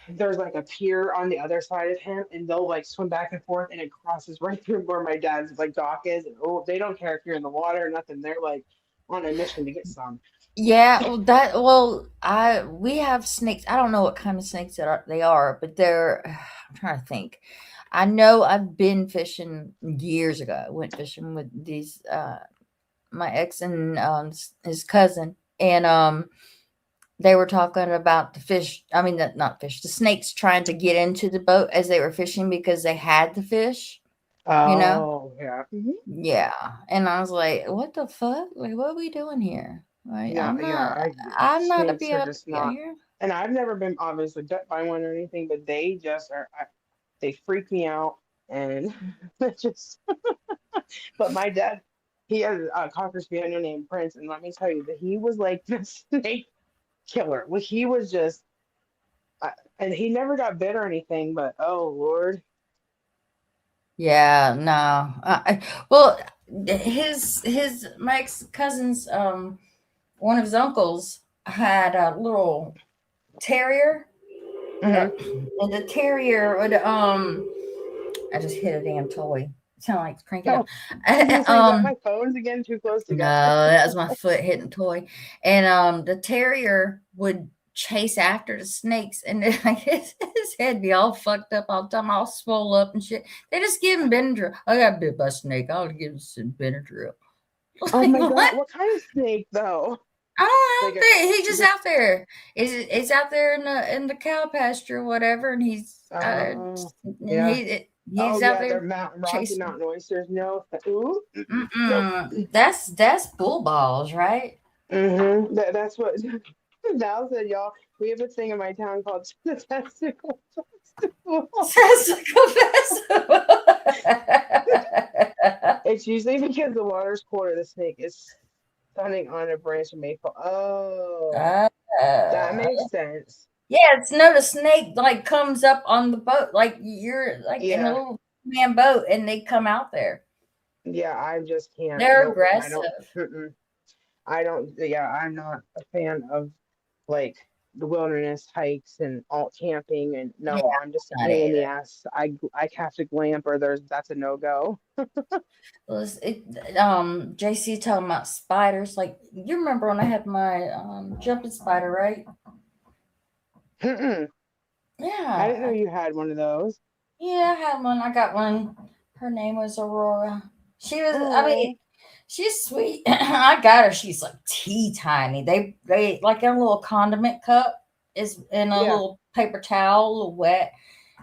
there's like a pier on the other side of him, and they'll like swim back and forth, and it crosses right through where my dad's like dock is, and oh, they don't care if you're in the water or nothing. They're like on a mission to get some. Yeah, well, I we have snakes. I don't know what kind of snakes they are, but they're I'm trying to think. I know I've been fishing years ago. I went fishing with these my ex and his cousin, and they were talking about the fish. I mean, not fish, the snakes trying to get into the boat as they were fishing because they had the fish, you know? Oh yeah. Yeah. And I was like, what the fuck? Like, what are we doing here? Like, Yeah, yeah. I'm not to Snakes be are out just not, here. and I've never been obviously bit by one or anything, but they just are. They freak me out, and it's just. But my dad, he has a cocker spaniel named Prince, and let me tell you that he was like the snake killer. Well, he was just, and he never got bit or anything. But oh Lord, Yeah, no. Well, my ex cousin's one of his uncles had a little terrier. hmm And the terrier would I just hit a damn toy. It sounded like it's cranking up. oh, I was gonna say, is that my phones again too close No, together? that was my foot hitting the toy. And the terrier would chase after the snakes, and then, like his head be all fucked up all the time, all swole up and shit. They just give him Benadryl. I got bit by a snake. I'll give him some Benadryl. Oh Like my God, what? what kind of snake though? I Like don't know. He's just just out there. He's out there in the cow pasture or whatever, and oh yeah. Oh he's out yeah, there they're mountain Rocky chasing. Mountain oysters. No, ooh, nope. Mm-mm. That's bull balls, right? That's what Val said, y'all. We have a thing in my town called the Testicle Festival. Testicle festival. It's usually because the water's cold or the snake is standing on a branch of maple. Oh, Uh, that makes sense. yeah, it's no the snake like comes up on the boat, like you're like in a Yeah, little man boat, and they come out there. yeah, I just can't. They're Nope, I don't. aggressive. I don't. Yeah, I'm not a fan of like. the wilderness hikes and all camping. And Yeah, no, I'm just a not pain in the either. ass. I have to glamp or that's a no go. Well, JC talking about spiders. Like, you remember when I had my jumping spider, right? I didn't know Yeah, you had one of those. yeah, I had one. I got one. Her name was Aurora. She was, I mean, Oh, she's sweet. I got her. She's like tea tiny. They like in a little condiment cup is in a yeah, little paper towel, a little wet.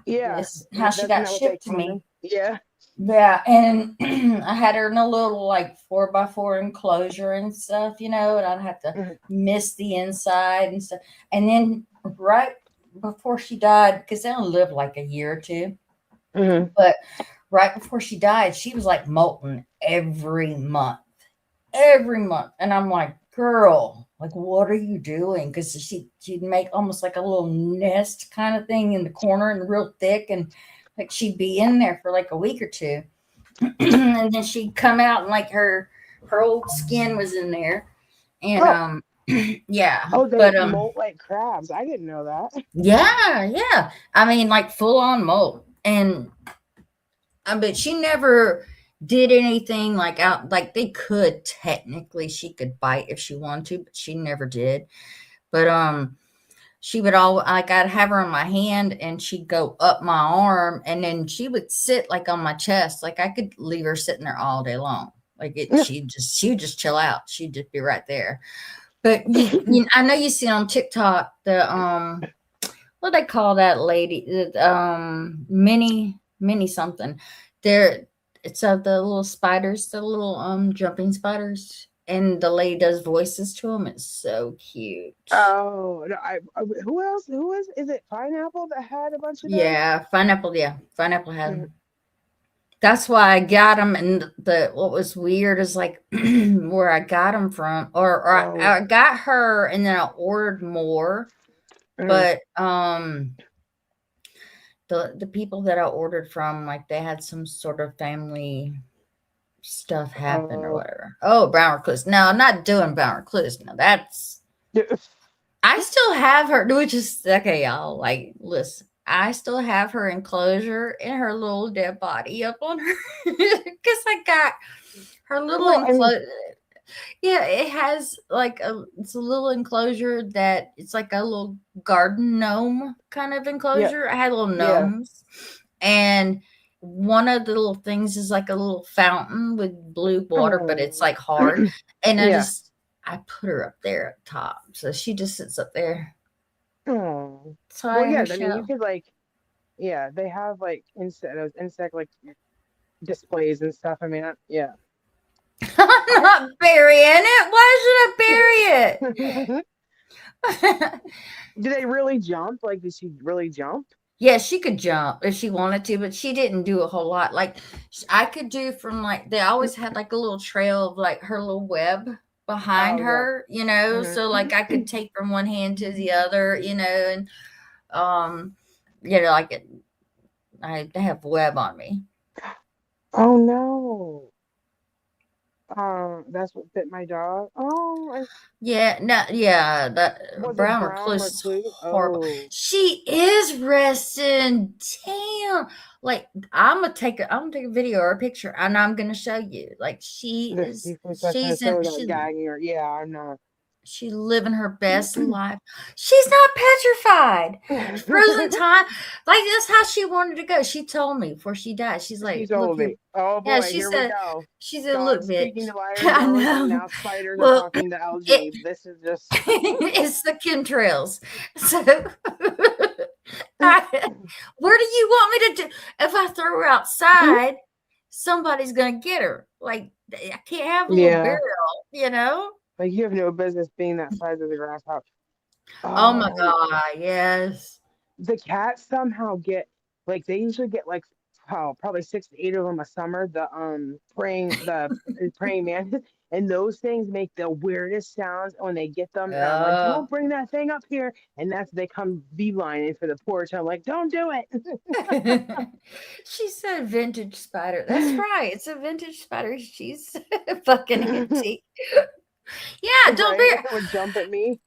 yeah. Is how she Doesn't got that what they shipped to come me. in? Yeah. Yeah, and I had her in a little like 4x4 enclosure and stuff, and I'd have to Mhm, mist the inside and stuff. And then right before she died, because they only lived like a year or two, mhm. but right before she died, she was like molting every month. And I'm like, girl, like, what are you doing? Because she'd make almost like a little nest kind of thing in the corner and real thick, and like she'd be in there for like a week or two. And then she'd come out and like her old skin was in there. And Oh, yeah. oh, they But molt like crabs. I didn't know that. yeah. I mean, like full on mold. And but she never did anything like out, like they could technically, she could bite if she wanted to, but she never did. But she would all like, I'd have her in my hand and she'd go up my arm, and then she would sit like on my chest. Like I could leave her sitting there all day long. Like she'd just chill out. She'd just be right there. But I know you see on TikTok the what they call that lady, mini something. There, it's the little spiders, the little jumping spiders, and the lady does voices to them. It's so cute. Oh, no, who else? Who is it Pineapple that had a bunch of those? Yeah, pineapple. Yeah, pineapple had Mhm. them. That's why I got them. And the what was weird is like where I got them from, or Oh, I got her, and then I ordered more. mhm. But the people that I ordered from, like they had some sort of family stuff happen or Oh, whatever. Oh, brown recluse. No, I'm not doing brown recluse. No, that's yeah. I still have her, which is okay, y'all. Like, listen, I still have her enclosure and her little dead body up on her because I got her little Well, I mean, enclosure. Yeah, it has like it's a little enclosure that it's like a little garden gnome kind of yeah, enclosure. I had little yeah. gnomes, and one of the little things is like a little fountain with blue water, but it's Oh, like hard. And yeah. I put her up there at the top, so she just sits up there. Oh, So well, I yeah. her I mean, you shell. could like, yeah, they have like insect like displays and stuff. I mean, yeah. I'm I not burying it. Why should I do bury it? they really jump? Like, did she really jump? Yeah, she could jump if she wanted to, but she didn't do a whole lot. Like I could do from like they always had like a little trail of like her little web behind Oh, yeah. her, Hmm. so like I could take from one hand to the other, and um, like I have web on me. Oh no. That's what bit my dog. Oh, Yeah, no, yeah, that was it brown brown recluse is recluse? horrible. Oh, She is resting. Damn. Like I'm gonna take a video or a picture and I'm gonna show you. Like the seafood section is so without gagging her. Yeah, I'm not. she's living her best life. She's not petrified. Frozen time. Like that's how she wanted to go. She told me before she died. She's She like, look told here. me. Oh Yeah, boy, here we go. she said, look, Dogs speaking bitch. to iron I doors, and know. now spiders are Well, talking to it LG. This is just. it's the chemtrails. So where do you want me to do? If I throw her outside, somebody's gonna get her. Like I can't have a little Yeah, barrel. like you have no business being that size of the grasshopper. Oh my Oh, god, yes. the cats somehow get like they usually get like probably 6 to 8 of them a summer. The praying mantis, and those things make the weirdest sounds when they get them. And I'm like, Oh. don't bring that thing up here. And that's they come beelining for the porch. I'm like, don't do She said vintage spider. That's it. right. It's a vintage spider. She's fucking antique. Yeah, don't be Right? It would jump at me.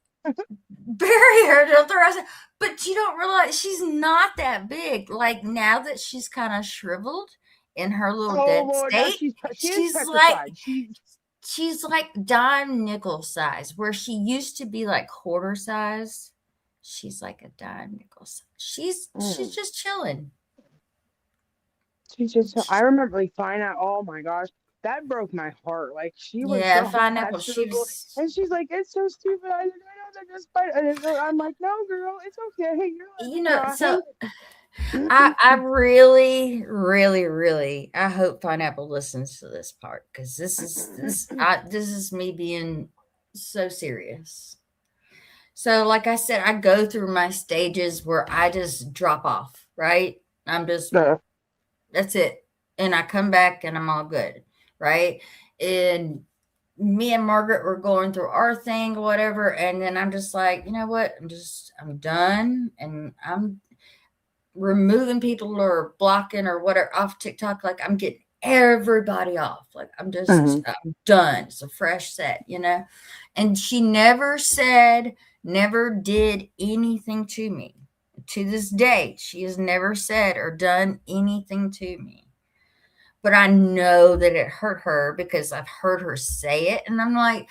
bury her. Don't throw her. But you don't realize she's not that big. Like now that she's kind of shriveled in her little Oh dead Lord, now state, she is she's like petrified. she's like dime nickel size, where she used to be like quarter size. She's like a dime nickel size. She's Mm. just chilling. She's just, I remember like finding out, oh my gosh, that broke my heart. Like she was Yeah, so pineapple. She petrified. was, And she's like, it's so stupid. I know they're just fighting. I'm like, no, girl, it's okay. You're allowed you to know. cry. So I really, really, really, I hope Pineapple listens to this part because this is me being so serious. So, like I said, I go through my stages where I just drop off, right? I'm just Uh, that's it, and I come back and I'm all good, right? And me and Margaret were going through our thing, whatever, and then I'm just like, you know what? I'm done, and I'm removing people or blocking or whatever off TikTok. Like I'm getting everybody off. Like mhm. I'm done. It's a fresh set, you know? And she never said, never did anything to me. To this day, she has never said or done anything to me. But I know that it hurt her because I've heard her say it. And I'm like,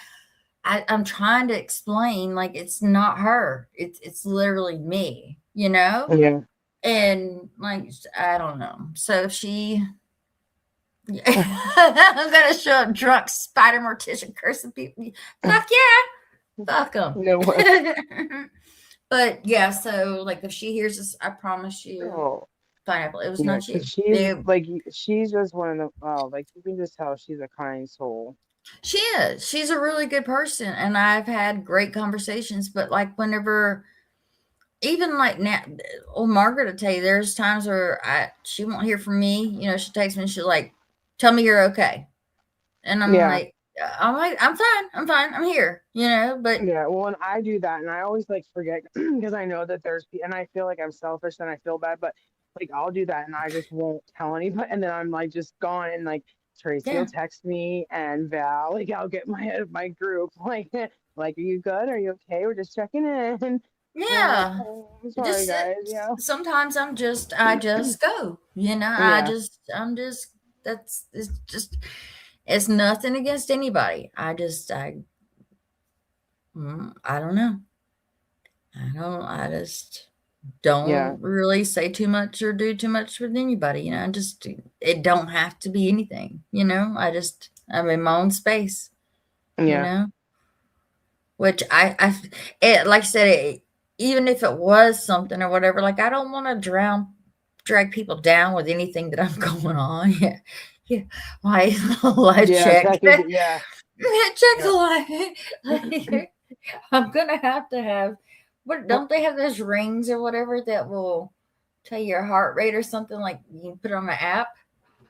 I'm trying to explain, like, it's not her. It's literally me, you know? Yeah. And like I don't know. So she I'm gonna show up drunk, spider mortician cursing people. Fuck yeah, fuck them. No way. But yeah, so like if she hears this, I promise you, Oh, pineapple. It was yeah, not because you. They, she's just one of the, oh, like you can just tell she's a kind soul. she is. She's a really good person, and I've had great conversations. But like whenever even like now, old Margaret will tell you there's times where she won't hear from me. You know, she takes me and she'll like, tell me you're okay. And Yeah. I'm like, I'm fine, I'm here, you know, but Yeah, well, when I do that, and I always like forget because I know that and I feel like I'm selfish and I feel bad, but like I'll do that and I just won't tell anybody, and then I'm like just gone, and like Tracy will yeah, text me and Val, like I'll get my group, like are you good? Are you okay? We're just checking in. And I'm like, yeah. oh, I'm sorry, Just guys. Yeah, sometimes I just go, you know, yeah, I'm just, it's just, it's nothing against anybody. I don't know. I just yeah, don't really say too much or do too much with anybody, you know. Just it don't have to be anything, you know. I'm in my own space, you yeah, know. Which like I said, even if it was something or whatever, like I don't want to drag people down with anything that I'm going on. Yeah, yeah. My life yeah. check, Check is, yeah, check yeah. the life. Like, I'm gonna have to have. What don't they have those rings or whatever that will tell your heart rate or something? Like you can put it on an app.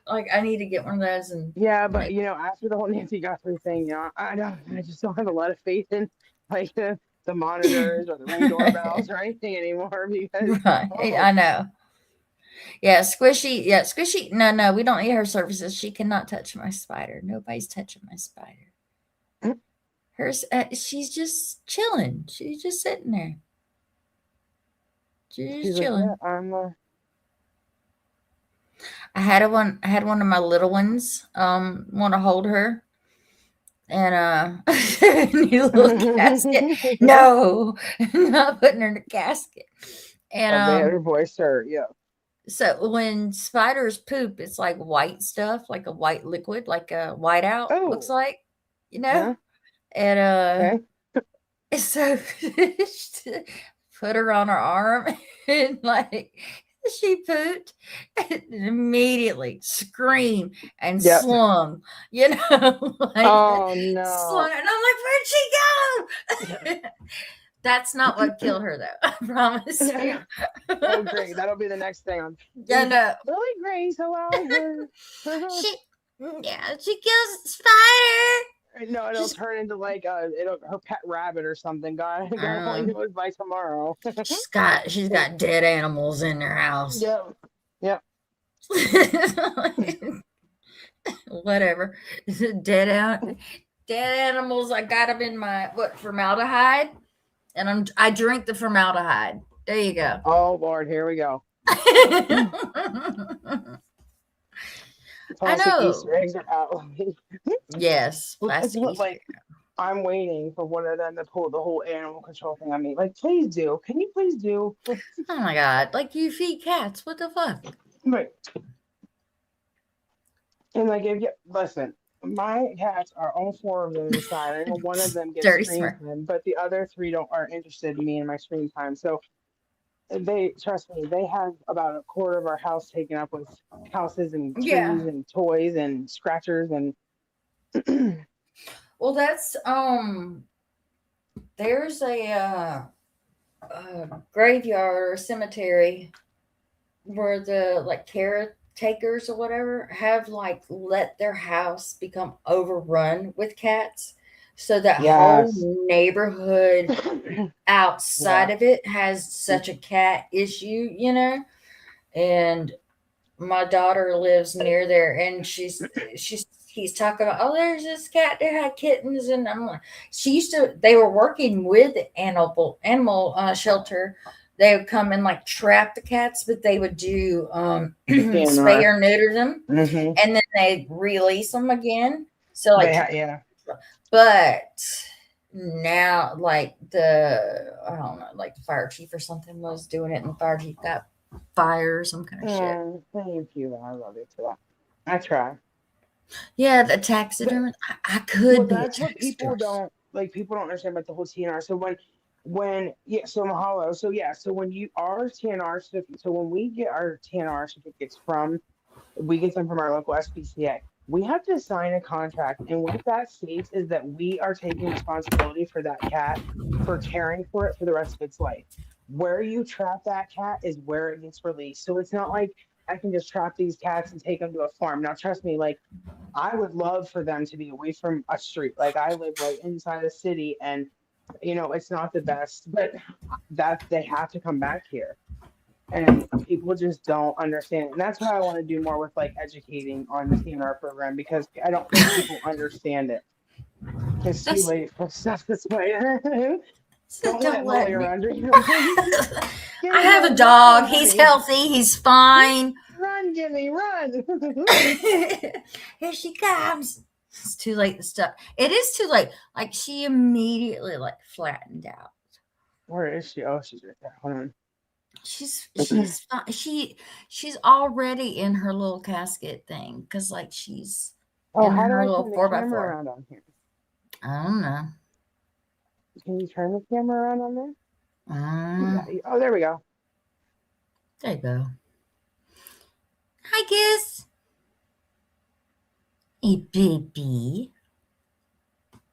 Like I need to get one of those and Yeah, but make. after the whole Nancy Guthrie thing, I just don't have a lot of faith in like the monitors or the ring doorbells or anything anymore because Right, oh I know. Yeah, Squishy. Yeah, Squishy. No, no, we don't need her services. She cannot touch my spider. Nobody's touching my spider. She's just chilling. She's just sitting there. She's she's just like, yeah, chilling. I'm I had one of my little ones want to hold her and need a little casket. No, not putting her in a casket. And they had her voice her, yeah. so when spiders poop, it's like white stuff, like a white liquid, like a whiteout looks Oh, like, you know? huh? And Okay. so put her on her arm and like she pooped and immediately screamed and Yep. slung, you know, like Oh no. slung. And I'm like, where'd she go? That's not what killed her though. I promise you. Oh great. That'll be the next thing on Yeah, no. Lily Grace, hello. She yeah, she kills a spider. No, it'll She's turn into like it'll her pet rabbit or something. God only um, knows by tomorrow. she's got dead animals in her house. Yep. Yep. Whatever. Dead out dead animals. I got them in my what formaldehyde. and I drink the formaldehyde. There you go. Oh Lord, here we go. I Plastic Easter know. eggs are out. Yes, It's plastic what, Easter. like, I'm waiting for one of them to pull the whole animal control thing on me. Like, please do. Can you please do? Oh my god! Like you feed cats. What the fuck? Right. And like, if you listen, my cats are all four of them inside. I know one of them gets Dirty screen smart. time, but the other three don't aren't interested in me and my screen time. So they trust me. They have about a quarter of our house taken up with houses and Yeah. trees and toys and scratchers and Well, that's there's a graveyard or cemetery where the like caretakers or whatever have like let their house become overrun with cats. So that whole yes, neighborhood outside yeah. of it has such a cat issue, you know? And my daughter lives near there and she's he's talking about, oh, there's this cat that had kittens, and I'm like, she used to they were working with animal shelter. They would come and like trap the cats, but they would do spay DNR. or neuter them, Mm-hmm. and then they release them again. So like, Yeah. but now like the I don't know, like the fire chief or something was doing it, and the fire chief got fired or some kind of shit. Thank you. I love you for that. I try. Yeah, the But taxidermist. I well, could be a that's what people taxidermist. don't like. People don't understand about the whole TNR. So when yeah, so Mahalo. So yeah, so when you our TNR certificate, so when we get our TNR certificates from, we get them from our local SPCA. We have to sign a contract, and what that states is that we are taking responsibility for that cat, for caring for it for the rest of its life. Where you trap that cat is where it gets released. So it's not like I can just trap these cats and take them to a farm. Now, trust me, like I would love for them to be away from a street. Like I live right inside the city, and it's not the best, but that they have to come back here, and people just don't understand it. And that's why I want to do more with like educating on the TNR program, because I don't think people understand it. It's too That's late for stuff this way. so Don't don't let Molly let me. around you. I Gimme, have a Molly, run, dog. He's Molly. healthy. He's fine. Run, Gimme, run. Here she comes. It's too late to stop. It is too late. Like she immediately like flattened out. Where is she? Oh, she's right there. Hold on. She's fine. She's already in her little casket thing because like she's Oh, in how do her I little turn the four by camera four. around on here? I don't know. Can you turn the camera around on there? Uh, Oh, there we go. there you go. Hi, Kiss. Hey, baby.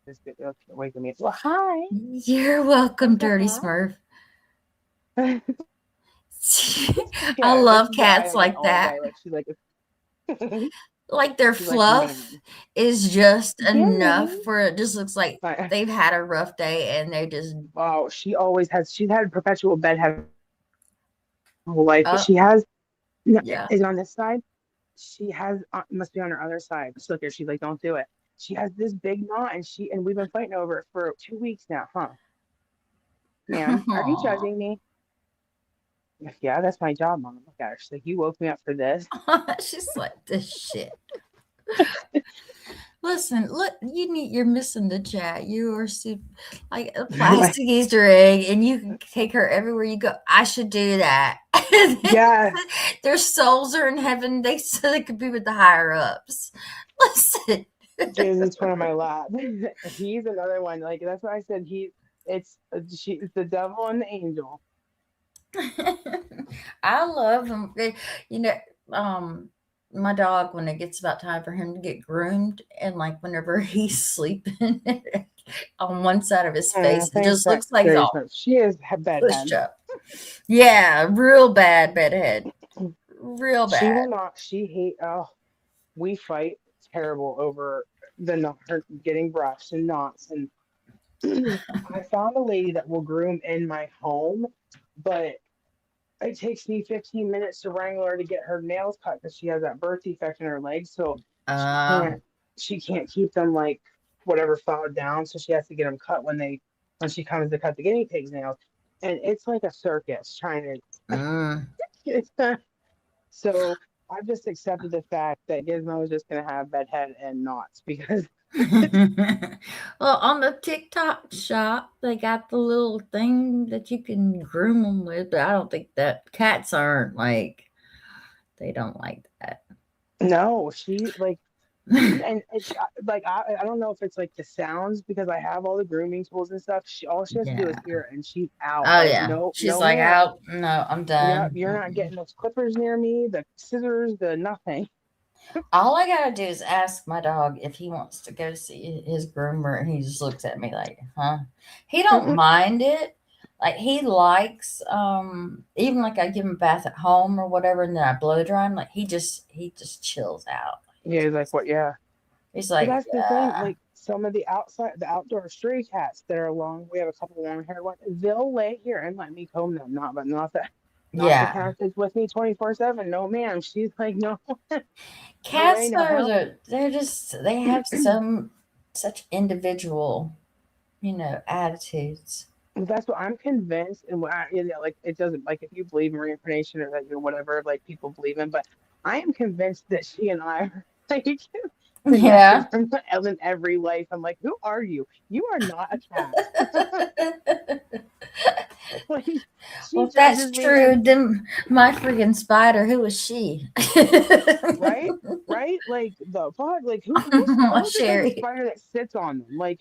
Just get okay, wait a minute. Well, hi. You're welcome, Dirty Uh-huh. Smurf. I Yeah, this love is the eye cats of it like all that. day. Like she's like Like their she's like fluff man. is just enough Gimme. for it just looks like Like, they've had a rough day and they just oh, she's had perpetual bedhead her whole life, but up. she has no, Yeah. is it on this side? She has must be on her other side. Just look here. She's like, don't do it. She has this big knot, and we've been fighting over it for 2 weeks now, huh? Ma'am, are you Aw. judging me? Yeah, that's my job, mom. Look at her. She's like, you woke me up for this. She's like this shit. Listen, look, you're missing the chat. You are super, like a plastic Easter egg, and you can take her everywhere you go. I should do that. Yes, Their souls are in heaven. They so they could be with the higher ups. Listen. Jason's one of my lab. He's another one. Like that's why I said it's the devil and the angel. I love him. You know, um, my dog, when it gets about time for him to get groomed, and like whenever he's sleeping on one side of his face, it Thanks, just looks like he's Dirty all Smith. She is a pushed bedhead. up. Yeah, real bad bedhead. Real She will bad. not. She hate. Oh, we fight terrible over the knot, her getting brushed and knots. And I found a lady that will groom in my home, but it takes me 15 minutes to wrangle her to get her nails cut because she has that birth defect in her legs. So she Uh, can't she can't keep them like whatever filed down. So she has to get them cut when they when she comes to cut the guinea pig's nails, and it's like a circus trying to Mm. it's so I've just accepted the fact that Gizmo is just gonna have bedhead and knots because Well, on the TikTok shop, they got the little thing that you can groom them with, but I don't think that cats aren't like, they don't like that. no, she like and it's like I don't know if it's like the sounds because I have all the grooming tools and stuff. She all she has to do is Yeah. hear it and she's out. Oh, Like yeah. no, She's no, like, ma'am. out. No, I'm Yep, done. you're not Mm-mm. getting those clippers near me, the scissors, the nothing. All I gotta do is ask my dog if he wants to go see his groomer, and he just looks at me like, "Huh?" He don't mind it. Like he likes, even like I give him a bath at home or whatever, and then I blow dry him. Like he just chills out. Yeah, he's like, what? Yeah. He's But like, that's the thing. Like some of the outdoor stray cats that are long. We have a couple long haired ones. They'll lay here and let me comb them. Not the yeah. cat that's with me 24/7. No, ma'am. She's like, no, no way, Cats no are how. they're just they have such individual, attitudes. That's what I'm convinced, and like it doesn't like if you believe in reincarnation or that whatever like people believe in, but I am convinced that she and I are like connected Yeah. from in every life. I'm like, who are you? You are not a cat. Like Well, she if that's judges me, true, and then my freaking spider, who is she? right, right, like the fuck, like who's the type of Sherry. spider that sits on them, like.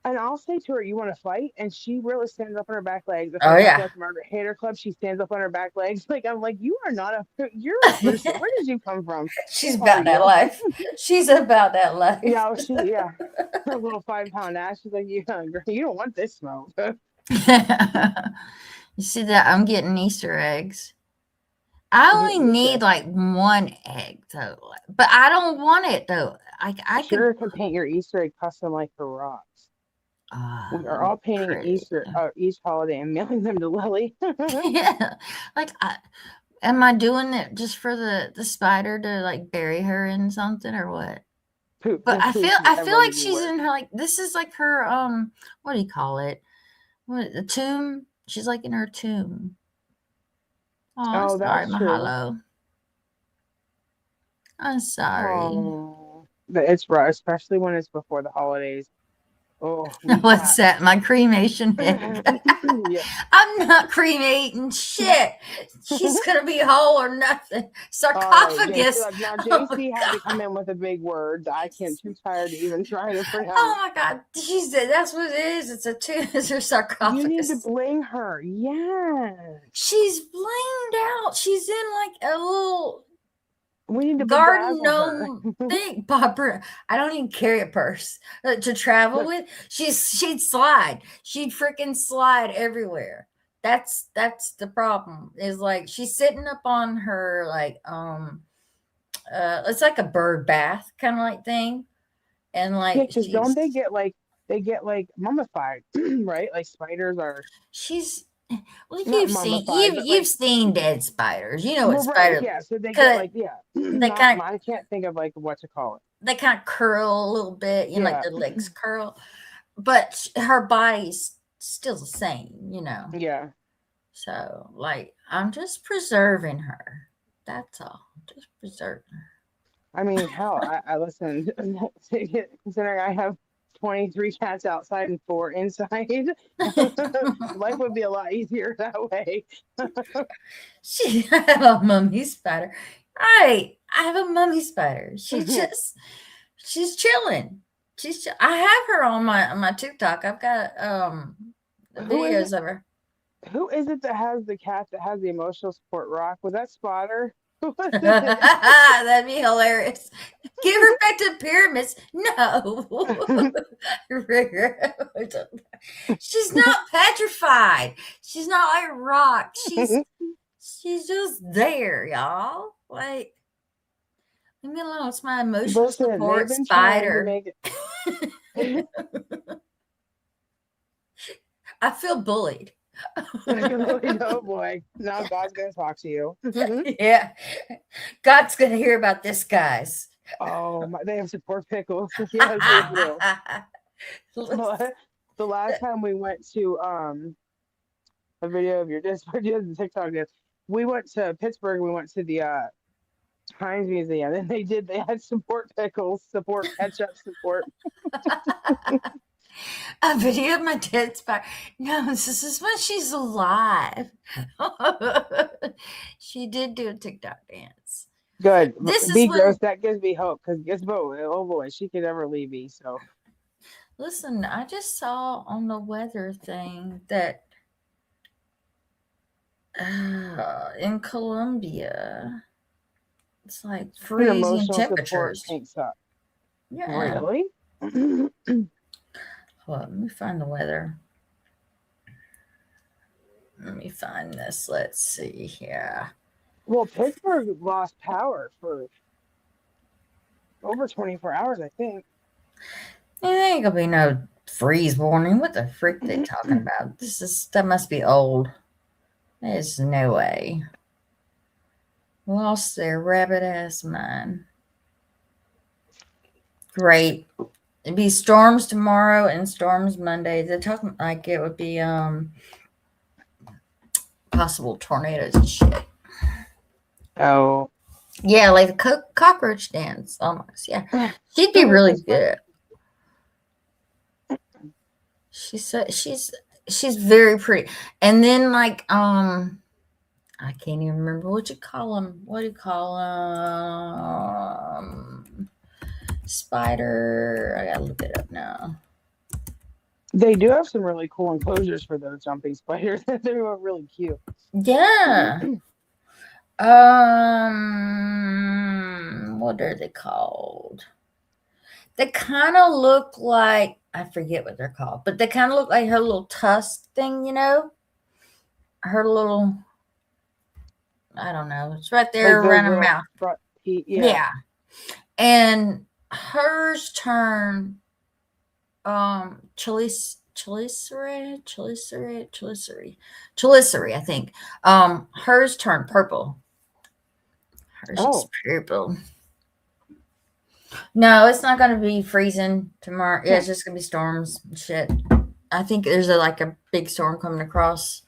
And I'll say to her, "You want to fight?" And she really stands up on her back legs. If I Oh, go to yeah. like Margaret Hater Club, she stands up on her back legs. Like I'm like, you are not a. You're. Where did you come from? She's Who are about that you? life. She's about that life. Yeah, yeah. Her little 5 pound ass. She's like, yeah, girl, you don't want this smoke. You see that? I'm getting Easter eggs. I only Get need this. like one egg though, but I don't want it though. I could. Sure can paint your Easter egg custom like her rocks. We are That'd be all painting an pretty. Easter each holiday and mailing them to Lily. Yeah, like am I doing it just for the spider to like bury her in something or what? Poop, But just poop I feel everyone like to do she's work. in her like this is like her what do you call it? What the tomb? She's like in her tomb. Oh, Oh, sorry, that's true. Mahalo. I'm sorry. Oh, but it's rough, especially when it's before the holidays. Oh, we What's got. that? My cremation egg. Yeah. I'm not cremating shit. She's gonna be whole or nothing. All right, JC. Sarcophagus. Now Oh JC had to come god. in with a big word. I can't. Too tired to even try to Oh pronounce. my god. That's what it is. It's a tomb. It's her You need to sarcophagus. bling her. Yes. She's blinged out. She's in like a little We need to garden bedazzle her. gnome thing. Barbara, I don't even carry a purse to travel with. She'd slide. She'd freaking slide everywhere. That's the problem. Is like she's sitting up on her like it's like a bird bath kind of like thing, and Yeah, like because don't they get like mummified, right? Like spiders are she's well, not mummified, but you've like seen dead spiders. You know what well, right, spider yeah. So they get cut. like yeah, They not kind of I can't think of like what to call it. they kind of curl a little bit, like Yeah, their legs curl, but her body's still the same. yeah. So, like, I'm just preserving her. That's all. Just preserving her. I mean, hell, I listen. Considering I have 23 cats outside and 4 inside, life would be a lot easier that way. I have a mummy spider. I have a mummy spider. She's chilling. I have her on my TikTok. I've got the Who is it? videos of her. Who is it that has the cat that has the emotional support rock? Was that Spotter? Who was it? That'd be hilarious. Give her back to the pyramids. No. She's not petrified. She's not like rock. She's just there, y'all. Like, leave me alone. It's my emotional Listen, they've support been trying to spider. make it. I feel bullied. Oh boy, now God's gonna talk to you. Yeah. God's gonna hear about this, guys. Oh my, they have support pickles. Yes, they do. What? the last time we went to a video of your disc, the TikTok disc, we went to Pittsburgh. We went to the Heinz Museum, and they had support pickles, support ketchup, support. A video of my dad's back. No, this is when she's alive. She did do a TikTok dance. Good. This is Be when, gross. That gives me hope because Gizmo, oh boy, she could never leave me. So listen, I just saw on the weather thing that in Colombia, it's like an freezing emotional support temperatures. tank top. Yeah. Really? Hold on, let me find the weather. Let me find this. Let's see here. Well, Pittsburgh lost power for over 24 hours, I think. There ain't gonna be no freeze warning. What the frick they talking about? That must be old. There's no way. Lost their rabbit ass mind. Great. It'd be storms tomorrow and storms Monday. They're talking like it would be possible tornadoes and shit. Oh. Yeah, like the cockroach dance almost. Yeah. She'd be really good. She said she's very pretty. And then like I can't even remember what you call them. What do you call them? Spider. I gotta look it up now. They do have some really cool enclosures for those jumping spiders. They were really cute. Yeah. What are they called? They kind of look like, I forget what they're called, but they kind of look like her little tusk thing, you know? Her little, I don't know. It's right there Like around her mouth. Yeah. And hers turn chelicerae, I think. Hers turned purple. Hers is purple. No, it's not going to be freezing tomorrow. Yeah, it's just going to be storms and shit. I think there's a big storm coming across.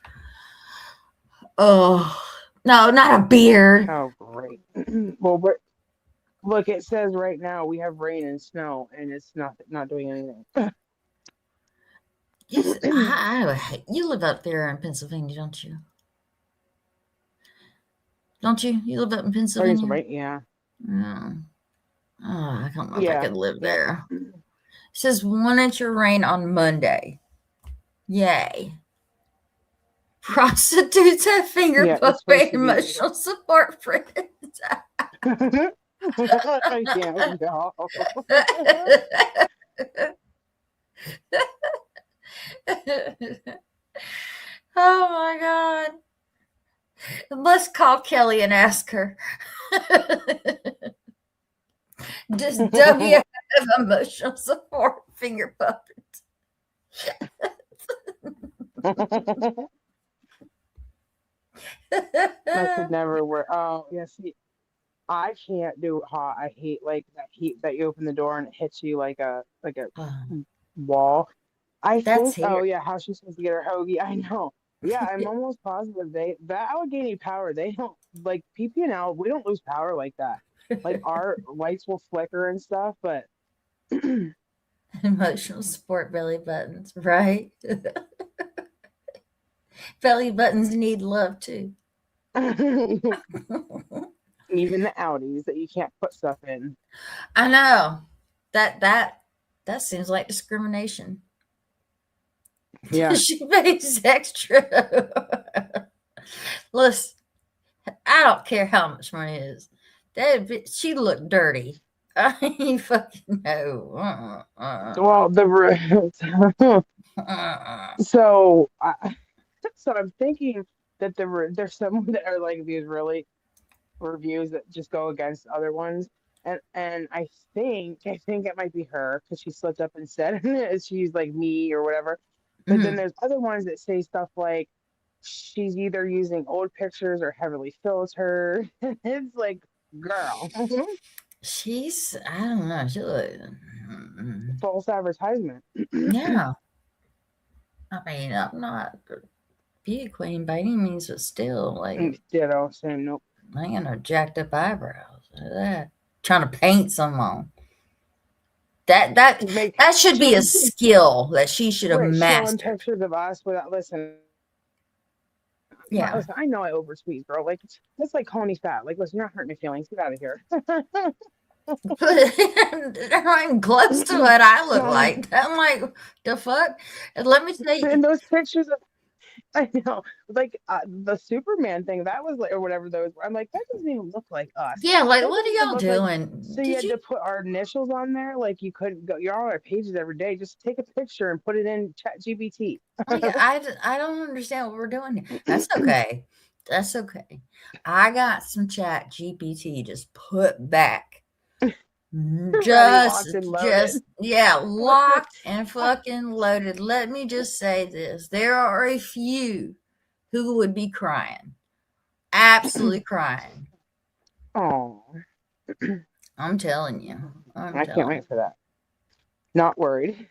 Oh, no, not a beard. Oh, great. Well, but look, it says right now we have rain and snow, and it's not doing anything. Yes, you live up there in Pennsylvania, don't you? Don't you? You live up in Pennsylvania? Right? Yeah. Oh, I don't know if I could live there. It says 1 inch of rain on Monday. Yay. Prostitutes have finger puppet emotional support friends. I can't go. Oh my God. Let's call Kelly and ask her. Does W have emotional support finger puppets? That could never work. Oh, yeah, see, I can't do it hot. I hate like that heat that you open the door and it hits you like a wall. I think, oh yeah, how she's supposed to get her hoagie. I know. Yeah, I'm almost positive that Allegheny Power, they don't like PP&L, we don't lose power like that. Like our lights will flicker and stuff, but emotional support belly buttons, right? Belly buttons need love too. even the Audis that you can't put stuff in. I know. That seems like discrimination. Yeah. She pays extra. Listen, I don't care how much money it is. She looked dirty. I fucking know. Well, so I'm thinking that there's some that are like these really reviews that just go against other ones, and I think it might be her because she slipped up and said she's like me or whatever. But then there's other ones that say stuff like she's either using old pictures or heavily filtered. It's like, girl. I don't know. She False advertisement. Yeah. I mean, I'm not a beauty queen by any means, but still, like, Ditto, same. Nope. I ain't got no jacked up eyebrows. Look at that. Trying to paint someone. That that Make that should be a showing, skill that she should have right, showing mastered. pictures of us without listen. Not Yeah. listen. I know I oversweet, girl. Like it's like calling me fat. Like, listen, you're not hurting my feelings. Get out of here. They're not even close to what I look No, like. I'm like, the fuck? And let me tell you, and those pictures of I know, like the Superman thing. That was like, or whatever those. I'm like, that doesn't even look like us. yeah, like, That what doesn't are even y'all look like. doing? So you Did had you? to put our initials on there. Like you couldn't go. You're on our pages every day. Just take a picture and put it in Chat GPT. Like, I don't understand what we're doing here. That's okay. That's okay. I got some chat GPT just put back. Ready, locked, and loaded. Yeah, locked and fucking loaded. Let me just say this. There are a few who would be crying. Absolutely crying. Oh, I'm telling you. I'm I can't telling wait for that. Not worried.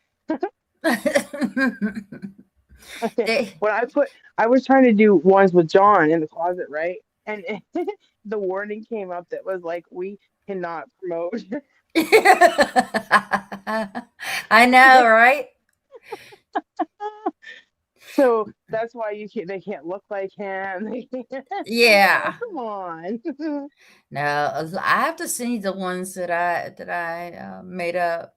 you. They, When I was trying to do ones with John in the closet, right? And the warning came up that was like, we cannot promote. I know, right? So that's why they can't look like him. I'm like, oh, Yeah. come on. No, I have to see the ones that I made up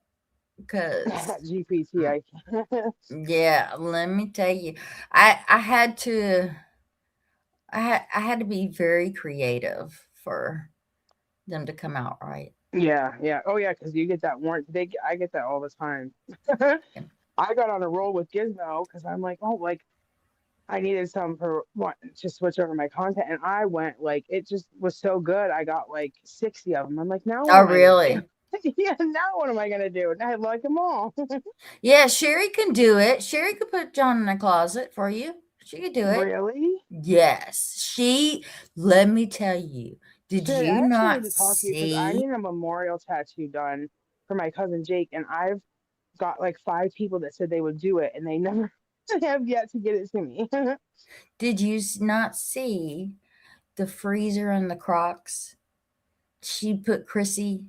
because GPT, I can't. yeah, let me tell you, I had to I had to be very creative for them to come out right. Yeah, yeah. Oh yeah, because you get that warrant. I get that all the time. I got on a roll with Gizmo because I'm like, oh, like I needed some for what to switch over my content, and I went like it just was so good. I got like 60 of them. I'm like, now what Oh, am I gonna do? really? Yeah, now what am I gonna do? And I like them all. Yeah, Sherry can do it. Sherry could put John in a closet for you. She could do it. Really? Yes, let me tell you, did Sherry, you I actually need not to talk to you because I see? need a memorial tattoo done for my cousin Jake, and I've got like 5 people that said they would do it, and they never have yet to get it to me. Did you not see the freezer and the Crocs? She put Chrissy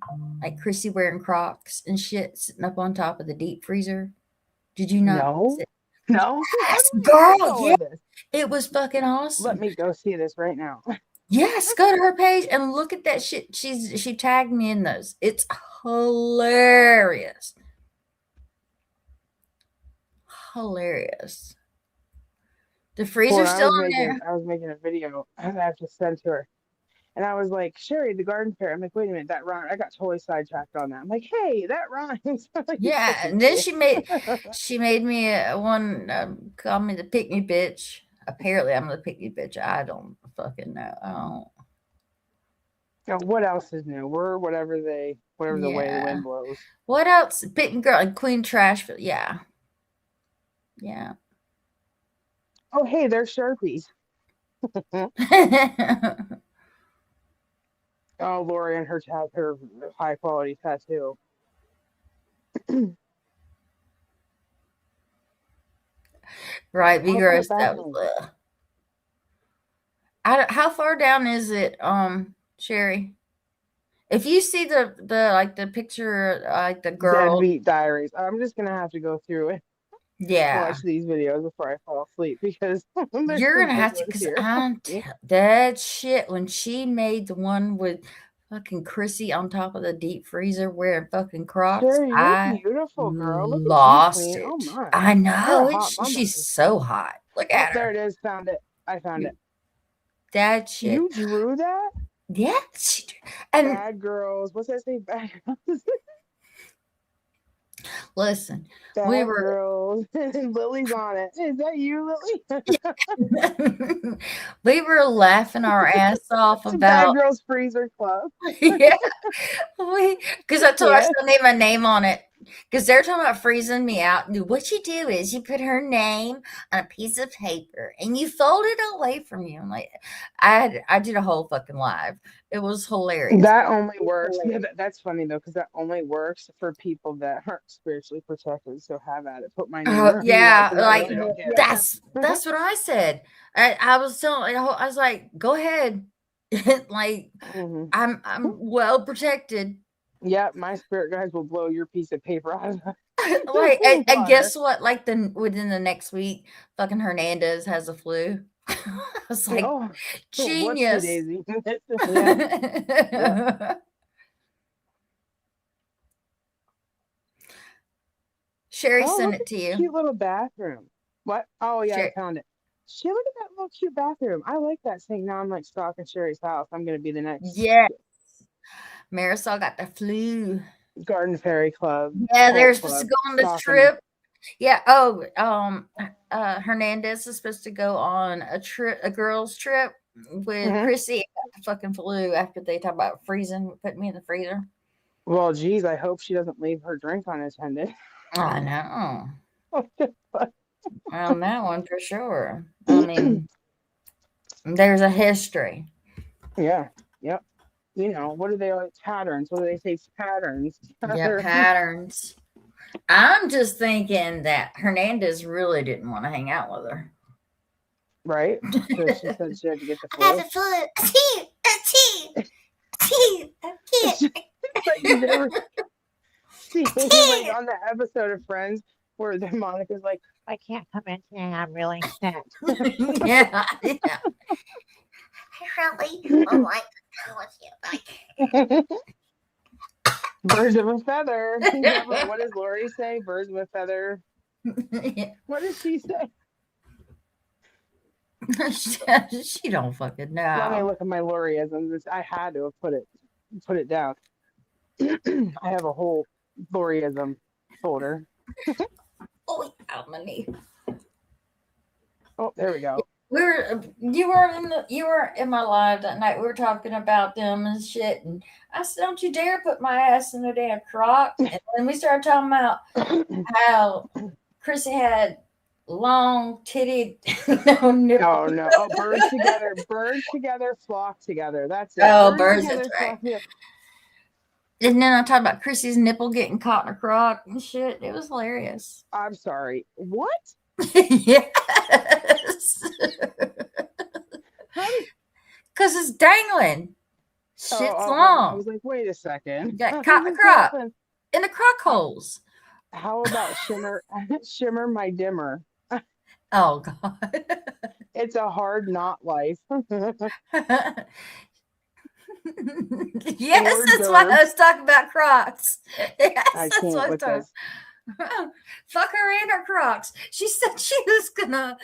wearing Crocs and shit sitting up on top of the deep freezer. Did you not No, see? no. How Yes, do I not girl. know Yeah, all this? it was fucking Let awesome. me go see this right now. Yes, go to her page and look at that shit. She tagged me in those. It's hilarious. Hilarious. The When freezer's still in there. I was making a video I have to send to her. And I was like, Sherry, the garden fair. I'm like, wait a minute, that rhyme. I got totally sidetracked on that. I'm like, hey, that rhymes. I'm like, you're Yeah, fucking and then idiot. she made me one call me the pick me bitch. Apparently, I'm the pick me bitch. I don't fucking know. I don't. Now, what else is new? We're whatever the way the Yeah. wind blows. What else? Pick me girl and Queen Trash. Yeah, yeah. Oh, hey, there's Sharpies. Oh, Lori and her high quality tattoo. Right, be How far gross. back That was. in? How far down is it, Sherry? If you see the like the picture, like the girl, Deadbeat Diaries. I'm just gonna have to go through it, yeah, watch these videos before I fall asleep because there's you're some gonna good have to, ones cause here. I'm that shit when she made the one with fucking Chrissy on top of the deep freezer wearing fucking Crocs, Sherry, you're I beautiful, girl. Look at you, lost queen. Oh it. my. I You're a know it. hot mama. She's so hot. Look Oh, at there her. it is. Found it. I found it. That shit. You drew that? Yeah, and Bad girls. What's that say? Bad girls. listen, we Bad were girls. Lily's on it. Is that you, Lily? we were laughing our ass off It's a Bad about Girls Freezer Club. yeah, we because I told her I Yeah. still need my name on it Because they're talking about freezing me out. What you do is you put her name on a piece of paper and you fold it away from you. I'm like, I did a whole fucking live. It was hilarious. That only works. Yeah, that's funny though, because that only works for people that aren't spiritually protected. So have at it. Put my name Oh wherever you want, yeah, because I like really don't care. that's what I said. I was telling, I was like, go ahead. Like Hmm. I'm well protected. Yeah, my spirit guides will blow your piece of paper out of Like, the and water. guess what? Like within the next week, fucking Hernandez has a flu. I was like, Oh, whoopsie genius. daisy. Yeah, yeah. Sherry Oh, sent look it at to this you. cute little bathroom. What? Oh, yeah, I Sherry, found it. She look at that little cute bathroom. I like that thing. Now I'm like stalking Sherry's house. I'm gonna be the next yeah, Marisol got the flu. Garden Fairy Club, Yeah, they're cult supposed to club, go on the stalking her. trip. Yeah. Oh, Hernandez is supposed to go on a girls' trip with Hmm. Chrissy. Got the fucking flu after they talk about freezing, putting me in the freezer. Well, geez, I hope she doesn't leave her drink unattended. I know. On that one for sure. I mean, there's a history. Yeah, yep. You know, what do they like? Patterns. What do they say? Patterns. Yeah, patterns. I'm just thinking that Hernandez really didn't want to hang out with her. Right? Because she said she had to get the I have flu. the flu. I Like, did you ever see like can't. on the episode of Friends where the Monica's like, I can't come in today, I'm really sick. Yeah, yeah. I really would like to go with you. Birds of a feather. What does Lori say? Birds of a feather. What does she say? She don't fucking Let me know. look at my Loriisms. I had to have put it down. I have a whole Loriism folder. Oh, how many? Oh, there we go. You were in my live that night. We were talking about them and shit, and I said, "Don't you dare put my ass in a damn crock." And then we started talking about how Chrissy had long titted no Oh nipple. no. Oh, birds together, flock together. That's it. Oh, Birds birds, that's together, right. flock together. And then I talked about Chrissy's nipple getting caught in a crock and shit. It was hilarious. I'm sorry. What? Yes. How did Because it's dangling. Shit's I long. was like, wait a second. Got How caught does in the this crock. happen? In the crock How, holes. how about shimmer shimmer my dimmer? Oh God. It's a hard knot life. Yes, Hors that's why I d'oeuvre. was talking about Crocs. Yes, I that's what can't I was with talking. this. Fuck her in her Crocs. She said she was gonna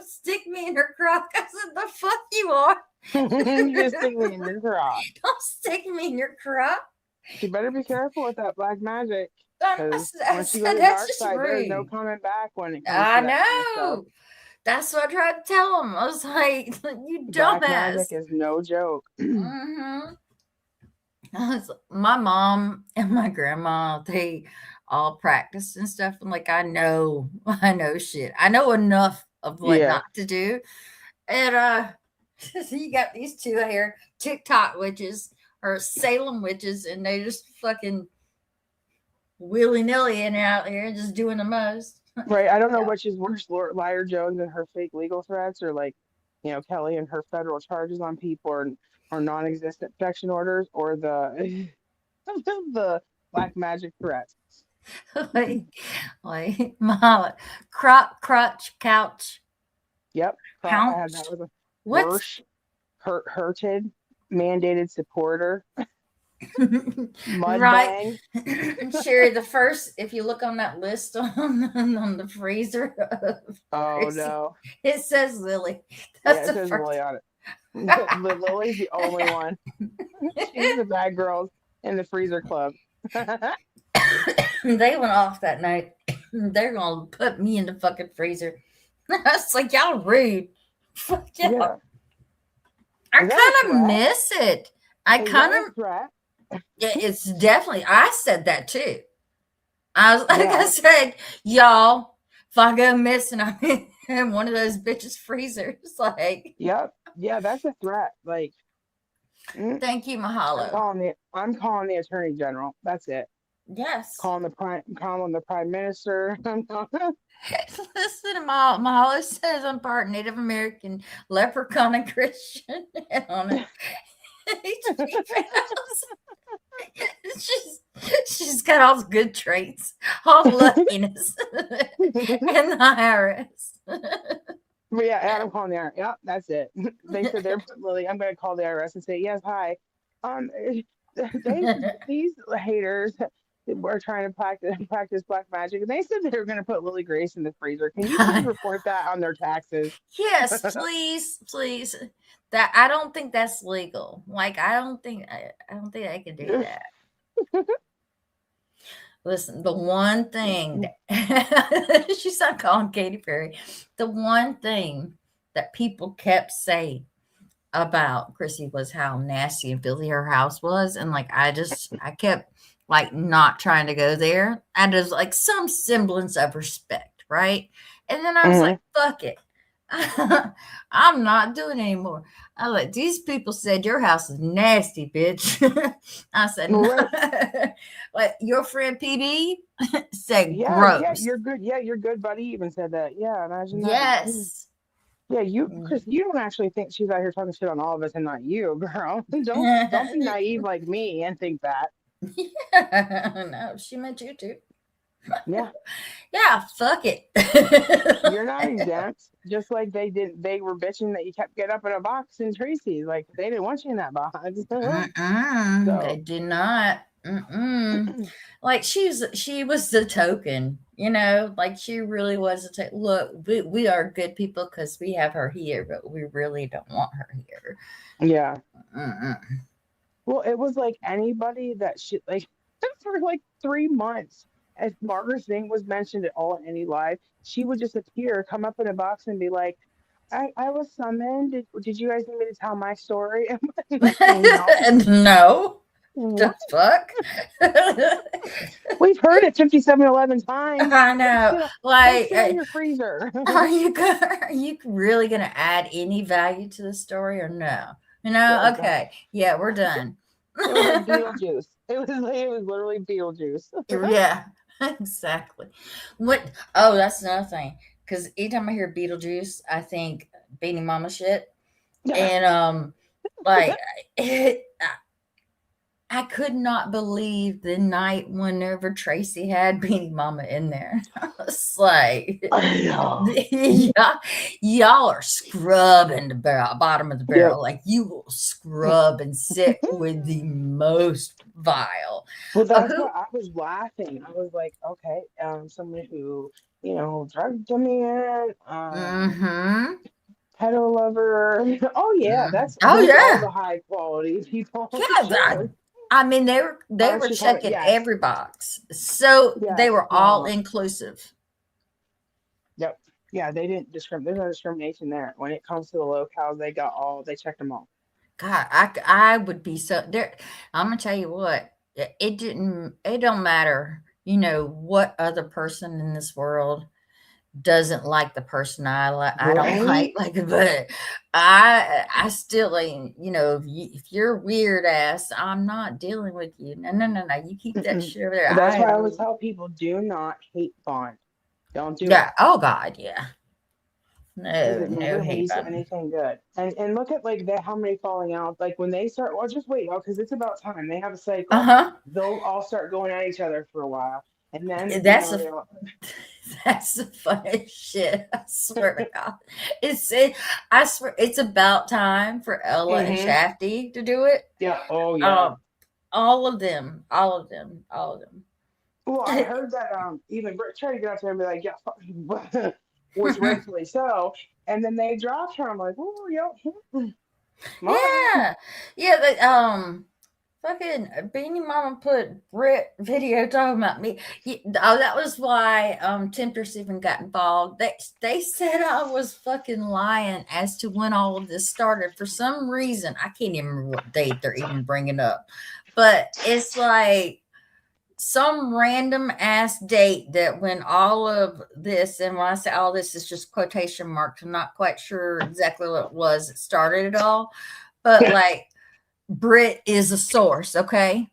stick me in her Croc. I said, "The fuck you are! You just stick me in your crock. Don't stick me in your Croc." You better be careful with that black magic. Because I once you go said, to the "That's dark just side, there's no rude." coming back when it comes to I that kind of stuff. know. That's what I tried to tell him. I was like, "You Black magic dumbass." is no joke. Hmm. My mom and my grandma, they all practice and stuff. And like, I know shit. I know enough of what Yeah. not to do. And you got these two here, TikTok witches or Salem witches, and they just fucking willy nilly in out here just doing the most. Right. I don't know Yeah. which is worse, Liar Jones and her fake legal threats, or like, Kelly and her federal charges on people, or non-existent protection orders, or the the black magic threats. like, like my crotch, couch, Yep. I had that pounced. with a What's Hirsch, hurted, mandated supporter, right? mudbang. Sherry, the first, if you look on that list on the freezer of Oh Chrissy, no. it says Lily. Yeah, That's it the says first. Lily on it. Lily's the only one. She's the bad girls in the freezer club. They went off that night. They're gonna put me in the fucking freezer. I was like, y'all rude. Fuck y'all. Yeah. I Is that a kind of threat? miss it. I Is kind that a of, threat? it's definitely, I said that too. I was like I Yeah. said, y'all, if I go missing, I'm in one of those bitches' freezers. Like, Yep. Yeah, that's a threat. Like, mm, thank you, Mahalo. I'm calling the attorney general. That's it. Yes. Calling the prime minister. Listen, Mahalo says I'm part Native American, leprechaun, and Christian. And on it, she's she's got all the good traits, all the luckiness, and the IRS. But yeah, Adam calling the IRS. Yeah, that's it. They said they're Lily. I'm gonna call the IRS and say, yes, hi. They these haters were trying to practice black magic, and they said they were gonna put Lily Grace in the freezer. Can you please report that on their taxes? Yes, please, please. That I don't think that's legal. Like I don't think I can do that. Listen, the one thing that she's not calling Katy Perry. The one thing that people kept saying about Chrissy was how nasty and filthy her house was. And like I kept like not trying to go there out of like some semblance of respect, right? And then I was Mhm. like, fuck it. I'm not doing it anymore. I like these people said your house is nasty, bitch. I said Well, no. right. Like your friend PB said Yeah, yeah, gross. you're good. Yeah, your good buddy even said that. Yeah, imagine that. Yes. Yeah, Mm. Chris, you don't actually think she's out here talking shit on all of us and not you, girl. Don't be naive like me and think that. Yeah, no, she meant you too. Yeah, Yeah, fuck it. you're not exempt. Just like they were bitching that you kept getting up in a box in Tracy. Like they didn't want you in that box. Mm-mm, they So, did not. Mm-mm. Like she was the token, like she really was a token. Look, we are good people because we have her here, but we really don't want her here. yeah. Mm-mm. Well, it was like anybody that she like for like 3 months. If Margaret's name was mentioned at all in any live, she would just appear, come up in a box, and be like, I was summoned. Did you guys need me to tell my story? No. No, the What? fuck. We've heard it 5711 times. I know. Go Like, sit on your freezer. are you really gonna add any value to the story or no? Oh God. Okay. Yeah, we're done. It was like Beetlejuice. It was literally Beetlejuice. Yeah, exactly. What that's another thing. Because anytime I hear Beetlejuice, I think Beanie Mama shit. And like I could not believe the night whenever Tracy had Beanie Mama in there. I was like, I know. y'all are scrubbing the bottom of the Yep. barrel. Like you will scrub and sit with the most vile. Well, that's Who? what I was laughing. I was like, okay, someone who, drugged a man, Mm-hmm. pedo lover. Oh yeah, Mm-hmm. Oh those are yeah, the high quality people. yeah. Sure. I mean, they were She called it, checking yes, every box, so they yes. were all inclusive. Yep. Yeah, they didn't discriminate. There's no discrimination there. When it comes to the locales, they checked them all. God, I would be so there. I'm gonna tell you what, it don't matter, what other person in this world doesn't like the person I don't Right? like, but I still like, if you're weird ass, I'm not dealing with you. No, no, no, no. You keep that Mm-mm. shit over there. That's why I always tell people, do not hate bond. Don't do it. Yeah. Oh God, yeah. Because No, it no never hate leads to button. anything good. And look at like how many falling out. Like when they start, well, just wait, because it's about time. They have a cycle. Uh-huh. They'll all start going at each other for a while, and then That's a That's the funniest shit. I swear to God. I swear it's about time for Ella and hmm Shafty to do it. yeah, oh yeah. Um, all of them, all of them, all of them. Well, I heard that even Britt tried to get up there and be like, yeah, which rightfully so, and then they dropped her. I'm like, oh yeah, my bad. Yeah. Yeah, fucking Beanie Mama put Brit video talking about me. Oh, that was why Temptress even got involved. They said I was fucking lying as to when all of this started. For some reason, I can't even remember what date they're even bringing up. But it's like some random ass date that when all of this, and when I say all this is just quotation marks, I'm not quite sure exactly what it was that started it all, but like Brit is a source, okay?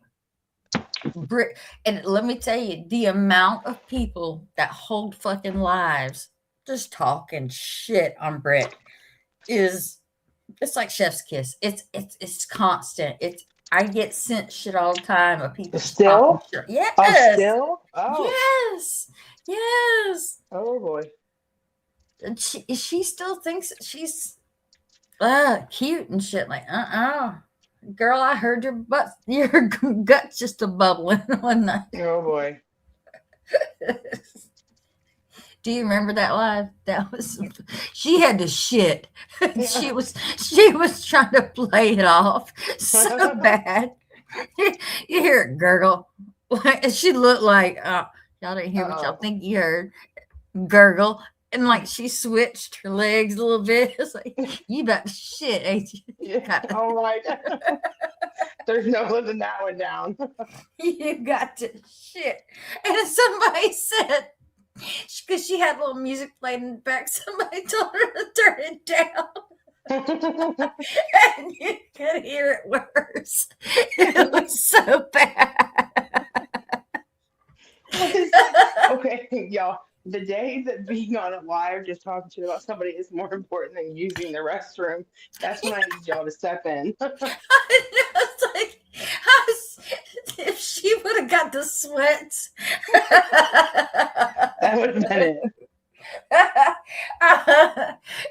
Brit, and let me tell you, the amount of people that hold fucking lives just talking shit on Brit is it's like chef's kiss. It's constant. It's I get sent shit all the time of people just talking Still? shit. Still? Yes. Oh. Yes. Yes. Oh boy. And she still thinks she's cute and shit. Like, girl, I heard your guts just a bubbling one night. Oh boy. Do you remember that live? That was she had to shit. She was trying to play it off so bad. You hear it gurgle. And she looked like y'all didn't hear what y'all think you heard. Gurgle. And like she switched her legs a little bit. It's like, you about to shit, ain't you? Yeah. Oh my God. There's no living that one down. You got to shit. And somebody said, because she had a little music playing in the back, somebody told her to turn it down. And you could hear it worse. It was so bad. Okay, y'all. The day that being on it live, just talking to you about somebody is more important than using the restroom, that's when I need y'all to step in. It's like, if she would have got the sweats, that would have been it.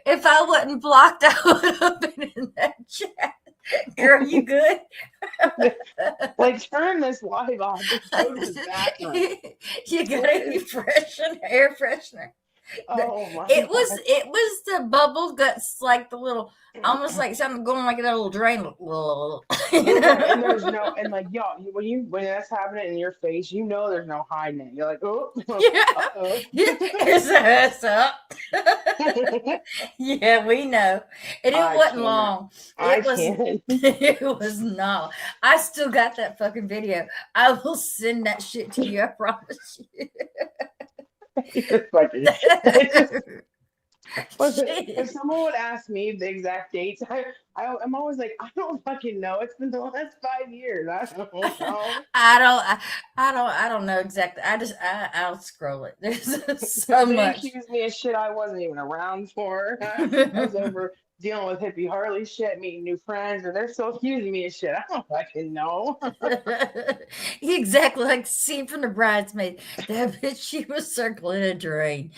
If I wasn't blocked, I would have been in that chat. Girl, you good? Like, turn this live off. Just go to the bathroom. You got any air freshener? Oh my It God. was the bubble guts, like the little, almost like something going like a little drain. And there's no, and like y'all, when that's happening in your face, you know there's no hiding it. You're like, oh, Is that up? Yeah, we know. And it wasn't long. It was not. I still got that fucking video. I will send that shit to you, I promise you. If someone would ask me the exact dates, I'm always like, I don't fucking know. It's been the last 5 years. I don't know. I don't know exactly. I'll scroll it. There's so they much. accused me of shit I wasn't even around for. I was over dealing with hippie Harley shit, meeting new friends, and they're still accusing me of shit. I don't fucking know. Exactly like the scene from The Bridesmaid. That bitch, she was circling a drain.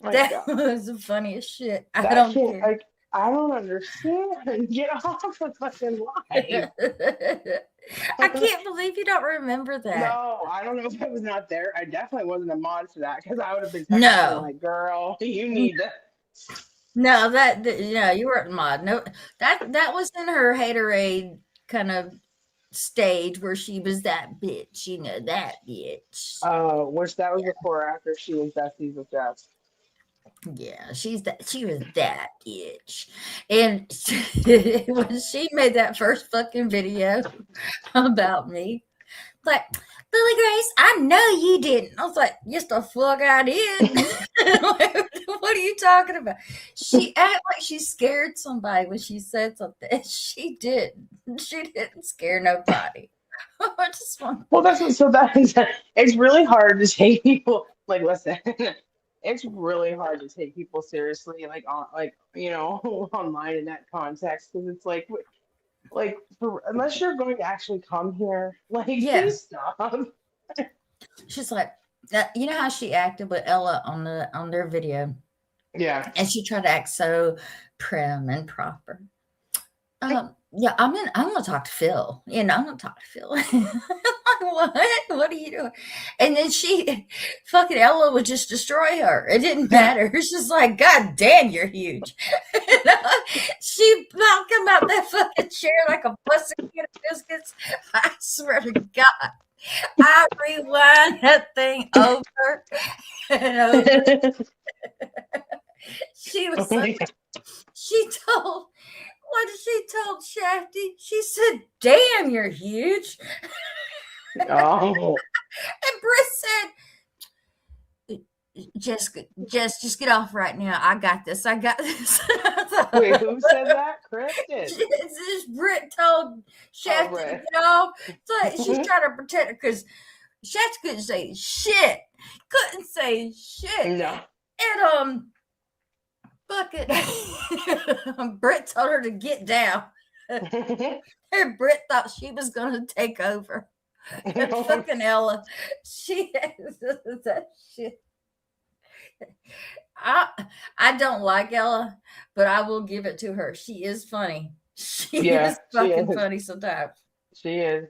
That was the funniest shit. I don't care. Like, I don't understand. Get off the fucking live. I can't believe you don't remember that. No, I don't know if I was not there. I definitely wasn't a mod for that because I would have been like, girl, you need to. No, you weren't a mod. No, that was in her haterade kind of stage where she was that bitch, that bitch. Oh, which that was before or after she was besties with Jeff. Yeah, she was that bitch. And when she made that first fucking video about me, like, Billy Grace, I know you didn't. I was like, yes, the fuck I did. What are you talking about? She acted like she scared somebody when she said something. She didn't. She didn't scare nobody. I just want. Well, it's really hard to take people. Like, listen, it's really hard to take people seriously, like on, online in that context, because it's like unless you're going to actually come here, like, please stop. She's like, you know how she acted with Ella on their video? Yeah. And she tried to act so prim and proper. Yeah, I'm gonna talk to Phil. I'm gonna talk to Phil. What? What are you doing? And then fucking Ella would just destroy her. It didn't matter. It's just like, God damn, you're huge. She come out that fucking chair like a busted can of biscuits. I swear to God. I rewind that thing over and over. She was she told what did she told Shafty? She said, "Damn, you're huge." Oh, And Britt said, just get off right now. I got this. I got this. wait, who said that? Chris did. This Britt told Oh, Shafty to Britt. get off. So she's trying to protect her because Shafty couldn't say shit. Couldn't say shit. No. And fuck it. Britt told her to get down. And Britt thought she was gonna take over. And fucking Ella, she that shit. I don't like Ella, but I will give it to her. She is funny. She Yeah, is she fucking is. funny sometimes. She is.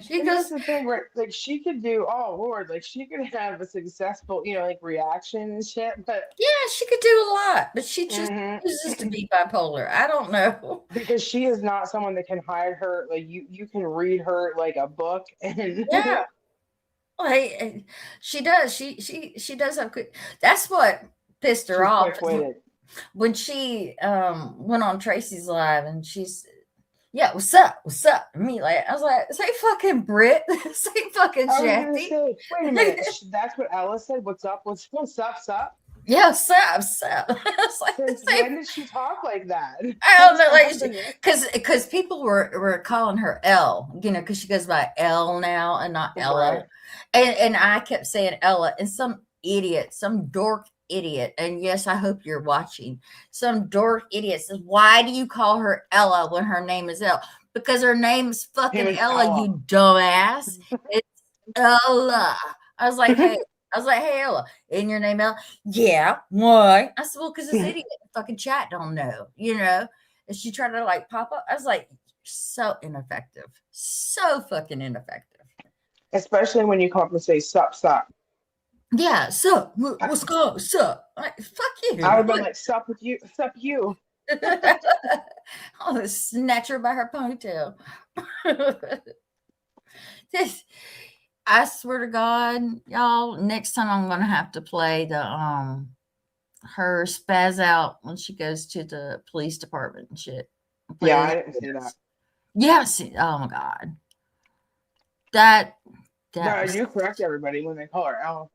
She And that's goes, the thing where like she could do, oh Lord, like she could have a successful, like reaction and shit, but yeah, she could do a lot, but she just Mhm. chooses to be bipolar. I don't know. because she is not someone that can hide her, like you can read her like a book and Yeah. Like she does. She does have quick. That's what pissed her she's off quick-witted. when she went on Tracy's live and she's yeah, what's up? What's up? Me like I was like, say fucking Brit, say fucking I was gonna Shafty. say, wait a minute, that's what Ella said. What's up? What's up? What's up? Yeah, what's up? What's up? I was like, Since say, when did she talk like that? I don't know, What's like happening? because people were calling her L, because she goes by L now and not Ella. Right. And I kept saying Ella, and some idiot, some dork idiot, and yes, I hope you're watching. Some dork idiot says, "Why do you call her Ella when her name is Elle?" Because her name's fucking It's Ella, Ella. you dumbass. It's Ella. I was like, hey, Ella, isn't your name Ella? Yeah. Why? I said, well, because this idiot in fucking chat don't know, And she tried to like pop up. I was like, so ineffective. So fucking ineffective. Especially when you come up and say sup. Yeah, so what's going on? So like, fuck you. I would have been like, sup with you, sup you. I'll snatch her by her ponytail. I swear to God, y'all, next time I'm gonna have to play the her spaz out when she goes to the police department and shit. Yeah, I didn't see that. Yes. Oh my God. That No, was, you correct everybody when they call her Ella.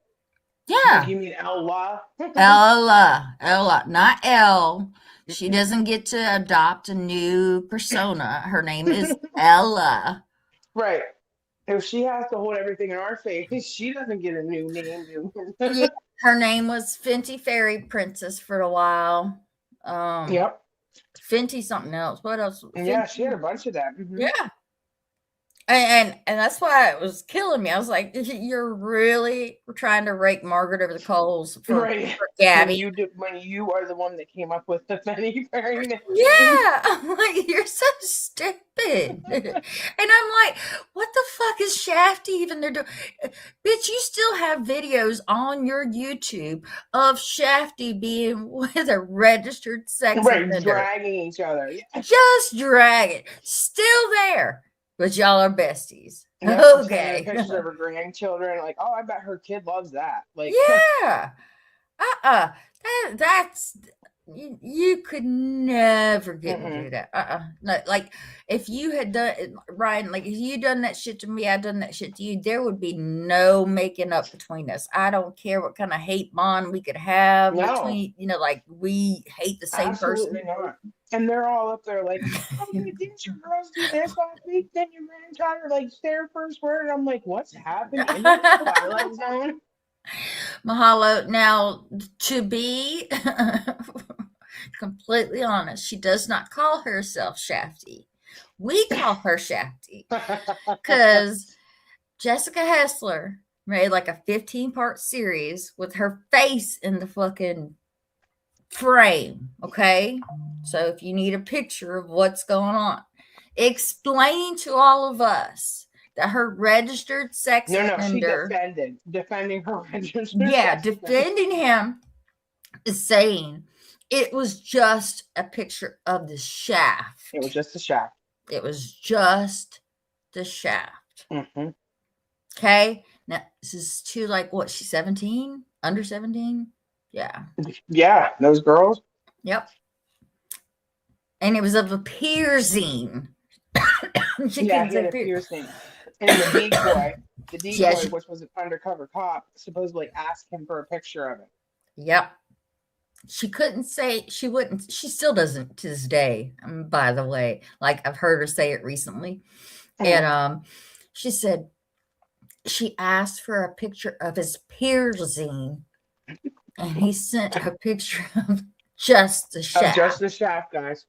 yeah. Like, you mean Ella? Ella, not Elle. She doesn't get to adopt a new persona. Her name is Ella. Right. If she has to hold everything in our face, she doesn't get a new name. Yeah, her name was Fenty Fairy Princess for a while. Yep. Fenty something else. What else? Yeah, Fenty? she had a bunch of that. Yeah. And that's why it was killing me. I was like, you're really trying to rake Margaret over the coals for Gabby. When you are the one that came up with the Fenty Fairy name. Yeah. I'm like, you're so stupid. And I'm like, what the fuck is Shafty even there doing? Bitch, you still have videos on your YouTube of Shafty being with a registered sex offender. Dragging each other. Yeah. Just drag it. Still there. But y'all are besties. Yep, Okay. Pictures of her grandchildren. Like, oh, I bet her kid loves that. Like, yeah. That's you could never get me to do that. No, like if you had done it, Ryan, like if you done that shit to me, I done that shit to you, there would be no making up between us. I don't care what kind of hate bond we could have between, like we hate the same person. Not. And they're all up there like, oh, didn't your girls do this last week? Then your granddaughter like their first word. I'm like, what's happening in the Twilight Zone? Mahalo. Now, to be completely honest, she does not call herself Shafty. We call her Shafty because Jessica Hessler made like a 15-part series with her face in the fucking frame. Okay. So if you need a picture of what's going on, explain to all of us that her registered sex offender. She defending her registered. Yeah, defending him is saying it was just a picture of the shaft. It was just a shaft. It was just the shaft. Mm-hmm. Okay. Now this is to like what? She's 17, under 17. Yeah. Yeah, those girls. Yep. and it was of a piercing. She Yeah, couldn't he say had a piercing. piercing. And the Yeah, decoy, which was an undercover cop, supposedly asked him for a picture of it. yep. She couldn't say, she wouldn't, she still doesn't to this day, by the way. Like I've heard her say it recently. And Mhm. she said she asked for a picture of his piercing, and he sent a picture of just the Of just shaft. the shaft, guys.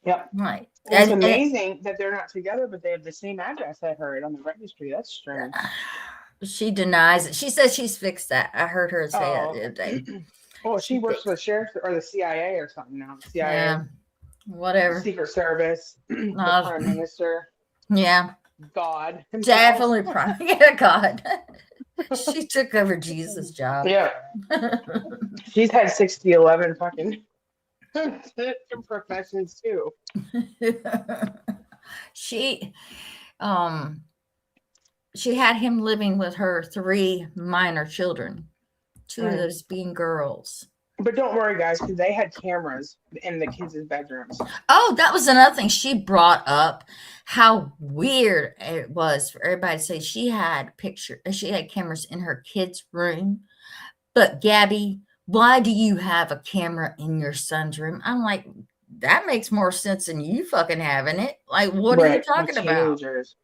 Yep. Right. And it's And amazing that they're not together, but they have the same address. I heard on the registry. That's strange. she denies it. She says she's fixed that. I heard her say that Oh, the other day. okay. Well, she She works for fixed the sheriff or the CIA or something now. CIA, yeah, whatever. Secret Service, the Uh, Prime Minister, yeah, God himself. definitely. Yeah, God. She took over Jesus' job. Yeah, she's had 60-11 fucking professions too. she, um, she had him living with her 3 minor children, 2 of Mm. those being girls. But don't worry, guys, because they had cameras in the kids' bedrooms. Oh, that was another thing she brought up. How weird it was for everybody to say she had cameras in her kids' room. But Gabby, why do you have a camera in your son's room? I'm like, that makes more sense than you fucking having it. Like, what are you Right, with talking about? teenagers.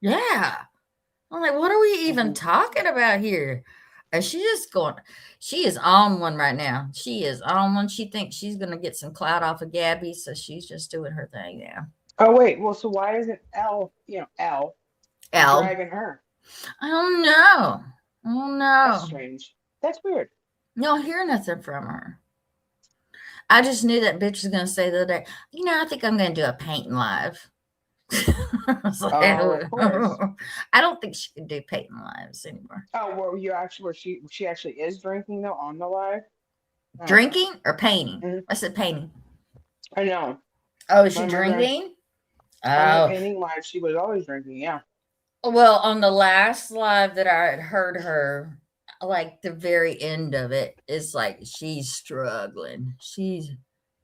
Yeah. I'm like, what are we even Mhm. talking about here? And she just going, she is on one right now. She is on one. She thinks she's going to get some clout off of Gabby. So she's just doing her thing now. Oh wait, well, so why isn't L Elle, dragging her? I don't know. I don't That's know. strange. That's weird. You don't hear nothing from her. I just knew that bitch was going to say the other day, I think I'm going to do a painting live. I was like, Oh, of course. I don't think she can do painting lives anymore. Oh, well, you actually, where she actually is drinking though on the live. Oh, Drinking or painting? mhm. I said painting. I know. Oh, is I she remember drinking? on her Oh, painting live, she was always drinking. Yeah. well, on the last live that I had heard her, like the very end of it is like she's struggling. She's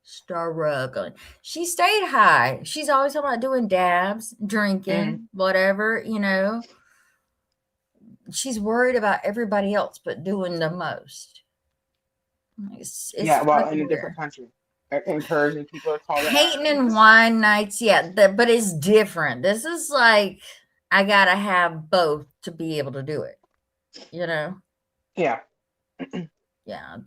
struggling. She stayed high. She's always talking about doing dabs, Mhm. drinking, whatever. She's worried about everybody else but doing the most. It's Yeah. Well, in fucking a weird. different country, encouraging people to call it Painting and abstinence. wine nights, yeah, but it's different. This is like I gotta have both to be able to do it. You know? Yeah. Yeah,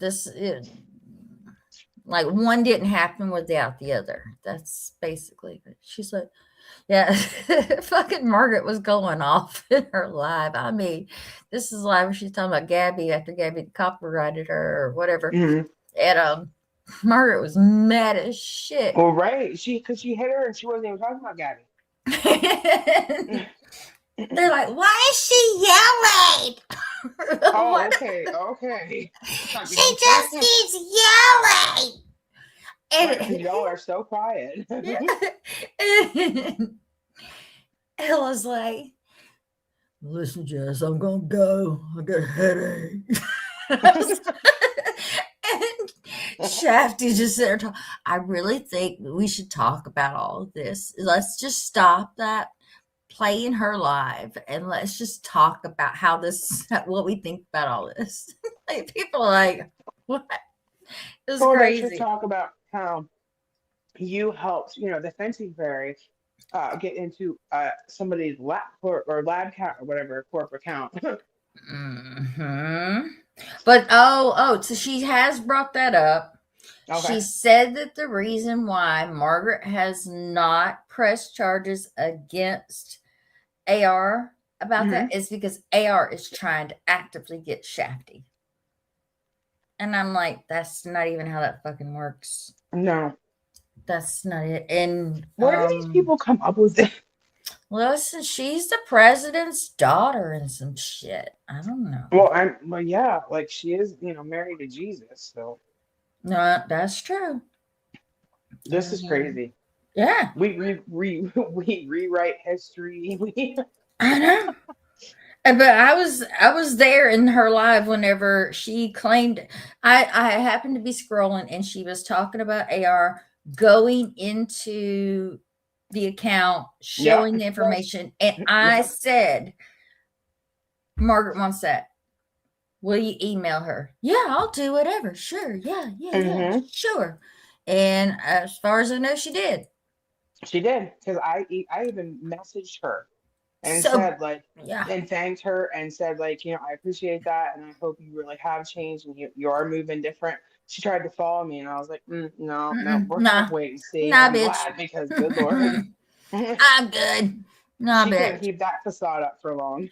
like one didn't happen without the other. That's basically it. She's like, yeah, fucking Margaret was going off in her live. I mean, this is live where she's talking about Gabby after Gabby copyrighted her or whatever. Mhm. And Margaret was mad as shit. Well, right. Because she hit her and she wasn't even talking about Gabby. They're like, why is she yelling? Oh, What? okay. Okay. She just keeps yelling. Right, because And y'all are so quiet. yeah. And Ella's like, listen, Jess, I'm gonna go. I got a headache. And Shafty just there talking. I really think we should talk about all of this. Let's just stop that playing her live and let's just talk about what we think about all this. Like people are like, what? It's Well, they should crazy. talk about how you helped, the fencing fairy, get into somebody's lab or lab count or whatever corp account. Hmm. But oh, so she has brought that up. Okay. She said that the reason why Margaret has not pressed charges against AR about Hmm. that is because AR is trying to actively get Shafty. And I'm like, that's not even how that fucking works. No. That's not it. And Where do these people come up with it? listen, she's the president's daughter and some shit. I don't know. Well, yeah, like she is, married to Jesus. So No, that's true. this is crazy. Yeah, We we rewrite history. I know. But I was there in her live whenever she claimed I happened to be scrolling and she was talking about AR going into the account, Yep. showing the information, and I Yep. said, Margaret wants that. Will you email her? Yeah, I'll do whatever. Sure. Yeah, yeah, yeah. Hmm. Sure. And as far as I know, she did. She did, because I even messaged her and So said like, yeah. and thanked her and said like, I appreciate that and I hope you really have changed and you are moving different. She tried to follow me and I was like, no, no, Mm-mm, we're gonna nah. wait and see. And Nah, I'm bitch. glad because good Lord, I'm good. Nah, she couldn't bitch. keep that facade up for long.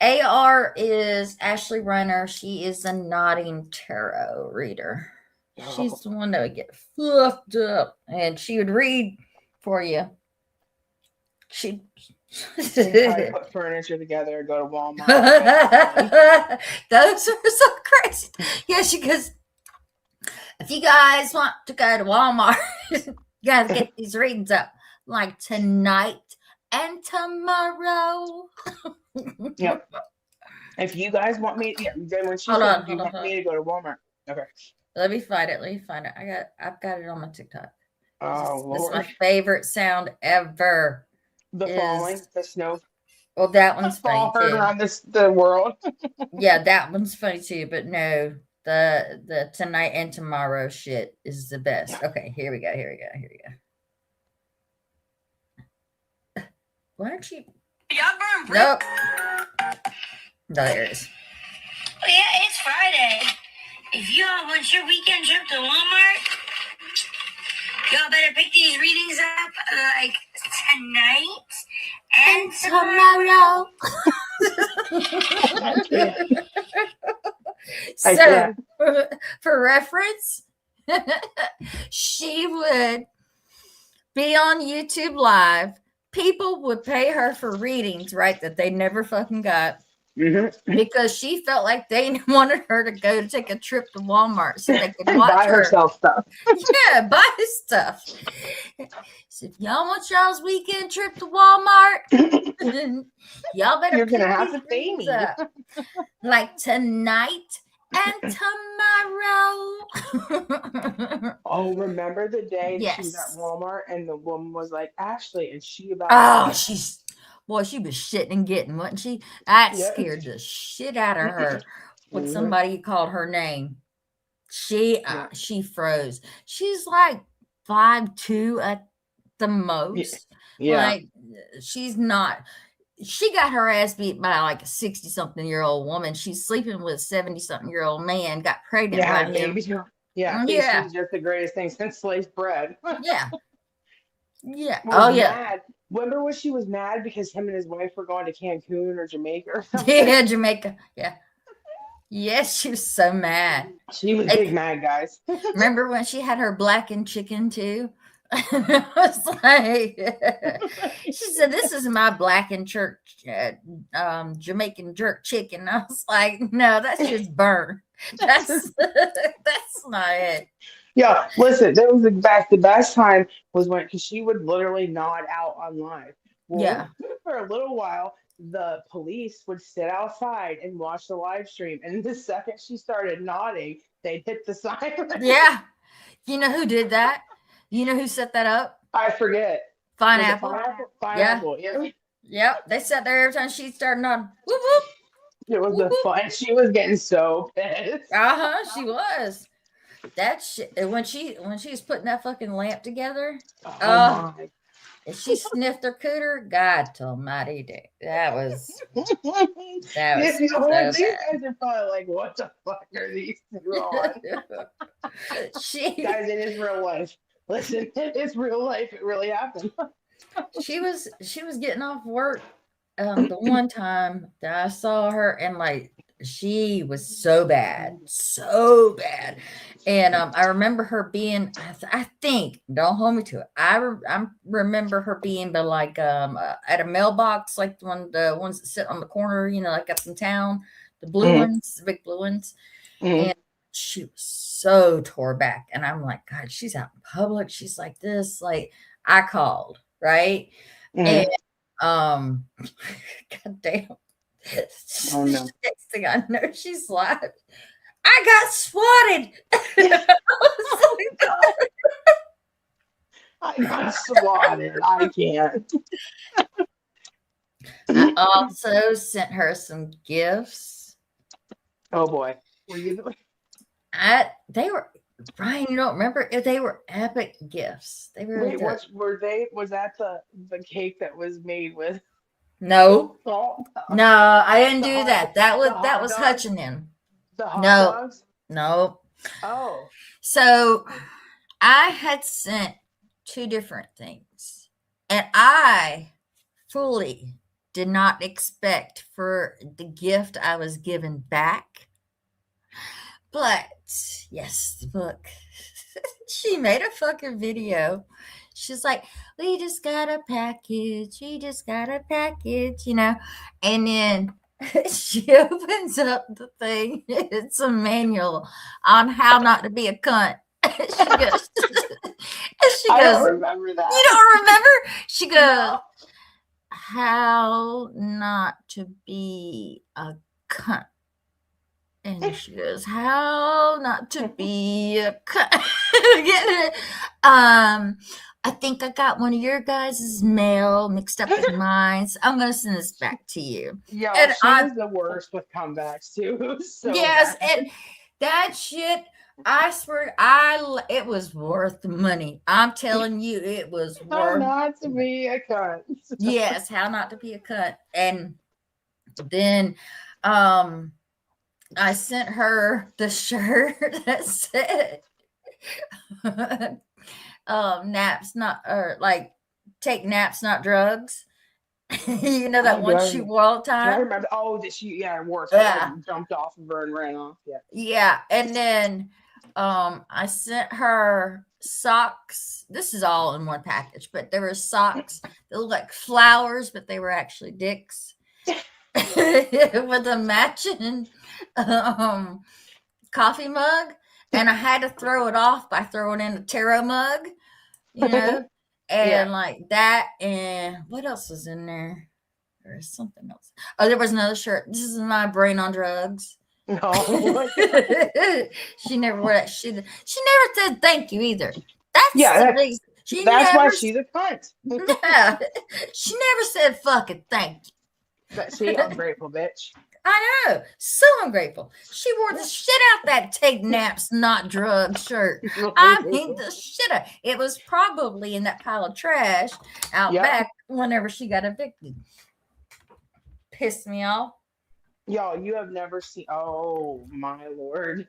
AR is Ashley Runner. She is a nodding tarot reader. She's Oh, the one that would get fucked up and she would read for you. She she'd probably put furniture together, go to Walmart, buy everything. those are so crazy. Yeah, she goes, if you guys want to go to Walmart, you gotta get these readings up like tonight and tomorrow. Yep. If you guys want me, yeah. Then when she Hold said, on, "Do you hold on, want hold on. me to go to Walmart?" Okay. Let me find it. Let me find it. I've got it on my TikTok. Oh This is my Lord, favorite sound ever. the falling, Is the snow well, that one's funny fall heard too. around the world. Yeah, that one's funny too. But no, the tonight and tomorrow shit is the best. Okay, here we go. Here we go. Here we go. Why aren't you? Nope. No, there it is. Oh yeah, it's Friday. If y'all want your weekend trip to Walmart, y'all better pick these readings up like tonight and tomorrow. I can't. I So, can't. for reference, she would be on YouTube Live. People would pay her for readings, right? That they never fucking got because she felt like they wanted her to go to take a trip to Walmart so they could And watch buy her. herself stuff. Yeah, buy stuff. So if y'all want y'all's weekend trip to Walmart, y'all better You're gonna pick have these to pay readings me. up. Like tonight and tomorrow. Oh, remember the day that she was at Yes. Walmart and the woman was like, Ashley, and she about Oh, she was shitting and getting, wasn't she? That yeah. scared the shit out of her when Mhm. somebody called her name. Yeah. She froze. She's like 5'2" at the Yeah. most. Yeah. Like she's not. She got her ass beat by like a 60-something-year-old woman. She's sleeping with a 70-something-year-old man. Got pregnant Yeah, by him. baby. Yeah, thinks Yeah, she's just the greatest thing since sliced bread. yeah, yeah. Was Oh yeah, mad. Remember when she was mad because him and his wife were going to Cancun or Jamaica or something? yeah. Jamaica. Yeah. Yes, she was so mad. She was And big mad, guys. remember when she had her blackened chicken too? I was like, she said, "This is my blackened Jamaican jerk chicken." I was like, "No, that's just burnt. That's that's not it." Yeah, listen, that was the best time was when because she would literally nod out on live. Well, Yeah, for a little while, the police would sit outside and watch the live stream, and the second she started nodding, they'd hit the siren. yeah. You know who did that? You know who set that up? I forget. Was it Pineapple. pineapple? Yeah, Pineapple. Yeah. yep. They sat there every time she started on. Whoop whoop It was whoop the whoop. fun. She was getting so pissed. She was. That shit when she was putting that fucking lamp together. Oh Oh, my. and she sniffed her cooter. God almighty, that was You know what? so These guys are probably like, what the fuck are these two on? bad. she Guys, it is real life. Listen, it is real life. It really happened. she was getting off work the one time that I saw her and like she was so bad. And I remember her being, I think, don't hold me to it. I remember her being, but like at a mailbox, like the ones that sit on the corner, like up in town, the blue Mm, ones, the big blue ones. mm, And she was so tore back. And I'm like, God, she's out in public. She's like this. Like I called, right? And mm. um God damn. Oh no. Next thing I know, she's like, I got swatted. Yeah. I was like, I got swatted. I can't. I also sent her some gifts. Oh boy. Were you They were, Ryan, you don't remember? They were epic gifts. They really wait, did. what were they? Was that the cake that was made with No, salt? no, I didn't The do hot- that. the That hot was dogs? Hutchinin. The hot No, dogs? no. Oh. So I had sent two different things, and I fully did not expect for the gift I was given back. But yes, look, she made a fucking video. She's like, we just got a package. We just got a package, you know. And then she opens up the thing. It's a manual on how not to be a cunt. She goes, she I don't goes, remember that. you don't remember? She goes, No. how not to be a cunt. And she goes, how not to be a cunt. I think I got one of your guys' mail mixed up with mine. So I'm going to send this back to you. Yo, And she was the worst with comebacks too. So yes, bad. and that shit, I swear, it was worth the money. I'm telling you, it was How worth. not to be a cunt. Yes, how not to be a cunt. And then, I sent her the shirt that said, naps not, or like, take naps, not drugs. You know that Oh, one she wore all the do I time? remember? Oh, that she wore Yeah. jumped off of her and ran off. Yeah. Yeah. And then I sent her socks. This is all in one package, but there were socks that looked like flowers, but they were actually dicks. With a matching coffee mug, and I had to throw it off by throwing in a tarot mug, you know, and Yeah. like that. And what else was in there? There was something else. Oh, there was another shirt. This is my brain on drugs. No. She never wore that. She never said thank you either. That's Yeah, the reason. She That's never, why she's a cunt. yeah, she never said fucking thank you. See, ungrateful bitch. I know. So ungrateful. She wore the shit out that take naps, not drugs shirt. I mean, the shit out. It was probably in that pile of trash out Yep. back whenever she got evicted. Pissed me off. Y'all, you have never seen. Oh my lord!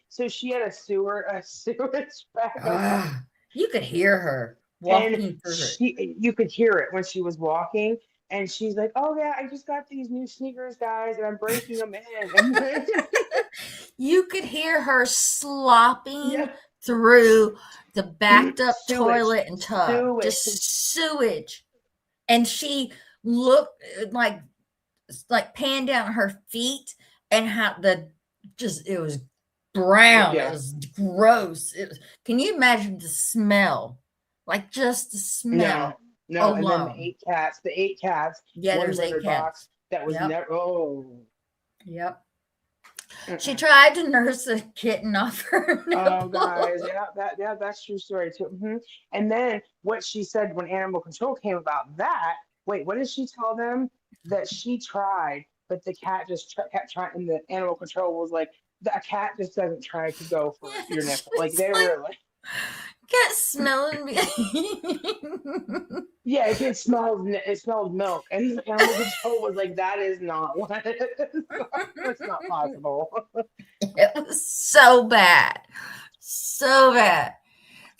So she had a sewage back, You could hear her walking through it. you could hear it when she was walking, and she's like, "Oh yeah, I just got these new sneakers, guys, and I'm breaking them in." And You could hear her slopping yeah, through the backed up Sewage. toilet and tub. Just sewage. And she looked like panned down her feet, and how it was brown. Yeah. It was gross. Can you imagine the smell? Like just the smell. no, and then alone. the 8 cats. Yeah, one there's 8 litter cats. box that was Yep. never. Oh. Yep. She Mm-mm. tried to nurse a kitten off her. Oh, guys, that's true story too. And then what she said when animal control came about that. Wait, what did she tell them? That she tried, but the cat just kept trying, and the animal control was like, a cat just doesn't try to go for your nipple. Like they were like, Cat smelling me. yeah, it smells milk, and the animal control was like, that is not what it is. It's not possible. It was so bad. So bad.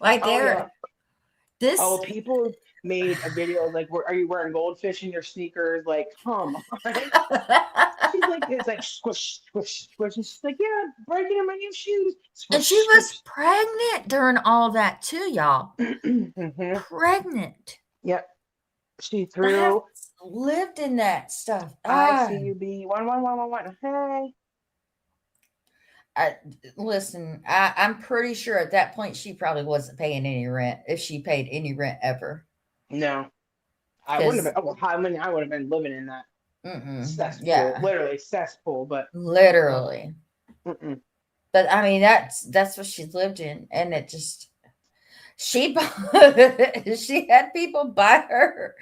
Like Oh, there, yeah. this Oh, people made a video like, are you wearing goldfish in your sneakers? Like, come on. She's like, it's like squish, squish, squish. And she's like, yeah, breaking in my new shoes. Squish, and she was pregnant during all that too, y'all. Mhm. Pregnant. Yep. She I threw lived in that stuff. ICUB 11111. Hey. Listen, I'm pretty sure at that point she probably wasn't paying any rent, if she paid any rent ever. No. I wouldn't have been. Oh, I would have been living in that. cesspool, Yeah, literally cesspool. But literally. mm-mm. But I mean, that's what she's lived in, and it just she she had people buy her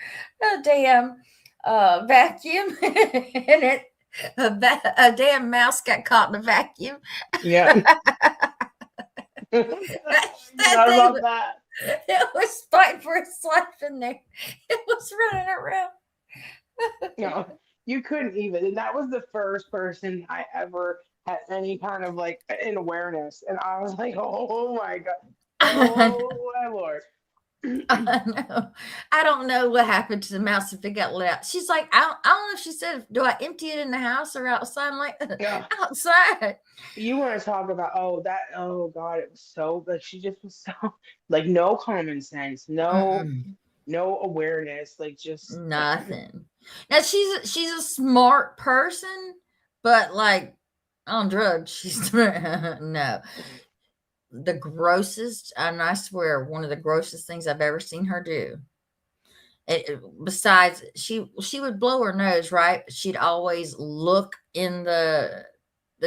a damn vacuum, and a damn mouse got caught in the vacuum. Yeah, that, that I thing love that. it was fighting for its life in there. It was running around. You know, you couldn't even. And that was the first person I ever had any kind of like an awareness, and I was like, oh my god, oh my lord. I know. I don't know what happened to the mouse if it got let out. She's like, I don't know if she said, do I empty it in the house or outside? I'm like, Yeah. outside. You want to talk about oh god, it was so like she just was so like no common sense, Mm-mm, no awareness, like just nothing. Now she's a smart person, but like on drugs, she's no. The grossest, and I swear, one of the grossest things I've ever seen her do. Besides, she would blow her nose, right? She'd always look in the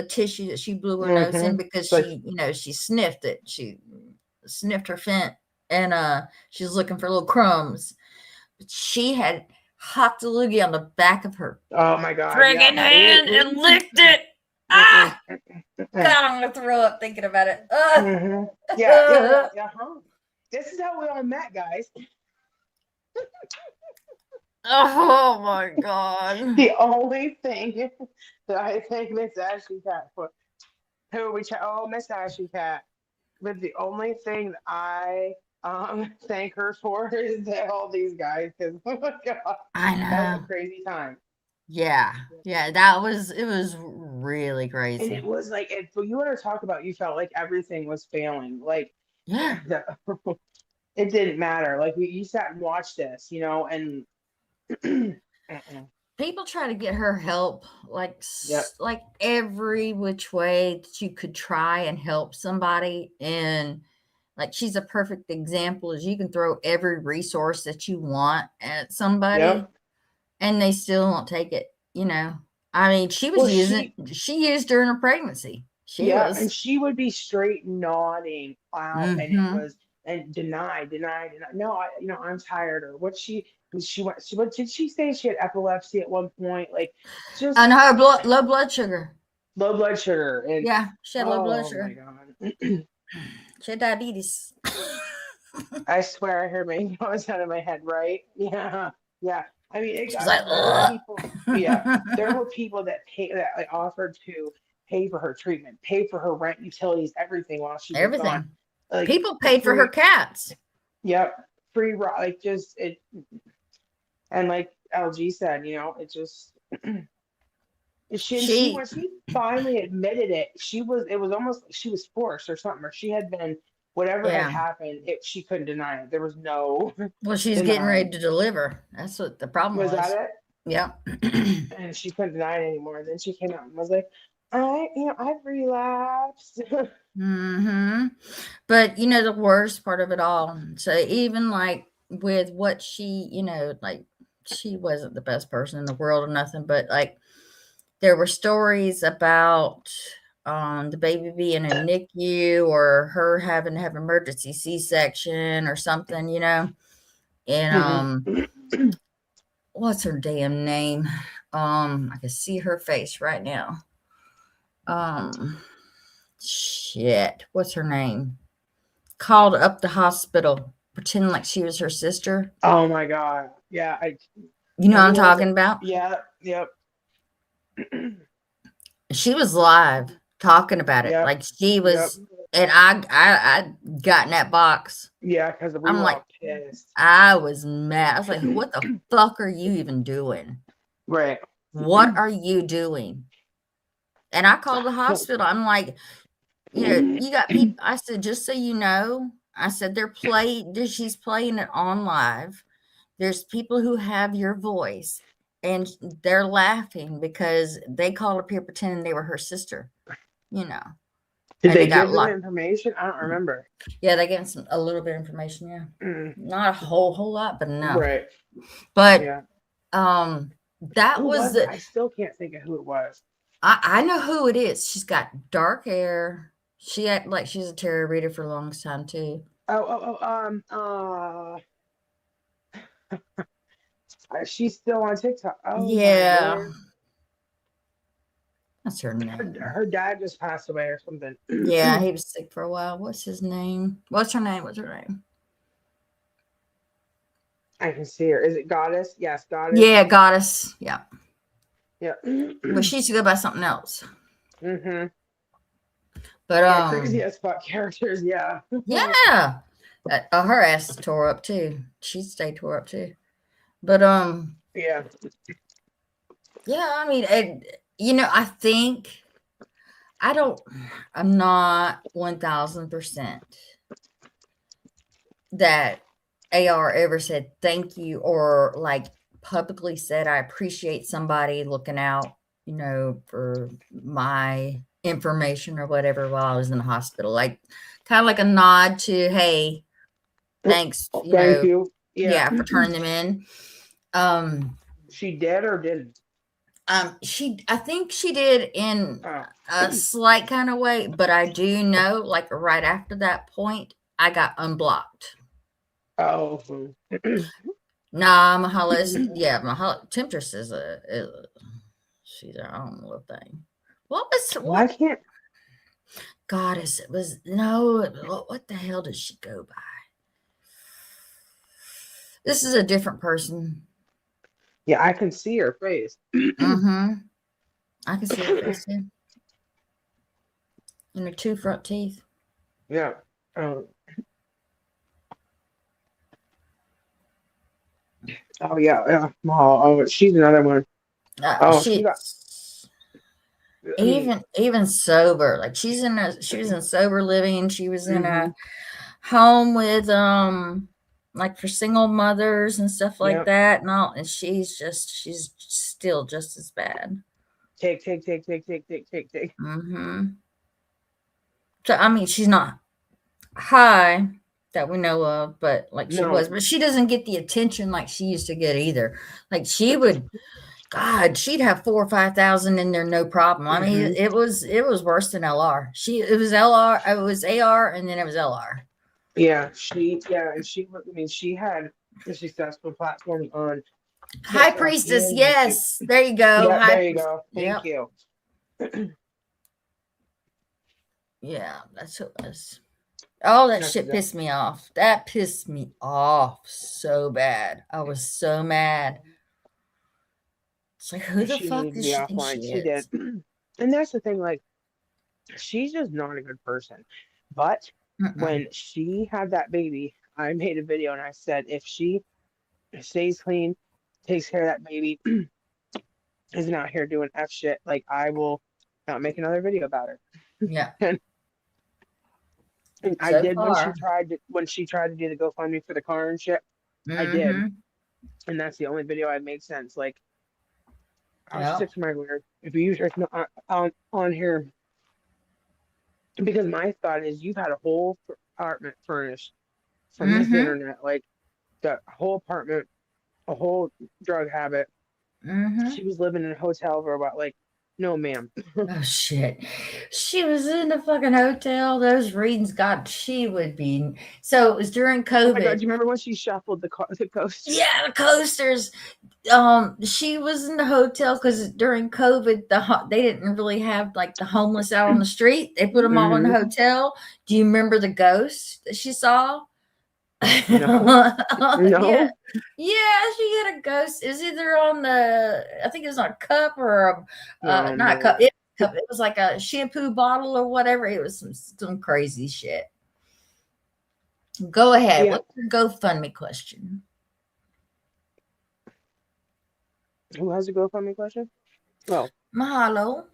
tissue that she blew her nose in hmm because like she sniffed it. She sniffed her scent, and she's looking for little crumbs. But she had hocked a loogie on the back of her oh my god, friggin' yeah. hand and licked it. Mm-mm, Ah, mm-mm, God, I'm gonna throw up thinking about it. yeah, huh. This is how we all met, guys. Oh my God. The only thing that I think Miss Ashley Cat for who we chat oh Miss Ashley Cat. But the only thing that I thank her for is that all these guys, because oh my god, I that was a know. crazy time. Yeah. Yeah. It was really And crazy. it was like, if you want to talk about, you felt like everything was failing. Like, Yeah. the, it didn't matter. Like, you sat and watched this, and mm-mm. People try to get her help like Yep, like every which way that you could try and help somebody. And like she's a perfect example is you can throw every resource that you want at somebody yep. and they still won't take it, you know. I mean, Well, she used during her pregnancy. She yeah, and was she would be straight nodding out, and it mm-hmm. was and deny. No, I'm tired. Or what she went. What did she say? She had epilepsy at one point. Like, And just her low blood sugar. low blood sugar, and Yeah, she had low blood oh my sugar. god. She had diabetes. I swear I heard my nose out of my head, right? Yeah, yeah. I mean, it She's got like, there were ugh. people, yeah, there were people that like offered to pay for her treatment, pay for her rent, utilities, everything while she was gone. Everything. Like People paid for her free, cats. yep, free, like just it, and like LG said, it just she She, when she finally admitted it, it was almost like she was forced or something, or she had been whatever had yeah. happened, she couldn't deny it. There was no Well, she's getting ready denying. to deliver. That's what the problem Was that was. it? Yeah. And she couldn't deny it anymore. Then she came out and was like, I've relapsed. hmm But the worst part of it all. So even like with what like she wasn't the best person in the world or nothing, but like there were stories about the baby being in NICU or her having to have emergency C-section or something, and what's her damn name? I can see her face right now. Shit, what's her name? Called up the hospital, pretending like she was her sister. Oh my God. Yeah, You know what who I'm was talking it? about? Yeah, yep. She was live talking about it, Yep, like she yep. was, and I got in that box. Yeah, because we I'm were like, all pissed. I was mad. I was like, what the fuck are you even doing? Right. What are you doing? And I called the hospital. I'm like, you got people. I said, just so you know, I said, she's playing it on live. There's people who have your voice and they're laughing because they called up here pretending they were her sister, Did and they they got give them locked. information? I don't remember. Yeah, they gave us a little bit of information. Yeah. Mm, Not a whole lot, but enough. right. But, Yeah. um, That Who was was it? the, I still can't think of who it was. I know who it is. She's got dark hair. She acted like she's a tarot reader for a long time too. She's still on TikTok. Oh my Yeah, lord. that's her Her, name. her dad just passed away or something. Yeah, he was sick for a while. What's his name? What's her name? What's her name? I can see her. Is it Goddess? Yes, Goddess. Yeah, Goddess. Yeah, Yeah. but she used to go by something else. Mm-hmm. But Yeah, crazy as fuck characters. Yeah. yeah, her ass tore up too. She stayed tore up too. But Yeah. yeah. I mean, I think I'm not 1000% that AR ever said thank you or like publicly said I appreciate somebody looking out, for my information or whatever while I was in the hospital. Like kind of like a nod to, hey, thanks, Thank you. Yeah. yeah, for turning them in. She did or didn't? I think she did in Oh. a slight kind of way, but I do know, like right after that point, I got unblocked. Oh. Nah, Temptress she's her own little thing. Why What can't? goddess? It was no. What the hell does she go by? This is a different person. Yeah, I can see her face. Mm-hmm. I can see her face too, and her two front teeth. Yeah. Oh yeah, yeah. Oh, she's another one. Oh, she got. She's I mean, even sober. Like she was in sober living. She was in mm-hmm. a home with like for single mothers and stuff like Yeah. that and all, and she's still just as bad. Take. Mm-hmm. So I mean she's not high that we know of, but like she was, No. but she doesn't get the attention like she used to get either. Like she would, God, she'd have 4 or 5 thousand in there, no problem. I mean, Mm-hmm. it was worse than LR. It was LR, it was AR, and then it was LR. Yeah, and she. I mean, she had a successful platform on High TikTok Priestess, and YouTube. yes, there you go. Yeah, High there you Priestess. go. Thank Yep. you. Yeah, that's who it was. Oh, that That's shit exactly. pissed me off. That pissed me off so bad. I was so mad. It's like, who the She fuck needed to does be she think offline. she She did. is? And that's the thing, like, she's just not a good person. But Mm-mm. when she had that baby, I made a video and I said, if she stays clean, takes care of that baby, isn't out here doing F shit, like, I will not make another video about her. Yeah, And I so did far. when she tried to do the GoFundMe for the car and shit. I did. Mm-hmm. And that's the only video I made sense. Like, I was Yeah. sick to my weird. If you use her on here, because my thought is you've had a whole apartment furnished from this Mm-hmm. internet, like the whole apartment, a whole drug habit. Mm-hmm. She was living in a hotel for about like, no, ma'am. Oh shit. She was in the fucking hotel. Those readings, God, she would be. So it was during Oh my God, COVID. do you remember when she shuffled the coasters? Yeah, the coasters. She was in the hotel because during COVID, they didn't really have like the homeless out on the street. They put them all in the Mm-hmm. hotel. Do you remember the ghost that she saw? No, Yeah, no, yeah, she had a ghost. It was either on I think it was on a cup or oh not a cup. man. It was like a shampoo bottle or whatever. It was some crazy shit. Go ahead. Yeah. What's your GoFundMe question? Who has a GoFundMe question? Well, Mahalo.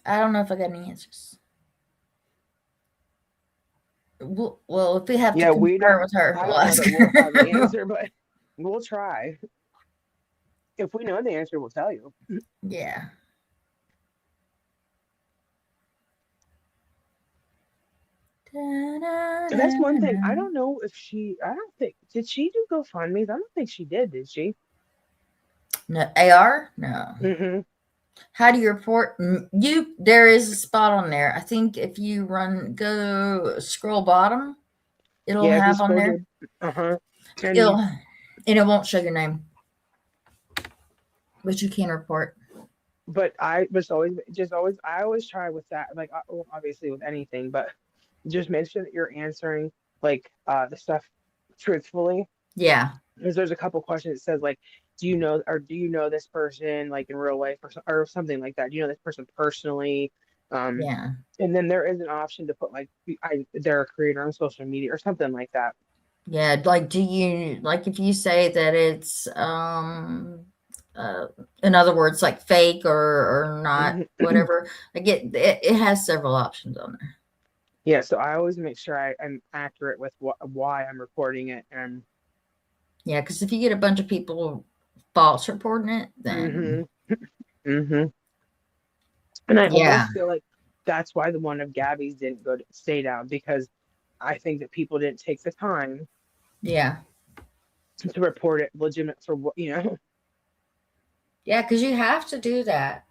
I don't know if I got any answers. Well, if we have to yeah, we don't. confer with her, I we'll don't know ask that we'll have the her. answer, but we'll try. If we know the answer, we'll tell you. And that's one thing. I don't know if I don't think, did she do GoFundMe's? I don't think she did she? No, AR? No. Mm-hmm. How do you report? There is a spot on there. I think if you go scroll bottom, it'll Yeah, if you have on scroll there. and It won't show your name, but you can report. but I was always I always try with that, like well, obviously with anything, but just make sure that you're answering like the stuff truthfully. Yeah. Because there's a couple questions that says like, do you know this person like in real life or something like that? Do you know this person personally? Yeah. And then there is an option to put like they're a creator on social media or something like that. Yeah. Like, do you, like, if you say that it's, in other words, like fake or not, whatever, like it has several options on there. Yeah, so I always make sure I'm accurate with why I'm reporting it. And Yeah. Cause if you get a bunch of people false reporting it, then and I yeah. almost feel like that's why the one of Gabby's didn't stay down, because I think that people didn't take the time Yeah. to report it legitimate for what, Yeah. Cause you have to do that.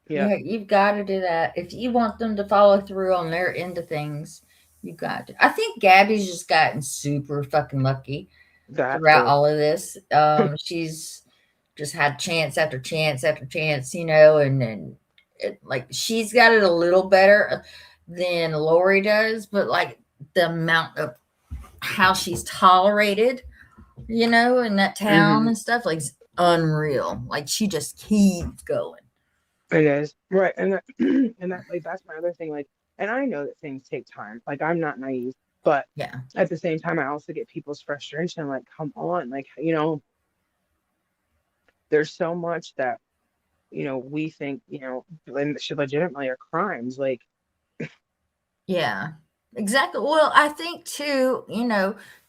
Yeah, You've got to do that. If you want them to follow through on their end of things, you got to. I think Gabby's just gotten super fucking lucky that throughout too. all of this. She's just had chance after chance after chance, and like she's got it a little better than Lori does, but like the amount of how she's tolerated, in that town and stuff, like it's unreal. Like she just keeps going. It is right, and that, and that like that's my other thing. Like, and I know that things take time. Like, I'm not naive, but Yeah. at the same time, I also get people's frustration. Like, come on, like there's so much that we think should legitimately are crimes. Like, Yeah, exactly. Well, I think too,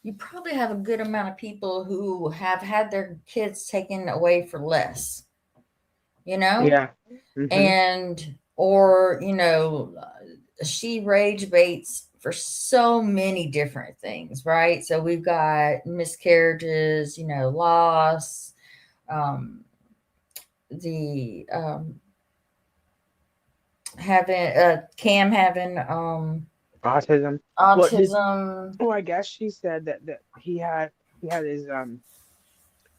you probably have a good amount of people who have had their kids taken away for less, yeah, hmm and or, she rage baits for so many different things, right? So we've got miscarriages, loss, um, the having Cam having autism. Well, autism. I guess she said that he had his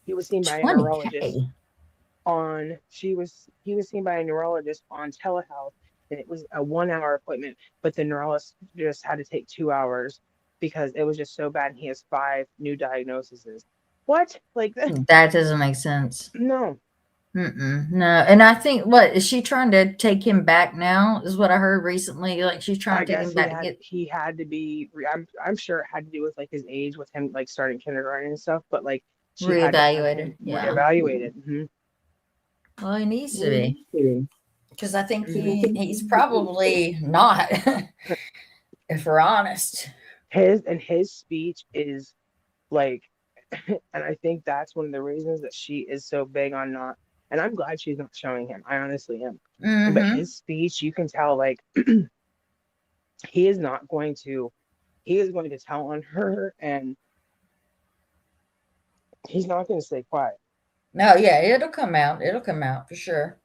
he was seen by a neurologist 20K. he was seen by a neurologist on telehealth, and it was a 1 hour appointment, but the neurologist just had to take 2 hours because it was just so bad, and he has 5 new diagnoses. What? Like that? That doesn't make sense. No. No. And I think, what is she trying to take him back now? Is what I heard recently. Like she's trying I to take guess him back to get he had to be. I'm sure it had to do with like his age, with him like starting kindergarten and stuff. But like she had to have reevaluated. him Yeah. reevaluated. Well, he needs to be, because I think he's probably not, if we're honest. His speech is like, and I think that's one of the reasons that she is so big on not. And I'm glad she's not showing him. I honestly am. But his speech, you can tell like he is not going to. He is going to tell on her, and he's not going to stay quiet. No, yeah, it'll come out. It'll come out for sure.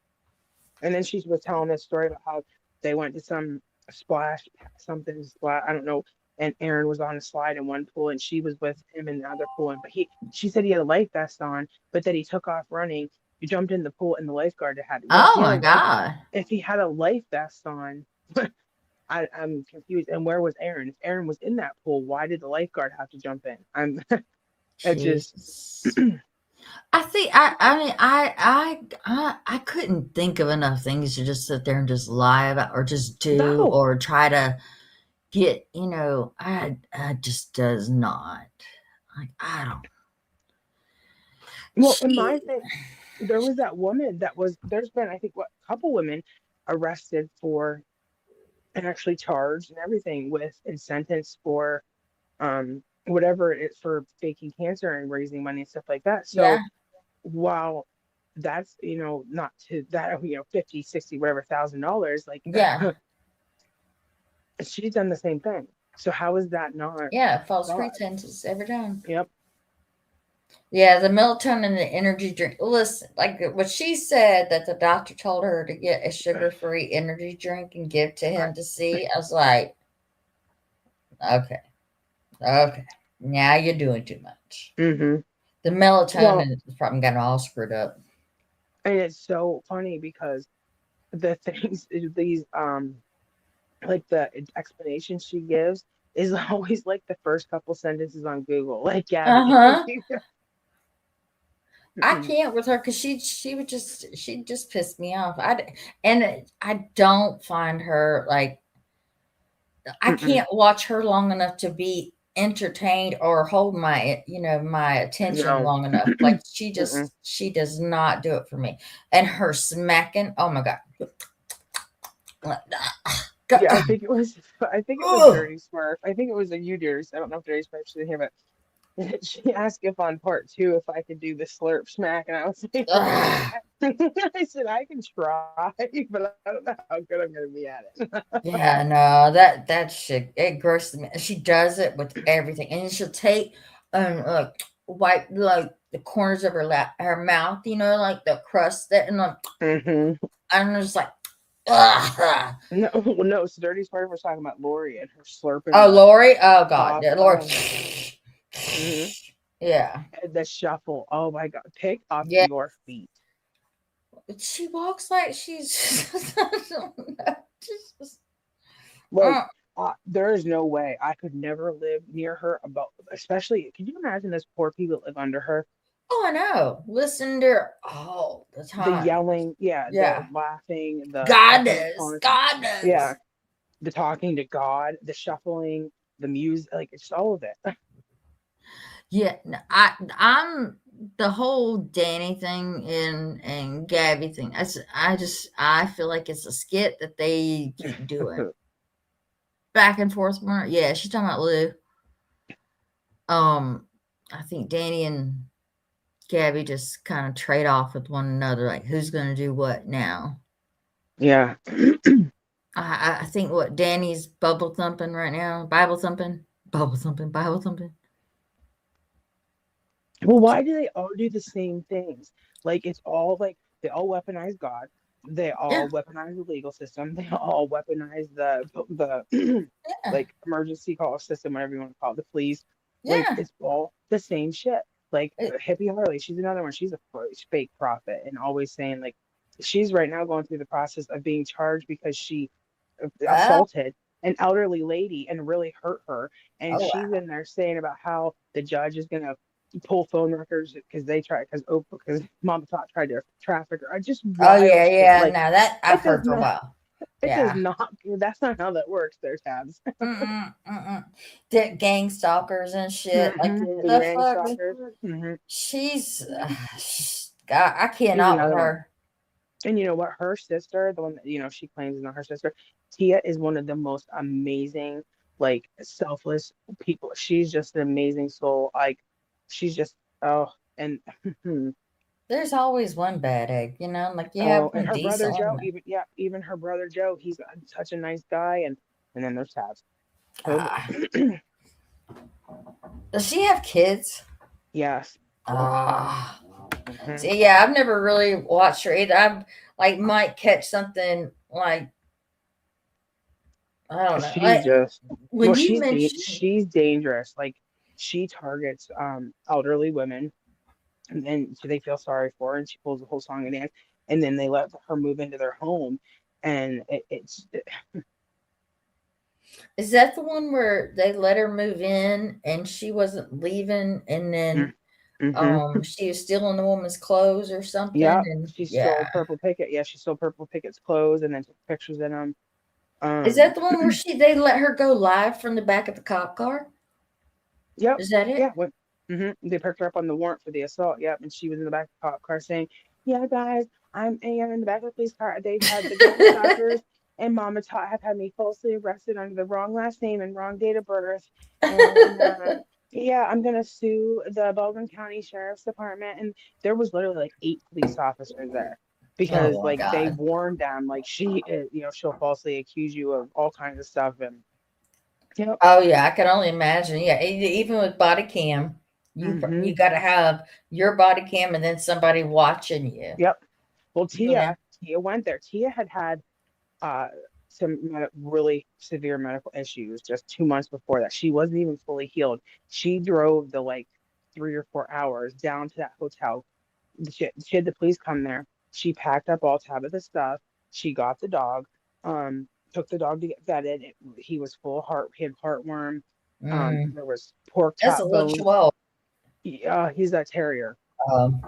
And then she was telling this story about how they went to some splash, I don't know. And Aaron was on a slide in one pool, and she was with him in the other pool. But she said he had a life vest on, but that he took off running. He jumped in the pool, and the lifeguard had. Oh my God! If he had a life vest on, I'm confused. And where was Aaron? If Aaron was in that pool, why did the lifeguard have to jump in? It just. I think I couldn't think of enough things to just sit there and just lie about, or just do, or try to get, I just does not. Like, I don't. Well, in my thing, there was that woman there's been, I think, a couple women arrested for and actually charged and everything with and sentenced for whatever it's for faking cancer and raising money and stuff like that. So while that's not to that 50, 60, whatever $1,000, like She's done the same thing. So how is that not Yeah, false God? pretenses every time. Yep. Yeah, the melatonin and the energy drink. Listen, like what she said that the doctor told her to get a sugar-free energy drink and give to him to see. I was like, okay, okay, now you're doing too much. Mm-hmm. The Well, melatonin is probably got all screwed up. and it's so funny because the things these like the explanation she gives is always like the first couple sentences on Google. Like Uh Gabby. huh. I Mm-mm, can't with her because she just pissed me off. And I don't find her like I mm-mm. can't watch her long enough to be entertained or hold my attention No. long enough. Like Mm-mm. she does not do it for me. And her smacking, oh my god. Yeah, I think it was Ugh. Dirty Smurf. I think it was a you Dirty. I don't know if Dirty Smurf should hear, but she asked if on part two if I could do the slurp smack, and I was like, Ugh. I said I can try, but I don't know how good I'm gonna be at it. Yeah, no, that shit it grosses me. She does it with everything, and she'll take wipe like the corners of her mouth, like the crust that, and like Hmm. I'm just like, ugh. No, no. So Dirty Smurf was talking about Lori and her slurping Oh, the Lori, oh god, off. yeah, Lori, Oh, hmm. yeah, The shuffle. Oh my God. Pick up yeah. your feet. She walks like she's, I don't know, just, Like, uh, there is no way I could never live near her. About especially, can you imagine those poor people that live under her? oh, I know. Listen to her all the The time. yelling, yeah, the Yeah, laughing, the God talking to does, phone, God yeah, does. the talking to God, the shuffling, the music, like it's all of it. Yeah, I'm the whole Danny thing and Gabby thing. I feel like it's a skit that they keep doing back and forth. More, yeah. She's talking about Lou. Um, I think Danny and Gabby just kind of trade off with one another, like who's going to do what now. Yeah. I think what Danny's bubble thumping right now, Bible thumping, bubble thumping, Bible thumping. Well, why do they all do the same things? Like it's all like they all weaponize God. They Yeah, all weaponize the legal system. They all weaponize the yeah, like emergency call system, whatever you want to call it, the police. Like yeah. it's all the same shit. Like It, Hippie Harley, she's another one. She's a fake prophet and always saying like she's right now going through the process of being charged because she uh, assaulted an elderly lady and really hurt her. And oh she's in there saying about how the judge is gonna pull phone records because they tried because Mama Tot tried to traffic her. I just Oh, yeah, wild shit. yeah. Like No, that I've it does heard for a not. while. It does Yeah. not. That's not how that works. Their tabs. Mm-mm, mm-mm. Gang stalkers and shit. Like, The the gang fuck? stalkers. I She's cannot with another one. her. And you know what? Her sister, the one that she claims is not her sister, Tia is one of the most amazing, like selfless people. She's just an amazing soul. Like she's just and There's always one bad egg, like you have oh, and one her brother decent Joe, one. even her brother Joe, he's such a nice guy, and then there's Tabs. Ah. Does she have kids? Yes. Ah. Mhm. See, yeah, I've never really watched her either. I've like might catch something like I don't know. She's Like just well, when you mentioned she's dangerous. Like she targets elderly women, and then so they feel sorry for her, and she pulls the whole song and dance, and then they let her move into their home, and it's is that the one where they let her move in and she wasn't leaving and then mm-hmm. she was stealing the woman's clothes or something Yeah, and she yeah. stole Purple Picket. Yeah, she stole Purple Picket's clothes and then took pictures in them. Is that the one where they let her go live from the back of the cop car? Yep. Is that Yeah. it? They picked her up on the warrant for the assault. Yep. And she was in the back of the cop car saying, "Yeah, guys, I'm in the back of the police car. They've had the gang stalkers and Mama Tot have had me falsely arrested under the wrong last name and wrong date of birth. And yeah, I'm gonna sue the Baldwin County Sheriff's Department." And there was literally like 8 police officers there. because Oh my like they God. warned them, like she'll falsely accuse you of all kinds of stuff, and yep. Oh yeah, I can only imagine. Yeah, even with body cam, Hmm. you got to have your body cam and then somebody watching you. Yep. Well, You know. Tia went there. Tia had uh, some really severe medical issues just 2 months before that. She wasn't even fully healed. She drove the like 3 or 4 hours down to that hotel. She had the police come there. She packed up all Tabitha's stuff. She got the dog. Took the dog to get vetted. He was full of heart. He had heartworm. Mm, There was pork that's a chop little bones. chihuahua. He's a terrier. Um,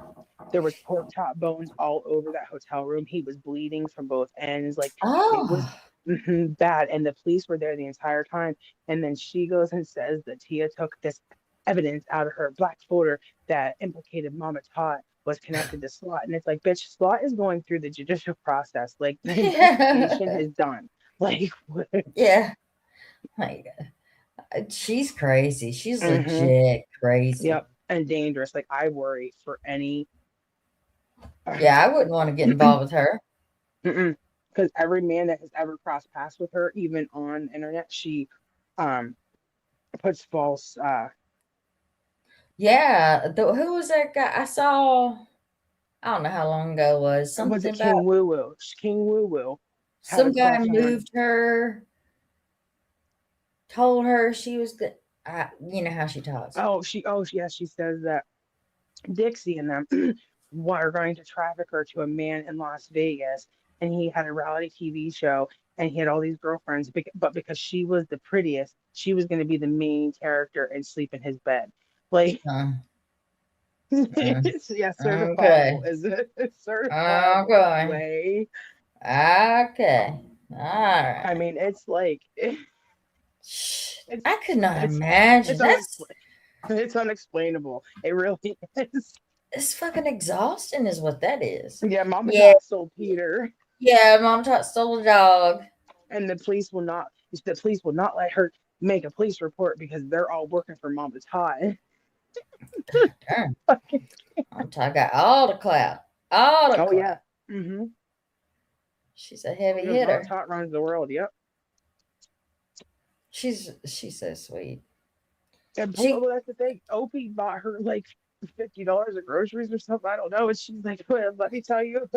There was pork chop bones all over that hotel room. He was bleeding from both ends. Like it was oh, bad. And the police were there the entire time. And then she goes and says that Tia took this evidence out of her black folder that implicated Mama Tot was connected to SLOT. And it's like, bitch, SLOT is going through the judicial process. Like the investigation yeah, is done. Like, yeah. Like, she's crazy. She's hmm, legit crazy. yep, and dangerous. Like I worry for any. Yeah, I wouldn't want to get involved with her. Because every man that has ever crossed paths with her, even on the internet, she um puts false Yeah, who was that guy? I saw. I don't know how long ago it was was something it about King Woo Woo? King Woo Woo had a some guy crush on. moved her, told her she was good. You know how she talks. Yeah, she says that Dixie and them were going to traffic her to a man in Las Vegas, and he had a reality TV show, and he had all these girlfriends, but because she was the prettiest, she was going to be the main character and sleep in his bed. Like, Uh, uh, yeah, okay, certifiable. Is it? It's certifiable okay, slay. okay, all right. I mean, it's like Shh, it's I could not it's imagine. it's it's unexplainable. It really is. It's fucking exhausting, is what that is. Yeah, Mama Yeah, Tot stole Peter, yeah. Mom taught stole a dog. and the police will not let her make a police report because they're all working for Mama Tot. Darn, Mom taught got all the clout, all the Oh clout. yeah. Mm-hmm. She's a heavy Because Mama hitter. Tot runs the world. Yep. She's so sweet. And She well, that's the thing. Opie bought her like $50 of groceries or something. I don't know. And she's like, well, let me tell you,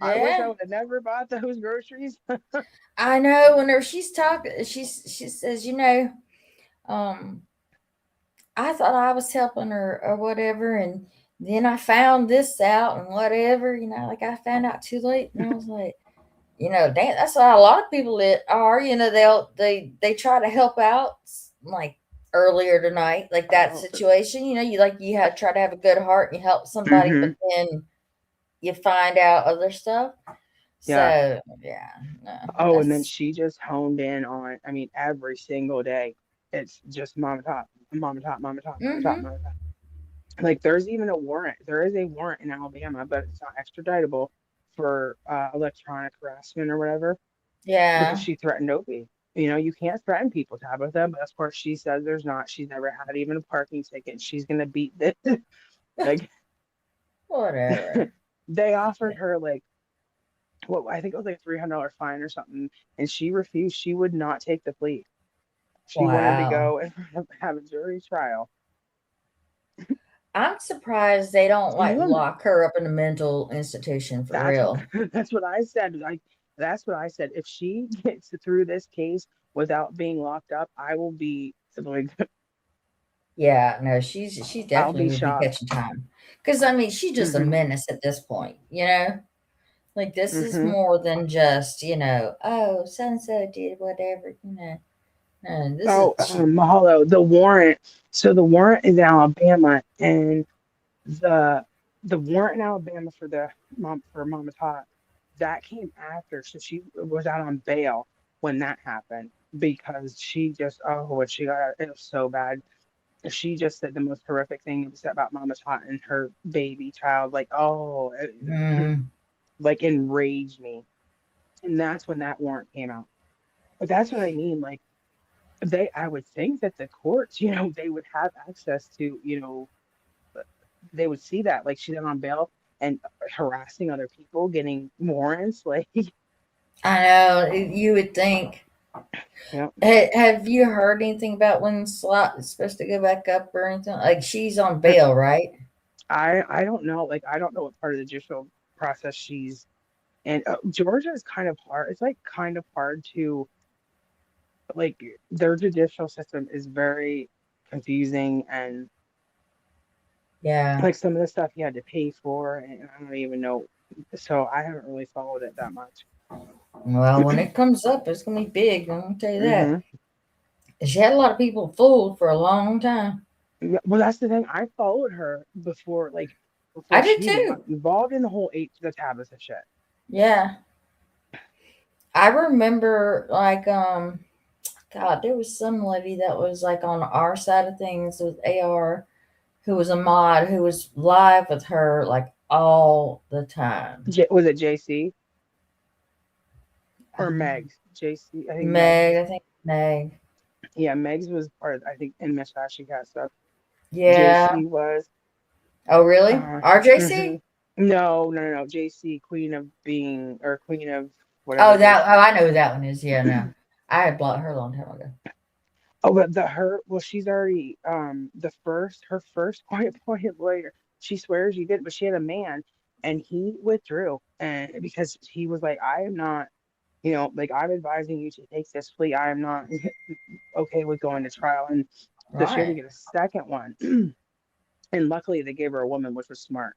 I wish I yeah. would have never bought those groceries. I know whenever she's talking, she says, um, I thought I was helping her or whatever, and then I found this out and whatever, like I found out too late, and I was like, damn, that's how a lot of people are, they try to help out, like earlier tonight, like that Oh. situation, you have try to have a good heart and you help somebody, Mm-hmm. but then you find out other stuff. Yeah. So yeah, no, Oh, and then that's she just honed in on, I mean, every single day, it's just Mama Tot, Mama Tot, Mama Tot, Mama Tot, mm-hmm. Mama Tot. Like, there's even a warrant. There is a warrant in Alabama, but it's not extraditable for electronic harassment or whatever because Yeah. she threatened Opie. You can't threaten people, Tabitha, but of course she says there's not. She's never had even a parking ticket. She's gonna beat this. Like, Whatever. they offered her like what I think it was like a $300 fine or something, and she refused. She would not take the plea. She wanted to Wow. go and have a jury trial. I'm surprised they don't like Yeah, lock her up in a mental institution for that's what real. that's what I said. Like that's what I said. If she gets through this case without being locked up, I will be like Yeah, no, she I'll definitely be would be shocked. catching time. Because I mean, she's just a Hmm. menace at this point, you know? Like this is Hmm. more than just, oh, so and so did whatever. No, this Oh, is Mahalo, the warrant. So the warrant is in Alabama, and the the warrant in Alabama for the mom for Mama Tot that came after. So she was out on bail when that happened because she just when she got out, it was so bad. She just said the most horrific thing about Mama Tot and her baby child. Like mm, like enraged me, and that's when that warrant came out. But that's what I mean. Like I would think that the courts, they would have access to, they would see that like she's on bail and harassing other people, getting warrants. Like, I know. You would think. yeah, Have you heard anything about when Slot is supposed to go back up or anything? Like she's on bail, right? I don't know. Like, I don't know what part of the judicial process she's in. Georgia is kind of hard. It's like kind of hard to like their judicial system is very confusing, and Yeah. like some of the stuff you had to pay for, and I don't even know. So I haven't really followed it that much. Well, when it comes up, it's gonna be big. I'm gonna tell you that. Hmm. She had a lot of people fooled for a long time. Yeah, well, that's the thing. I followed her before, like I before did she even too. got involved in the whole the Tabitha shit. Yeah. I remember like God, there was some lady that was like on our side of things with AR who was a mod who was live with her like all the time. Was it JC or Um, Megs? JC, I think Megs. Meg, I think Meg. Yeah, Megs was part of, I think, in Miss Ashley cat stuff. Yeah. JC was. Oh, really? Mhm. RJC? No. JC, Queen of Being, or Queen of Oh, whatever that. Oh, JC. I know who that one is. Yeah, no, I had blocked her a long time ago. Oh, but well, she's already her first point lawyer. She swears she did, but she had a man, and he withdrew, and because he was like, I am not, like I'm advising you to take this plea. I am not okay with going to trial, and so she had to Right. get a second one, and luckily they gave her a woman, which was smart.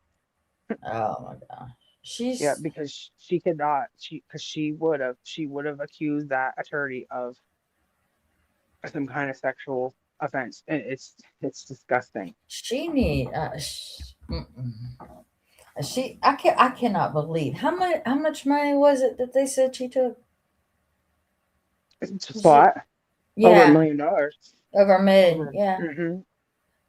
Oh my god. Yeah, She's. because she could not, because she would have accused that attorney of some kind of sexual offense, and it's disgusting. She need. Mm-mm. She. I can. I cannot believe how much. How much money was it that they said she took? It's a Was it? slot over $1 Yeah, million. over a million. Over. Yeah. Hmm.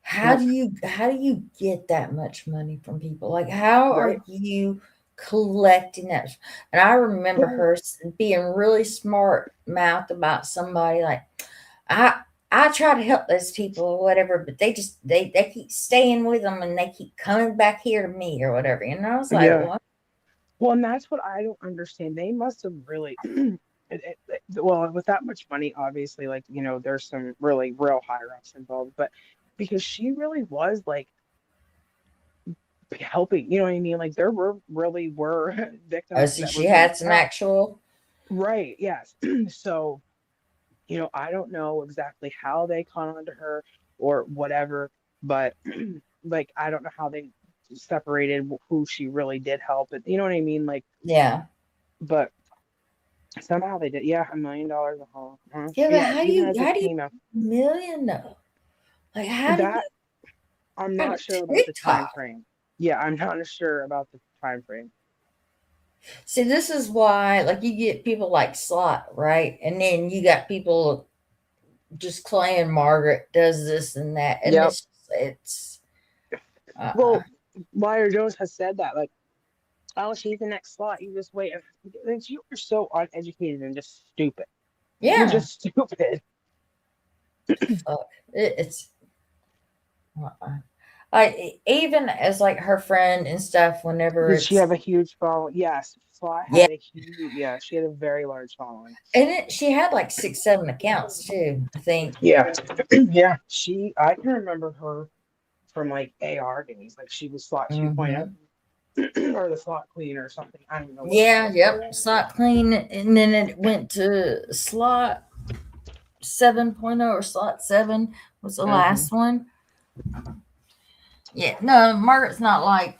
How Yep. do you get that much money from people? Like how are Right. you collecting that? And I remember Well, her being really smart mouthed about somebody like I try to help those people or whatever, but they just they keep staying with them and they keep coming back here to me or whatever. And I was like, yeah. what? Well, and that's what I don't understand. They must have really, well, with that much money, obviously, like, there's some really real higher ups involved, but because she really was like helping, you know what I mean? Like, there really were Oh, victims so that she were being had some helped. actual. Right. Yes. So, I don't know exactly how they caught on to her or whatever, but like, I don't know how they separated who she really did help. And you know what I mean? Like, Yeah. but somehow they did. Yeah, $1 million a haul. Yeah, but Yeah, even as how it do you came out, million though? Like how do you that I'm on not sure about the time TikTok? frame. Yeah, I'm not sure about the time frame. See, this is why, like, you get people like Slot, right? And then you got people just claiming Margaret does this and that, and Yep. it's uh, Well, Liar Jones has said that, like, oh, she's the next slot. You just wait. Like, you are so uneducated and just stupid. You're yeah, just stupid. fuck, it's like even as like her friend and stuff. Whenever Did she it's have a huge following? Yes. Slot yeah, had a huge, yeah, she had a very large following. and she had like 6, 7 accounts too. I think. Yeah. Yeah. I can remember her from like AR days. Like, she was slot 2.0 Hmm. or the slot queen or something. I don't know what she Yeah, was. yep, Slot Clean, and then it went to Slot 7.0 or Slot 7 was the Mm-hmm. last one. Yeah, no, Margaret's not like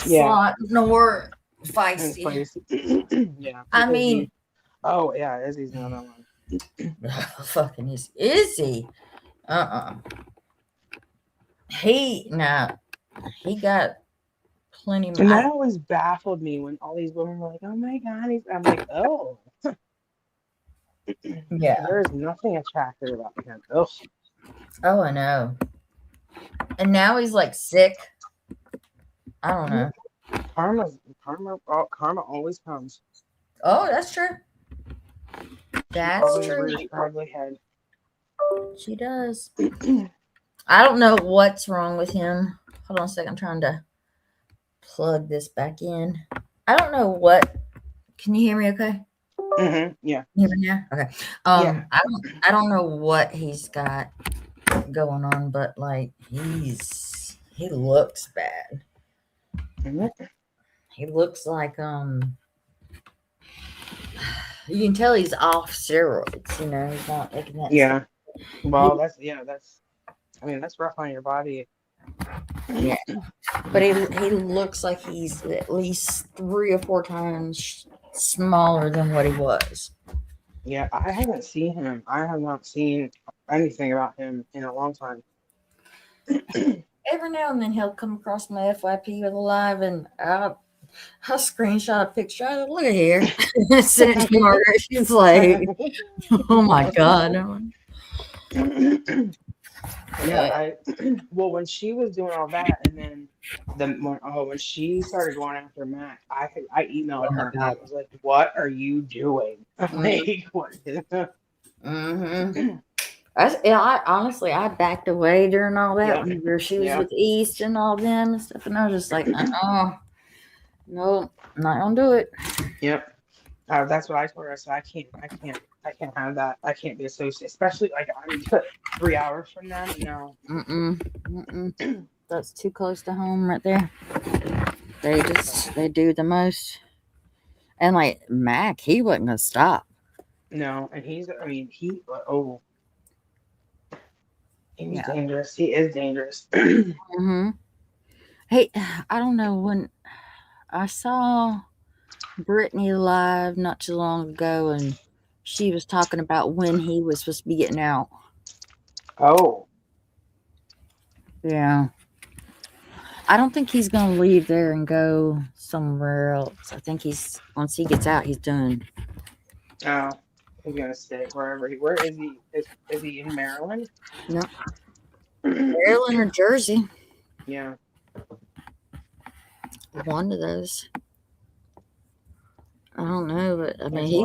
Yeah. Slot nor And feisty. crazy. Yeah. I Izzy. mean, Oh, yeah. Izzy's another one. fucking is he? Uh-uh. He got plenty. And that always baffled me when all these women were like, "Oh my God," I'm like, "Oh, Yeah. there is nothing attractive about him." Oh, Oh, I know. And now he's like sick. I don't know. karma always comes. Oh, that's true. That's Always true. rears her ugly head. She does. I don't know what's wrong with him. Hold on a second. I'm trying to plug this back in. I don't know what. Can you hear me? Okay. Yeah. You hear me now? Okay. Yeah. I don't know what he's got going on, but like he looks bad. Mhm. He looks like you can tell he's off steroids. You know, he's not making that stuff. Yeah. Well, that's. I mean, that's rough on your body. Yeah, but he looks like he's at least 3 or 4 times smaller than what he was. Yeah, I haven't seen him. I have not seen anything about him in a long time. Every now and then he'll come across my FYP with a live, and I'll screenshot a picture. I look at here, send it to Margaret. She's like, "Oh my god!" I'm like, Yeah, well, when she was doing all that, and then when she started going after Mac, I emailed oh my her and I god. was like, "What are you doing? Like, what?" Mm-hmm. I honestly, I backed away during all that Yeah, whenever she was yeah, with East and all them and stuff, and I was just like, no, not gonna do it. yep. That's what I told her. I said, I can't have that. I can't be associated, especially like I'm 3 hours from them. No. That's too close to home right there. They do the most. And like Mac, he wasn't gonna stop. No, and I mean, he's Yeah. dangerous. He is dangerous. Hey, I don't know when I saw Brittany live not too long ago, and she was talking about when he was supposed to be getting out. Oh, Yeah. I don't think he's gonna leave there and go somewhere else. I think once he gets out, he's done. oh, he's gonna stay wherever where is he? Is he in Maryland? No. Maryland or Jersey. Yeah. One of those. I don't know, but I mean he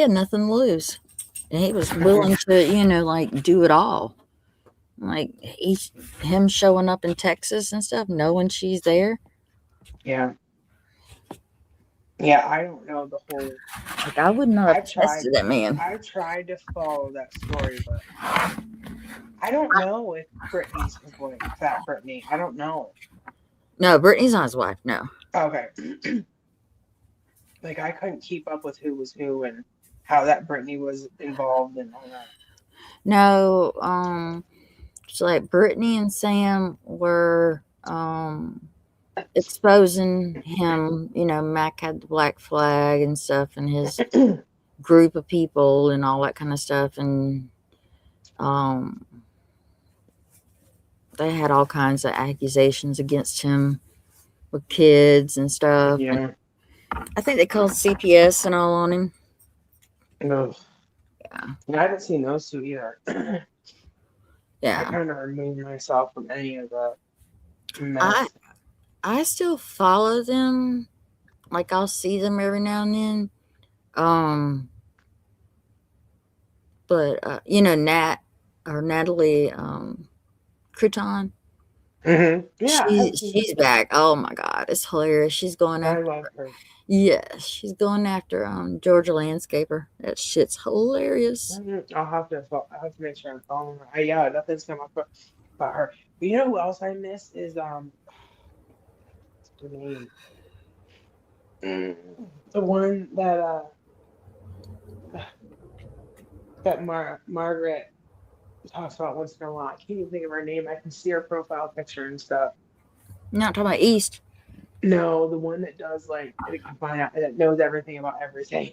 had nothing to lose. And he was willing to, like do it all. Like him showing up in Texas and stuff, knowing she's there. Yeah. Yeah, I don't know the whole. Like I would not have tested that man. I tried to follow that story, but I don't know if Brittany's his wife. Fat Brittany. I don't know. No, Brittany's not his wife. No. Okay. Like I couldn't keep up with who was who and how that Brittany was involved and all that. No, so like Brittany and Sam were exposing him. Mac had the black flag and stuff, and his group of people and all that kind of stuff, and they had all kinds of accusations against him with kids and stuff. Yeah. And I think they called CPS and all on him. No. Yeah. I haven't seen those two either. Yeah. I kind of removed myself from any of the mess. I still follow them. Like I'll see them every now and then. But Natalie Crouton. Yeah, she's back. Oh my god, it's hilarious. She's going after. I love her. Yeah, she's going after Georgia Landscaper. That shit's hilarious. I'll have to make sure I'm following her. Yeah, nothing's come up about her. But you know who else I miss is what's her name? The one that Margaret talks about once in a while. I can't even think of her name. I can see her profile picture and stuff. You're not talking about East. No, the one that does like find out that knows everything about everything.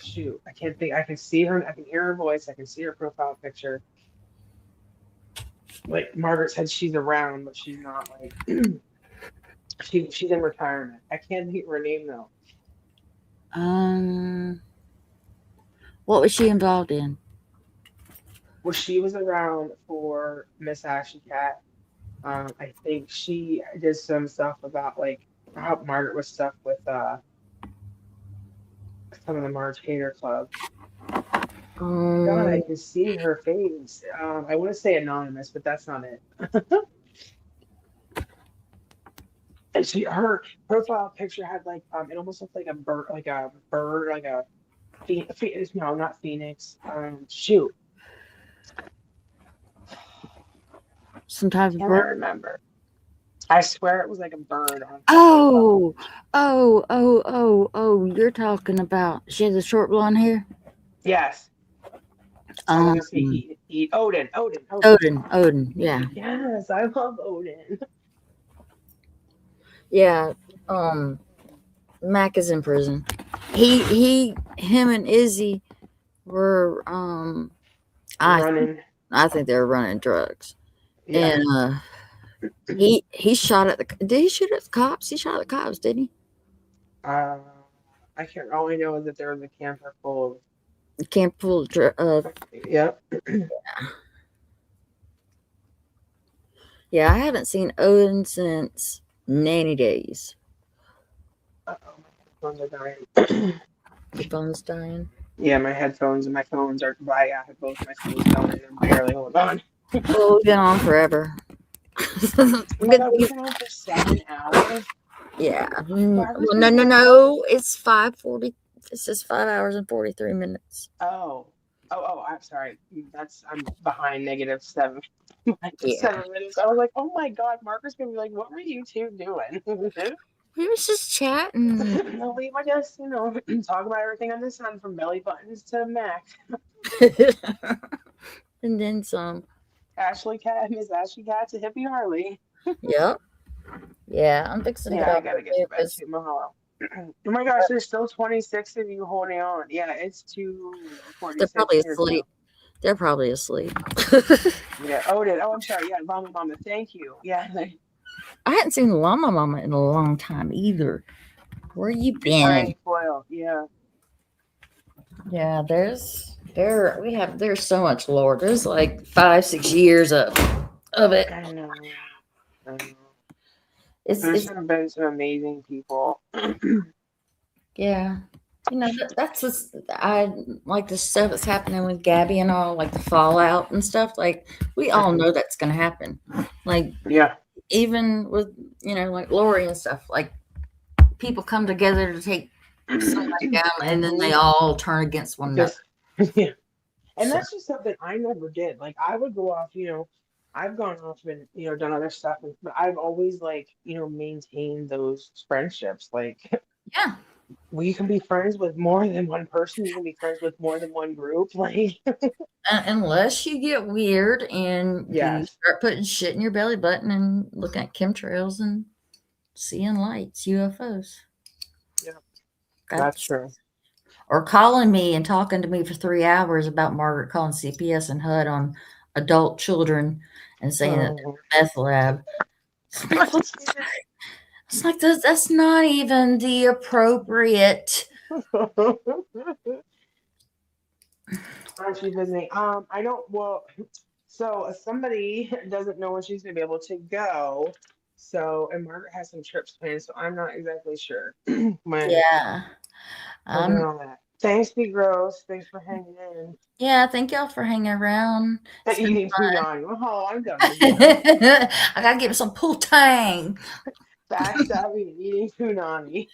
Shoot, I can't think. I can see her. I can hear her voice. I can see her profile picture. Like Margaret said, she's around, but she's not like she's in retirement. I can't think of her name though. What was she involved in? Well, she was around for Miss Ashley Cat. I think she did some stuff about like how Margaret was stuck with some of the March Hater Club. God, I can see her face. I want to say anonymous, but that's not it. And her profile picture had like it almost looked like a bird, like a phoenix. No, not phoenix. Shoot, some type of can't I bird. remember? I swear it was like a bird on her profile. Oh, you're talking about she had the short blonde hair? Yes. I want to say Odin. Odin, yeah. Yes, I love Odin. Yeah. Mac is in prison. Him and Izzy were Running. I think they were running drugs. Yeah. And he shot at did he shoot at the cops? He shot at the cops, didn't he? I can't. All I know is that there was a camper full The camp full of Yep. yeah, I haven't seen Odin since nanny days. Uh-oh, my headphones are dying. The phone's dying. Yeah, my headphones and my phones are by. I have both my phones going and I'm barely holding on. Well, we've been on forever. Oh my God, we've been on for 7 hours. Yeah. No. It's 5:40. It says 5 hours and 43 minutes. Oh, I'm sorry. I'm behind -7. Yeah. 7 minutes. I was like, oh my God, Marcus gonna be like, what were you two doing? We were just chatting. No, we were just, talk about everything on the sun from belly buttons to Mac. And then some. Ashley Cat, Miss Ashley Cat to Hippie Harley. Yep. Yeah, I'm fixing to Yeah, get I off gotta of get here to bed 'cause too. Mahalo. Oh my gosh, there's still 26 of you holding on. Yeah, it's 2:46. they're probably here now. asleep. They're probably asleep. Yeah. Odin. Oh, I'm sorry. Yeah, Mama. Thank you. Yeah. I hadn't seen Llama Mama in a long time either. Where you been? Tiny foil. Yeah. Yeah, there's so much lore. There's like 5-6 years of it. I know. It's There's been some amazing people. yeah. That's just, I like the stuff that's happening with Gabby and all, like the fallout and stuff. Like we all know that's gonna happen. Like Yeah. even with like Lori and stuff, like people come together to take somebody down and then they all turn against one another. Yeah. And that's just something I never did. Like I would go off, I've gone off and, done other stuff, but I've always maintained those friendships. Like Yeah. you can be friends with more than one person. You can be friends with more than one group. Like Unless you get weird and you Yes. start putting shit in your belly button and looking at chemtrails and seeing lights, UFOs. Yeah. That's true. Or calling me and talking to me for 3 hours about Margaret calling CPS and HUD on adult children and saying that they're a meth lab. It's like that's not even the appropriate. Aren't you visiting? I don't. Well, so somebody doesn't know when she's gonna be able to go. So, and Margaret has some trips planned, so I'm not exactly sure when. Yeah. We're doing all that. Thanks, Be Gross. Thanks for hanging in. Yeah, thank y'all for hanging around. That eating punani. Oh, I'm done. I gotta give it some putang. Backstabbing and eating punani.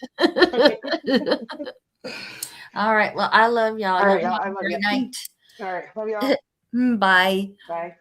All right. Well, I love y'all. All right, y'all. I love Good you. night. All right, love y'all. Bye. Bye.